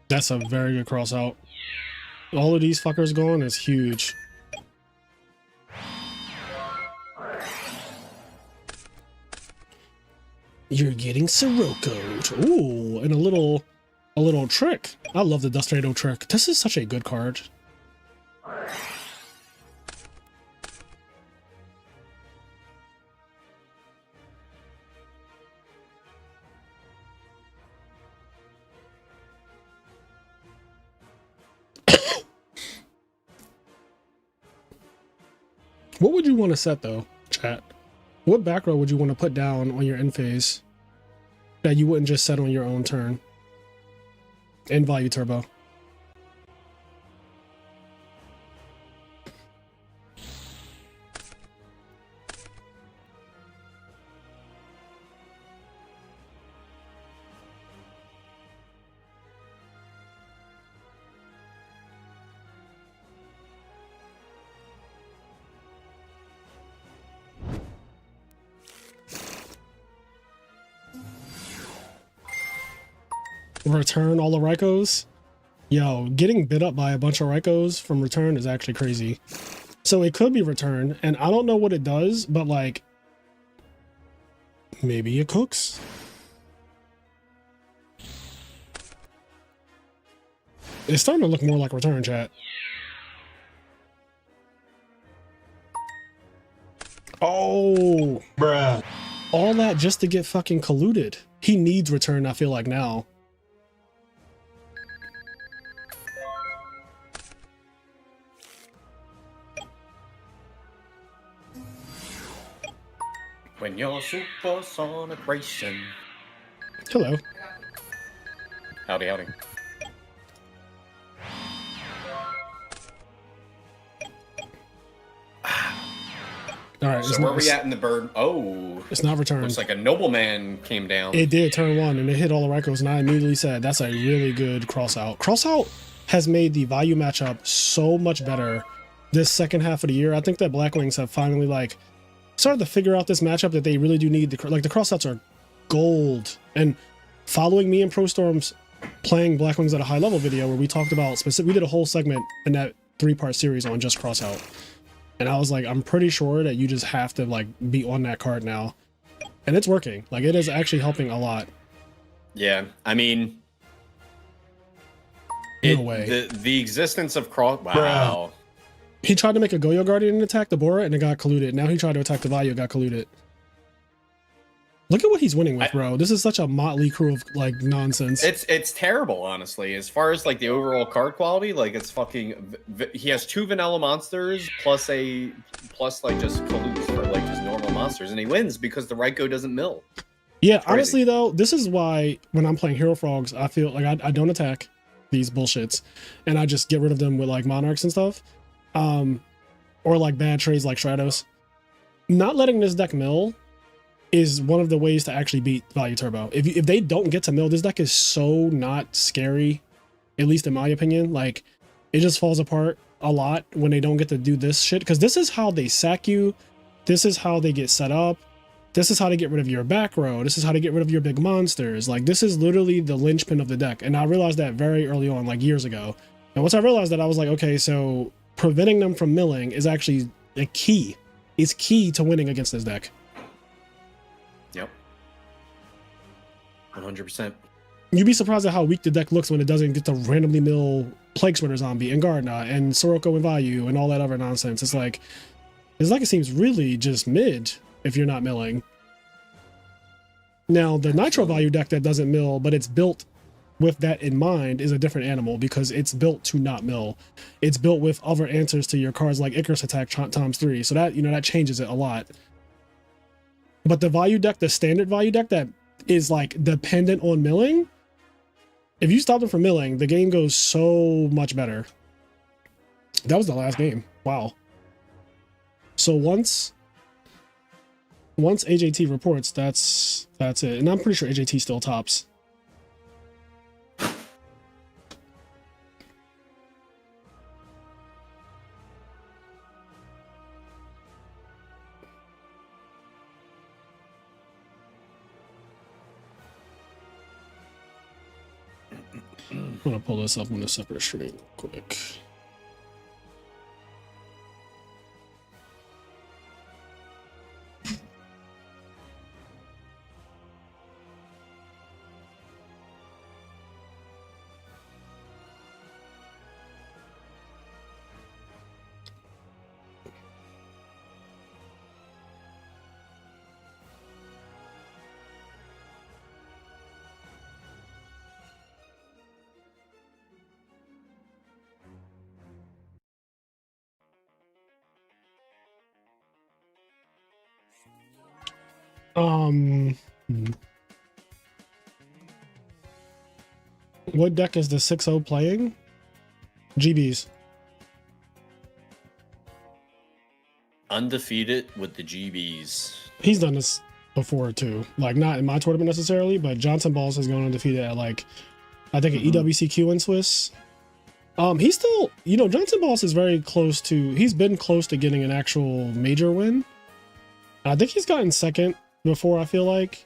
That's a very good cross out. All of these fuckers going is huge. You're getting Siroko'd. Ooh, and a little trick. I love the Dust Tornado trick. This is such a good card. What would you want to set though, chat? What back row would you want to put down on your end phase that you wouldn't just set on your own turn? End value turbo. Return all the Raikos. Yo, getting bit up by a bunch of Raikos from return is actually crazy. So it could be return, and I don't know what it does, but like maybe it cooks. It's starting to look more like return, chat. Oh, bruh. All that just to get fucking colluded. He needs return, I feel like now. When you're supersonic racing. Hello. Howdy, howdy. All right. So where are we at in the bird? Oh, it's not returned. Looks like a nobleman came down. It did turn 1, and it hit all the Rykos, and I immediately said, that's a really good cross out. Cross out has made the value matchup so much better this second half of the year. I think that Blackwings have finally like started to figure out this matchup that they really do need. Like the cross outs are gold. And following me and Pro Storm's playing Blackwings at a high level video where we talked about we did a whole segment in that 3-part series on just cross out. And I was like, I'm pretty sure that you just have to like be on that card now. And it's working. Like it is actually helping a lot. Yeah, I mean, No way. The existence of cross. Wow. He tried to make a Goyo Guardian and attack the Bora, and it got colluded. Now he tried to attack the Value, got colluded. Look at what he's winning with, bro. This is such a motley crew of like nonsense. It's terrible, honestly. As far as like the overall card quality, like it's fucking. He has 2 vanilla monsters plus like just colludes for like just normal monsters, and he wins because the Ryko doesn't mill. Yeah, honestly though, this is why when I'm playing Hero Frogs, I feel like I don't attack these bullshits, and I just get rid of them with like Monarchs and stuff, or like bad trades like Stratos. Not letting this deck mill is one of the ways to actually beat Value Turbo. If they don't get to mill, this deck is so not scary, at least in my opinion. Like, it just falls apart a lot when they don't get to do this shit, because this is how they sack you. This is how they get set up. This is how to get rid of your back row. This is how to get rid of your big monsters. Like, this is literally the linchpin of the deck. And I realized that very early on, like years ago. And once I realized that, I was like, okay, so preventing them from milling is actually a key. It's key to winning against this deck. Yep. 100%. You'd be surprised at how weak the deck looks when it doesn't get to randomly mill Plague Splitter Zombie and Gardna and Soroko and Value and all that other nonsense. It's like it seems really just mid if you're not milling. Now, the Nitro Value deck that doesn't mill, but it's built with that in mind, is a different animal because it's built to not mill. It's built with other answers to your cards like Icarus Attack times 3. So that, that changes it a lot. But the value deck, the standard value deck that is like dependent on milling, if you stop them from milling, the game goes so much better. That was the last game. Wow. So once AJT reports, that's it. And I'm pretty sure AJT still tops. I'm gonna pull this up on a separate stream quick. What deck is the 6-0 playing? GBs. Undefeated with the GBs. He's done this before too. Like, not in my tournament necessarily, but Johnson Balls has gone undefeated at like, I think an EWCQ in Swiss. He's still, Johnson Balls is very close to, he's been close to getting an actual major win. I think he's gotten second before, I feel like.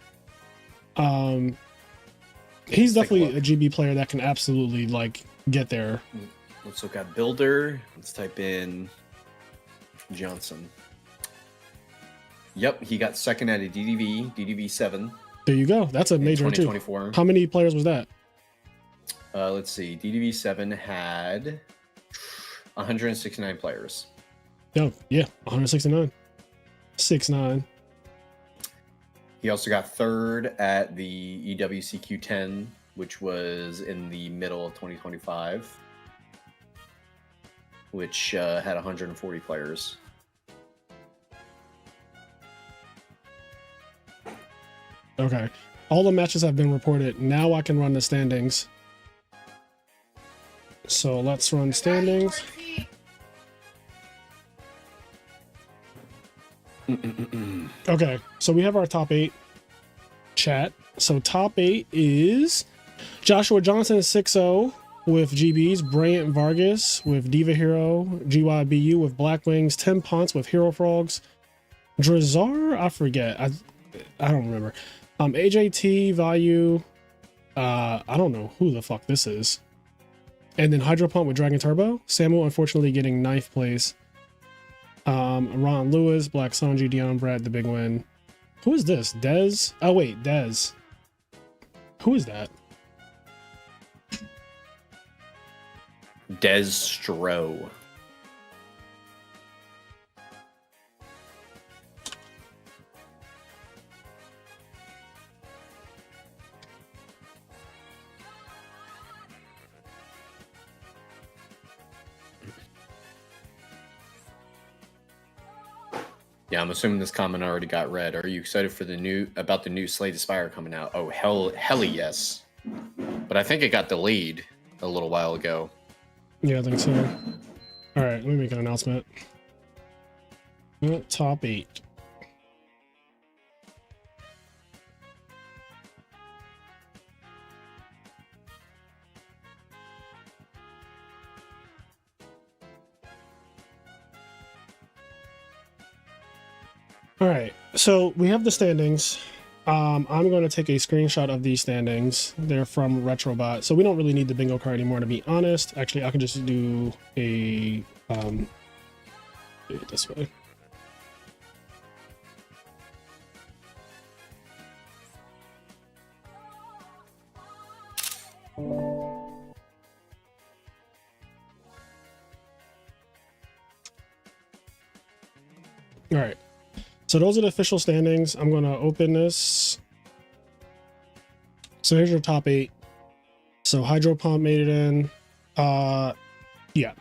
He's definitely a GB player that can absolutely like get there. Let's look at Builder. Let's type in Johnson. Yep, he got second at a DDV 7. There you go. That's a major too. 2024. How many players was that? Let's see. DDV 7 had 169 players. Oh, yeah, 169. 6'9". He also got third at the EWCQ 10, which was in the middle of 2025, which had 140 players. Okay. All the matches have been reported. Now I can run the standings. So let's run standings. Okay, so we have our top 8 chat. So top 8 is Joshua Johnson 6-0 with GBs, Bryant Vargas with Diva Hero, GYBU with Black Wings, Tim Ponce with Hero Frogs, Drazar, I forget, I don't remember. AJT Value, I don't know who the fuck this is. And then Hydro Pump with Dragon Turbo. Samuel unfortunately getting 9th place. Ron Lewis, Black Sanji, Dion Brad, the big win. Who is this? Dez? Oh wait, Dez. Who is that? Destro. Yeah, I'm assuming this comment already got read. Are you excited for the new Slay the Spire coming out? Oh, hell yes. But I think it got delayed a little while ago. Yeah, I think so. All right, let me make an announcement. Top 8. All right, so we have the standings. I'm going to take a screenshot of these standings. They're from Retrobot, so we don't really need the bingo card anymore, to be honest. Actually, I can just do a do it this way. All right. So those are the official standings. I'm going to open this. So here's your top 8. So Hydro Pump made it in. Yeah.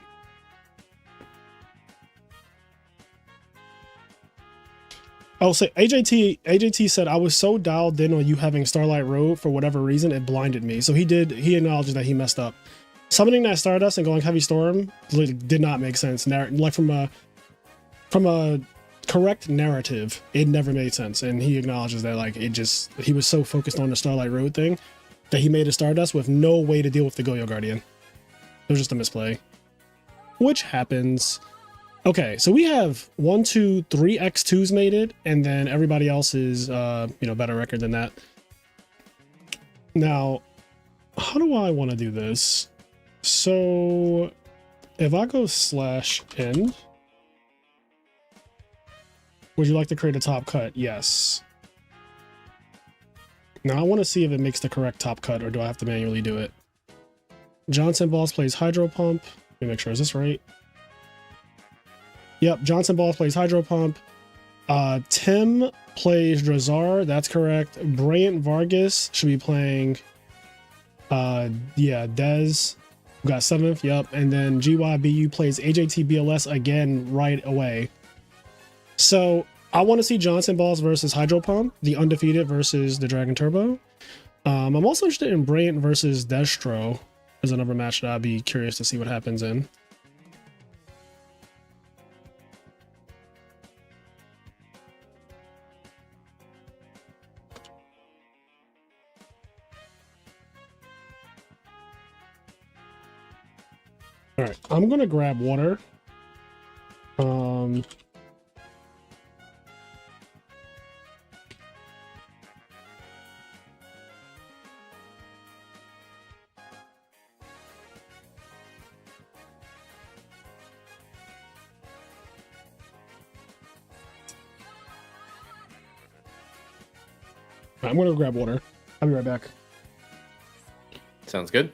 I'll say AJT said, I was so dialed in on you having Starlight Road for whatever reason, it blinded me. So he acknowledged that he messed up. Summoning that Stardust and going Heavy Storm did not make sense. Like from a correct narrative, it never made sense. And he acknowledges that he was so focused on the Starlight Road thing that he made a Stardust with no way to deal with the Goyo Guardian. It was just a misplay, which happens. Okay, so we have 1, 2, 3 X2s made it, and then everybody else is better record than that. Now, how do I want to do this? So if I go /end, would you like to create a top cut? Yes. Now I want to see if it makes the correct top cut, or do I have to manually do it? Johnson Balls plays Hydro Pump. Let me make sure, is this right? Yep, Johnson Balls plays Hydro Pump. Tim plays Drazar, that's correct. Bryant Vargas should be playing Dez. We got 7th, yep. And then GYBU plays AJT BLS again right away. So I want to see Johnson Balls versus Hydro Pump, the undefeated versus the Dragon Turbo. I'm also interested in Bryant versus Destro as another match that I'd be curious to see what happens in. All right, I'm gonna grab water. I'm gonna go grab water. I'll be right back. Sounds good.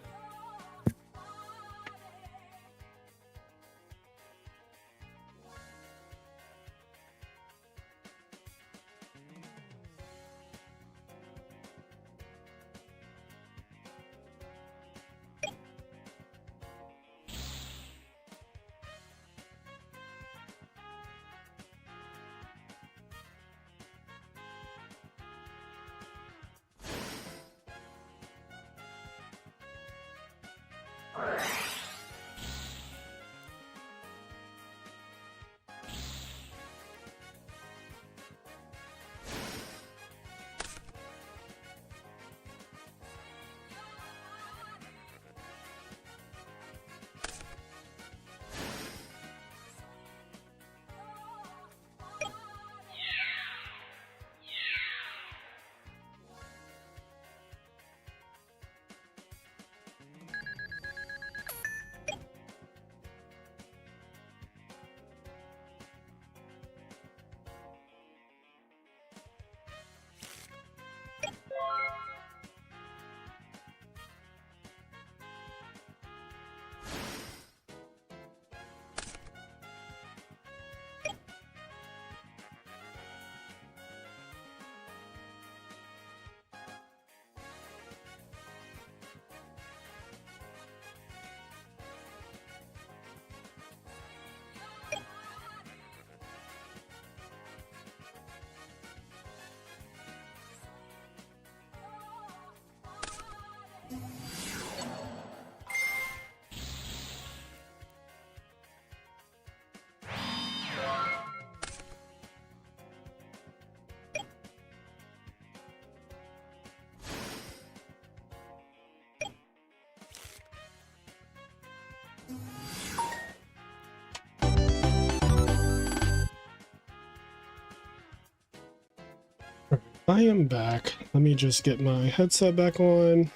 I am back. Let me just get my headset back on.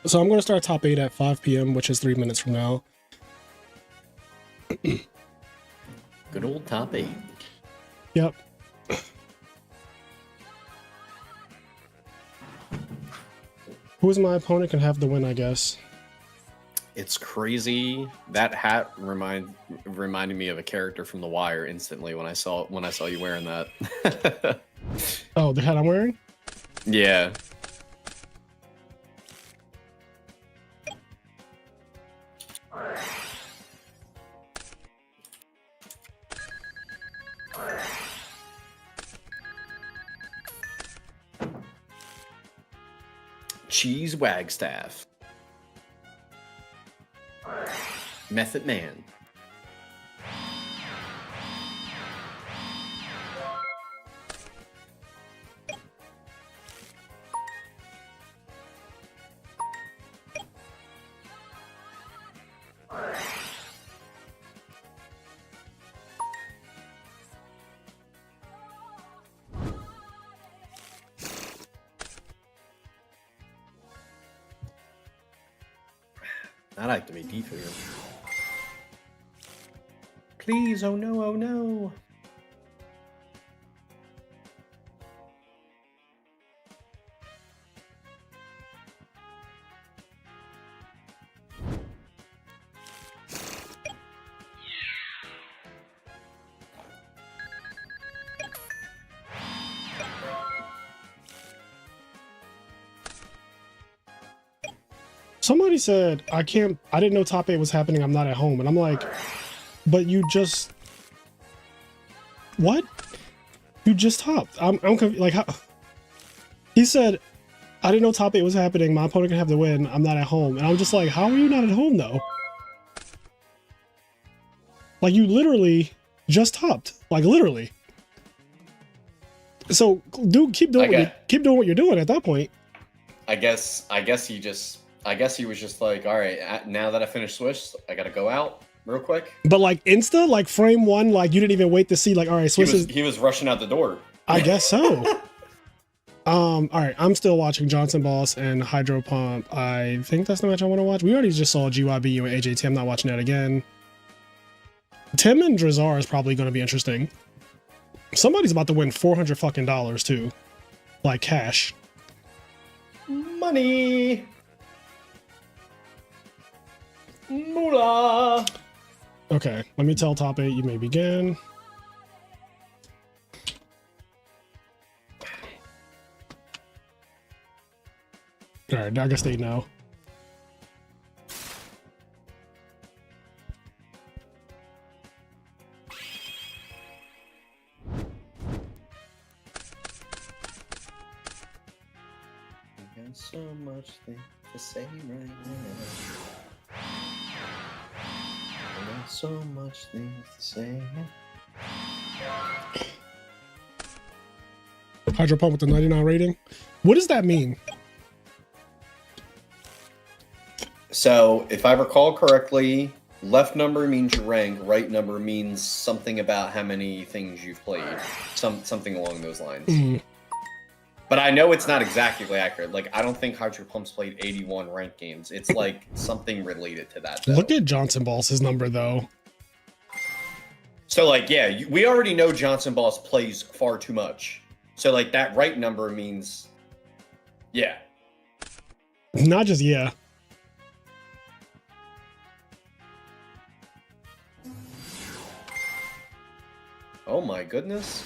So I'm going to start top 8 at 5 p.m., which is 3 minutes from now. Good old top 8. Yep. Who is my opponent can have the win, I guess. It's crazy. That hat reminded me of a character from The Wire instantly when I saw you wearing that. Oh, the hat I'm wearing? Yeah. Cheese Wagstaff. Method Man. I'd activate D for you. Please, oh no, oh no. Somebody said, I didn't know top 8 was happening, I'm not at home. And I'm like, but you just... What? You just topped. I'm confused. Like, how... He said, I didn't know top 8 was happening, my opponent can have the win, I'm not at home. And I'm just like, how are you not at home, though? Like, you literally just topped. Like, literally. So, dude, keep doing what you're doing at that point. I guess he was just like, all right, now that I finished Swiss, I gotta go out real quick. But like insta, like frame one, like you didn't even wait to see, like, all right, Swiss he was rushing out the door. I guess so. All right, I'm still watching Johnson Boss and Hydro Pump. I think that's the match I want to watch. We already just saw GYB and AJT. I'm not watching that again. Tim and Drazar is probably going to be interesting. Somebody's about to win $400 fucking too, like cash. Money. Moolah. Okay, let me tell top 8 you may begin. All right, I guess they know. I got so much things to say right now. I got so much things to say. Hydro Pump with the 99 rating. What does that mean? So, if I recall correctly, left number means your rank, right number means something about how many things you've played. Something along those lines. Mm. But I know it's not exactly accurate. Like, I don't think Hydro Pump's played 81 ranked games. It's like something related to that, though. Look at Johnson Boss's number, though. So, like, yeah, we already know Johnson Boss plays far too much. So, like, that right number means, yeah. Not just, yeah. Oh my goodness.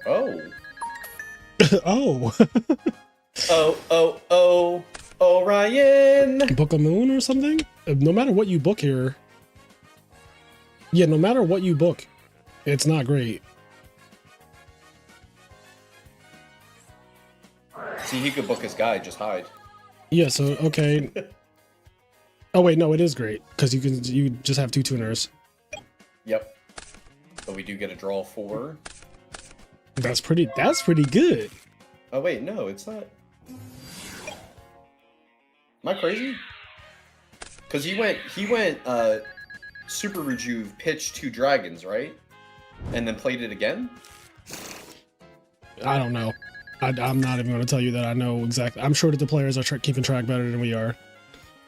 Oh. Oh. Oh, Ryan. Book a moon or something? No matter what you book here. Yeah, no matter what you book, it's not great. See, he could book his guy, just hide. Yeah, so, okay. Oh, wait, no, it is great. Because you just have 2 tuners. Yep. But we do get a draw 4. That's pretty good. Oh, wait, no, it's not. Am I crazy? Because he went Super Rejuve pitched 2 dragons, right? And then played it again? I don't know. I'm not even going to tell you that I know exactly. I'm sure that the players are keeping track better than we are.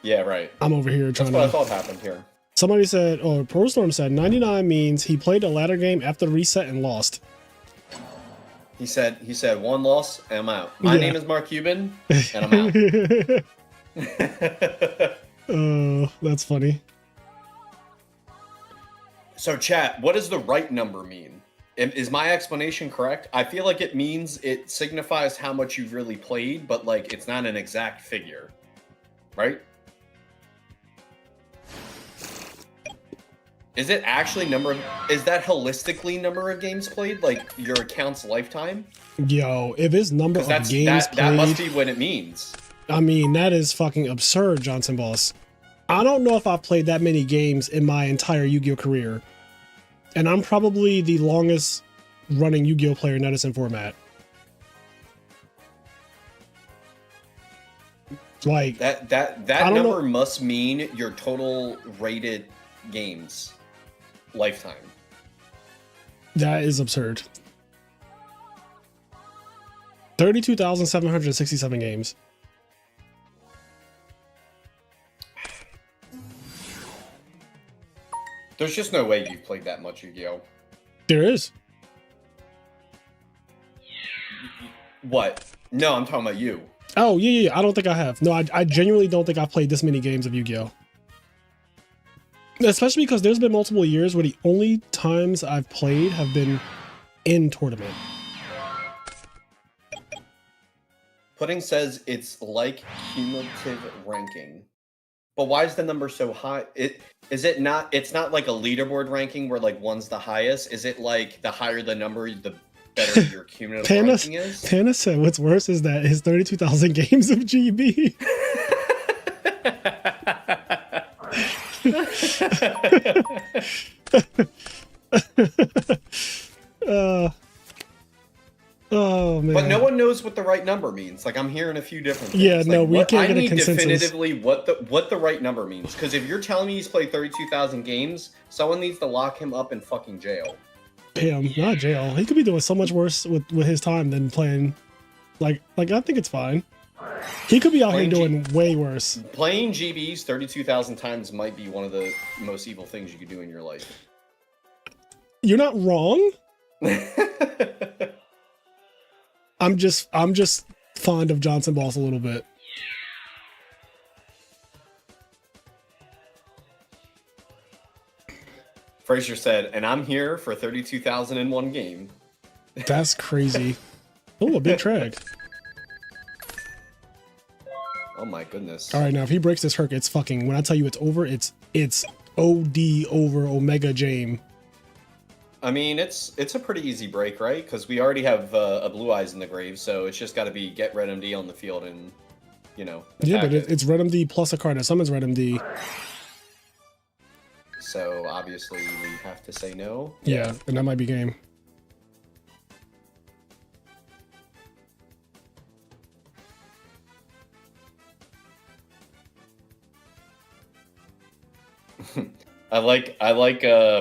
Yeah, right. I'm over here trying That's what to... I thought happened here. Somebody said, or ProStorm said, 99 means he played a ladder game after the reset and lost. He said 1 loss and I'm out. My name is Mark Cuban and I'm out. Oh, that's funny. So chat, what does the right number mean? Is my explanation correct? I feel like it means it signifies how much you've really played, but like it's not an exact figure, right? Is it actually is that holistically number of games played? Like your account's lifetime? Yo, if it's number of games played... That must be what it means. I mean, that is fucking absurd, Johnson Boss. I don't know if I've played that many games in my entire Yu-Gi-Oh career. And I'm probably the longest running Yu-Gi-Oh player in Edison format. Like that number must mean your total rated games lifetime. That is absurd. 32,767 games. There's just no way you've played that much Yu-Gi-Oh. There is. What? No, I'm talking about you. Oh, yeah. I don't think I have. No, I genuinely don't think I've played this many games of Yu-Gi-Oh. Especially because there's been multiple years where the only times I've played have been in tournament. Pudding says it's like cumulative ranking. But why is the number so high? It's not like a leaderboard ranking where like one's the highest. Is it like the higher the number, the better your cumulative ranking is? Tana said what's worse is that his 32,000 games of GB. Oh man! But no one knows what the right number means. Like I'm hearing a few different things. Yeah, like, no, we can't get a consensus. I need definitively what the right number means. Because if you're telling me he's played 32,000 games, someone needs to lock him up in fucking jail. Damn, not jail. He could be doing so much worse with his time than playing. Like I think it's fine. He could be out here doing way worse. Playing GBs 32,000 times might be one of the most evil things you could do in your life. You're not wrong. I'm just fond of Johnson Boss a little bit. Fraser said, and I'm here for 32,001 game. That's crazy. Oh, a big track. Oh my goodness. All right, now if he breaks this Herc, it's fucking, when I tell you it's over, it's OD over Omega Jame. I mean, it's a pretty easy break, right? Because we already have a Blue Eyes in the grave, so it's just got to be get Red MD on the field and, you know. Yeah, but it's Red MD plus a card that summons Red MD. So obviously we have to say no. Yeah, and that might be game. I like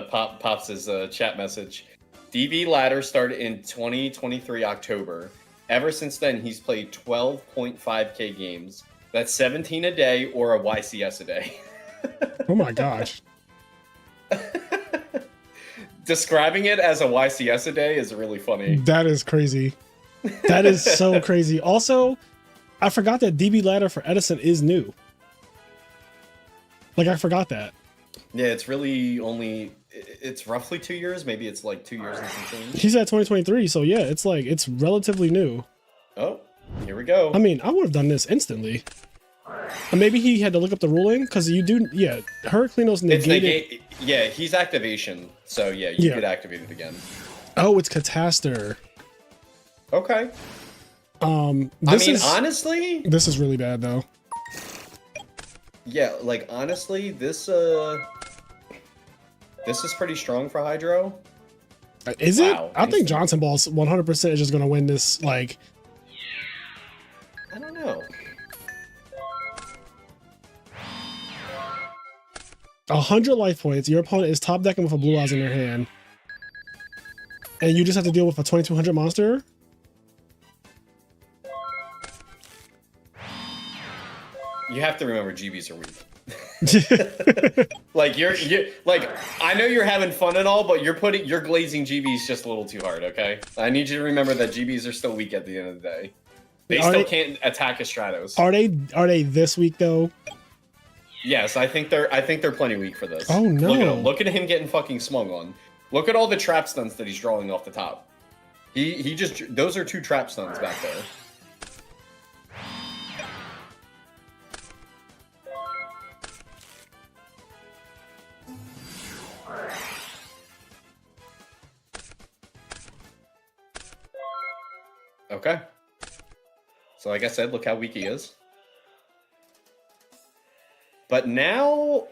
Pops' chat message. DB ladder started in 2023 October. Ever since then, he's played 12.5k games. That's 17 a day or a YCS a day. Oh my gosh. Describing it as a YCS a day is really funny. That is crazy. That is so crazy. Also, I forgot that DB ladder for Edison is new. Like, I forgot that. Yeah, it's really it's roughly 2 years. Maybe it's like 2 years and some change. He said 2023, so yeah, it's like, it's relatively new. Oh, here we go. I mean, I would have done this instantly. And maybe he had to look up the ruling, because you do, yeah, Heraclinos negated. Yeah, he's activation, so yeah, you could activate it again. Oh, it's Cataster. Okay. Honestly, this is really bad though. Yeah, like honestly, this is pretty strong for Hydro. Is it? I think Johnson Balls 100% is just gonna win this. Like, I don't know. 100 life points. Your opponent is top decking with a blue eyes in their hand. And you just have to deal with a 2200 monster? You have to remember GBs are weak. Like you're like, I know you're having fun and all, but you're glazing GBs just a little too hard, okay? I need you to remember that GBs are still weak at the end of the day. They still can't attack a Stratos. Are they this week though? Yes, I think they're plenty weak for this. Oh no. Look at him. Look at him getting fucking smung on. Look at all the trap stunts that he's drawing off the top. He just, those are 2 trap stunts back there. Okay. So like I said, look how weak he is. But now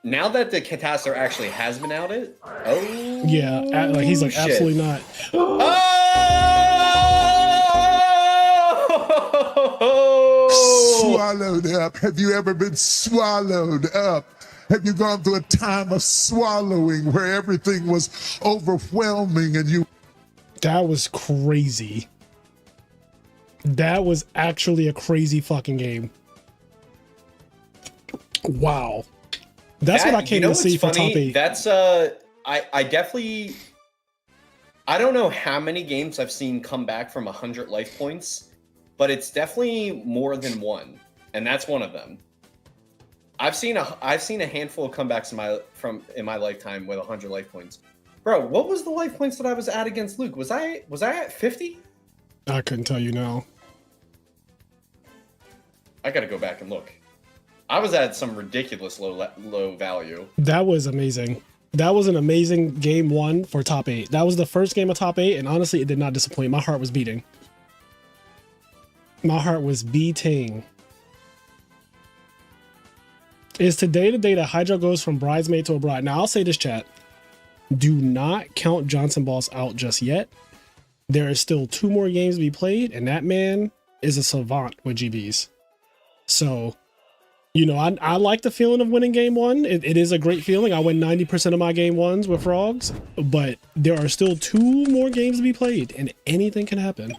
that the Catastor actually has been outed, yeah, like he's like shit. absolutely not. Swallowed up. Have you ever been swallowed up? Have you gone through a time of swallowing where everything was overwhelming and you... That was crazy. That was actually a crazy fucking game. Wow. That's what I came to see for top 8. That's I definitely, I don't know how many games I've seen come back from 100 life points, but it's definitely more than one, and that's one of them. I've seen a handful of comebacks in my lifetime with 100 life points. Bro, what was the life points that I was at against Luke? Was I at 50? I couldn't tell you now. I gotta go back and look. I was at some ridiculous low value. That was amazing. That was an amazing game 1 for top 8. That was the first game of top 8, and honestly, it did not disappoint. My heart was beating. My heart was beating. Is today the day that Hydra goes from bridesmaid to a bride? Now, I'll say this, chat. Do not count Johnson Boss out just yet. There is still 2 more games to be played, and that man is a savant with GBs. So, you know, I like the feeling of winning game 1. It is a great feeling. I win 90% of my game 1s with frogs, but there are still 2 more games to be played, and anything can happen.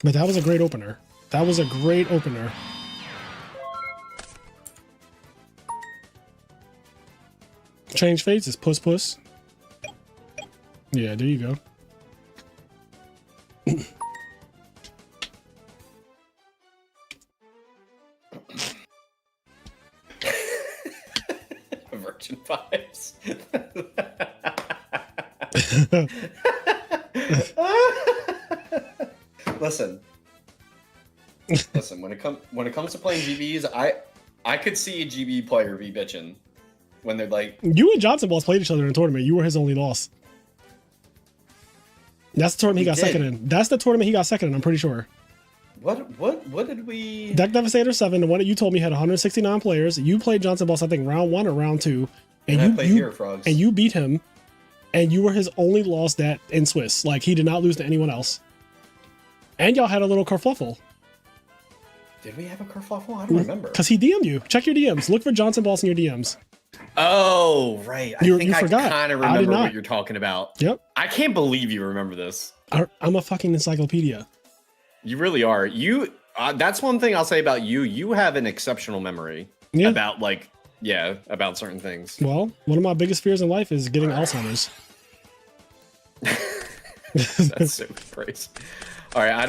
But that was a great opener. That was a great opener. Change fates is puss puss. Yeah, there you go. Virgin vibes. Listen. When it comes to playing GBs, I could see a GB player be bitching when they're like, you and Johnson Balls played each other in a tournament. You were his only loss. That's the tournament he got second in. That's the tournament he got second in, I'm pretty sure. What did we... Deck Devastator 7, the one that you told me had 169 players. You played Johnson Boss, I think, round 1 or round 2. And I played Hero Frogs. And you beat him. And you were his only loss that in Swiss. Like, he did not lose to anyone else. And y'all had a little kerfluffle. Did we have a kerfluffle? I don't remember. Because he DM'd you. Check your DMs. Look for Johnson Boss in your DMs. Oh, right. I think I forgot. kind of remember what you're talking about. Yep. I can't believe you remember this. I'm a fucking encyclopedia. You really are. You. That's one thing I'll say about you. You have an exceptional memory about about certain things. Well, one of my biggest fears in life is getting Alzheimer's. That's so crazy. All right,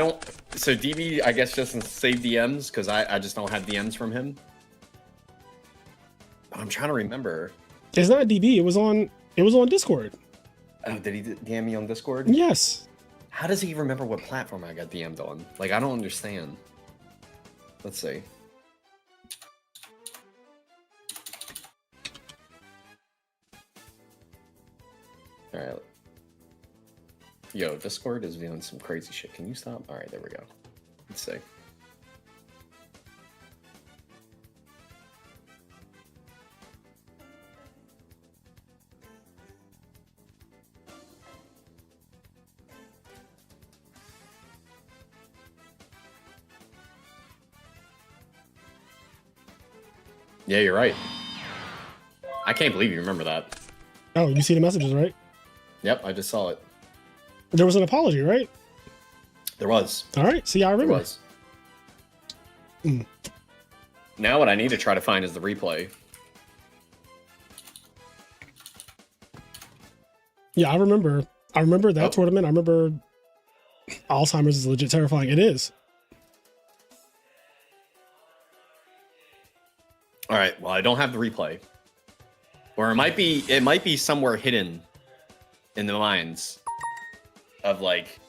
so DB, I guess, just save DMs because I just don't have DMs from him. But I'm trying to remember. It's not DB. It was on Discord. Oh, did he DM me on Discord? Yes. How does he remember what platform I got DM'd on? Like, I don't understand. Let's see. All right. Yo, Discord is doing some crazy shit. Can you stop? All right, there we go. Let's see. Yeah, you're right. I can't believe you remember that. Oh, you see the messages, right? Yep, I just saw it. There was an apology, right? There was. All right. See, I remember. There was. Now what I need to try to find is the replay. Yeah, I remember. I remember that tournament. I remember Alzheimer's is legit terrifying. It is. All right. Well, I don't have the replay, or it might be somewhere hidden in the minds of like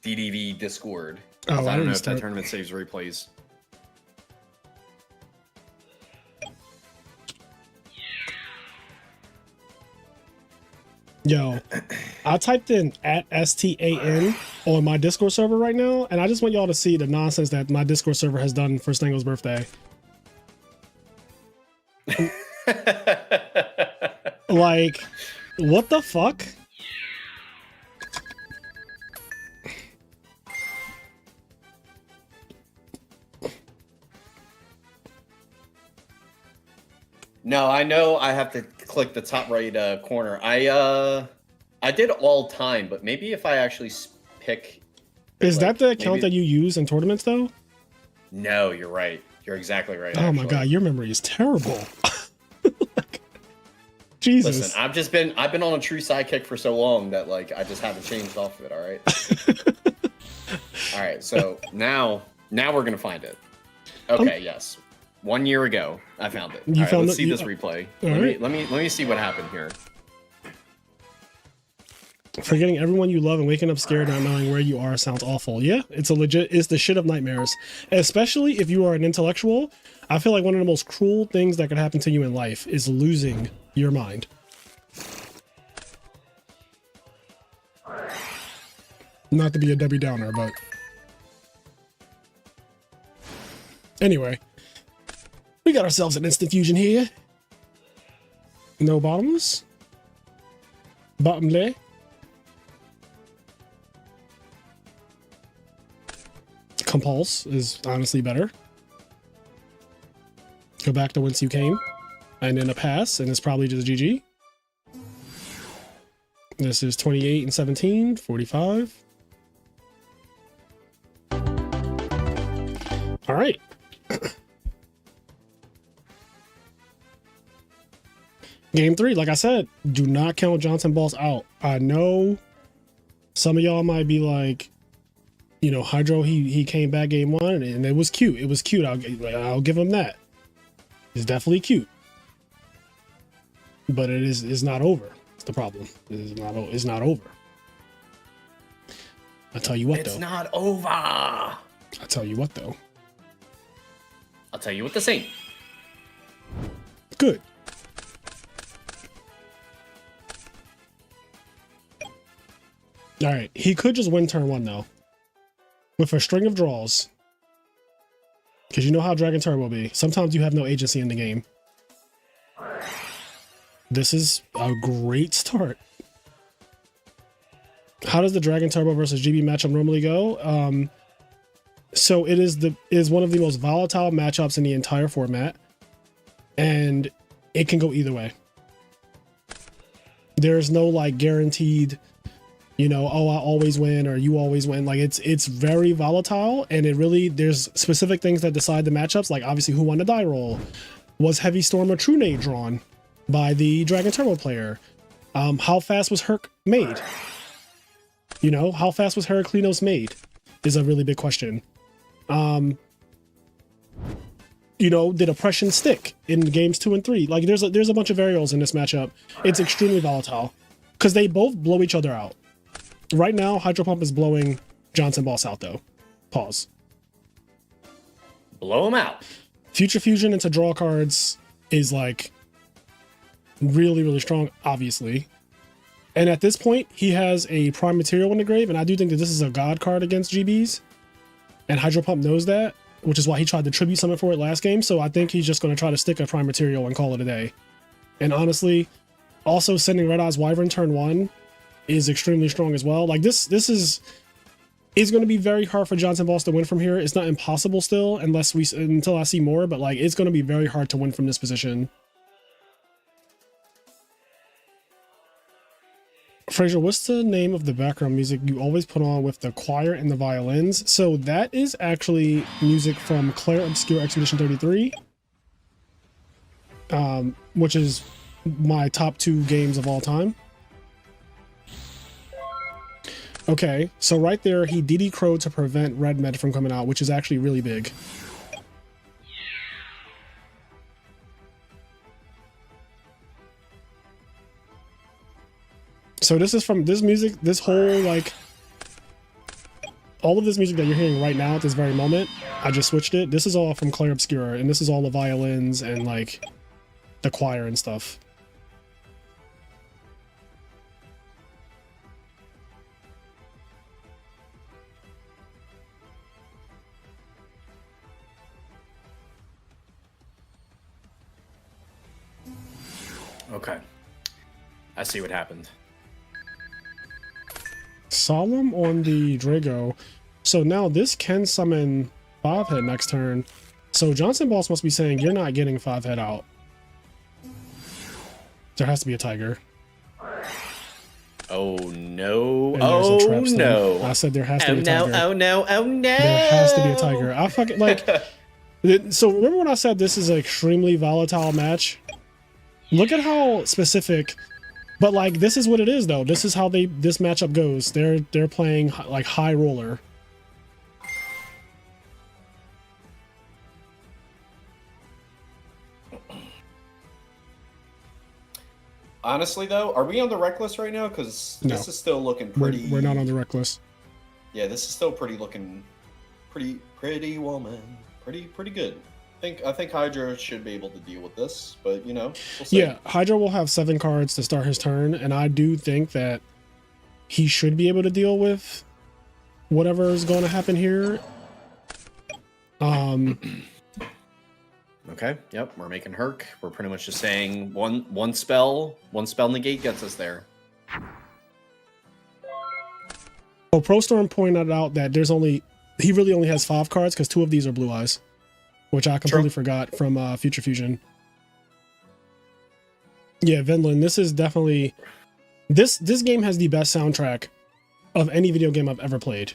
DDV Discord. Oh, I don't know if that tournament saves replays. Yo, I typed in @STAN on my Discord server right now, and I just want y'all to see the nonsense that my Discord server has done for Stango's birthday. Like, what the fuck? No, I know I have to click the top right corner. I did all time, but maybe if I actually pick... Is like, that the account maybe... that you use in tournaments, though? No, you're right. You're exactly right. Oh my god, your memory is terrible. Like, Jesus. Listen, I've been on a true sidekick for so long that like I just haven't changed off of it. All right. All right. So now we're gonna find it. Okay. Yes. 1 year ago, I found it. You found let's it? see this replay. Let me see what happened here. Forgetting everyone you love and waking up scared, not knowing where you are sounds awful. Yeah, it's the shit of nightmares. Especially if you are an intellectual. I feel like one of the most cruel things that could happen to you in life is losing your mind. Not to be a Debbie Downer, but anyway, we got ourselves an instant fusion here. No bottoms. Bottomley. Compulse is honestly better. Go back to whence you came. And then a pass, and it's probably just GG. This is 28 and 17, 45. All right. Game 3, like I said, do not count Johnson balls out. I know some of y'all might be like, you know, Hydro, he came back game 1 and it was cute. It was cute. I'll give him that. It's definitely cute. But it's not over. It's the problem. It's not over. I'll tell you what though. It's not over. I'll tell you what though. I'll tell you what this ain't. Good. All right, he could just win turn 1 though, with a string of draws. Because you know how Dragon Turbo be. Sometimes you have no agency in the game. This is a great start. How does the Dragon Turbo versus GB matchup normally go? So it is one of the most volatile matchups in the entire format, and it can go either way. There's no like guaranteed, you know, oh, I always win or you always win. Like it's very volatile, and there's specific things that decide the matchups. Like obviously who won the die roll. Was Heavy Storm or True Nade drawn by the Dragon Turbo player? How fast was Herc made? You know, how fast was Heraclinos made is a really big question. You know, did oppression stick in games 2 and 3? Like there's a bunch of variables in this matchup. It's extremely volatile because they both blow each other out. Right now, Hydro Pump is blowing Johnson Boss out though. Pause. Blow him out. Future Fusion into draw cards is like really, really strong, obviously. And at this point, he has a Prime Material in the grave, and I do think that this is a God card against GBs. And Hydro Pump knows that, which is why he tried to tribute summon for it last game. So I think he's just going to try to stick a Prime Material and call it a day. And honestly, also sending Red Eyes Wyvern turn 1 is extremely strong as well. Like this is It's going to be very hard for Johnson Boss to win from here. It's not impossible still, until I see more, but like it's going to be very hard to win from this position. Fraser, what's the name of the background music you always put on with the choir and the violins? So that is actually music from Claire Obscure Expedition 33, which is my top 2 games of all time. Okay, so right there, he DD Crow to prevent Red Med from coming out, which is actually really big. So this is from this music, this whole, like, all of this music that you're hearing right now at this very moment, I just switched it. This is all from Clair Obscur, and this is all the violins and, like, the choir and stuff. Okay. I see what happened. Solemn on the Drago. So now this can summon 5-head next turn. So Johnson Boss must be saying you're not getting 5-head out. There has to be a tiger. Oh no. And Oh no. I said there has to be a no. tiger. Oh no. Oh no. There has to be a tiger. I fucking like so remember when I said this is an extremely volatile match? Look at how specific, but like this is what it is though. This is how this matchup goes. They're playing like high roller. Honestly though, are we on the rec list right now? Because No. this is still looking pretty. We're not on the rec list. Yeah, this is still pretty woman. Pretty good. I think Hydra should be able to deal with this, but you know, we'll see. Yeah, Hydra will have 7 cards to start his turn, and I do think that he should be able to deal with whatever is going to happen here. Okay. Yep. We're making Herc. We're pretty much just saying one spell negate gets us there. Oh, Pro Storm pointed out that he really only has 5 cards because 2 of these are Blue Eyes, which I completely forgot from Future Fusion. Yeah, Vinland, this is definitely this game has the best soundtrack of any video game I've ever played,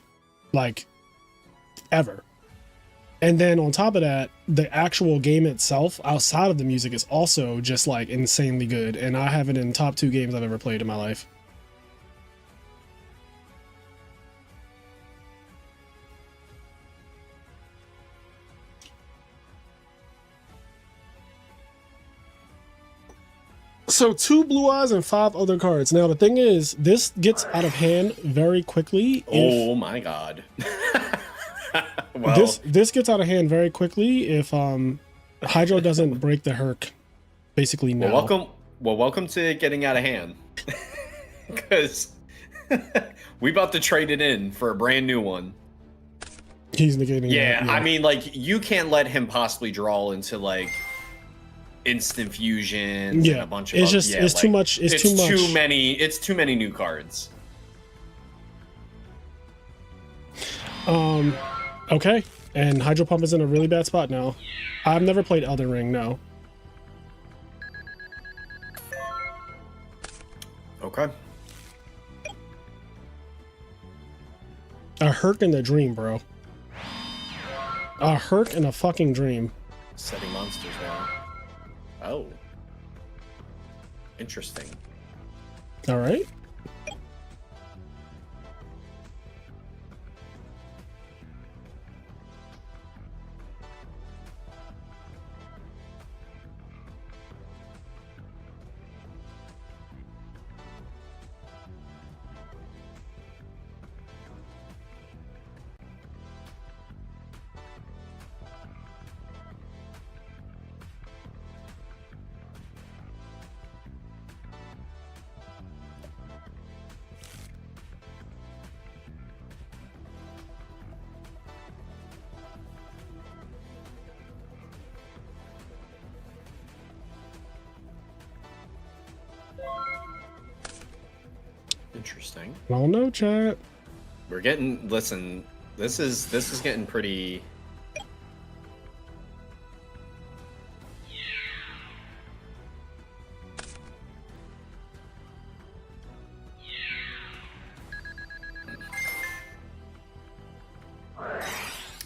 like ever. And then on top of that, the actual game itself, outside of the music, is also just like insanely good. And I have it in top 2 games I've ever played in my life. So 2 Blue Eyes and 5 other cards. Now the thing is, this gets out of hand very quickly. Oh my god. Well, this gets out of hand very quickly if Hydro doesn't break the Herc basically now. Welcome to getting out of hand. Because we about to trade it in for a brand new one. He's negating that, yeah, I mean, like, you can't let him possibly draw into like instant fusions and a bunch of it's too much. It's too many new cards. Okay, and Hydro Pump is in a really bad spot now. I've never played Elden Ring, no. Okay. A Herc in the dream, bro. A Herc in a fucking dream. Setting monsters now. Oh. Interesting. All right. Interesting. I don't know, chat. We're getting. Listen, this is getting pretty.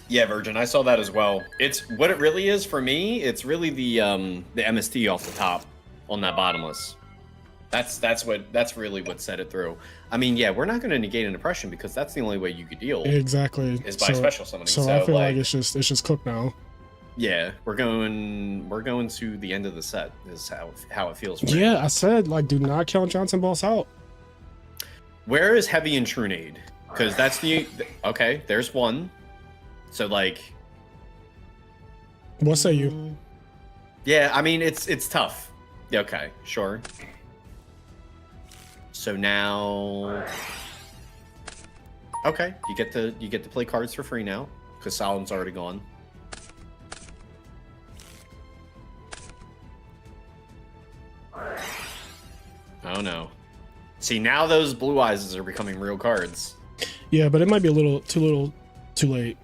Yeah, Virgin, I saw that as well. It's what it really is for me. It's really the MST off the top on that bottomless. That's really what set it through. I mean, yeah, we're not going to negate an oppression because that's the only way you could deal. Exactly. Is by special summoning. So I feel like it's just cooked now. Yeah, we're going to the end of the set. Is how it feels. For Yeah, I said like do not count Johnson Boss out. Where is Heavy and Trunade? Because that's the okay. There's one. So like, what say you? Yeah, I mean it's tough. Yeah, okay, sure. So now, okay, you get to play cards for free now because Solemn's already gone. Oh no! See, now those blue eyes are becoming real cards. Yeah, but it might be a little too late.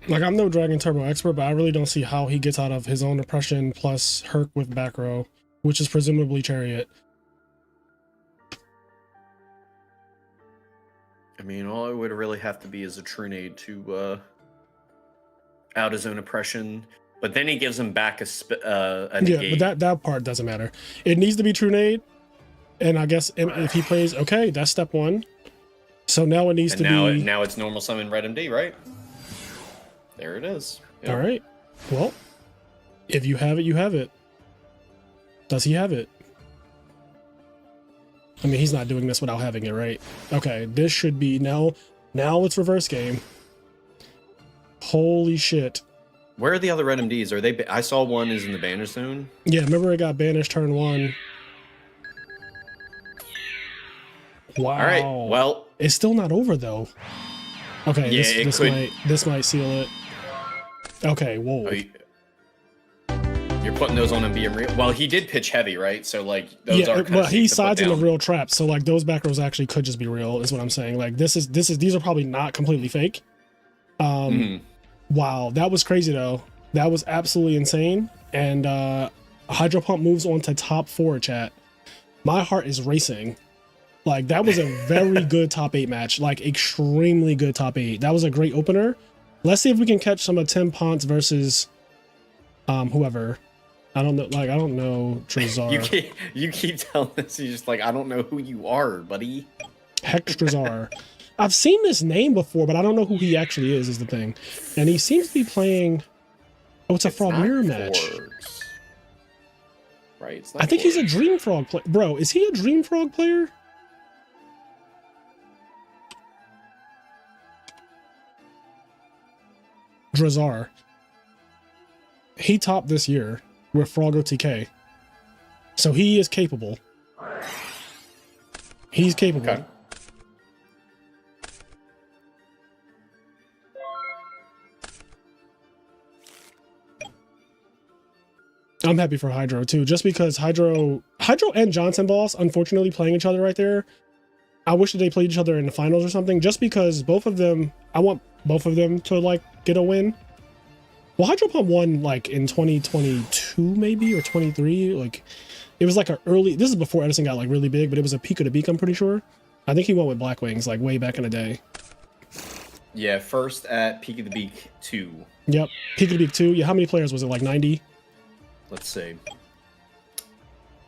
Like, I'm no Dragon Turbo expert, but I really don't see how he gets out of his own oppression plus Herc with back row, which is presumably Chariot. I mean, all it would really have to be is a Trunade to out his own oppression, but then he gives him back a negate. Yeah, but that part doesn't matter. It needs to be Trunade, and I guess if he plays, okay, that's step one. So now it needs to be... Now it's normal summon Red MD, right? There it is. Yep. All right. Well, if you have it, you have it. Does he have it? I mean, he's not doing this without having it, right? Okay, this should be now it's reverse game. Holy shit. Where are the other Red MDs? Are they? I saw one is in the banish zone. Yeah, remember it got banished turn 1. Wow. All right. Well, it's still not over though. Okay, yeah, this might seal it. Okay, whoa. You're putting those on and being real. Well, he did pitch heavy, right? So like those are. Well, he sides in the real trap, so like those back rows actually could just be real, is what I'm saying. Like these are probably not completely fake. Wow, that was crazy though. That was absolutely insane. And Hydro Pump moves on to top 4, chat. My heart is racing. Like, that was a very good top 8 match. Like, extremely good top 8. That was a great opener. Let's see if we can catch some of Tim Ponce versus whoever. I don't know. Like, I don't know Drazar. you keep telling us. You're just like, I don't know who you are, buddy. Hex Drazar. I've seen this name before, but I don't know who he actually is the thing. And he seems to be playing... Oh, it's a Frog Mirror match. Right. It's I think he's a Dream Frog player. Bro, is he a Dream Frog player? Drazar. He topped this year with Frog OTK. So he is capable. He's capable. Okay. I'm happy for Hydro too, just because Hydro and Johnson Boss, unfortunately, playing each other right there. I wish that they played each other in the finals or something, just because both of them, I want both of them to like get a win. Well, Hydro Pump won like in 2022 maybe, or 23. Like it was like a early, this is before Edison got like really big, but it was a peak of the beak, I'm pretty sure. I think he went with Black Wings like way back in the day. Yeah, first at Peak of the Beak 2. Yep, Peak of the Beak 2. Yeah, how many players was it? Like 90? Let's see.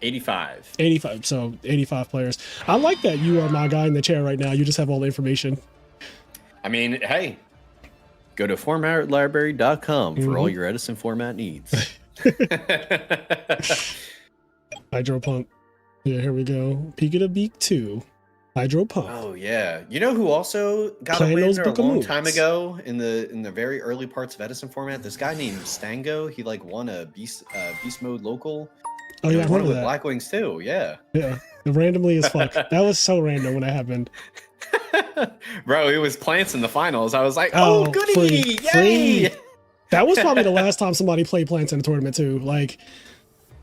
85. 85, so 85 players. I like that you are my guy in the chair right now. You just have all the information. I mean, hey, go to formatlibrary.com for all your Edison format needs. Hydro Pump. Yeah, here we go. Peak of the Beak 2. Hydro Pump. Oh yeah. You know who also got a win a long time ago in the very early parts of Edison format? This guy named Stango. He like won a beast mode local. Oh yeah, I won remember with that. Black Wings too. Yeah. Yeah. Randomly as fuck. That was so random when that happened. Bro, it was Plants in the finals. I was like, oh goody! Yay! That was probably the last time somebody played Plants in a tournament too. Like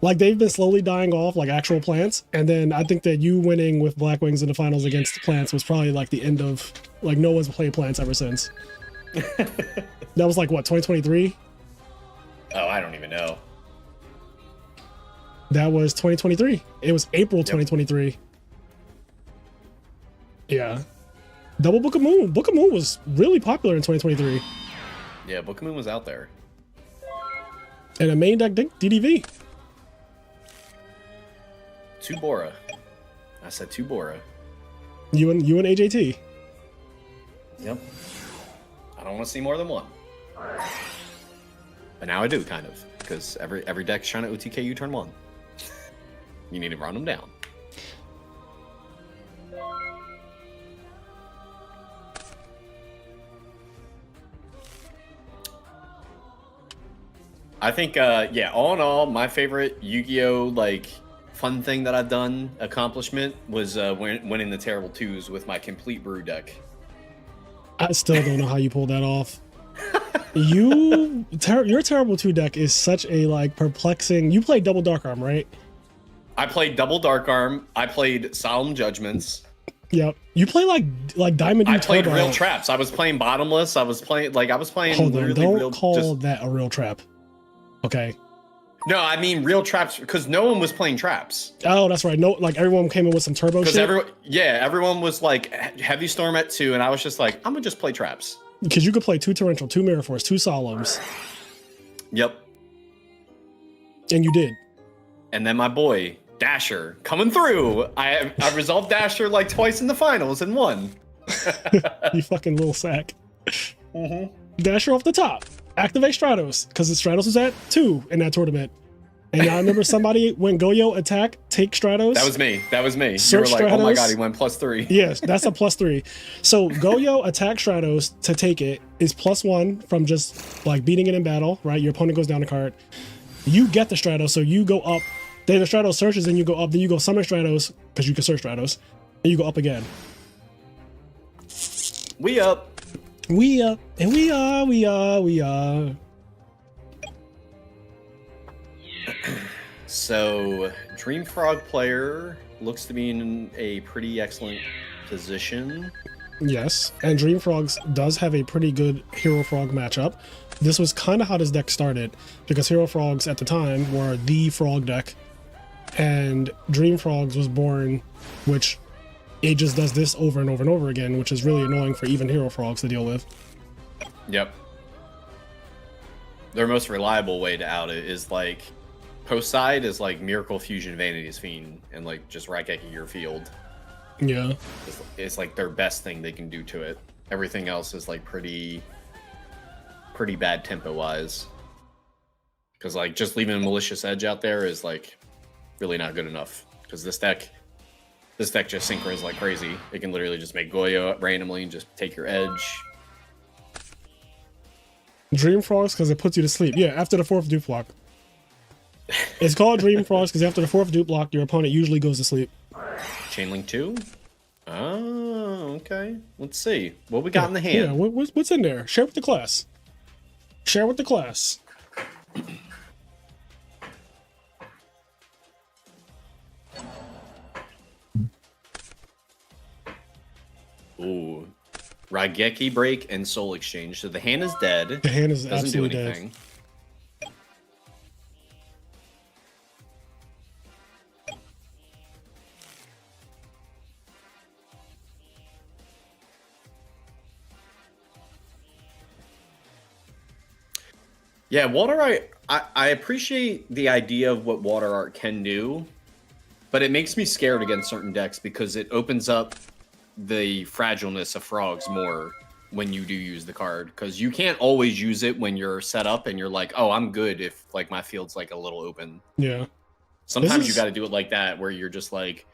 Like they've been slowly dying off like actual plants. And then I think that you winning with Black Wings in the finals against plants was probably like the end of like no one's played plants ever since. That was like what, 2023? Oh, I don't even know. That was 2023. It was April 2023. Yeah. Double Book of Moon. Book of Moon was really popular in 2023. Yeah, Book of Moon was out there. And a main deck DDV. 2 Bora. I said 2 Bora. You and AJT. Yep. I don't want to see more than one. But now I do, kind of. Because every deck's trying to OTK you turn 1. You need to run them down. I think, yeah, all in all, my favorite Yu-Gi-Oh! Like, fun thing that I've done, accomplishment, was winning the Terrible Twos with my complete brew deck. I still don't know how you pulled that off. Your Terrible 2 deck is such a, like, perplexing... You played Double Dark Arm, right? I played Double Dark Arm. I played Solemn Judgments. Yep. You play, like Diamond D I played Turbo. Real Traps. I was playing Bottomless. I was playing Hold on, don't call that a real trap. Okay. No, I mean real traps because no one was playing traps. Oh, that's right. No, like everyone came in with some turbo shit. Everyone was like Heavy Storm at 2, and I was just like, I'm gonna just play traps. Because you could play 2 Torrential, 2 Mirror Force, 2 Solemns. Yep. And you did. And then my boy Dasher coming through. I resolved Dasher like twice in the finals and won. You fucking little sack. Dasher off the top. Activate Stratos, because the Stratos was at 2 in that tournament. And I remember somebody when Goyo attack, take Stratos. That was me. You Search were like, Stratos. oh my god, he went +3. Yes, that's a +3. So Goyo attack Stratos to take it is +1 from just like beating it in battle, right? Your opponent goes down a card. You get the Stratos, so you go up. Then the Stratos searches, and you go up. Then you go summon Stratos, because you can search Stratos. And you go up again. We up. We up. And we are. So, Dream Frog player looks to be in a pretty excellent position. Yes, and Dream Frogs does have a pretty good Hero Frog matchup. This was kind of how this deck started, because Hero Frogs at the time were the frog deck, and Dream Frogs was born, which it just does this over and over and over again, which is really annoying for even Hero Frogs to deal with. Yep. Their most reliable way to out it is like post side is like Miracle Fusion Vanity's Fiend and like just Raigeki your field. Yeah. It's like their best thing they can do to it. Everything else is like pretty bad tempo wise. Because like just leaving a Malicious Edge out there is like really not good enough. Because this deck just synchros like crazy. It can literally just make Goyo randomly and just take your edge. Dream Frogs because it puts you to sleep. Yeah, after the 4th dupe block. It's called Dream Frogs because after the 4th dupe block, your opponent usually goes to sleep. Chainlink 2? Oh, okay. Let's see. What we got in the hand? Yeah, what's in there? Share with the class. Share with the class. Ooh. Raigeki Break and Soul Exchange. So the hand is dead. The hand is doesn't do absolutely anything. dead. Yeah, Water Art, I appreciate the idea of what Water Art can do, but it makes me scared against certain decks because it opens up the fragileness of Frogs more when you do use the card. Because you can't always use it when you're set up and you're like, oh, I'm good if like my field's like a little open. Yeah. Sometimes you got to do it like that where you're just like,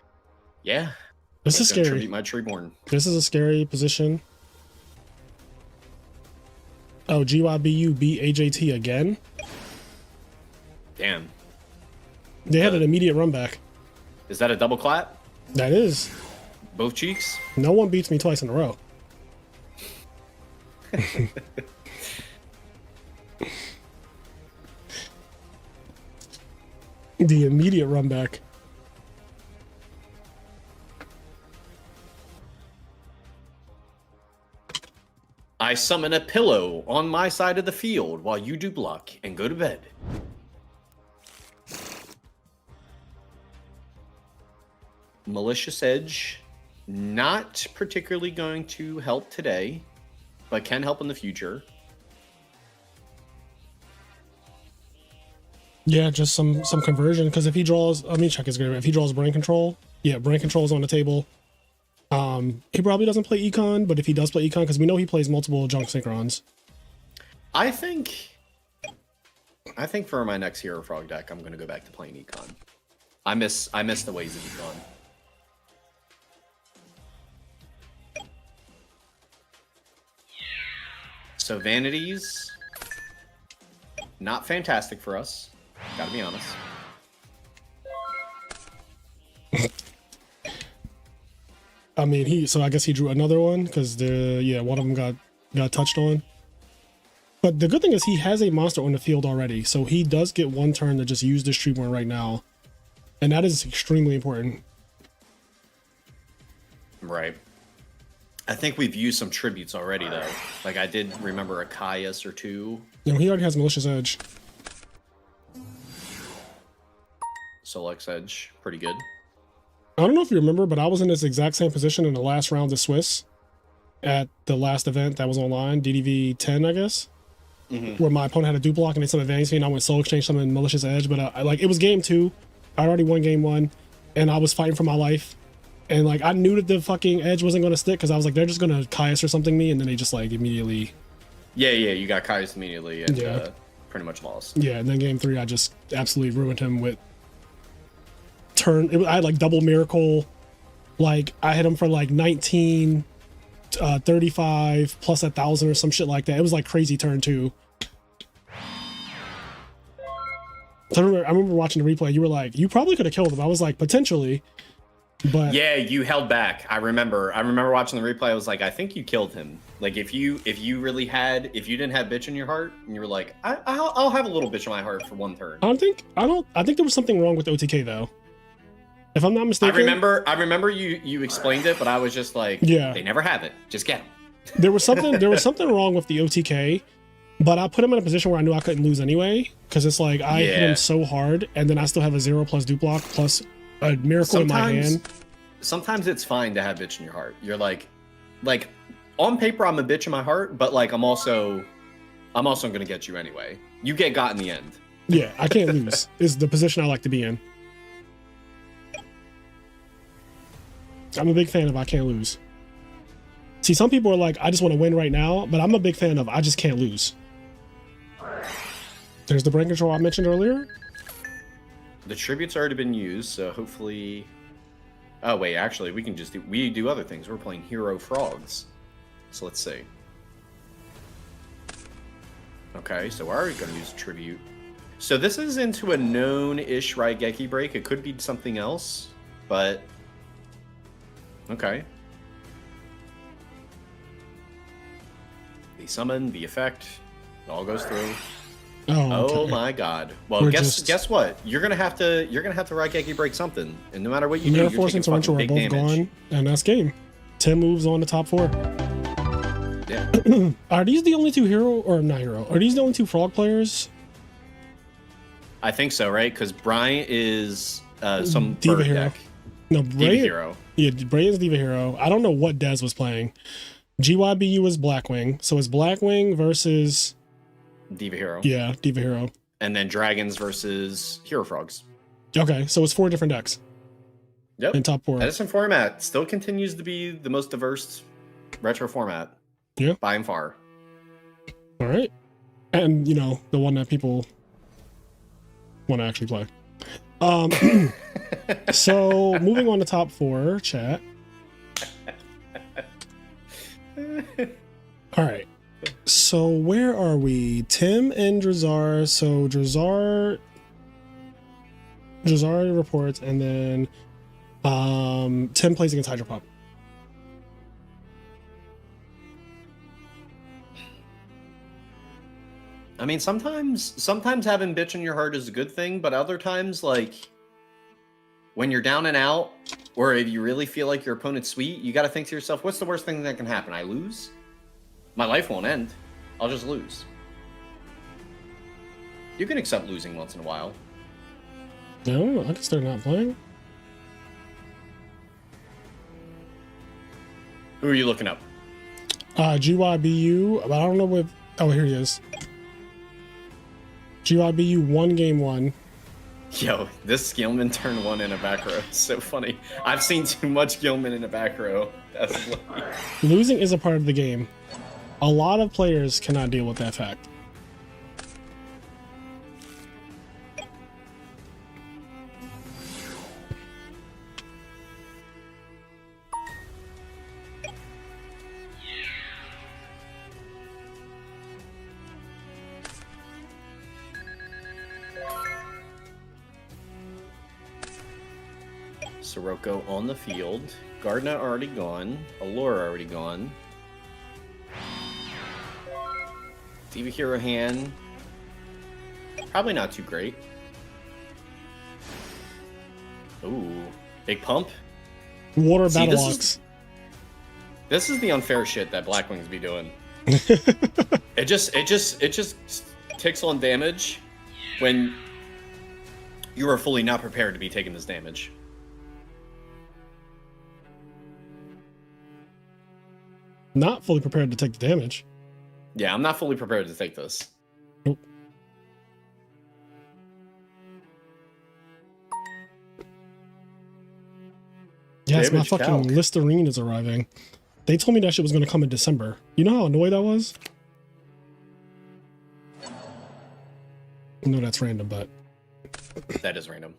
yeah. This is scary. Tribute my Treeborn. This is a scary position. Oh, GYBU beat AJT again? Damn. They had an immediate run back. Is that a double clap? That is. Both cheeks? No one beats me twice in a row. The immediate run back. I summon a pillow on my side of the field while you do block and go to bed. Malicious Edge, not particularly going to help today, but can help in the future. Yeah, just some conversion, because if he draws, let me check his grade. If he draws brain control, yeah, brain control is on the table. He probably doesn't play econ, but if he does play econ, because we know he plays multiple junk synchrons. I think for my next Hero Frog deck, I'm going to go back to playing econ. I miss the ways of econ. So vanities, not fantastic for us. Gotta be honest. I mean, so I guess he drew another one because one of them got touched on. But the good thing is he has a monster on the field already, so he does get one turn to just use this Treeborn right now, and that is extremely important. Right. I think we've used some tributes already, though. Like, I did remember a Caius or two. You know, he already has Malicious Edge. Solex Edge, pretty good. I don't know if you remember, but I was in this exact same position in the last round of Swiss at the last event that was online, DDV 10, I guess, where my opponent had a dupe block and they summoned Vanity, and I went Soul Exchange, summoned Malicious Edge, but it was game 2. I already won game 1, and I was fighting for my life. And like I knew that the fucking edge wasn't going to stick because I was like, they're just going to Caius or something me, and then they just like immediately. Yeah, you got Caius immediately and pretty much lost. Yeah, and then game 3, I just absolutely ruined him with I had like double miracle. Like I hit him for like 19, 35 plus 1,000 or some shit like that. It was like crazy turn 2. So I remember watching the replay. You were like, you probably could have killed him. I was like, potentially. But yeah, you held back. I remember watching the replay. I was like, I think you killed him. Like if you didn't have bitch in your heart, and you were like, I'll have a little bitch in my heart for one turn. I think there was something wrong with OTK though. If I'm not mistaken, I remember you explained it, but I was just like, yeah, they never have it. Just get them. There was something wrong with the OTK, but I put him in a position where I knew I couldn't lose anyway, because it's like I hit him so hard, and then I still have a 0+ dupe block plus a miracle in my hand. Sometimes it's fine to have bitch in your heart. You're like on paper I'm a bitch in my heart, but like I'm also gonna get you anyway. You get got in the end. Yeah, I can't lose. Is the position I like to be in. I'm a big fan of I can't lose. See, some people are like, I just want to win right now, but I'm a big fan of I just can't lose. There's the brain control I mentioned earlier. The tribute's already been used, so hopefully... Oh, wait, actually, we do other things. We're playing Hero Frogs. So let's see. Okay, so we're already going to use Tribute. So this is into a known-ish Raigeki break. It could be something else, but... Okay. The summon, the effect, it all goes through. Oh my god. Well, guess what? You're gonna have to Raigeki break something, and no matter what you do, you're taking fucking big damage. Gone, and that's game. 10 moves on the top 4. Yeah. Are these the only 2 hero or not hero? Are these the only 2 frog players? I think so, right? Because Brian is some Diva bird hero. deck. No, Diva hero. Yeah, Bray is Diva hero. I don't know what Dez was playing. GYBU is Blackwing, so it's Blackwing versus Diva hero. Yeah, Diva hero. And then Dragons versus Hero Frogs. Okay, so it's 4 different decks. Yep. In top 4. Edison format still continues to be the most diverse retro format. Yeah. By and far. All right. And, you know, the one that people want to actually play. So, moving on to top 4, chat. All right. So, where are we? Tim and Drazar. So, Drazar reports, and then Tim plays against Hydropop. I mean, sometimes having bitch in your heart is a good thing, but other times, like, when you're down and out, or if you really feel like your opponent's sweet, you got to think to yourself, what's the worst thing that can happen? I lose? My life won't end. I'll just lose. You can accept losing once in a while. No, I can start not playing. Who are you looking up? GYBU, but I don't know what. Oh, here he is. GYBU 1 game 1. Yo, this Gilman turn 1 in a back row. So funny. I've seen too much Gilman in a back row. That's funny. Losing is a part of the game. A lot of players cannot deal with that fact. Sirocco on the field. Gardner already gone. Allura already gone. Diva Hero hand. Probably not too great. Ooh. Big pump. Water See, battle ox. This is the unfair shit that Blackwings be doing. It just ticks on damage when you are fully not prepared to be taking this damage. Not fully prepared to take the damage. Yeah, I'm not fully prepared to take this. Nope. Yes, my fucking calc. Listerine is arriving. They told me that shit was going to come in December. You know how annoyed I was? No, that's random, but... That is random.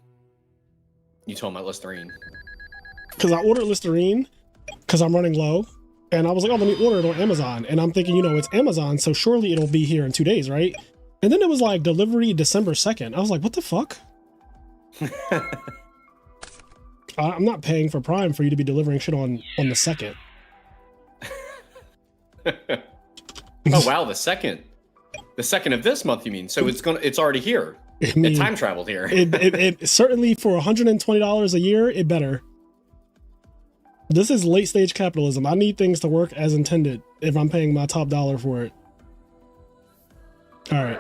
You told my Listerine. Because I ordered Listerine, because I'm running low, and I was like, oh, let me order it on Amazon. And I'm thinking, you know, it's Amazon, so surely it'll be here in 2 days, right? And then it was like, delivery December 2nd. I was like, what the fuck? I'm not paying for Prime for you to be delivering shit on the 2nd. Oh wow, the second of this month, you mean? So it's already here. I mean, it time traveled here. it certainly for $120 a year, it better. This is late stage capitalism. I need things to work as intended if I'm paying my top dollar for it. All right,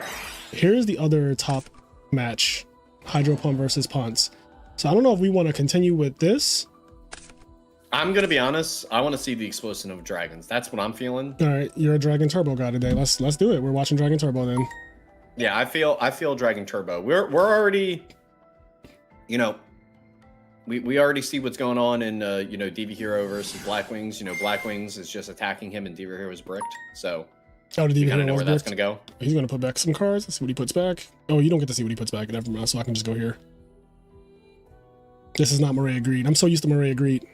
here's the other top match: Hydro Pump versus Ponce. So I don't know if we want to continue with this. I'm gonna be honest. I want to see the explosion of dragons. That's what I'm feeling. All right, you're a Dragon Turbo guy today. Let's do it. We're watching Dragon Turbo then. Yeah, I feel Dragon Turbo. We're already, you know, we already see what's going on in you know, Diva Hero versus Blackwings. You know, Blackwings is just attacking him and Diva Hero's bricked. So we kind of know where that's gonna go. He's gonna put back some cards. Let's see what he puts back. Oh, you don't get to see what he puts back. Never mind. So I can just go here. This is not Maria Greed. I'm so used to Maria Greed.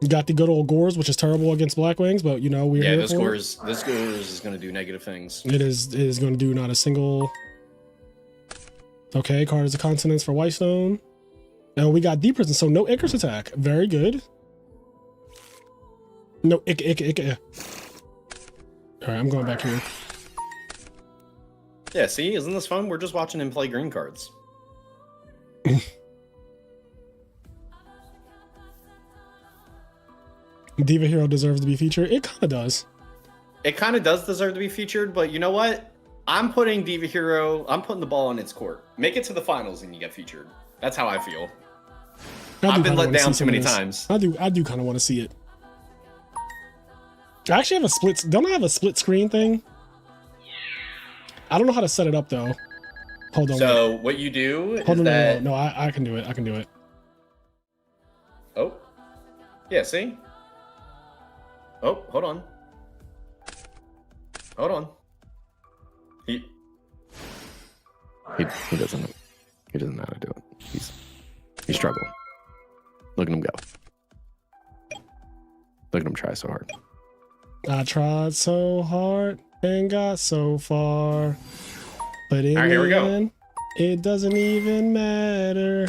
Got the good old Gores, which is terrible against Blackwings, but you know we're here this for Gores is going to do negative things. It is going to do not a single. Okay, card is a consonants for Whitestone. And we got Deep Prison, so no Icarus attack. Very good. No Ick. All right, I'm going back here. Yeah, see, isn't this fun? We're just watching him play green cards. Diva Hero deserves to be featured. It kind of does. It kind of does deserve to be featured, but you know what? I'm putting Diva Hero, I'm putting the ball in its court. Make it to the finals and you get featured. That's how I feel. I've been let down too many times. I do kind of want to see it. I actually have a split. Don't I have a split screen thing? I don't know how to set it up though. Hold on. So what you do is No, I can do it. I can do it. Oh, yeah. See. Oh, hold on. Hold on. He doesn't know how to do it. He's struggling. Look at him go. Look at him try so hard. I tried so hard and got so far, but in All right, here we the go. end, it doesn't even matter.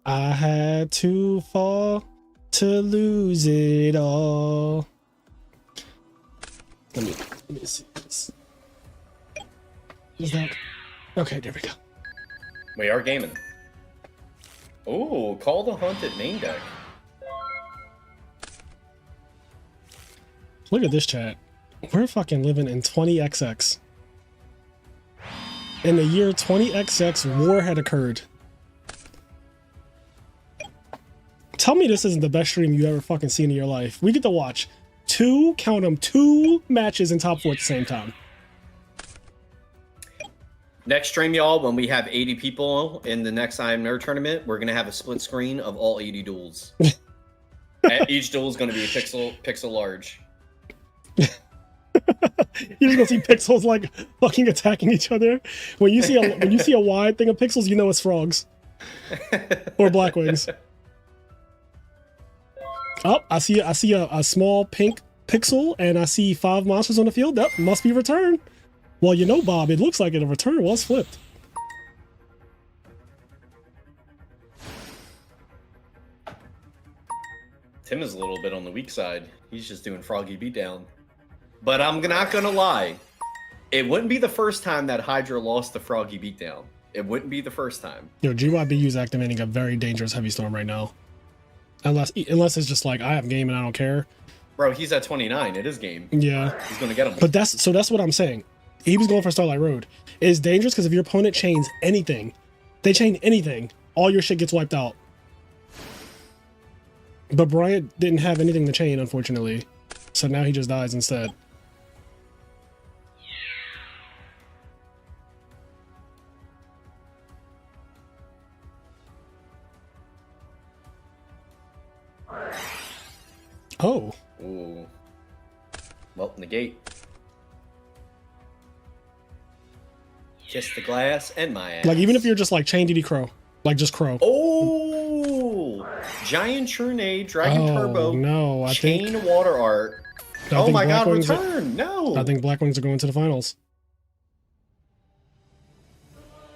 I had to fall to lose it all. Let me see. Is that okay? There we go. We are gaming. Oh, Call the Hunt at main deck. Look at this chat. We're fucking living in 20XX. In the year 20XX, war had occurred. Tell me this isn't the best stream you ever fucking seen in your life. We get to watch count them, two matches in top 4 at the same time. Next stream, y'all, when we have 80 people in the next IMNerd tournament, we're going to have a split screen of all 80 duels. Each duel is going to be pixel large. You're just gonna see pixels like fucking attacking each other. When you see a wide thing of pixels, you know it's frogs or blackwings. Oh, I see a small pink pixel, and I see 5 monsters on the field. That must be return. Well, you know, Bob, it looks like a return was flipped. Tim is a little bit on the weak side. He's just doing froggy beatdown. But I'm not gonna lie, it wouldn't be the first time that Hydra lost the froggy beatdown. It wouldn't be the first time. Yo, GYBU is activating a very dangerous heavy storm right now. Unless it's just like, I have game and I don't care. Bro, he's at 29. It is game. Yeah. He's gonna get him. But that's what I'm saying. He was going for Starlight Road. It's dangerous because if your opponent chains anything, they chain anything, all your shit gets wiped out. But Bryant didn't have anything to chain, unfortunately. So now he just dies instead. Oh. Ooh. Well, negate. Kiss the glass and my ass. Like, even if you're just like chain DD Crow. Like, just Crow. Oh! Giant Trune, Dragon Turbo, no, I Chain think, Water Art. Oh my god, return! No! I think Blackwings are going to the finals.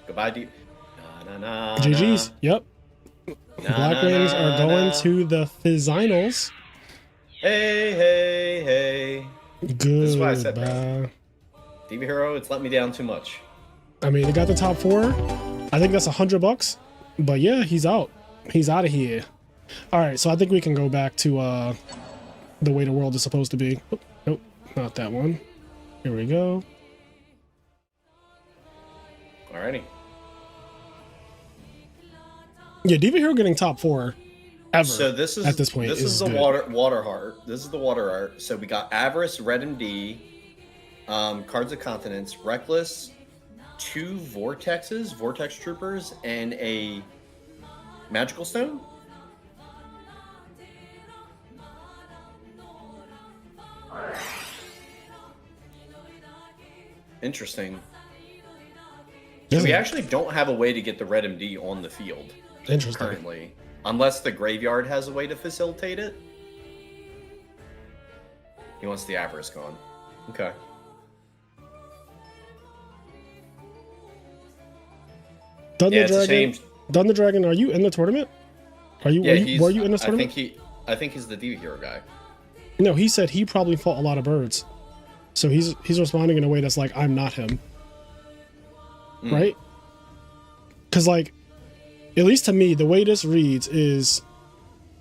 Goodbye, dude. GG's. Yep. Blackwings are going to the finals. Hey, hey, hey. Good. This is why I said, bro. DB Hero, it's let me down too much. I mean, they got the top 4. I think that's $100. But yeah, he's out. He's out of here. All right, so I think we can go back to the way the world is supposed to be. Oh, nope, not that one. Here we go. Alrighty. Yeah, Diva Hero getting top 4 ever. So this is at this point. This is the water heart. This is the water art. So we got Avarice, Red MD, Cards of Continents, Reckless, 2 Vortexes, Vortex Troopers, and a Magical Stone. Interesting. So we actually don't have a way to get the Red MD on the field. Interesting. Currently. Unless the graveyard has a way to facilitate it. He wants the Avarice gone. Okay. Thunder Dragon, are you in the tournament? Were you in the tournament? I think he's the Diva Hero guy. No, he said he probably fought a lot of birds. So he's responding in a way that's like, I'm not him. Right? Because, like, at least to me, the way this reads is,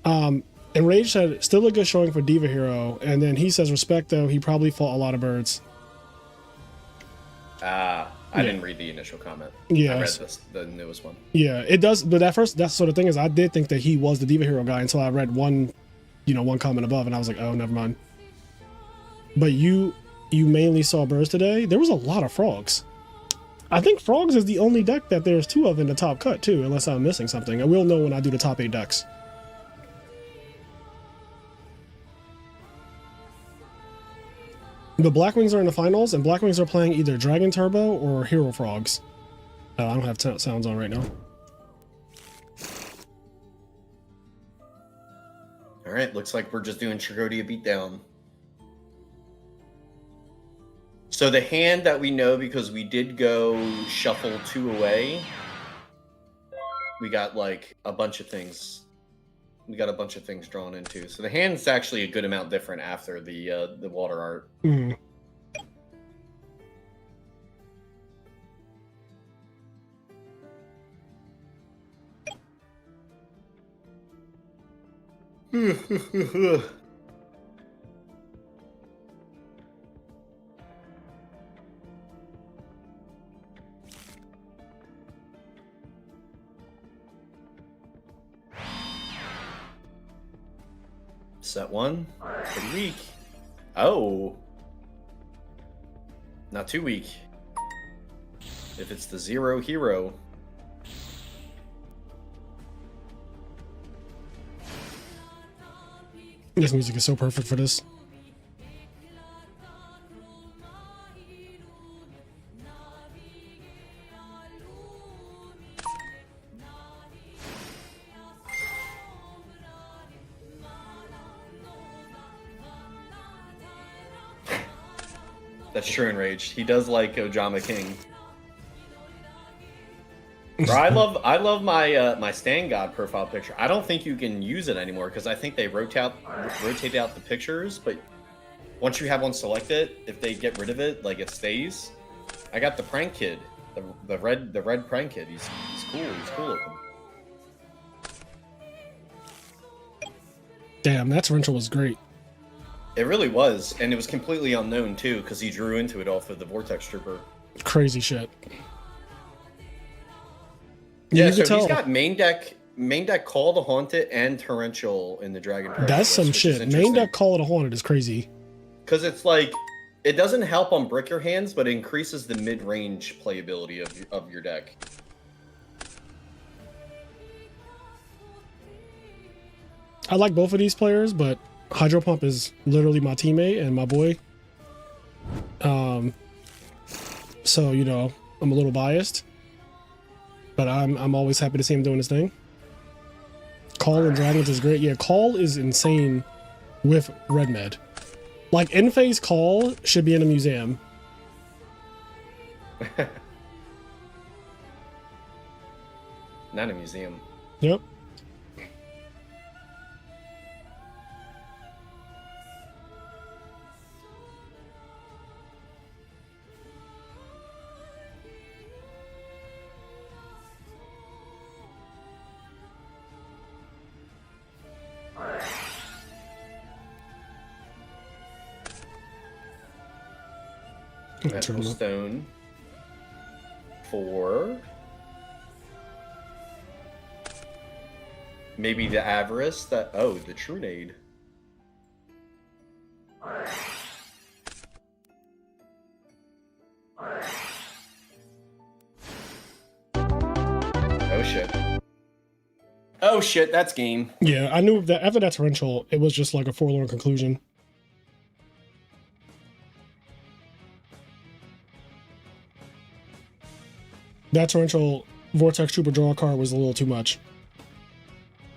Enraged said, still a good showing for Diva Hero, and then he says, respect though, he probably fought a lot of birds. I didn't read the initial comment. Yeah. I read the newest one. Yeah, it does, but that's sort of thing is, I did think that he was the Diva Hero guy until I read one comment above, and I was like, oh, never mind. But you mainly saw birds today? There was a lot of frogs. I think frogs is the only deck that there's 2 of in the top cut, too, unless I'm missing something. I will know when I do the top 8 decks. The Blackwings are in the finals, and Blackwings are playing either Dragon Turbo or Hero Frogs. I don't have sounds on right now. Alright, looks like we're just doing Tragodia Beatdown. So the hand that we know, because we did go shuffle 2 away, we got like a bunch of things. We got a bunch of things drawn into. So the hand's actually a good amount different after the water art. Set one. Pretty weak. Oh. Not too weak. If it's the 0 hero. This music is so perfect for this. That's true enraged. He does like Ojama King. Bro, I love my my Stand God profile picture. I don't think you can use it anymore because I think they rotate out the pictures, but once you have one selected, if they get rid of it, like it stays. I got the prank kid, the red prank kid. He's cool. He's cool looking. Damn, that torrential was great. It really was, and it was completely unknown too because he drew into it off of the Vortex Trooper. Crazy shit. Yeah, so he's got main deck Call the Haunted and Torrential in the Dragon Turbo. That's some shit. Main deck Call the Haunted is crazy. Because it's like, it doesn't help on Brick Your Hands, but it increases the mid-range playability of your deck. I like both of these players, but Hydro Pump is literally my teammate and my boy. So, you know, I'm a little biased. But I'm always happy to see him doing his thing. Call and Dragons is great. Yeah, Call is insane with Red Med. Like, in-phase Call should be in a museum. Not a museum. Yep. Metal Stone. 4. Maybe the Avarice that the Trunade. Oh shit. Oh shit, that's game. Yeah, I knew that after that torrential, it was just like a forlorn conclusion. That torrential Vortex Trooper draw card was a little too much.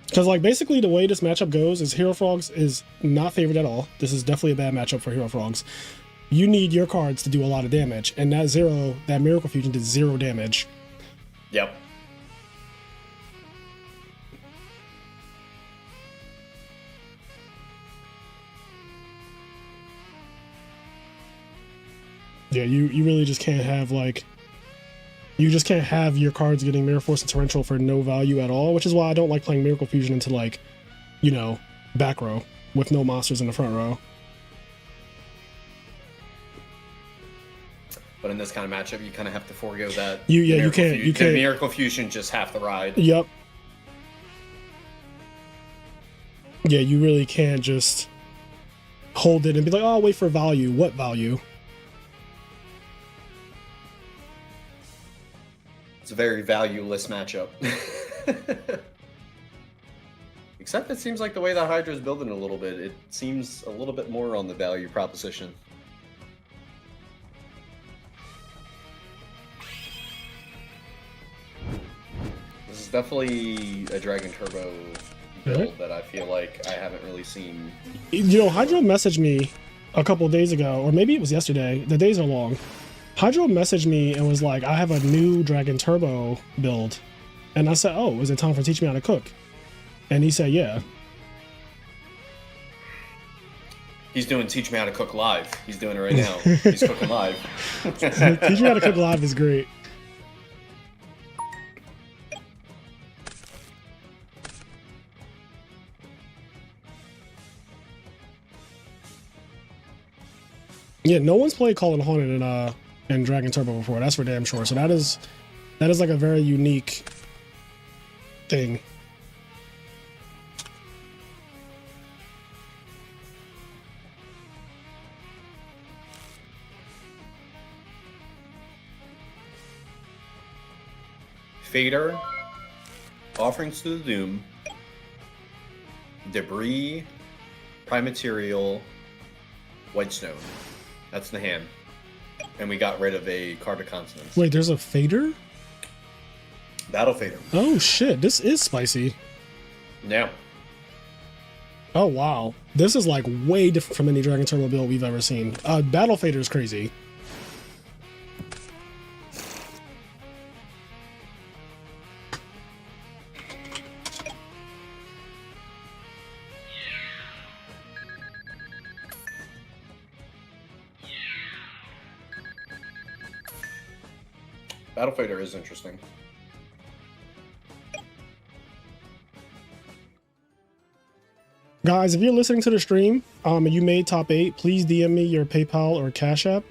Because, like, basically the way this matchup goes is Hero Frogs is not favored at all. This is definitely a bad matchup for Hero Frogs. You need your cards to do a lot of damage, and that Miracle Fusion did 0 damage. Yep. Yeah, you really just can't have, like... You just can't have your cards getting Mirror Force and Torrential for no value at all, which is why I don't like playing Miracle Fusion into, like, you know, back row with no monsters in the front row. But in this kind of matchup, you kind of have to forego that. You can't. The Miracle Fusion just half the ride. Yep. Yeah, you really can't just hold it and be like, oh, I'll wait for value. What value? It's a very valueless matchup. Except it seems like the way that Hydra is building a little bit, it seems a little bit more on the value proposition. This is definitely a Dragon Turbo build that I feel like I haven't really seen. You know, Hydra messaged me a couple of days ago, or maybe it was yesterday. The days are long. Hydro messaged me and was like, I have a new Dragon Turbo build. And I said, oh, is it time for Teach Me How to Cook? And he said, yeah. He's doing Teach Me How to Cook live. He's doing it right now. He's cooking live. Teach Me How to Cook live is great. Yeah, no one's played Call of Haunted in Dragon Turbo before. That's for damn sure. So that is like a very unique thing. Fader, Offerings to the Doom, Debris, Prime Material, Whitestone. That's the hand. And we got rid of a card of consonants. Wait, there's a Fader? Battle Fader. Oh shit, this is spicy. Yeah. Oh wow. This is like way different from any Dragon Turbo build we've ever seen. Battle Fader is crazy. Battle Fader is interesting. Guys, if you're listening to the stream and you made top 8, please DM me your PayPal or Cash App.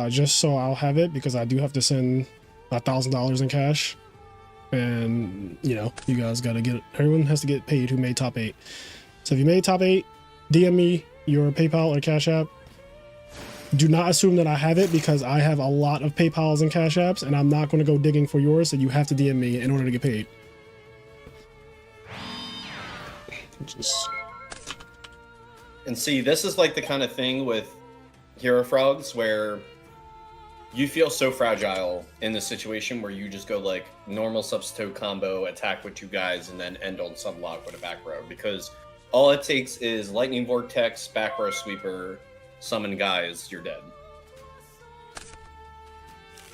Just so I'll have it, because I do have to send $1,000 in cash. And, you know, you guys gotta get, everyone has to get paid who made top 8. So if you made top 8, DM me your PayPal or Cash App. Do not assume that I have it, because I have a lot of PayPals and Cash Apps, and I'm not going to go digging for yours, so you have to DM me in order to get paid. And see, this is like the kind of thing with Hero Frogs where you feel so fragile in the situation where you just go like normal substitute combo, attack with 2 guys, and then end on some lock with a back row, because all it takes is Lightning Vortex, back row sweeper, summon guys, you're dead.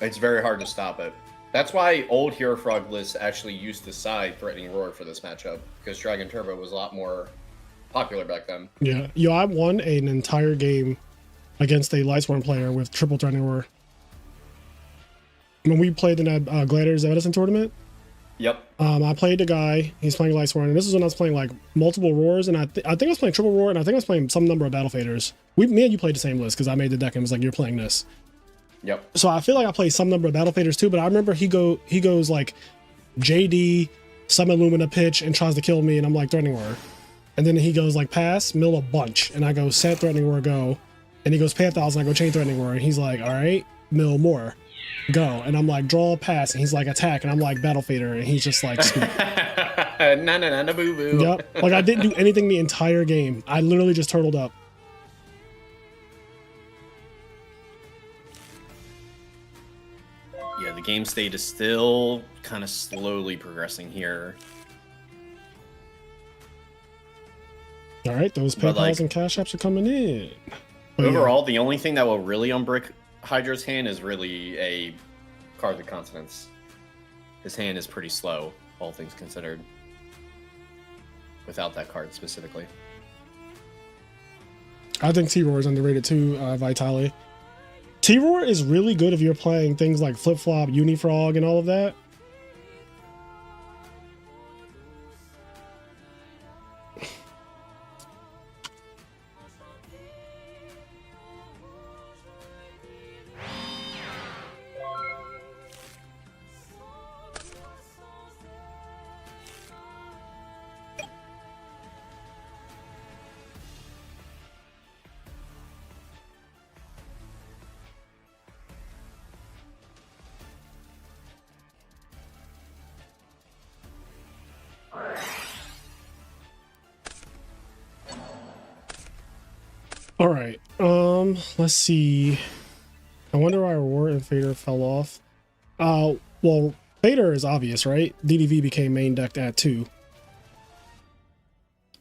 It's very hard to stop it. That's why old Hero Frog lists actually used to side Threatening Roar for this matchup, because Dragon Turbo was a lot more popular back then. Yeah, yo, I won an entire game against a Lightsworn player with triple Threatening Roar. When we played in that Gladiators Edison tournament, yep. I played the guy, he's playing Lightsworn, and this is when I was playing like multiple Roars, and I think I was playing triple Roar, and I think I was playing some number of Battle Faders. Me and you played the same list, because I made the deck and was like, you're playing this. Yep. So I feel like I played some number of Battle Faders too, but I remember he goes like JD, Summon Lumina pitch, and tries to kill me, and I'm like, Threatening Roar. And then he goes like pass, mill a bunch, and I go set Threatening Roar, go. And he goes pay 1,000, I go chain Threatening Roar, and he's like, all right, mill more, go. And I'm like, draw a pass, and he's like, attack, and I'm like, Battle Fader, and he's just like, scoop. Na boo boo. Yep. Like I didn't do anything the entire game. I literally just turtled up. Yeah, the game state is still kind of slowly progressing here. All right, those PayPals and Cash Apps are coming in. But overall, the only thing that will really unbrick Hydra's hand is really a card of consonants. His hand is pretty slow, all things considered. Without that card specifically. I think T-Roar is underrated too, Vitali. T-Roar is really good if you're playing things like Flip Flop, Unifrog, and all of that. All right, let's see. I wonder why Roar and Fader fell off. Well, Fader is obvious, right? DDV became main decked at 2.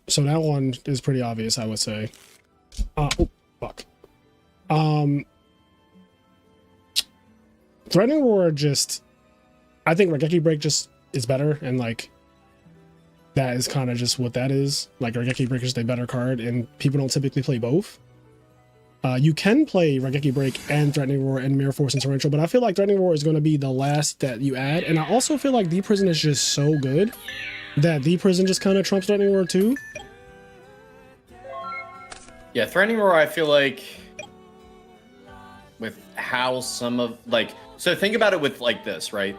So that one is pretty obvious, I would say. Oh, fuck. Threatening Roar just... I think Raigeki Break just is better, and like... that is kind of just what that is. Like, Raigeki Break is just a better card, and people don't typically play both. You can play Raigeki Break and Threatening Roar and Mirror Force and Torrential, but I feel like Threatening Roar is going to be the last that you add. And I also feel like Deep Prison is just so good that Deep Prison just kind of trumps Threatening Roar too. Yeah, Threatening Roar, I feel like with how some of like, so think about it with like this, right?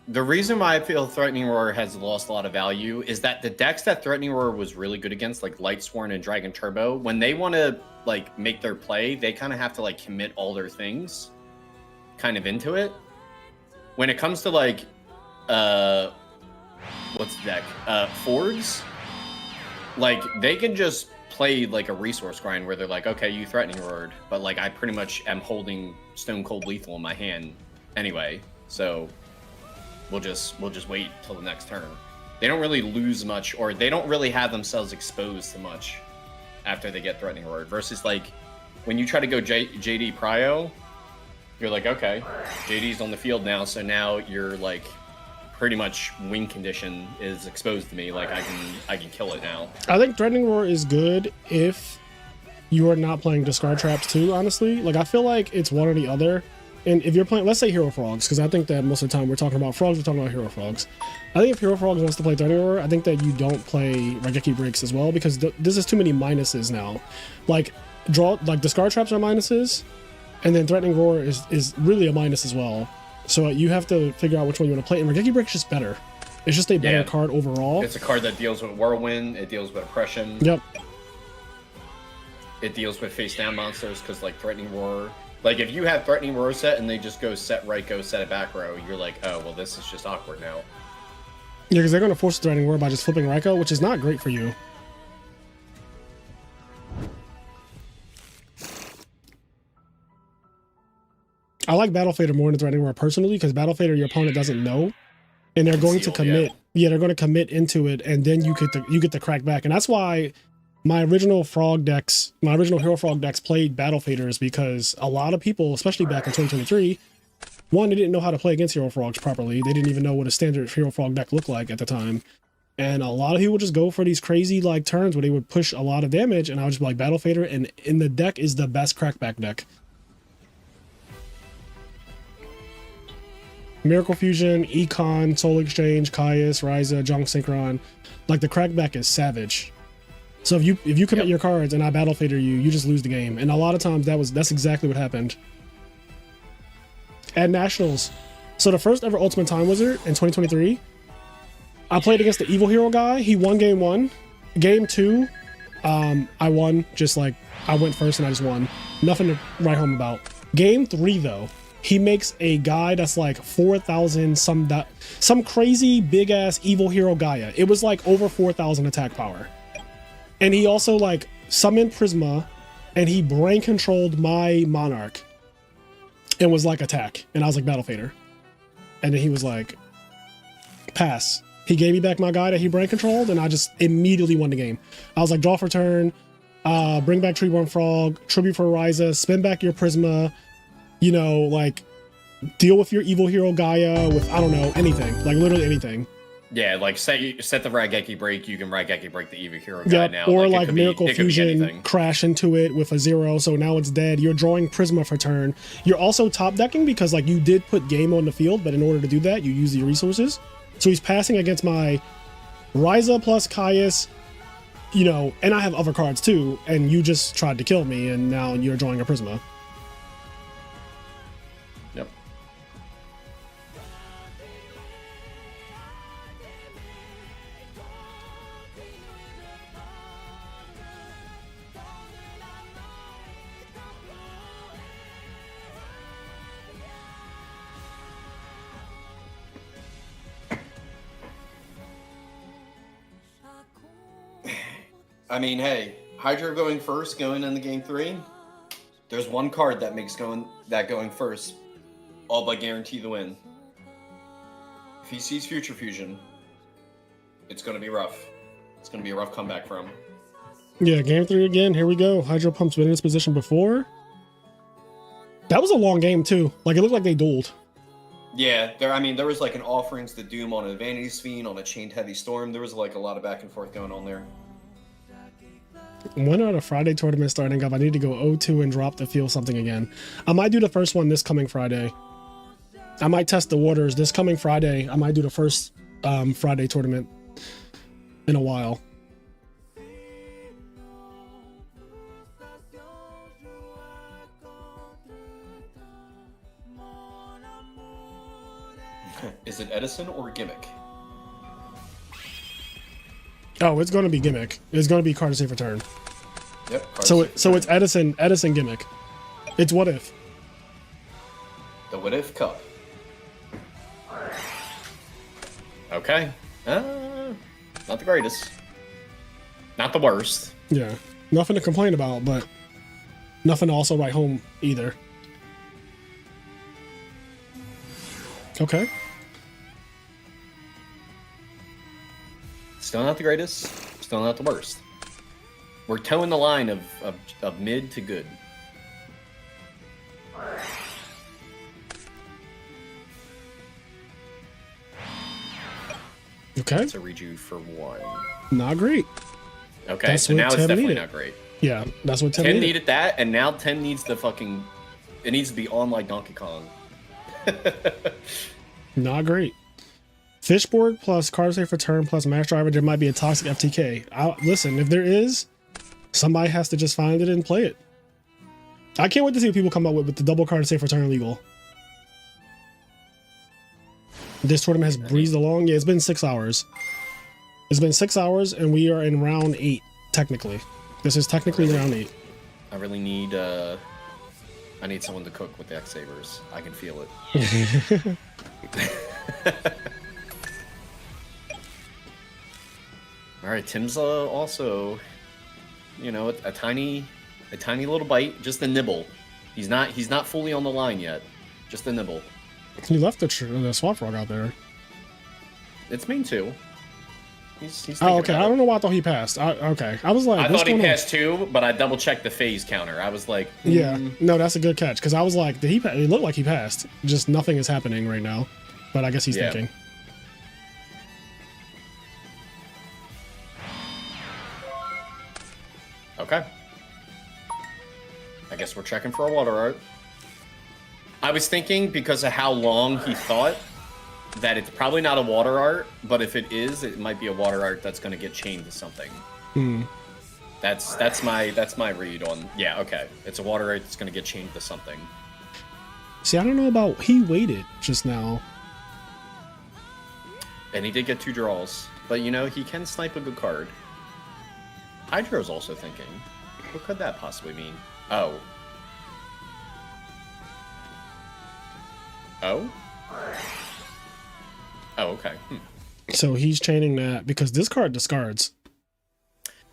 The reason why I feel Threatening Roar has lost a lot of value is that the decks that Threatening Roar was really good against, like Lightsworn and Dragon Turbo, when they want to like make their play, they kind of have to like commit all their things kind of into it. When it comes to like what's the deck? Fords, like they can just play like a resource grind where they're like, okay, you Threatening Roared, but like I pretty much am holding Stone Cold Lethal in my hand anyway, so we'll just wait till the next turn. They don't really lose much, or they don't really have themselves exposed to much after they get Threatening Roared. Versus like when you try to go JD Prio, you're like, okay, JD's on the field now, so now you're like pretty much win condition is exposed to me. Like I can kill it now. I think Threatening Roar is good if you are not playing discard traps too, honestly. Like I feel like it's one or the other. And if you're playing, let's say Hero Frogs, because I think that most of the time we're talking about frogs, we're talking about Hero Frogs. I think if Hero Frogs wants to play Threatening Roar, I think that you don't play Raigeki Breaks as well, because this is too many minuses now. Like discard traps are minuses, and then Threatening Roar is really a minus as well. So you have to figure out which one you want to play. And Raigeki Break's just better. It's just a better card overall. It's a card that deals with Whirlwind. It deals with Oppression. Yep. It deals with face down monsters because like Threatening Roar. Like if you have Threatening Roar set and they just go set right, go set it back row, you're like, oh well, this is just awkward now. Yeah, because they're going to force Threatening Roar by just flipping Raiko, which is not great for you. I like Battle Fader more than Threatening Roar personally, because Battle Fader your opponent doesn't know, and they're going to commit. Yeah, they're going to commit into it, and then you get the crack back, and that's why my original Hero Frog decks played Battle Faders, because a lot of people, especially back in 2023, one, they didn't know how to play against Hero Frogs properly. They didn't even know what a standard Hero Frog deck looked like at the time, and a lot of people just go for these crazy like turns where they would push a lot of damage, and I would just be like Battle Fader, and in the deck is the best crackback deck. Miracle Fusion, Econ, Soul Exchange, Caius, Ryza, Junk Synchron, like the crackback is savage. So if you commit your cards and I Battle Fader you, you just lose the game. And a lot of times that's exactly what happened. At Nationals, so the first ever Ultimate Time Wizard in 2023, I played against the Evil Hero guy. He won game 1. Game 2, I won. Just like I went first and I just won. Nothing to write home about. Game 3 though, he makes a guy that's like 4,000 some crazy big ass Evil Hero Gaia. It was like over 4,000 attack power. And he also like summoned Prisma, and he brain controlled my Monarch and was like attack. And I was like Battle Fader. And then he was like pass. He gave me back my guy that he brain controlled, and I just immediately won the game. I was like draw for turn, bring back Treeborn Frog, tribute for Ryza, spin back your Prisma, you know, like deal with your Evil Hero Gaia with, I don't know, anything, like literally anything. Yeah, like set the Raigeki Break, you can Raigeki Break the Evil Hero Gaia now. Or like Miracle Fusion, crash into it with a 0, so now it's dead. You're drawing Prisma for turn. You're also top decking because like you did put game on the field, but in order to do that, you use your resources. So he's passing against my Ryza plus Caius, you know, and I have other cards too, and you just tried to kill me, and now you're drawing a Prisma. Yep. I mean, hey, Hydra going first, going into game 3. There's one card that makes going first all but guarantee the win. If he sees Future Fusion, it's going to be rough. It's going to be a rough comeback for him. Yeah, game 3 again. Here we go. Hydro Pump's been in this position before. That was a long game too. Like it looked like they dueled. Yeah, there was like an Offerings to Doom on a Vanity Sphere, on a Chained Heavy Storm. There was like a lot of back and forth going on there. When are the Friday tournaments starting up? I need to go 0-2 and drop to feel something again. I might do the first one this coming Friday. I might test the waters this coming Friday. I might do the first Friday tournament in a while. Is it Edison or Gimmick? Oh, it's going to be Gimmick. It's going to be card to safe return. Yep. So it's Edison Gimmick. It's What If. The What If Cup. Okay. Not the greatest. Not the worst. Yeah. Nothing to complain about, but nothing to also write home either. Okay. Still not the greatest. Still not the worst. We're towing the line of mid to good. Okay. That's a read you for 1. Not great. Okay, That's so what now it's Tim definitely needed. not great. Yeah, that's what Tim 10 needed. needed that, and now 10 needs the fucking... It needs to be on like Donkey Kong. Not great. Fishboard plus card safe return plus match driver. There might be a toxic FTK. Listen, if there is, somebody has to just find it and play it. I can't wait to see what people come up with the double card safe return legal. This tournament has breezed along. Yeah, it's been 6 hours. It's been 6 hours, and we are in round 8, technically. This is technically round 8. I really need... I need someone to cook with the X-Sabers. I can feel it. All right, Tim's also, you know, a tiny little bite, just a nibble. He's not fully on the line yet, just a nibble. He left the swap frog out there. It's mean too. He's Oh, okay. about I it. don't know why I thought he passed. Okay. I was like, I what's thought he going on? passed too, but I double checked the phase counter. I was like, Yeah, no, that's a good catch. Because I was like, did he? It looked like he passed. Just nothing is happening right now. But I guess he's Yeah. thinking. Okay. I guess we're checking for a water art. I was thinking, because of how long he thought, that it's probably not a water art, but if it is, it might be a water art that's going to get chained to something. That's my read on. Yeah, okay. It's a water art that's going to get chained to something. See, I don't know about. He waited just now. And he did get 2 draws, but you know, he can snipe a good card. Hydro's also thinking, what could that possibly mean? Oh. Oh? Oh, okay. So he's chaining that because this card discards.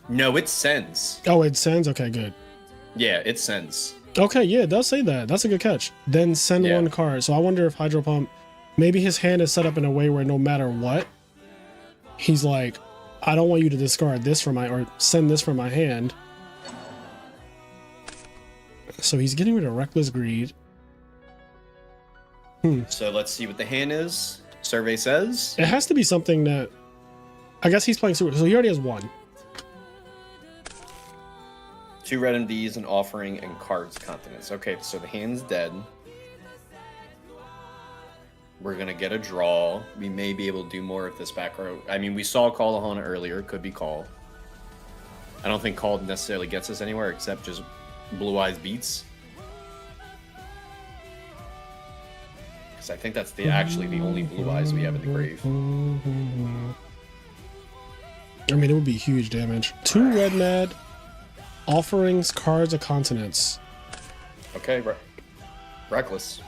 No, it sends. Oh, it sends. Okay, good. Yeah, it sends. Okay, yeah, it does say that. That's a good catch. Then send Yeah. one card. So I wonder if Hydro Pump, maybe his hand is set up in a way where no matter what, he's like, I don't want you to discard this from or send this from my hand. So he's getting rid of Reckless Greed. So let's see what the hand is. Survey says. It has to be something that, I guess he's playing super. So he already has 1. 2 red MDs, an offering, and cards continents. Okay, so the hand's dead. We're gonna get a draw. We may be able to do more of this back row. I mean, we saw Call of Hana earlier. Could be Call. I don't think Call necessarily gets us anywhere except just Blue Eyes beats. Because I think that's actually the only Blue Eyes we have in the grave. I mean, it would be huge damage. 2 red mad, offerings, cards, of continents. Okay, Reckless.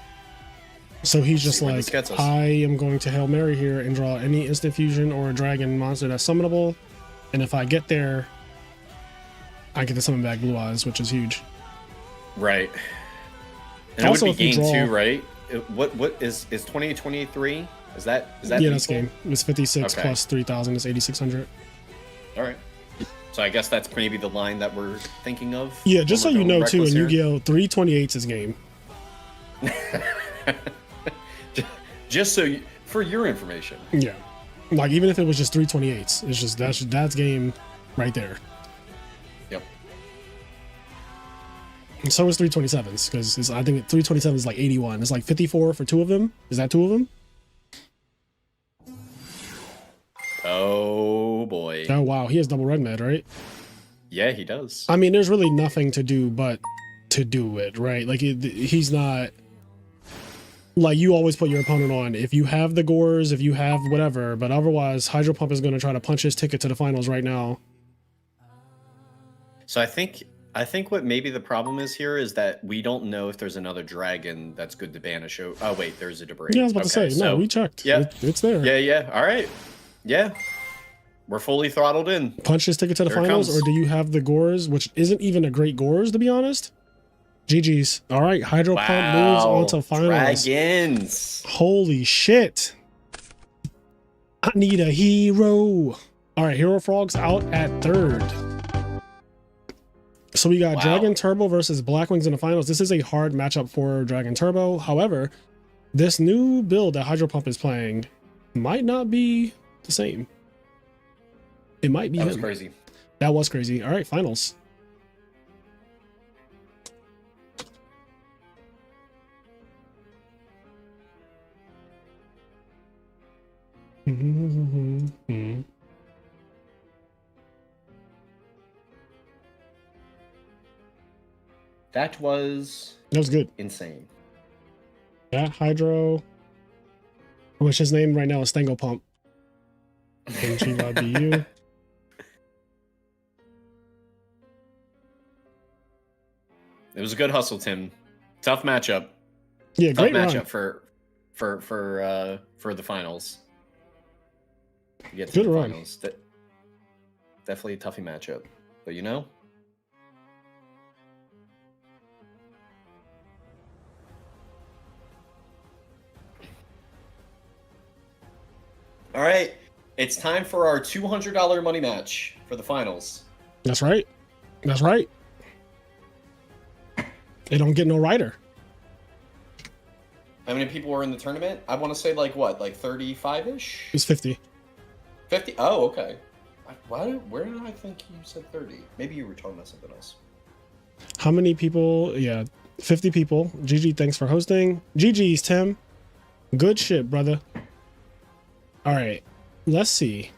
So he's just See where like, this gets us. I am going to Hail Mary here and draw any instant fusion or a dragon monster that's summonable. And if I get there, I get to summon back Blue Eyes, which is huge. Right. And Also, it if would be you game draw- 2, right? What is 2023? Is that Yeah, that's equal? game. It's 56 Okay. plus 3,000 is 8,600. All right. So I guess that's maybe the line that we're thinking of. Yeah, just so when you we're know going too, in reckless here. Yu-Gi-Oh, 328 is game. Just so for your information. Yeah. Like, even if it was just 328s, it's just, that's game right there. Yep. And so is 327s, because I think 327 is like 81. It's like 54 for 2 of them. Is that 2 of them? Oh boy. Oh, wow. He has double red med, right? Yeah, he does. I mean, there's really nothing to do but to do it, right? Like, he's not... Like, you always put your opponent on if you have the gores, if you have whatever, but otherwise Hydro Pump is going to try to punch his ticket to the finals right now. So I think what maybe the problem is here is that we don't know if there's another dragon that's good to banish. Oh wait, there's a debris. Yeah, I was about to say, no, we checked. Yeah, it's there. Yeah. All right. Yeah, we're fully throttled in. Punch his ticket to the finals, or do you have the gores, which isn't even a great gores, to be honest? GG's. All right, Hydro Pump moves on to finals. Dragons. Holy shit. I need a hero. All right, Hero Frog's out at 3rd. So we got Dragon Turbo versus Blackwings in the finals. This is a hard matchup for Dragon Turbo. However, this new build that Hydro Pump is playing might not be the same. It might be. That was crazy. That was crazy. All right, finals. That was good. Insane. Yeah, Hydro, which his name right now is Stango Pump. NGYBU. It was a good hustle, Tim. Tough matchup. Yeah, Tough great matchup run. for the finals. You get to Good the run. finals. Definitely a toughy matchup. But you know, all right, it's time for our $200 money match for the finals. That's right. That's right. They don't get no rider. How many people were in the tournament? I want to say like what, like 35-ish? It's 50. 50? Oh, okay. Where did I think you said 30? Maybe you were talking about something else. How many people? Yeah, 50 people. GG, thanks for hosting. GG's, Tim. Good shit, brother. All right, let's see.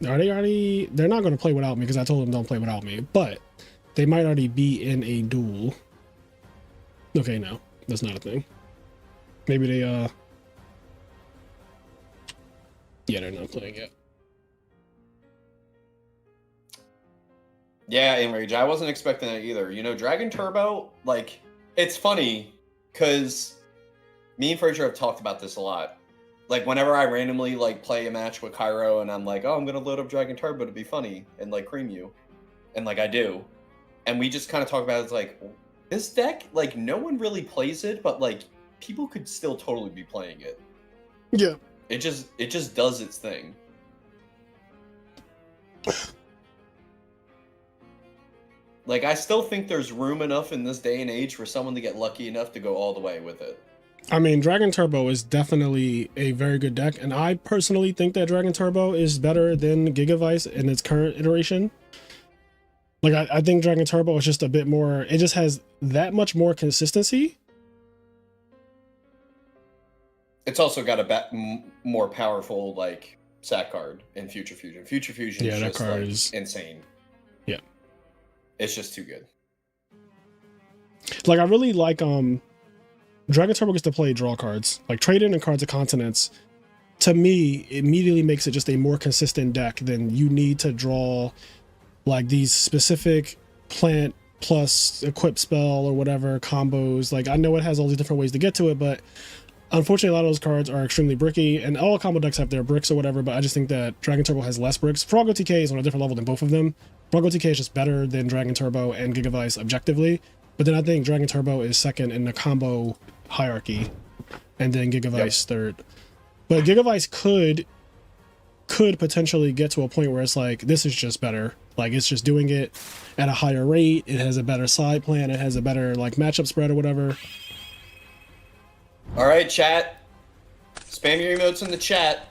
Are they already? They're not going to play without me because I told them don't play without me, but they might already be in a duel. Okay, no, that's not a thing. Maybe they, yeah, they're not playing yet. Yeah, Enrage, I wasn't expecting that either. You know, Dragon Turbo, like, it's funny because me and Fraser have talked about this a lot. Like, whenever I randomly, like, play a match with Cairo and I'm like, oh, I'm going to load up Dragon Turbo to be funny and, like, cream you. And, like, I do. And we just kind of talk about it, it's like, this deck, like, no one really plays it, but, like, people could still totally be playing it. Yeah. It just does its thing. Like, I still think there's room enough in this day and age for someone to get lucky enough to go all the way with it. I mean, Dragon Turbo is definitely a very good deck, and I personally think that Dragon Turbo is better than Gigavice in its current iteration. Like, I think Dragon Turbo is just a bit more, it just has that much more consistency. It's also got a more powerful, like, sack card in Future Fusion. Future Fusion is just, like, insane. Yeah. It's just too good. Like, I really like, Dragon Turbo gets to play draw cards. Like, Trade-In and Cards of Continents, to me, immediately makes it just a more consistent deck than you need to draw, like, these specific plant plus equip spell or whatever combos. Like, I know it has all these different ways to get to it, but unfortunately, a lot of those cards are extremely bricky, and all combo decks have their bricks or whatever, but I just think that Dragon Turbo has less bricks. Froggo TK is on a different level than both of them. Froggo TK is just better than Dragon Turbo and Gigavice objectively, but then I think Dragon Turbo is second in the combo hierarchy, and then Gigavice third. But Gigavice could potentially get to a point where it's like, this is just better. Like, it's just doing it at a higher rate. It has a better side plan. It has a better, like, matchup spread or whatever. All right, chat. Spam your emotes in the chat.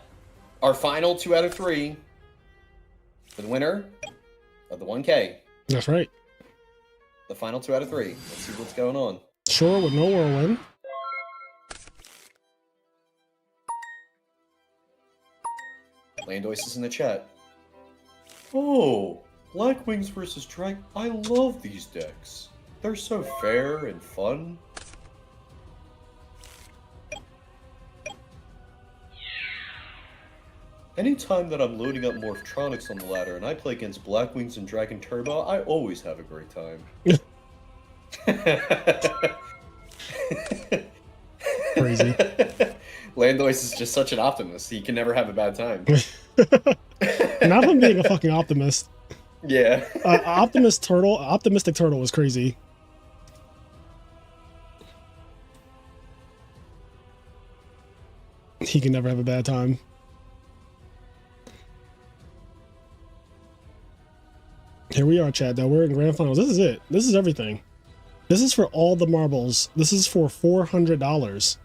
Our final 2 out of 3 for the winner of the 1K. That's right. The final 2 out of 3. Let's see what's going on. Sure, with no whirlwind. Landois is in the chat. Oh, Blackwings versus Drake. I love these decks. They're so fair and fun. Anytime that I'm loading up Morphtronics on the ladder and I play against Blackwings and Dragon Turbo, I always have a great time. Crazy. Landois is just such an optimist. He can never have a bad time. Not him being a fucking optimist. Yeah. Optimistic turtle was crazy. He can never have a bad time. Here we are, Chad. Though we're in grand finals. This is it. This is everything. This is for all the marbles. This is for $400.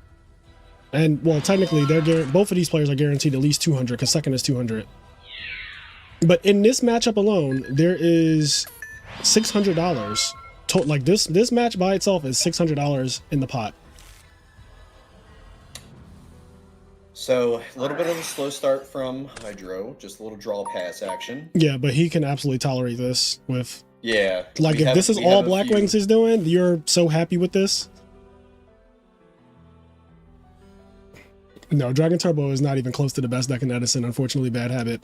And well, technically, both of these players are guaranteed at least 200 because second is 200. But in this matchup alone, there is $600. Like this match by itself is $600 in the pot. So a little bit of a slow start from Hydro, just a little draw pass action. Yeah, but he can absolutely tolerate this with. Yeah. Like if this is all Blackwings is doing, you're so happy with this. No, Dragon Turbo is not even close to the best deck in Edison. Unfortunately, bad habit.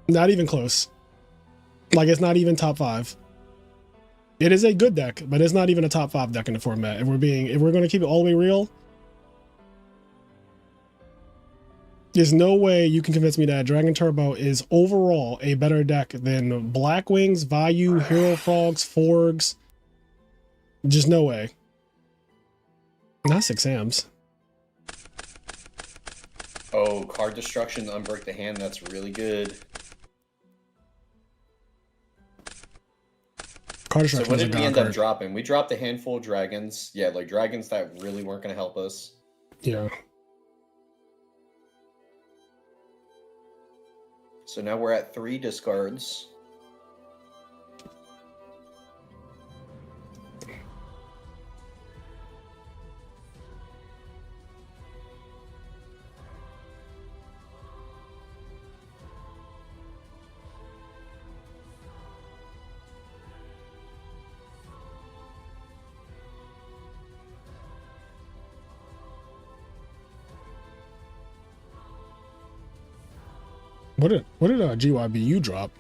Not even close. Like it's not even top 5. It is a good deck, but it's not even a top 5 deck in the format. If we're going to keep it all the way real, there's no way you can convince me that Dragon Turbo is overall a better deck than Blackwings, Vayu, Hero Frogs, Forgs. Just no way. Not 6 Ams. Oh, card destruction, unbreak the hand, that's really good. Card So destruction what is a did we god end card. up dropping? We dropped a handful of dragons. Yeah, like dragons that really weren't going to help us. Yeah. So now we're at 3 discards. What did GYBU drop?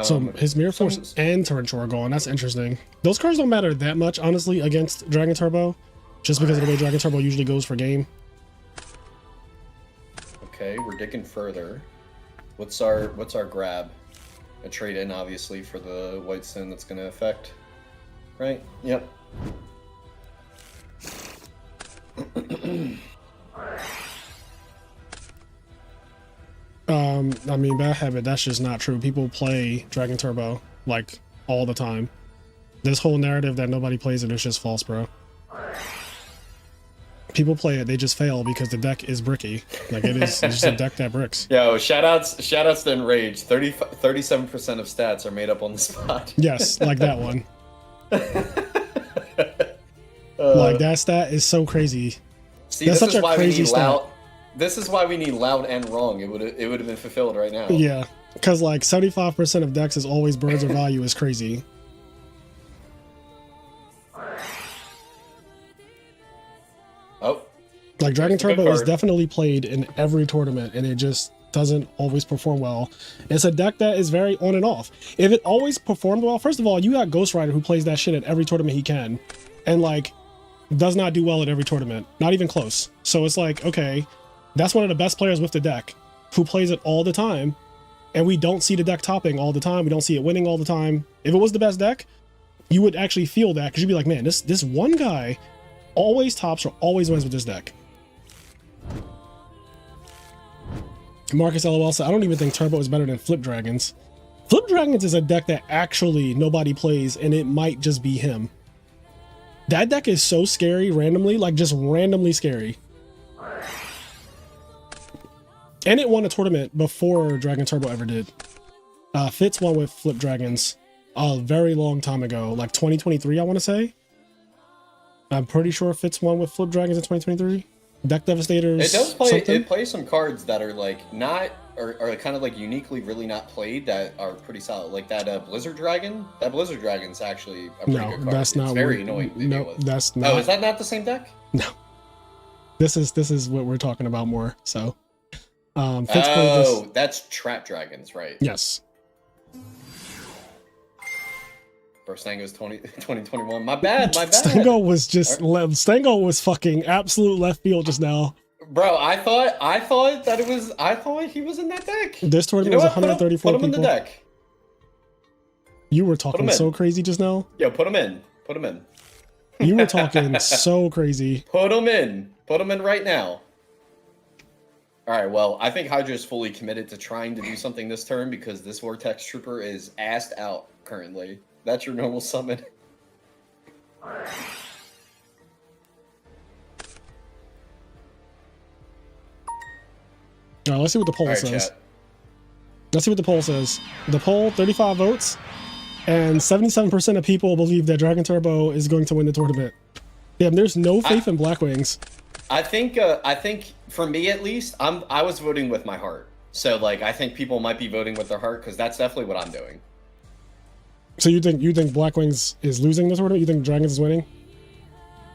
So his Mirror Force and Torrential are gone. That's interesting. Those cards don't matter that much, honestly, against Dragon Turbo, just because of the way Dragon Turbo usually goes for game. Okay, we're digging further. What's our grab? A trade in, obviously, for the White Sin that's going to affect. Right? Yep. I mean, bad habit, that's just not true. People play Dragon Turbo, like, all the time. This whole narrative that nobody plays it is just false, bro. People play it, they just fail because the deck is bricky. Like, it's just a deck that bricks. Yo, shoutouts to Enrage. 37% of stats are made up on the spot. Yes, like that one. Like, that stat is so crazy. See, that's this such is a why crazy we need stat. loud. This is why we need loud and wrong. It would have been fulfilled right now. Yeah, because like 75% of decks is always birds or value is crazy. Oh. Like Dragon That's a good Turbo is card. definitely played in every tournament and it just doesn't always perform well. It's a deck that is very on and off. If it always performed well, first of all, you got Ghost Rider who plays that shit at every tournament he can and like does not do well at every tournament, not even close. So it's like, okay, that's one of the best players with the deck who plays it all the time and we don't see the deck topping all the time. We don't see it winning all the time. If it was the best deck, you would actually feel that because you'd be like, man, this one guy always tops or always wins with this deck. Marcus LOL said, I don't even think Turbo is better than Flip Dragons. Flip Dragons is a deck that actually nobody plays, and it might just be him. That deck is so scary randomly, like just randomly scary. And it won a tournament before Dragon Turbo ever did. Fitz won with Flip Dragons a very long time ago, like 2023, I want to say. I'm pretty sure Fitz won with Flip Dragons in 2023. Deck Devastators. It does play. something. It plays some cards that are like not, or kind of like uniquely really not played that are pretty solid. Like that Blizzard Dragon. That Blizzard Dragon's actually a pretty good card. That's not It's very what, annoying. To no, deal with. that's not. Oh, is that not the same deck? No. This is what we're talking about more. So, Fitz played this. Oh, that's Trap Dragons, right? Yes. Bro, Stango's 2021. My bad. Stango was just Stango was fucking absolute left field just now. Bro, I thought that it was. I thought he was in that deck. This tournament was 134 put him people. in the deck. You were talking so crazy just now. Yo, put him in. Put him in. You were talking so crazy. Put him in. Put him in right now. All right. Well, I think Hydra is fully committed to trying to do something this turn because this Vortex Trooper is assed out currently. That's your normal summon. All right, let's see what the poll says. Chat. Let's see what the poll says. The poll, 35 votes, and 77% of people believe that Dragon Turbo is going to win the tournament. Damn, there's no faith in Blackwings. I think for me at least, I was voting with my heart. So like, I think people might be voting with their heart because that's definitely what I'm doing. So you think Blackwings is losing the tournament? You think Dragons is winning?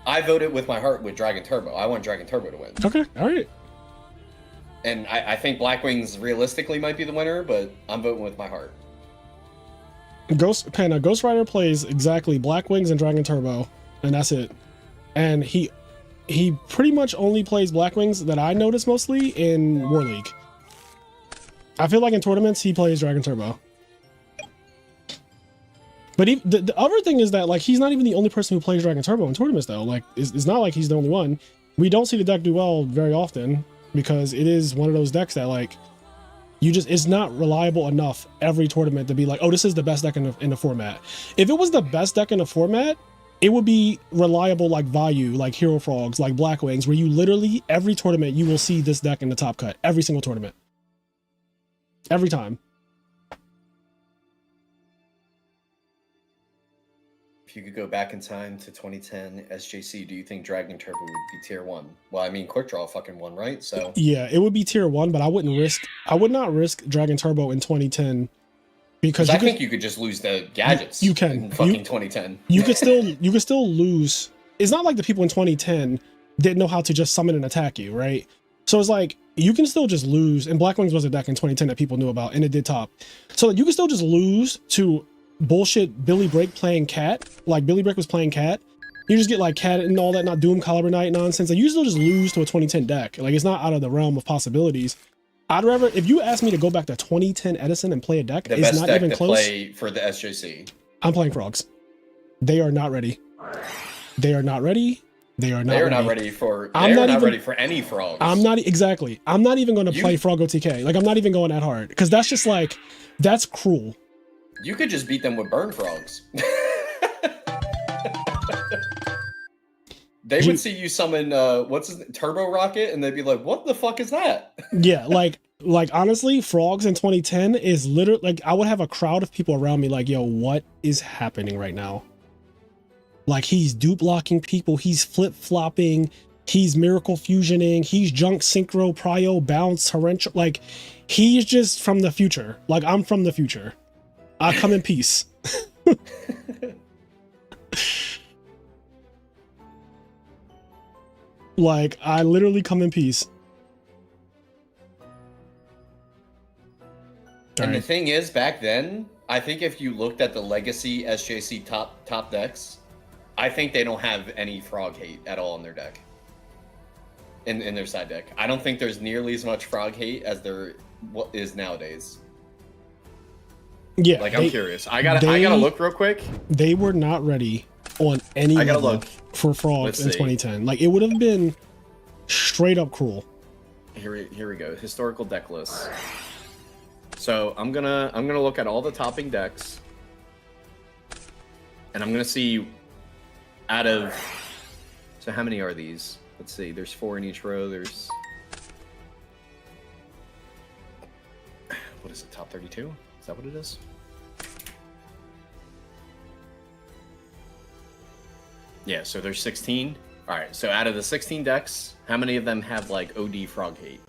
I voted with my heart with Dragon Turbo. I want Dragon Turbo to win. Okay, all right. And I think Blackwings realistically might be the winner, but I'm voting with my heart. Ghost Rider plays exactly Blackwings and Dragon Turbo, and that's it. And he pretty much only plays Blackwings that I notice mostly in War League. I feel like in tournaments he plays Dragon Turbo. But the other thing is that like he's not even the only person who plays Dragon Turbo in tournaments though. Like it's not like he's the only one. We don't see the deck Duel very often because it is one of those decks that like it's not reliable enough every tournament to be like, oh, this is the best deck in the format. If it was the best deck in the format, it would be reliable like Vayu, like Hero Frogs, like Blackwings, where you literally every tournament you will see this deck in the top cut. Every single tournament. Every time. If you could go back in time to 2010 SJC, do you think Dragon Turbo would be tier 1? Well, I mean, Quick Draw fucking won, right? So yeah, it would be tier 1, but I would not risk Dragon Turbo in 2010 because I think you could just lose the gadgets. You can in fucking 2010. You could still lose. It's not like the people in 2010 didn't know how to just summon and attack you, right? So it's like you can still just lose. And Blackwings was a deck in 2010 that people knew about, and it did top. So you can still just lose to bullshit Billy Break playing Cat. Like Billy Break was playing Cat. You just get like Cat and all that, not Doom Caliber Knight nonsense. Like you still just lose to a 2010 deck. Like it's not out of the realm of possibilities. I'd rather, if you ask me to go back to 2010 Edison and play a deck, the it's best not deck even to close. Play for the SJC. I'm playing Frogs. They are not ready. They are not ready. They are not ready for. I'm not even ready for any frogs. I'm not exactly. I'm not even going to play Froggo TK. Like I'm not even going that hard because that's just like that's cruel. You could just beat them with burn frogs. They would see you summon Turbo Rocket and they'd be like, "What the fuck is that?" Yeah, like honestly, Frogs in 2010 is literally like I would have a crowd of people around me like, "Yo, what is happening right now?" Like he's dupe locking people, he's flip flopping, he's miracle fusioning, he's junk synchro, prio, bounce, torrential. Like he's just from the future. Like I'm from the future. I come in peace. Like I literally come in peace. And the thing is, back then, I think if you looked at the legacy SJC top decks, I think they don't have any frog hate at all in their deck. In their side deck. I don't think there's nearly as much frog hate as there is nowadays. Yeah. Like I'm curious. I gotta look real quick. They were not ready on any level for frogs in 2010. Like it would have been straight up cruel. Here we go. Historical deck list. So I'm gonna look at all the topping decks, and I'm gonna see out of. So how many are these? Let's see. There's 4 in each row. There's what is it? Top 32? Is that what it is? Yeah. So there's 16. All right. So out of the 16 decks, how many of them have like OD frog hate?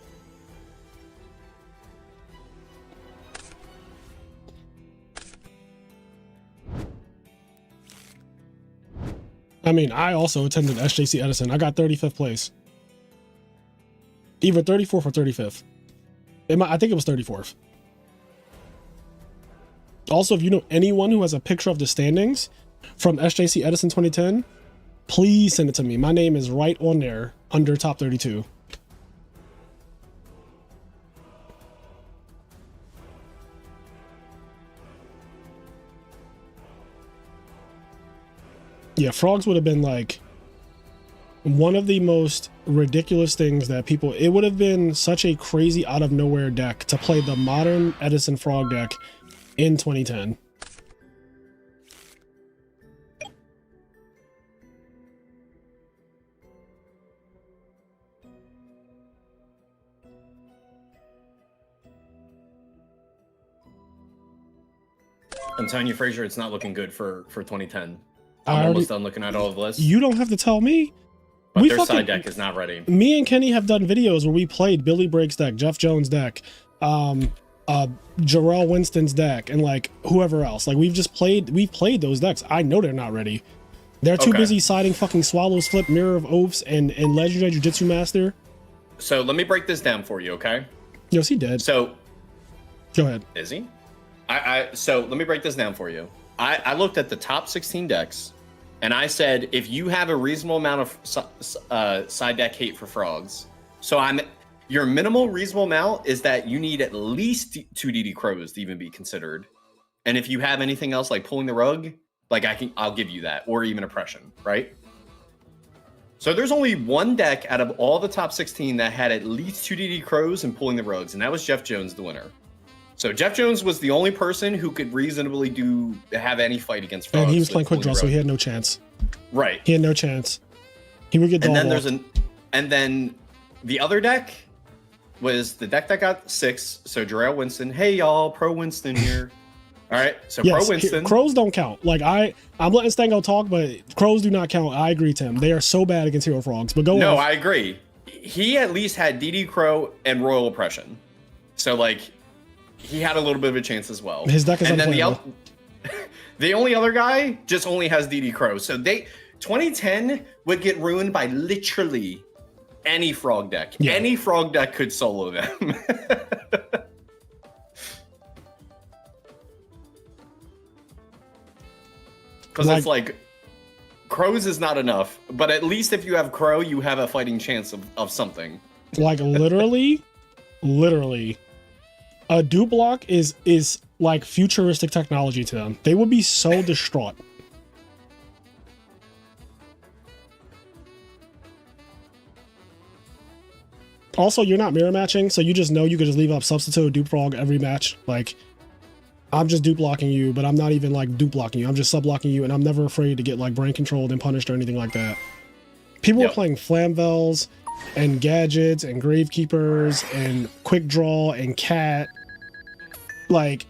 I mean, I also attended SJC Edison. I got 35th place. Either 34th or 35th. I think it was 34th. Also, if you know anyone who has a picture of the standings from SJC Edison 2010, please send it to me. My name is right on there under top 32. Yeah, frogs would have been like one of the most ridiculous things that people, it would have been such a crazy out of nowhere deck to play the modern Edison frog deck in 2010. I'm telling you, Frazier, it's not looking good for 2010. I'm almost done looking at all of the lists. You don't have to tell me. But their side deck is not ready. Me and Kenny have done videos where we played Billy Break's deck, Jeff Jones' deck, Jarrell Winston's deck, and like whoever else. Like we've played those decks. I know they're not ready. They're too busy siding fucking Swallows Flip, Mirror of Oaths, and Legendary Jiu-Jitsu Master. So let me break this down for you, okay? Yes, he did. So go ahead. Is he? So let me break this down for you. I looked at the top 16 decks, and I said, if you have a reasonable amount of side deck hate for frogs, your minimal reasonable amount is that you need at least 2 DD Crows to even be considered. And if you have anything else like pulling the rug, like I'll give you that, or even oppression, right? So there's only one deck out of all the top 16 that had at least 2 DD Crows and pulling the rugs, and that was Jeff Jones, the winner. So Jeff Jones was the only person who could reasonably have any fight against frogs. And he was playing quick draw, so he had no chance. Right. He had no chance. He would get dogged. And then the other deck was the deck that got 6. So Jarrell Winston. Hey y'all, Pro Winston here. All right. So yes, Pro Winston. Crows don't count. Like I'm letting Stango talk, but Crows do not count. I agree, Tim. They are so bad against Hero Frogs. But go. No, I agree. He at least had DD Crow and Royal Oppression. So like. He had a little bit of a chance as well. His deck is unplayable. The only other guy just only has DD Crow. So 2010 would get ruined by literally any frog deck. Yeah. Any frog deck could solo them. Because it's like Crows is not enough, but at least if you have Crow, you have a fighting chance of something. Like literally. A dupe block is like futuristic technology to them. They would be so distraught. Also, you're not mirror matching, so you just know you could just leave up substitute dupe frog every match. Like, I'm just dupe blocking you, but I'm not even like dupe blocking you. I'm just sub blocking you, and I'm never afraid to get like brain controlled and punished or anything like that. People were playing Flamvels and Gadgets and Gravekeepers and Quick Draw and Cat. Like,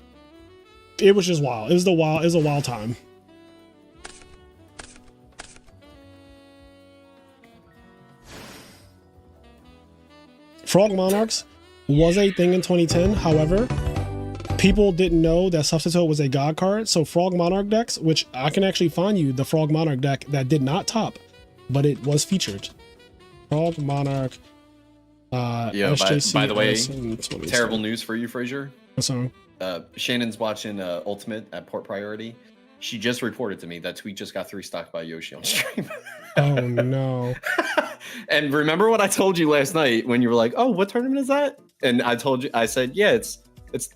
it was just wild. It was a wild time. Frog Monarchs was a thing in 2010. However, people didn't know that Substitute was a god card. So Frog Monarch decks, which I can actually find you the Frog Monarch deck that did not top, but it was featured. Frog Monarch. SJC, by the way, terrible news for you, Frazier. What's wrong? Shannon's watching Ultimate at Port Priority. She just reported to me that tweet just got 3-stocked by Yoshi on stream. Oh no. And remember what I told you last night when you were like, "Oh, what tournament is that?" And I said, "Yeah, it's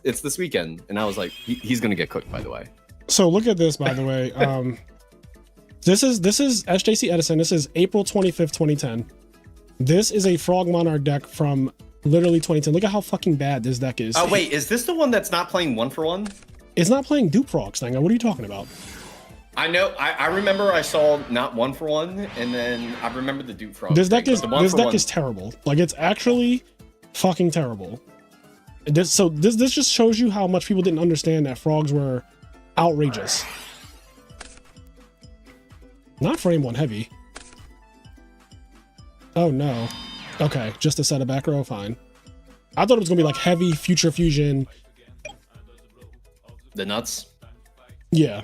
this weekend." And I was like, he's gonna get cooked, by the way. So look at this, by the way. This is SJC Edison. This is April 25th, 2010. This is a Frog Monarch deck from literally 2010. Look at how fucking bad this deck is. Oh wait, is this the one that's not playing 1-for-1? It's not playing Dupe Frogs, thing. What are you talking about? I know. I remember I saw not 1-for-1, and then I remember the Dupe Frog. This deck is terrible. Like, it's actually fucking terrible. This just shows you how much people didn't understand that frogs were outrageous. Not frame 1 heavy. Oh no. Okay, just a set of back row, fine. I thought it was gonna be like heavy future fusion. The nuts? Yeah.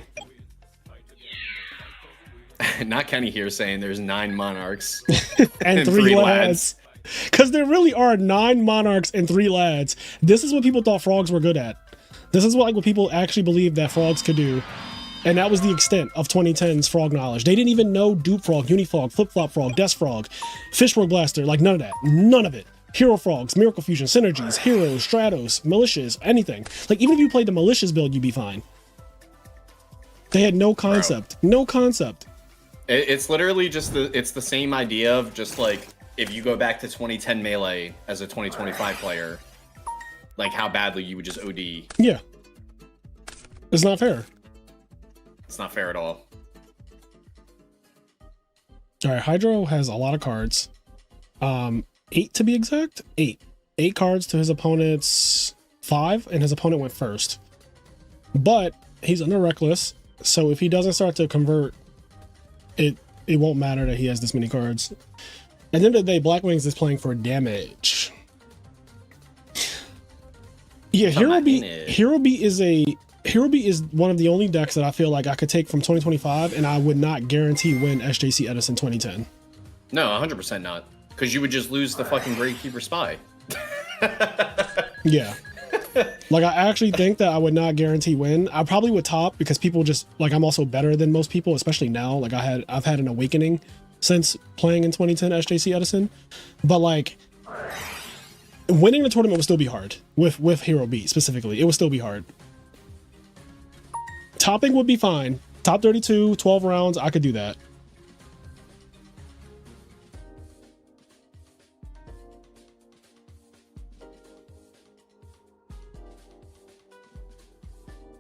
Not Kenny here saying there's 9 monarchs and 3 lads. Because there really are 9 monarchs and 3 lads. This is what people thought frogs were good at. This is what people actually believed that frogs could do. And that was the extent of 2010's frog knowledge. They didn't even know dupe frog, unifrog, flip-flop frog, death frog, fishwork blaster, like none of that. None of it. Hero frogs, miracle fusion, synergies, heroes, stratos, militias, anything. Like even if you played the malicious build, you'd be fine. They had no concept. Bro. No concept. It's literally just it's the same idea of just like if you go back to 2010 Melee as a 2025 player, like how badly you would just OD. Yeah. It's not fair. It's not fair at all. All right, Hydro has a lot of cards. 8 to be exact. 8 cards to his opponent's 5, and his opponent went first. But he's under reckless, so if he doesn't start to convert, it won't matter that he has this many cards. At the end of the day, Black Wings is playing for damage. Yeah, Hero Beat is one of the only decks that I feel like I could take from 2025, and I would not guarantee win SJC Edison 2010. No, 100% not. Because you would just lose the fucking Gravekeeper Spy. Yeah. Like, I actually think that I would not guarantee win. I probably would top because people just, like, I'm also better than most people, especially now. Like, I've had an awakening since playing in 2010 SJC Edison. But, like, winning the tournament would still be hard. With Hero Beat, specifically. It would still be hard. Topping would be fine. Top 32, 12 rounds, I could do that.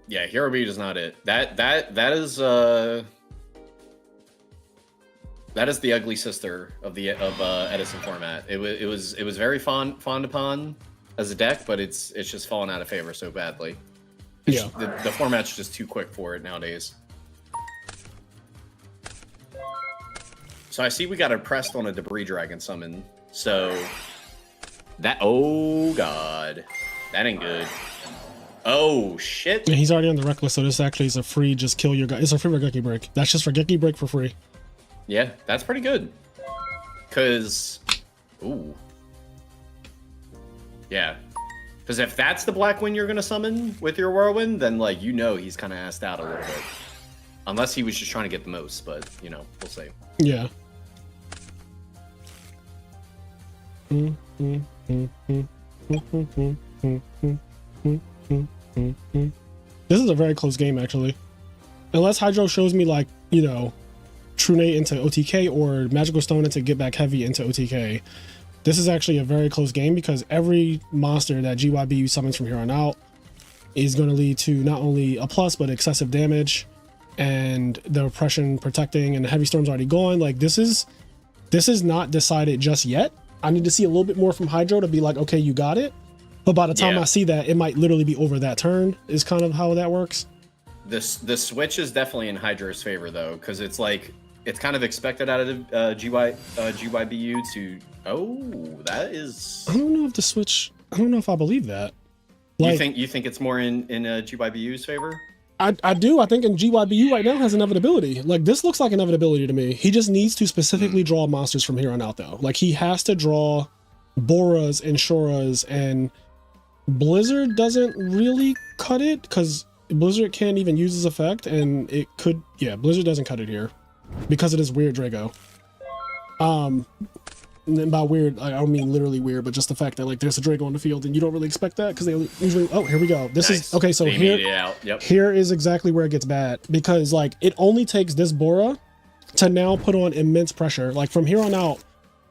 Yeah, Hero Beat is not it. That is the ugly sister of the Edison format. It was very fond upon as a deck, but it's just fallen out of favor so badly. Yeah, the format's just too quick for it nowadays. So I see we got oppressed on a debris dragon summon. So that, oh god, that ain't good. Oh shit! And he's already on the reckless, so this actually is a free just kill your guy. It's a free Regeki break. That's just Regeki break for free. Yeah, that's pretty good. Cause, ooh, yeah. Because if that's the Black Wing you're gonna summon with your Whirlwind, then like you know he's kind of assed out a little bit. Unless he was just trying to get the most, but you know we'll see. Yeah. This is a very close game, actually. Unless Hydro shows me, like, you know, True Nate into OTK or Magical Stone into Get Back Heavy into OTK. This is actually a very close game because every monster that GYBU summons from here on out is going to lead to not only a plus, but excessive damage and the oppression protecting, and the Heavy Storm's already gone. Like, this is not decided just yet. I need to see a little bit more from Hydro to be like, okay, you got it. But by the time I see that, it might literally be over that turn, is kind of how that works. The switch is definitely in Hydra's favor, though, because it's like, it's kind of expected out of GYBU to, oh, that is... I don't know if the switch, I don't know if I believe that. Like, you think it's more in GYBU's favor? I do. I think in GYBU right now has inevitability. Like, this looks like inevitability to me. He just needs to specifically draw monsters from here on out, though. Like, he has to draw Boras and Shoras, and Blizzard doesn't really cut it because Blizzard can't even use his effect, and it could, yeah, Blizzard doesn't cut it here because it is weird Drago. And by weird, I don't mean literally weird, but just the fact that like there's a Drago on the field and you don't really expect that because they usually, oh, here we go. This is okay. So here is exactly where it gets bad because like it only takes this Bora to now put on immense pressure. Like from here on out,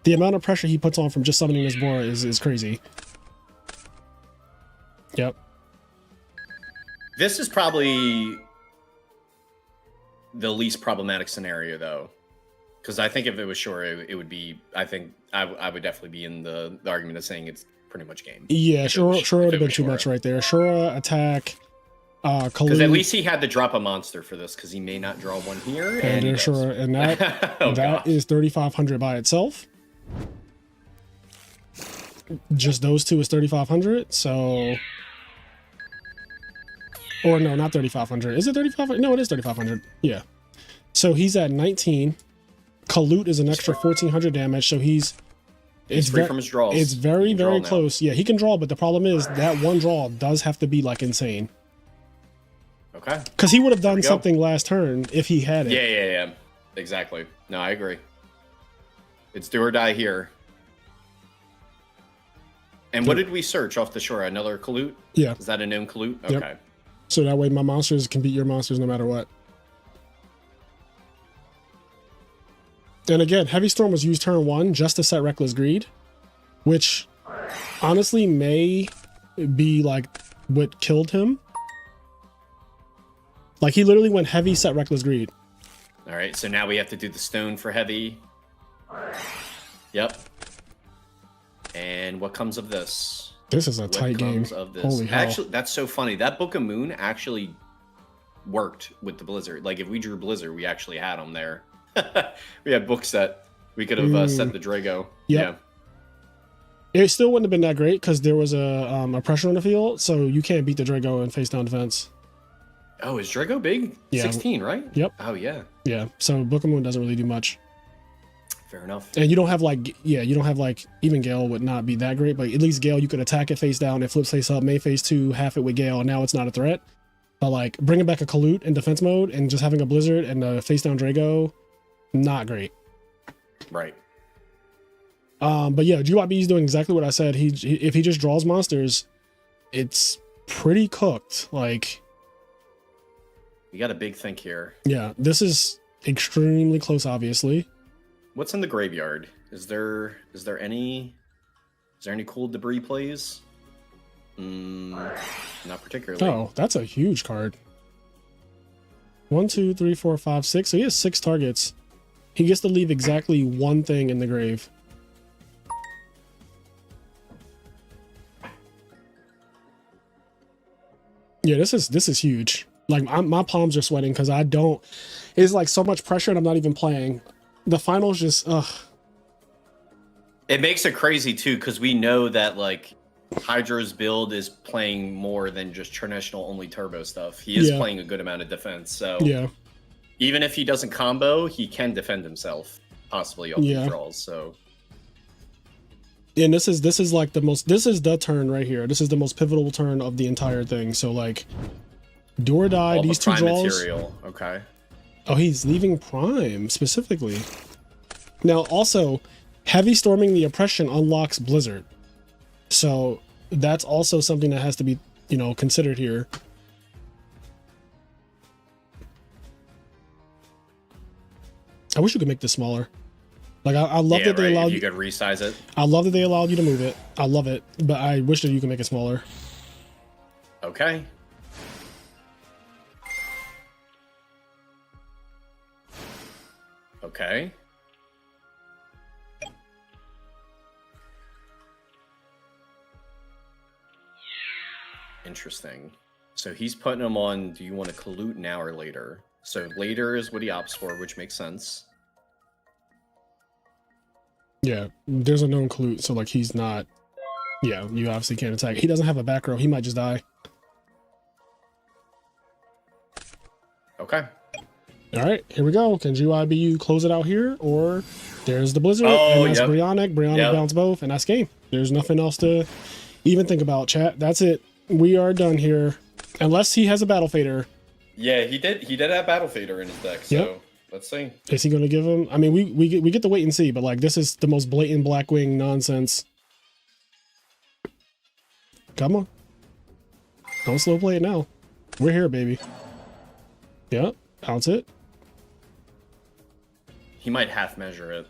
the amount of pressure he puts on from just summoning this Bora is crazy. Yep. This is probably the least problematic scenario, though, because I think if it was Shura, it would be. I think I would definitely be in the argument of saying it's pretty much game. Yeah, Shura would have been too much right there. Shura attack. Because at least he had to drop a monster for this, because he may not draw one here. And Shura, and that that is 3,500 by itself. Just those two is 3,500. So. Or no, not 3,500. Is it 3,500? No, it is 3,500. Yeah. So he's at 19. Kalut is an extra 1,400 damage. So he's He's free from his draws. It's very, He can draw very now. close. Yeah, he can draw, but the problem is that one draw does have to be like insane. Okay. Because he would have done go. something last turn if he had it. Yeah. Exactly. No, I agree. It's do or die here. And what did we search off the shore? Another Kalut? Yeah. Is that a known Kalut? Okay. Yep. So that way my monsters can beat your monsters no matter what. And again, Heavy Storm was used turn 1 just to set Reckless Greed, which honestly may be like what killed him. Like he literally went heavy, set Reckless Greed. All right, so now we have to do the stone for heavy. Yep. And what comes of this? This is a What tight game. comes of this? Holy hell. Actually, that's so funny. That Book of Moon actually worked with the Blizzard. Like if we drew Blizzard, we actually had them there. We had book set. We could have set the Drago. Yep. Yeah. It still wouldn't have been that great because there was a pressure on the field, so you can't beat the Drago in face down defense. Oh, is Drago big? Yeah. 16, right? Yep. Oh, yeah. Yeah, so Book of Moon doesn't really do much. Fair enough. And you don't have like, you don't have like, even Gale would not be that great, but at least Gale, you could attack it face down, it flips face up, main phase 2, half it with Gale, and now it's not a threat. But like bringing back a Kalut in defense mode and just having a Blizzard and a face down Drago, not great. Right. But yeah, GYB is doing exactly what I said. If he just draws monsters, it's pretty cooked. Like, You got a big think here. yeah, this is extremely close, obviously. What's in the graveyard? Is there any cool debris plays? Not particularly. Oh, that's a huge card. 1, 2, 3, 4, 5, 6. So he has 6 targets. He gets to leave exactly one thing in the grave. Yeah, this is huge. Like my palms are sweating because I don't. It's like so much pressure, and I'm not even playing. The finals just ugh. It makes it crazy too, because we know that like Hydra's build is playing more than just traditional only turbo stuff. He is playing a good amount of defense. So Yeah. even if he doesn't combo, he can defend himself, possibly off the draws. So And this is like this is the turn right here. This is the most pivotal turn of the entire thing. So like do or die, all these the 2 prime draws. material. Okay. Oh, he's leaving Prime specifically. Now, also, heavy storming the oppression unlocks Blizzard. So that's also something that has to be, considered here. I wish you could make this smaller. Like I love that they allowed you could resize it. I love that they allowed you to move it. I love it, but I wish that you could make it smaller. Okay. Okay. Interesting. So he's putting him on, do you want to collude now or later? So later is what he opts for, which makes sense. Yeah, there's a known clue, so like he's not. Yeah, you obviously can't attack. He doesn't have a back row. He might just die. Okay. All right, here we go. Can GYBU close it out here, or there's the Blizzard, Oh, and that's yep. Brionic. Brionic Yep. bounce both, and that's game. There's nothing else to even think about, chat. That's it. We are done here, unless he has a Battle Fader. Yeah, he did. He did have Battle Fader in his deck. So Yep. let's see. Is he going to give him? I mean, we get to wait and see, but like this is the most blatant Blackwing nonsense. Come on, don't slow play it now. We're here, baby. Yep, bounce it. He might half measure it.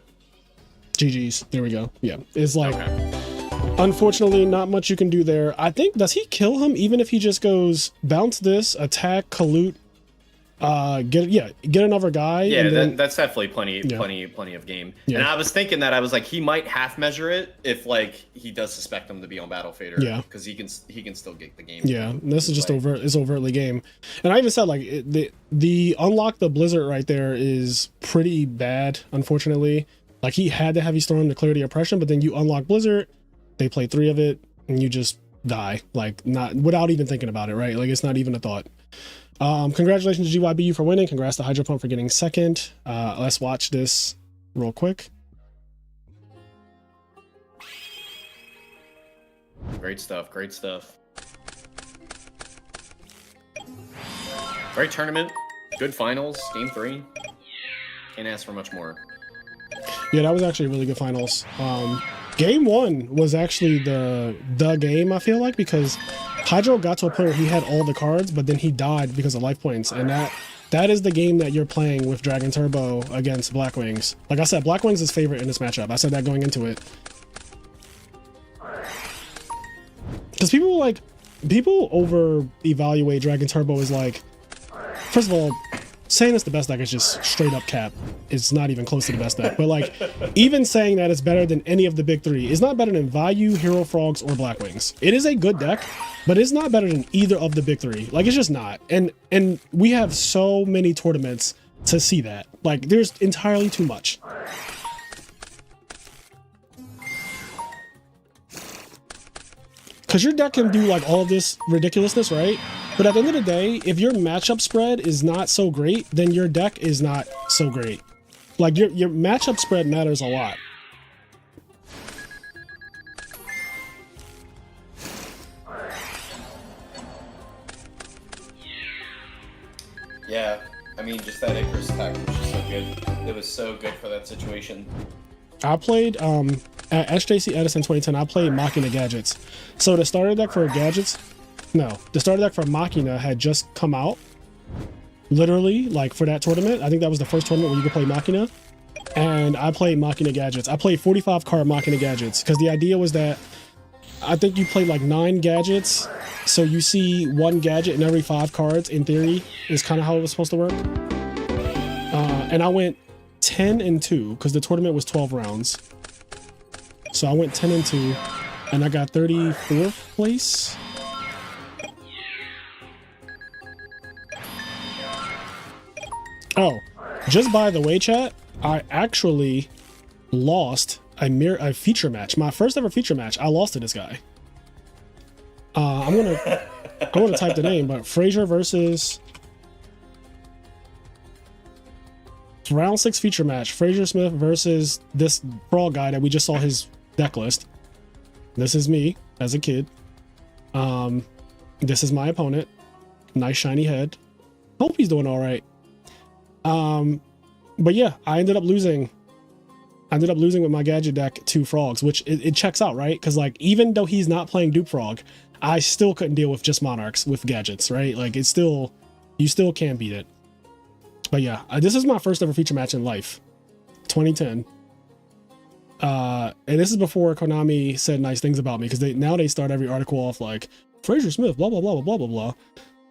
GG's. There we go. Yeah, it's like. Okay. Unfortunately, not much you can do there. I think, does he kill him even if he just goes bounce this, attack, collude, get another guy? Yeah, and then, that's definitely plenty of game. And I was thinking that I was like, he might half measure it if like he does suspect him to be on Battle Fader. Yeah, because he can still get the game. Yeah, this is just overtly game. And I even said like the unlock the Blizzard right there is pretty bad. Unfortunately, like he had the Heavy Storm to clear the oppression, but then you unlock Blizzard. They play 3 of it, and you just die, like not without even thinking about it, right? Like it's not even a thought. Congratulations to GYBU for winning. Congrats to Hydro Pump for getting second. Let's watch this real quick. Great stuff. Great stuff. Great tournament. Good finals. Game 3. Can't ask for much more. Yeah, that was actually a really good finals. Game 1 was actually the game, I feel like, because Hydro got to a point where he had all the cards, but then he died because of life points, and that is the game that you're playing with Dragon Turbo against Black Wings. Like I said, Black Wings is favorite in this matchup. I said that going into it. Because people over evaluate Dragon Turbo as like, first of all, saying it's the best deck is just straight up cap. It's not even close to the best deck. But like, even saying that it's better than any of the big 3, it's not better than Vayu, Hero Frogs, or Black Wings. It is a good deck, but it's not better than either of the big 3. Like, it's just not. And we have so many tournaments to see that. Like, there's entirely too much. Because your deck can do like all this ridiculousness, right? But at the end of the day, if your matchup spread is not so great, then your deck is not so great. Like, your matchup spread matters a lot. Yeah, I mean, just that Icarus attack was just so good. It was so good for that situation. I played, at SJC Edison 2010, I played Machina Gadgets. So the starter deck for Gadgets, no, the starter deck for Machina had just come out. Literally, like, for that tournament. I think that was the first tournament where you could play Machina. And I played Machina Gadgets. I played 45 card Machina Gadgets, because the idea was that I think you played like 9 gadgets. So you see 1 gadget in every 5 cards, in theory, is kind of how it was supposed to work. And I went 10-2, because the tournament was 12 rounds. So I went 10-2, and I got 34th place. Oh, just by the way, chat, I actually lost a feature match. My first ever feature match, I lost to this guy. I'm gonna type the name, but Frazier versus round 6 feature match. Frazier Smith versus this frog guy that we just saw his deck list. This is me as a kid. This is my opponent. Nice shiny head. Hope he's doing all right. But yeah, I ended up losing with my gadget deck to frogs, which it checks out, right? Because like, even though he's not playing Dupe Frog, I still couldn't deal with just monarchs with gadgets, right? Like, it's still, you still can't beat it. But yeah, this is my first ever feature match in life, 2010. And this is before Konami said nice things about me, because now they start every article off like Frazier Smith, blah blah blah blah blah blah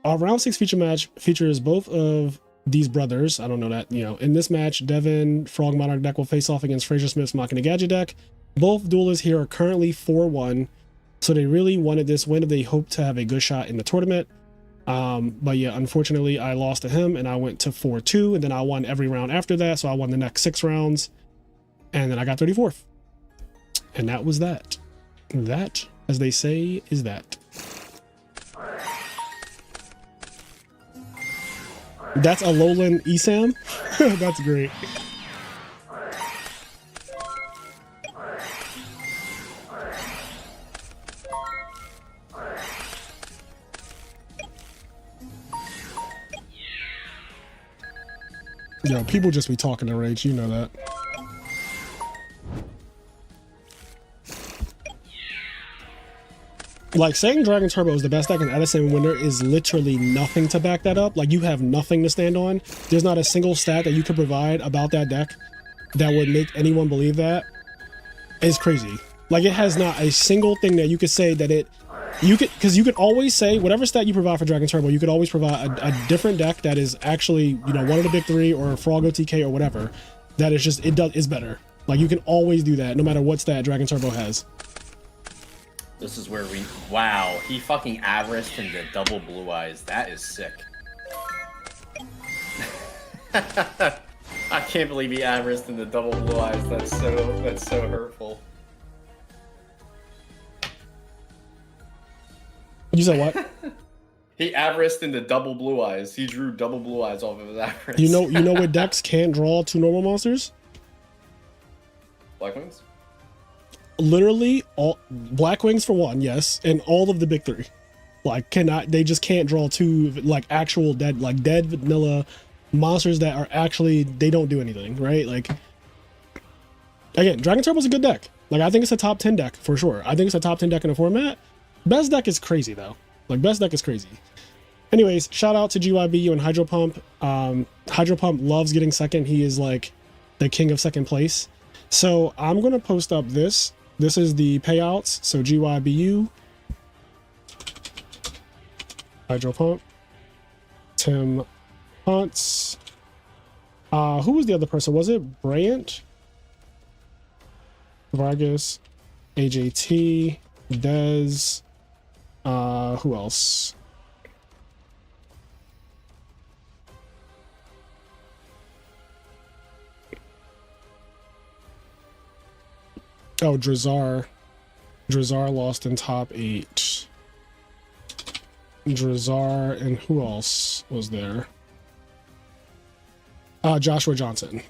blah. Round 6 feature match features both of these brothers. I don't know that, you know. In this match, Devin Frog Monarch deck will face off against Frazier Smith's Machina Gadget deck. Both duelists here are currently 4-1, so they really wanted this win if they hope to have a good shot in the tournament. But yeah, unfortunately, I lost to him, and I went to 4-2, and then I won every round after that, so I won the next 6 rounds, and then I got 34th. And that was that. That, as they say, is that. That's a Alolan Esam? That's great. Yo, people just be talking to rage, you know that. Like, saying Dragon Turbo is the best deck in Edison when there is literally nothing to back that up. Like, you have nothing to stand on. There's not a single stat that you could provide about that deck that would make anyone believe that. It's crazy. Like, it has not a single thing that you could say that because you could always say whatever stat you provide for Dragon Turbo, you could always provide a different deck that is actually, you know, one of the big 3 or Frog OTK or whatever. That is just, is better. Like, you can always do that no matter what stat Dragon Turbo has. This is where wow, he fucking averaged into double blue eyes. That is sick. I can't believe he averaged into double blue eyes. That's so hurtful. You said what? He averaged into double blue eyes. He drew double blue eyes off of his average. You know what decks can't draw 2 normal monsters? Black Wings? literally all Black Wings for one, yes, and all of the big three. Like they just can't draw two like actual dead vanilla monsters that are actually, they don't do anything, right? Like again, Dragon Turbo's a good deck. Like I think it's a top 10 deck for sure. I think it's a top 10 deck in the format. Best deck is crazy though. Like best deck is crazy. Anyways, shout out to GYBU and Hydro Pump. Hydro Pump loves getting second. He is like the king of second place. So I'm gonna post up this. This is the payouts. So GYBU, Hydro Pump, Tim Hunts. Who was the other person? Was it Bryant? Vargas, AJT, Dez. Who else? Oh, Drazar. Drazar lost in top 8. Drazar, and who else was there? Joshua Johnson.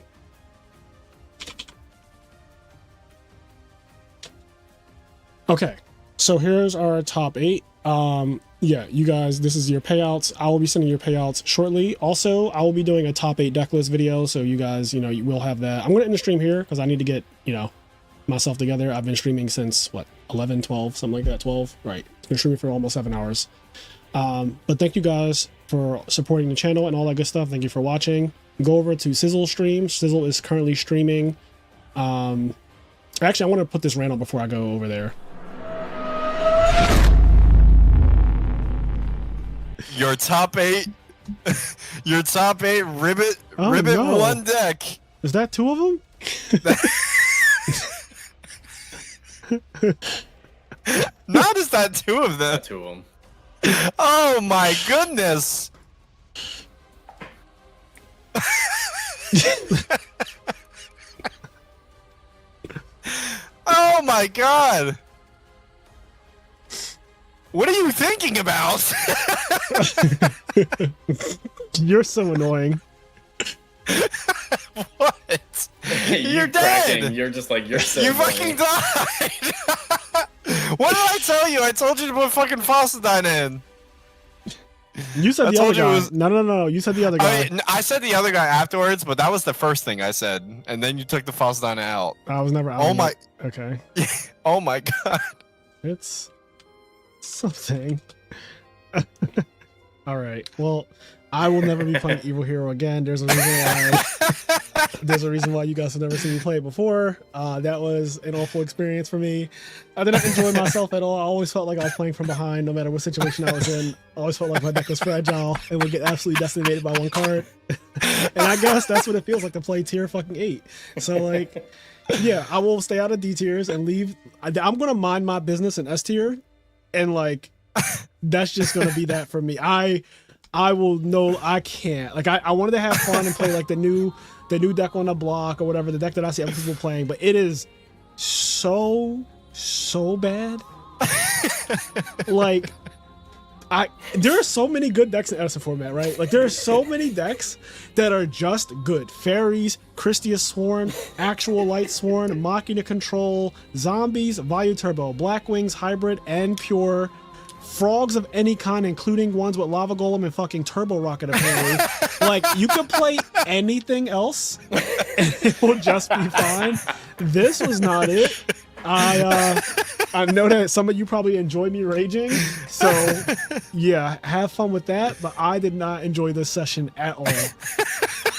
Okay, so here's our top 8. Yeah, you guys, this is your payouts. I will be sending your payouts shortly. Also, I will be doing a top 8 deck list video, so you guys, you know, you will have that. I'm going to end the stream here because I need to get, you know, myself together. I've been streaming since, what, 11, 12, something like that, 12? Right, it's been streaming for almost 7 hours. But thank you guys for supporting the channel and all that good stuff. Thank you for watching. Go over to Sizzle stream. Sizzle is currently streaming. Actually, I want to put this random before I go over there. Your top 8, your top 8 Ribbit no. 1 deck. Is that 2 of them? Not is that 2 of them. Not 2 of them. Oh my goodness. Oh my god. What are you thinking about? You're so annoying. What? You're cracking. dead. You're just like, you're so You annoying. fucking died. What did I tell you? I told you to put fucking Fossidine in. You said I the other told you it guy. was- No. You said the other guy. I said the other guy afterwards, but that was the first thing I said, and then you took the Fossidine out. I was never out. Oh my. Okay. Oh my god. It's something. All right. Well, I will never be playing Evil Hero again. There's a reason why. There's a reason why you guys have never seen me play it before. That was an awful experience for me. I did not enjoy myself at all. I always felt like I was playing from behind, no matter what situation I was in. I always felt like my deck was fragile and would get absolutely decimated by one card. And I guess that's what it feels like to play tier fucking 8. So like, yeah, I will stay out of D tiers and leave. I'm gonna mind my business in S tier, and like, that's just gonna be that for me. I will know I can't. Like I wanted to have fun and play like the new deck on the block or whatever, the deck that I see other people playing, but it is so bad. Like there are so many good decks in Edison format, right? Like there are so many decks that are just good. Fairies, Christia Sworn, Actual Light Sworn, Machina Control, Zombies, Vayu Turbo, Black Wings, Hybrid, and Pure. Frogs of any kind, including ones with Lava Golem and fucking Turbo Rocket, apparently. Like, you could play anything else, and it will just be fine. This was not it. I know that some of you probably enjoy me raging, so yeah, have fun with that, but I did not enjoy this session at all.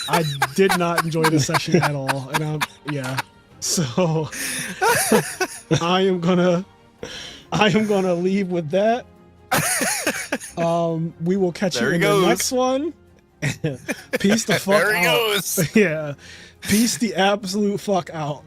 I did not enjoy this session at all, and yeah. So, I am gonna leave with that. We will catch you in the next one. Peace the fuck There he out. goes. Yeah. Peace the absolute fuck out.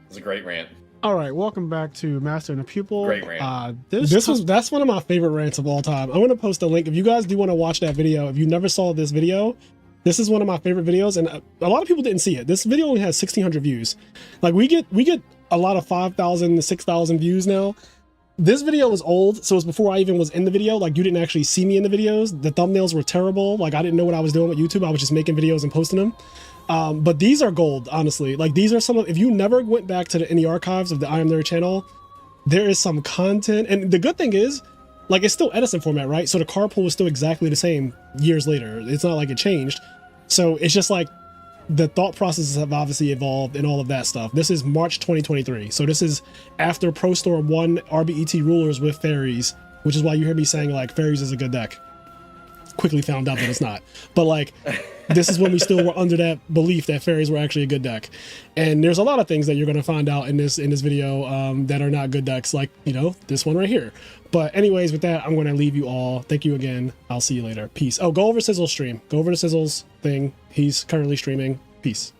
It's a great rant. All right, welcome back to Master and the Pupil. Great rant. That's one of my favorite rants of all time. I'm gonna post a link if you guys do want to watch that video. If you never saw this video, this is one of my favorite videos, and a lot of people didn't see it. This video only has 1,600 views. Like we get a lot of 5,000 to 6,000 views now. this video is old, so it's before I even was in the video. Like, you didn't actually see me in the videos. The thumbnails were terrible. Like, I didn't know what I was doing with YouTube. I was just making videos and posting them. But these are gold, honestly. Like, these are some of, if you never went back to any archives of the IMNerd channel, there is some content. And the good thing is, like, it's still Edison format, right? So the card pool is still exactly the same years later. It's not like it changed. So it's just like the thought processes have obviously evolved and all of that stuff. This is March 2023. So this is after Pro Store 1 RBET rulers with fairies, which is why you hear me saying like fairies is a good deck. Quickly found out that it's not. But like, this is when we still were under that belief that fairies were actually a good deck. And there's a lot of things that you're going to find out in this video that are not good decks, like, you know, this one right here. But anyways, with that, I'm going to leave you all. Thank you again. I'll see you later. Peace. Oh, go over Sizzle's stream. Go over to Sizzle's thing. He's currently streaming. Peace.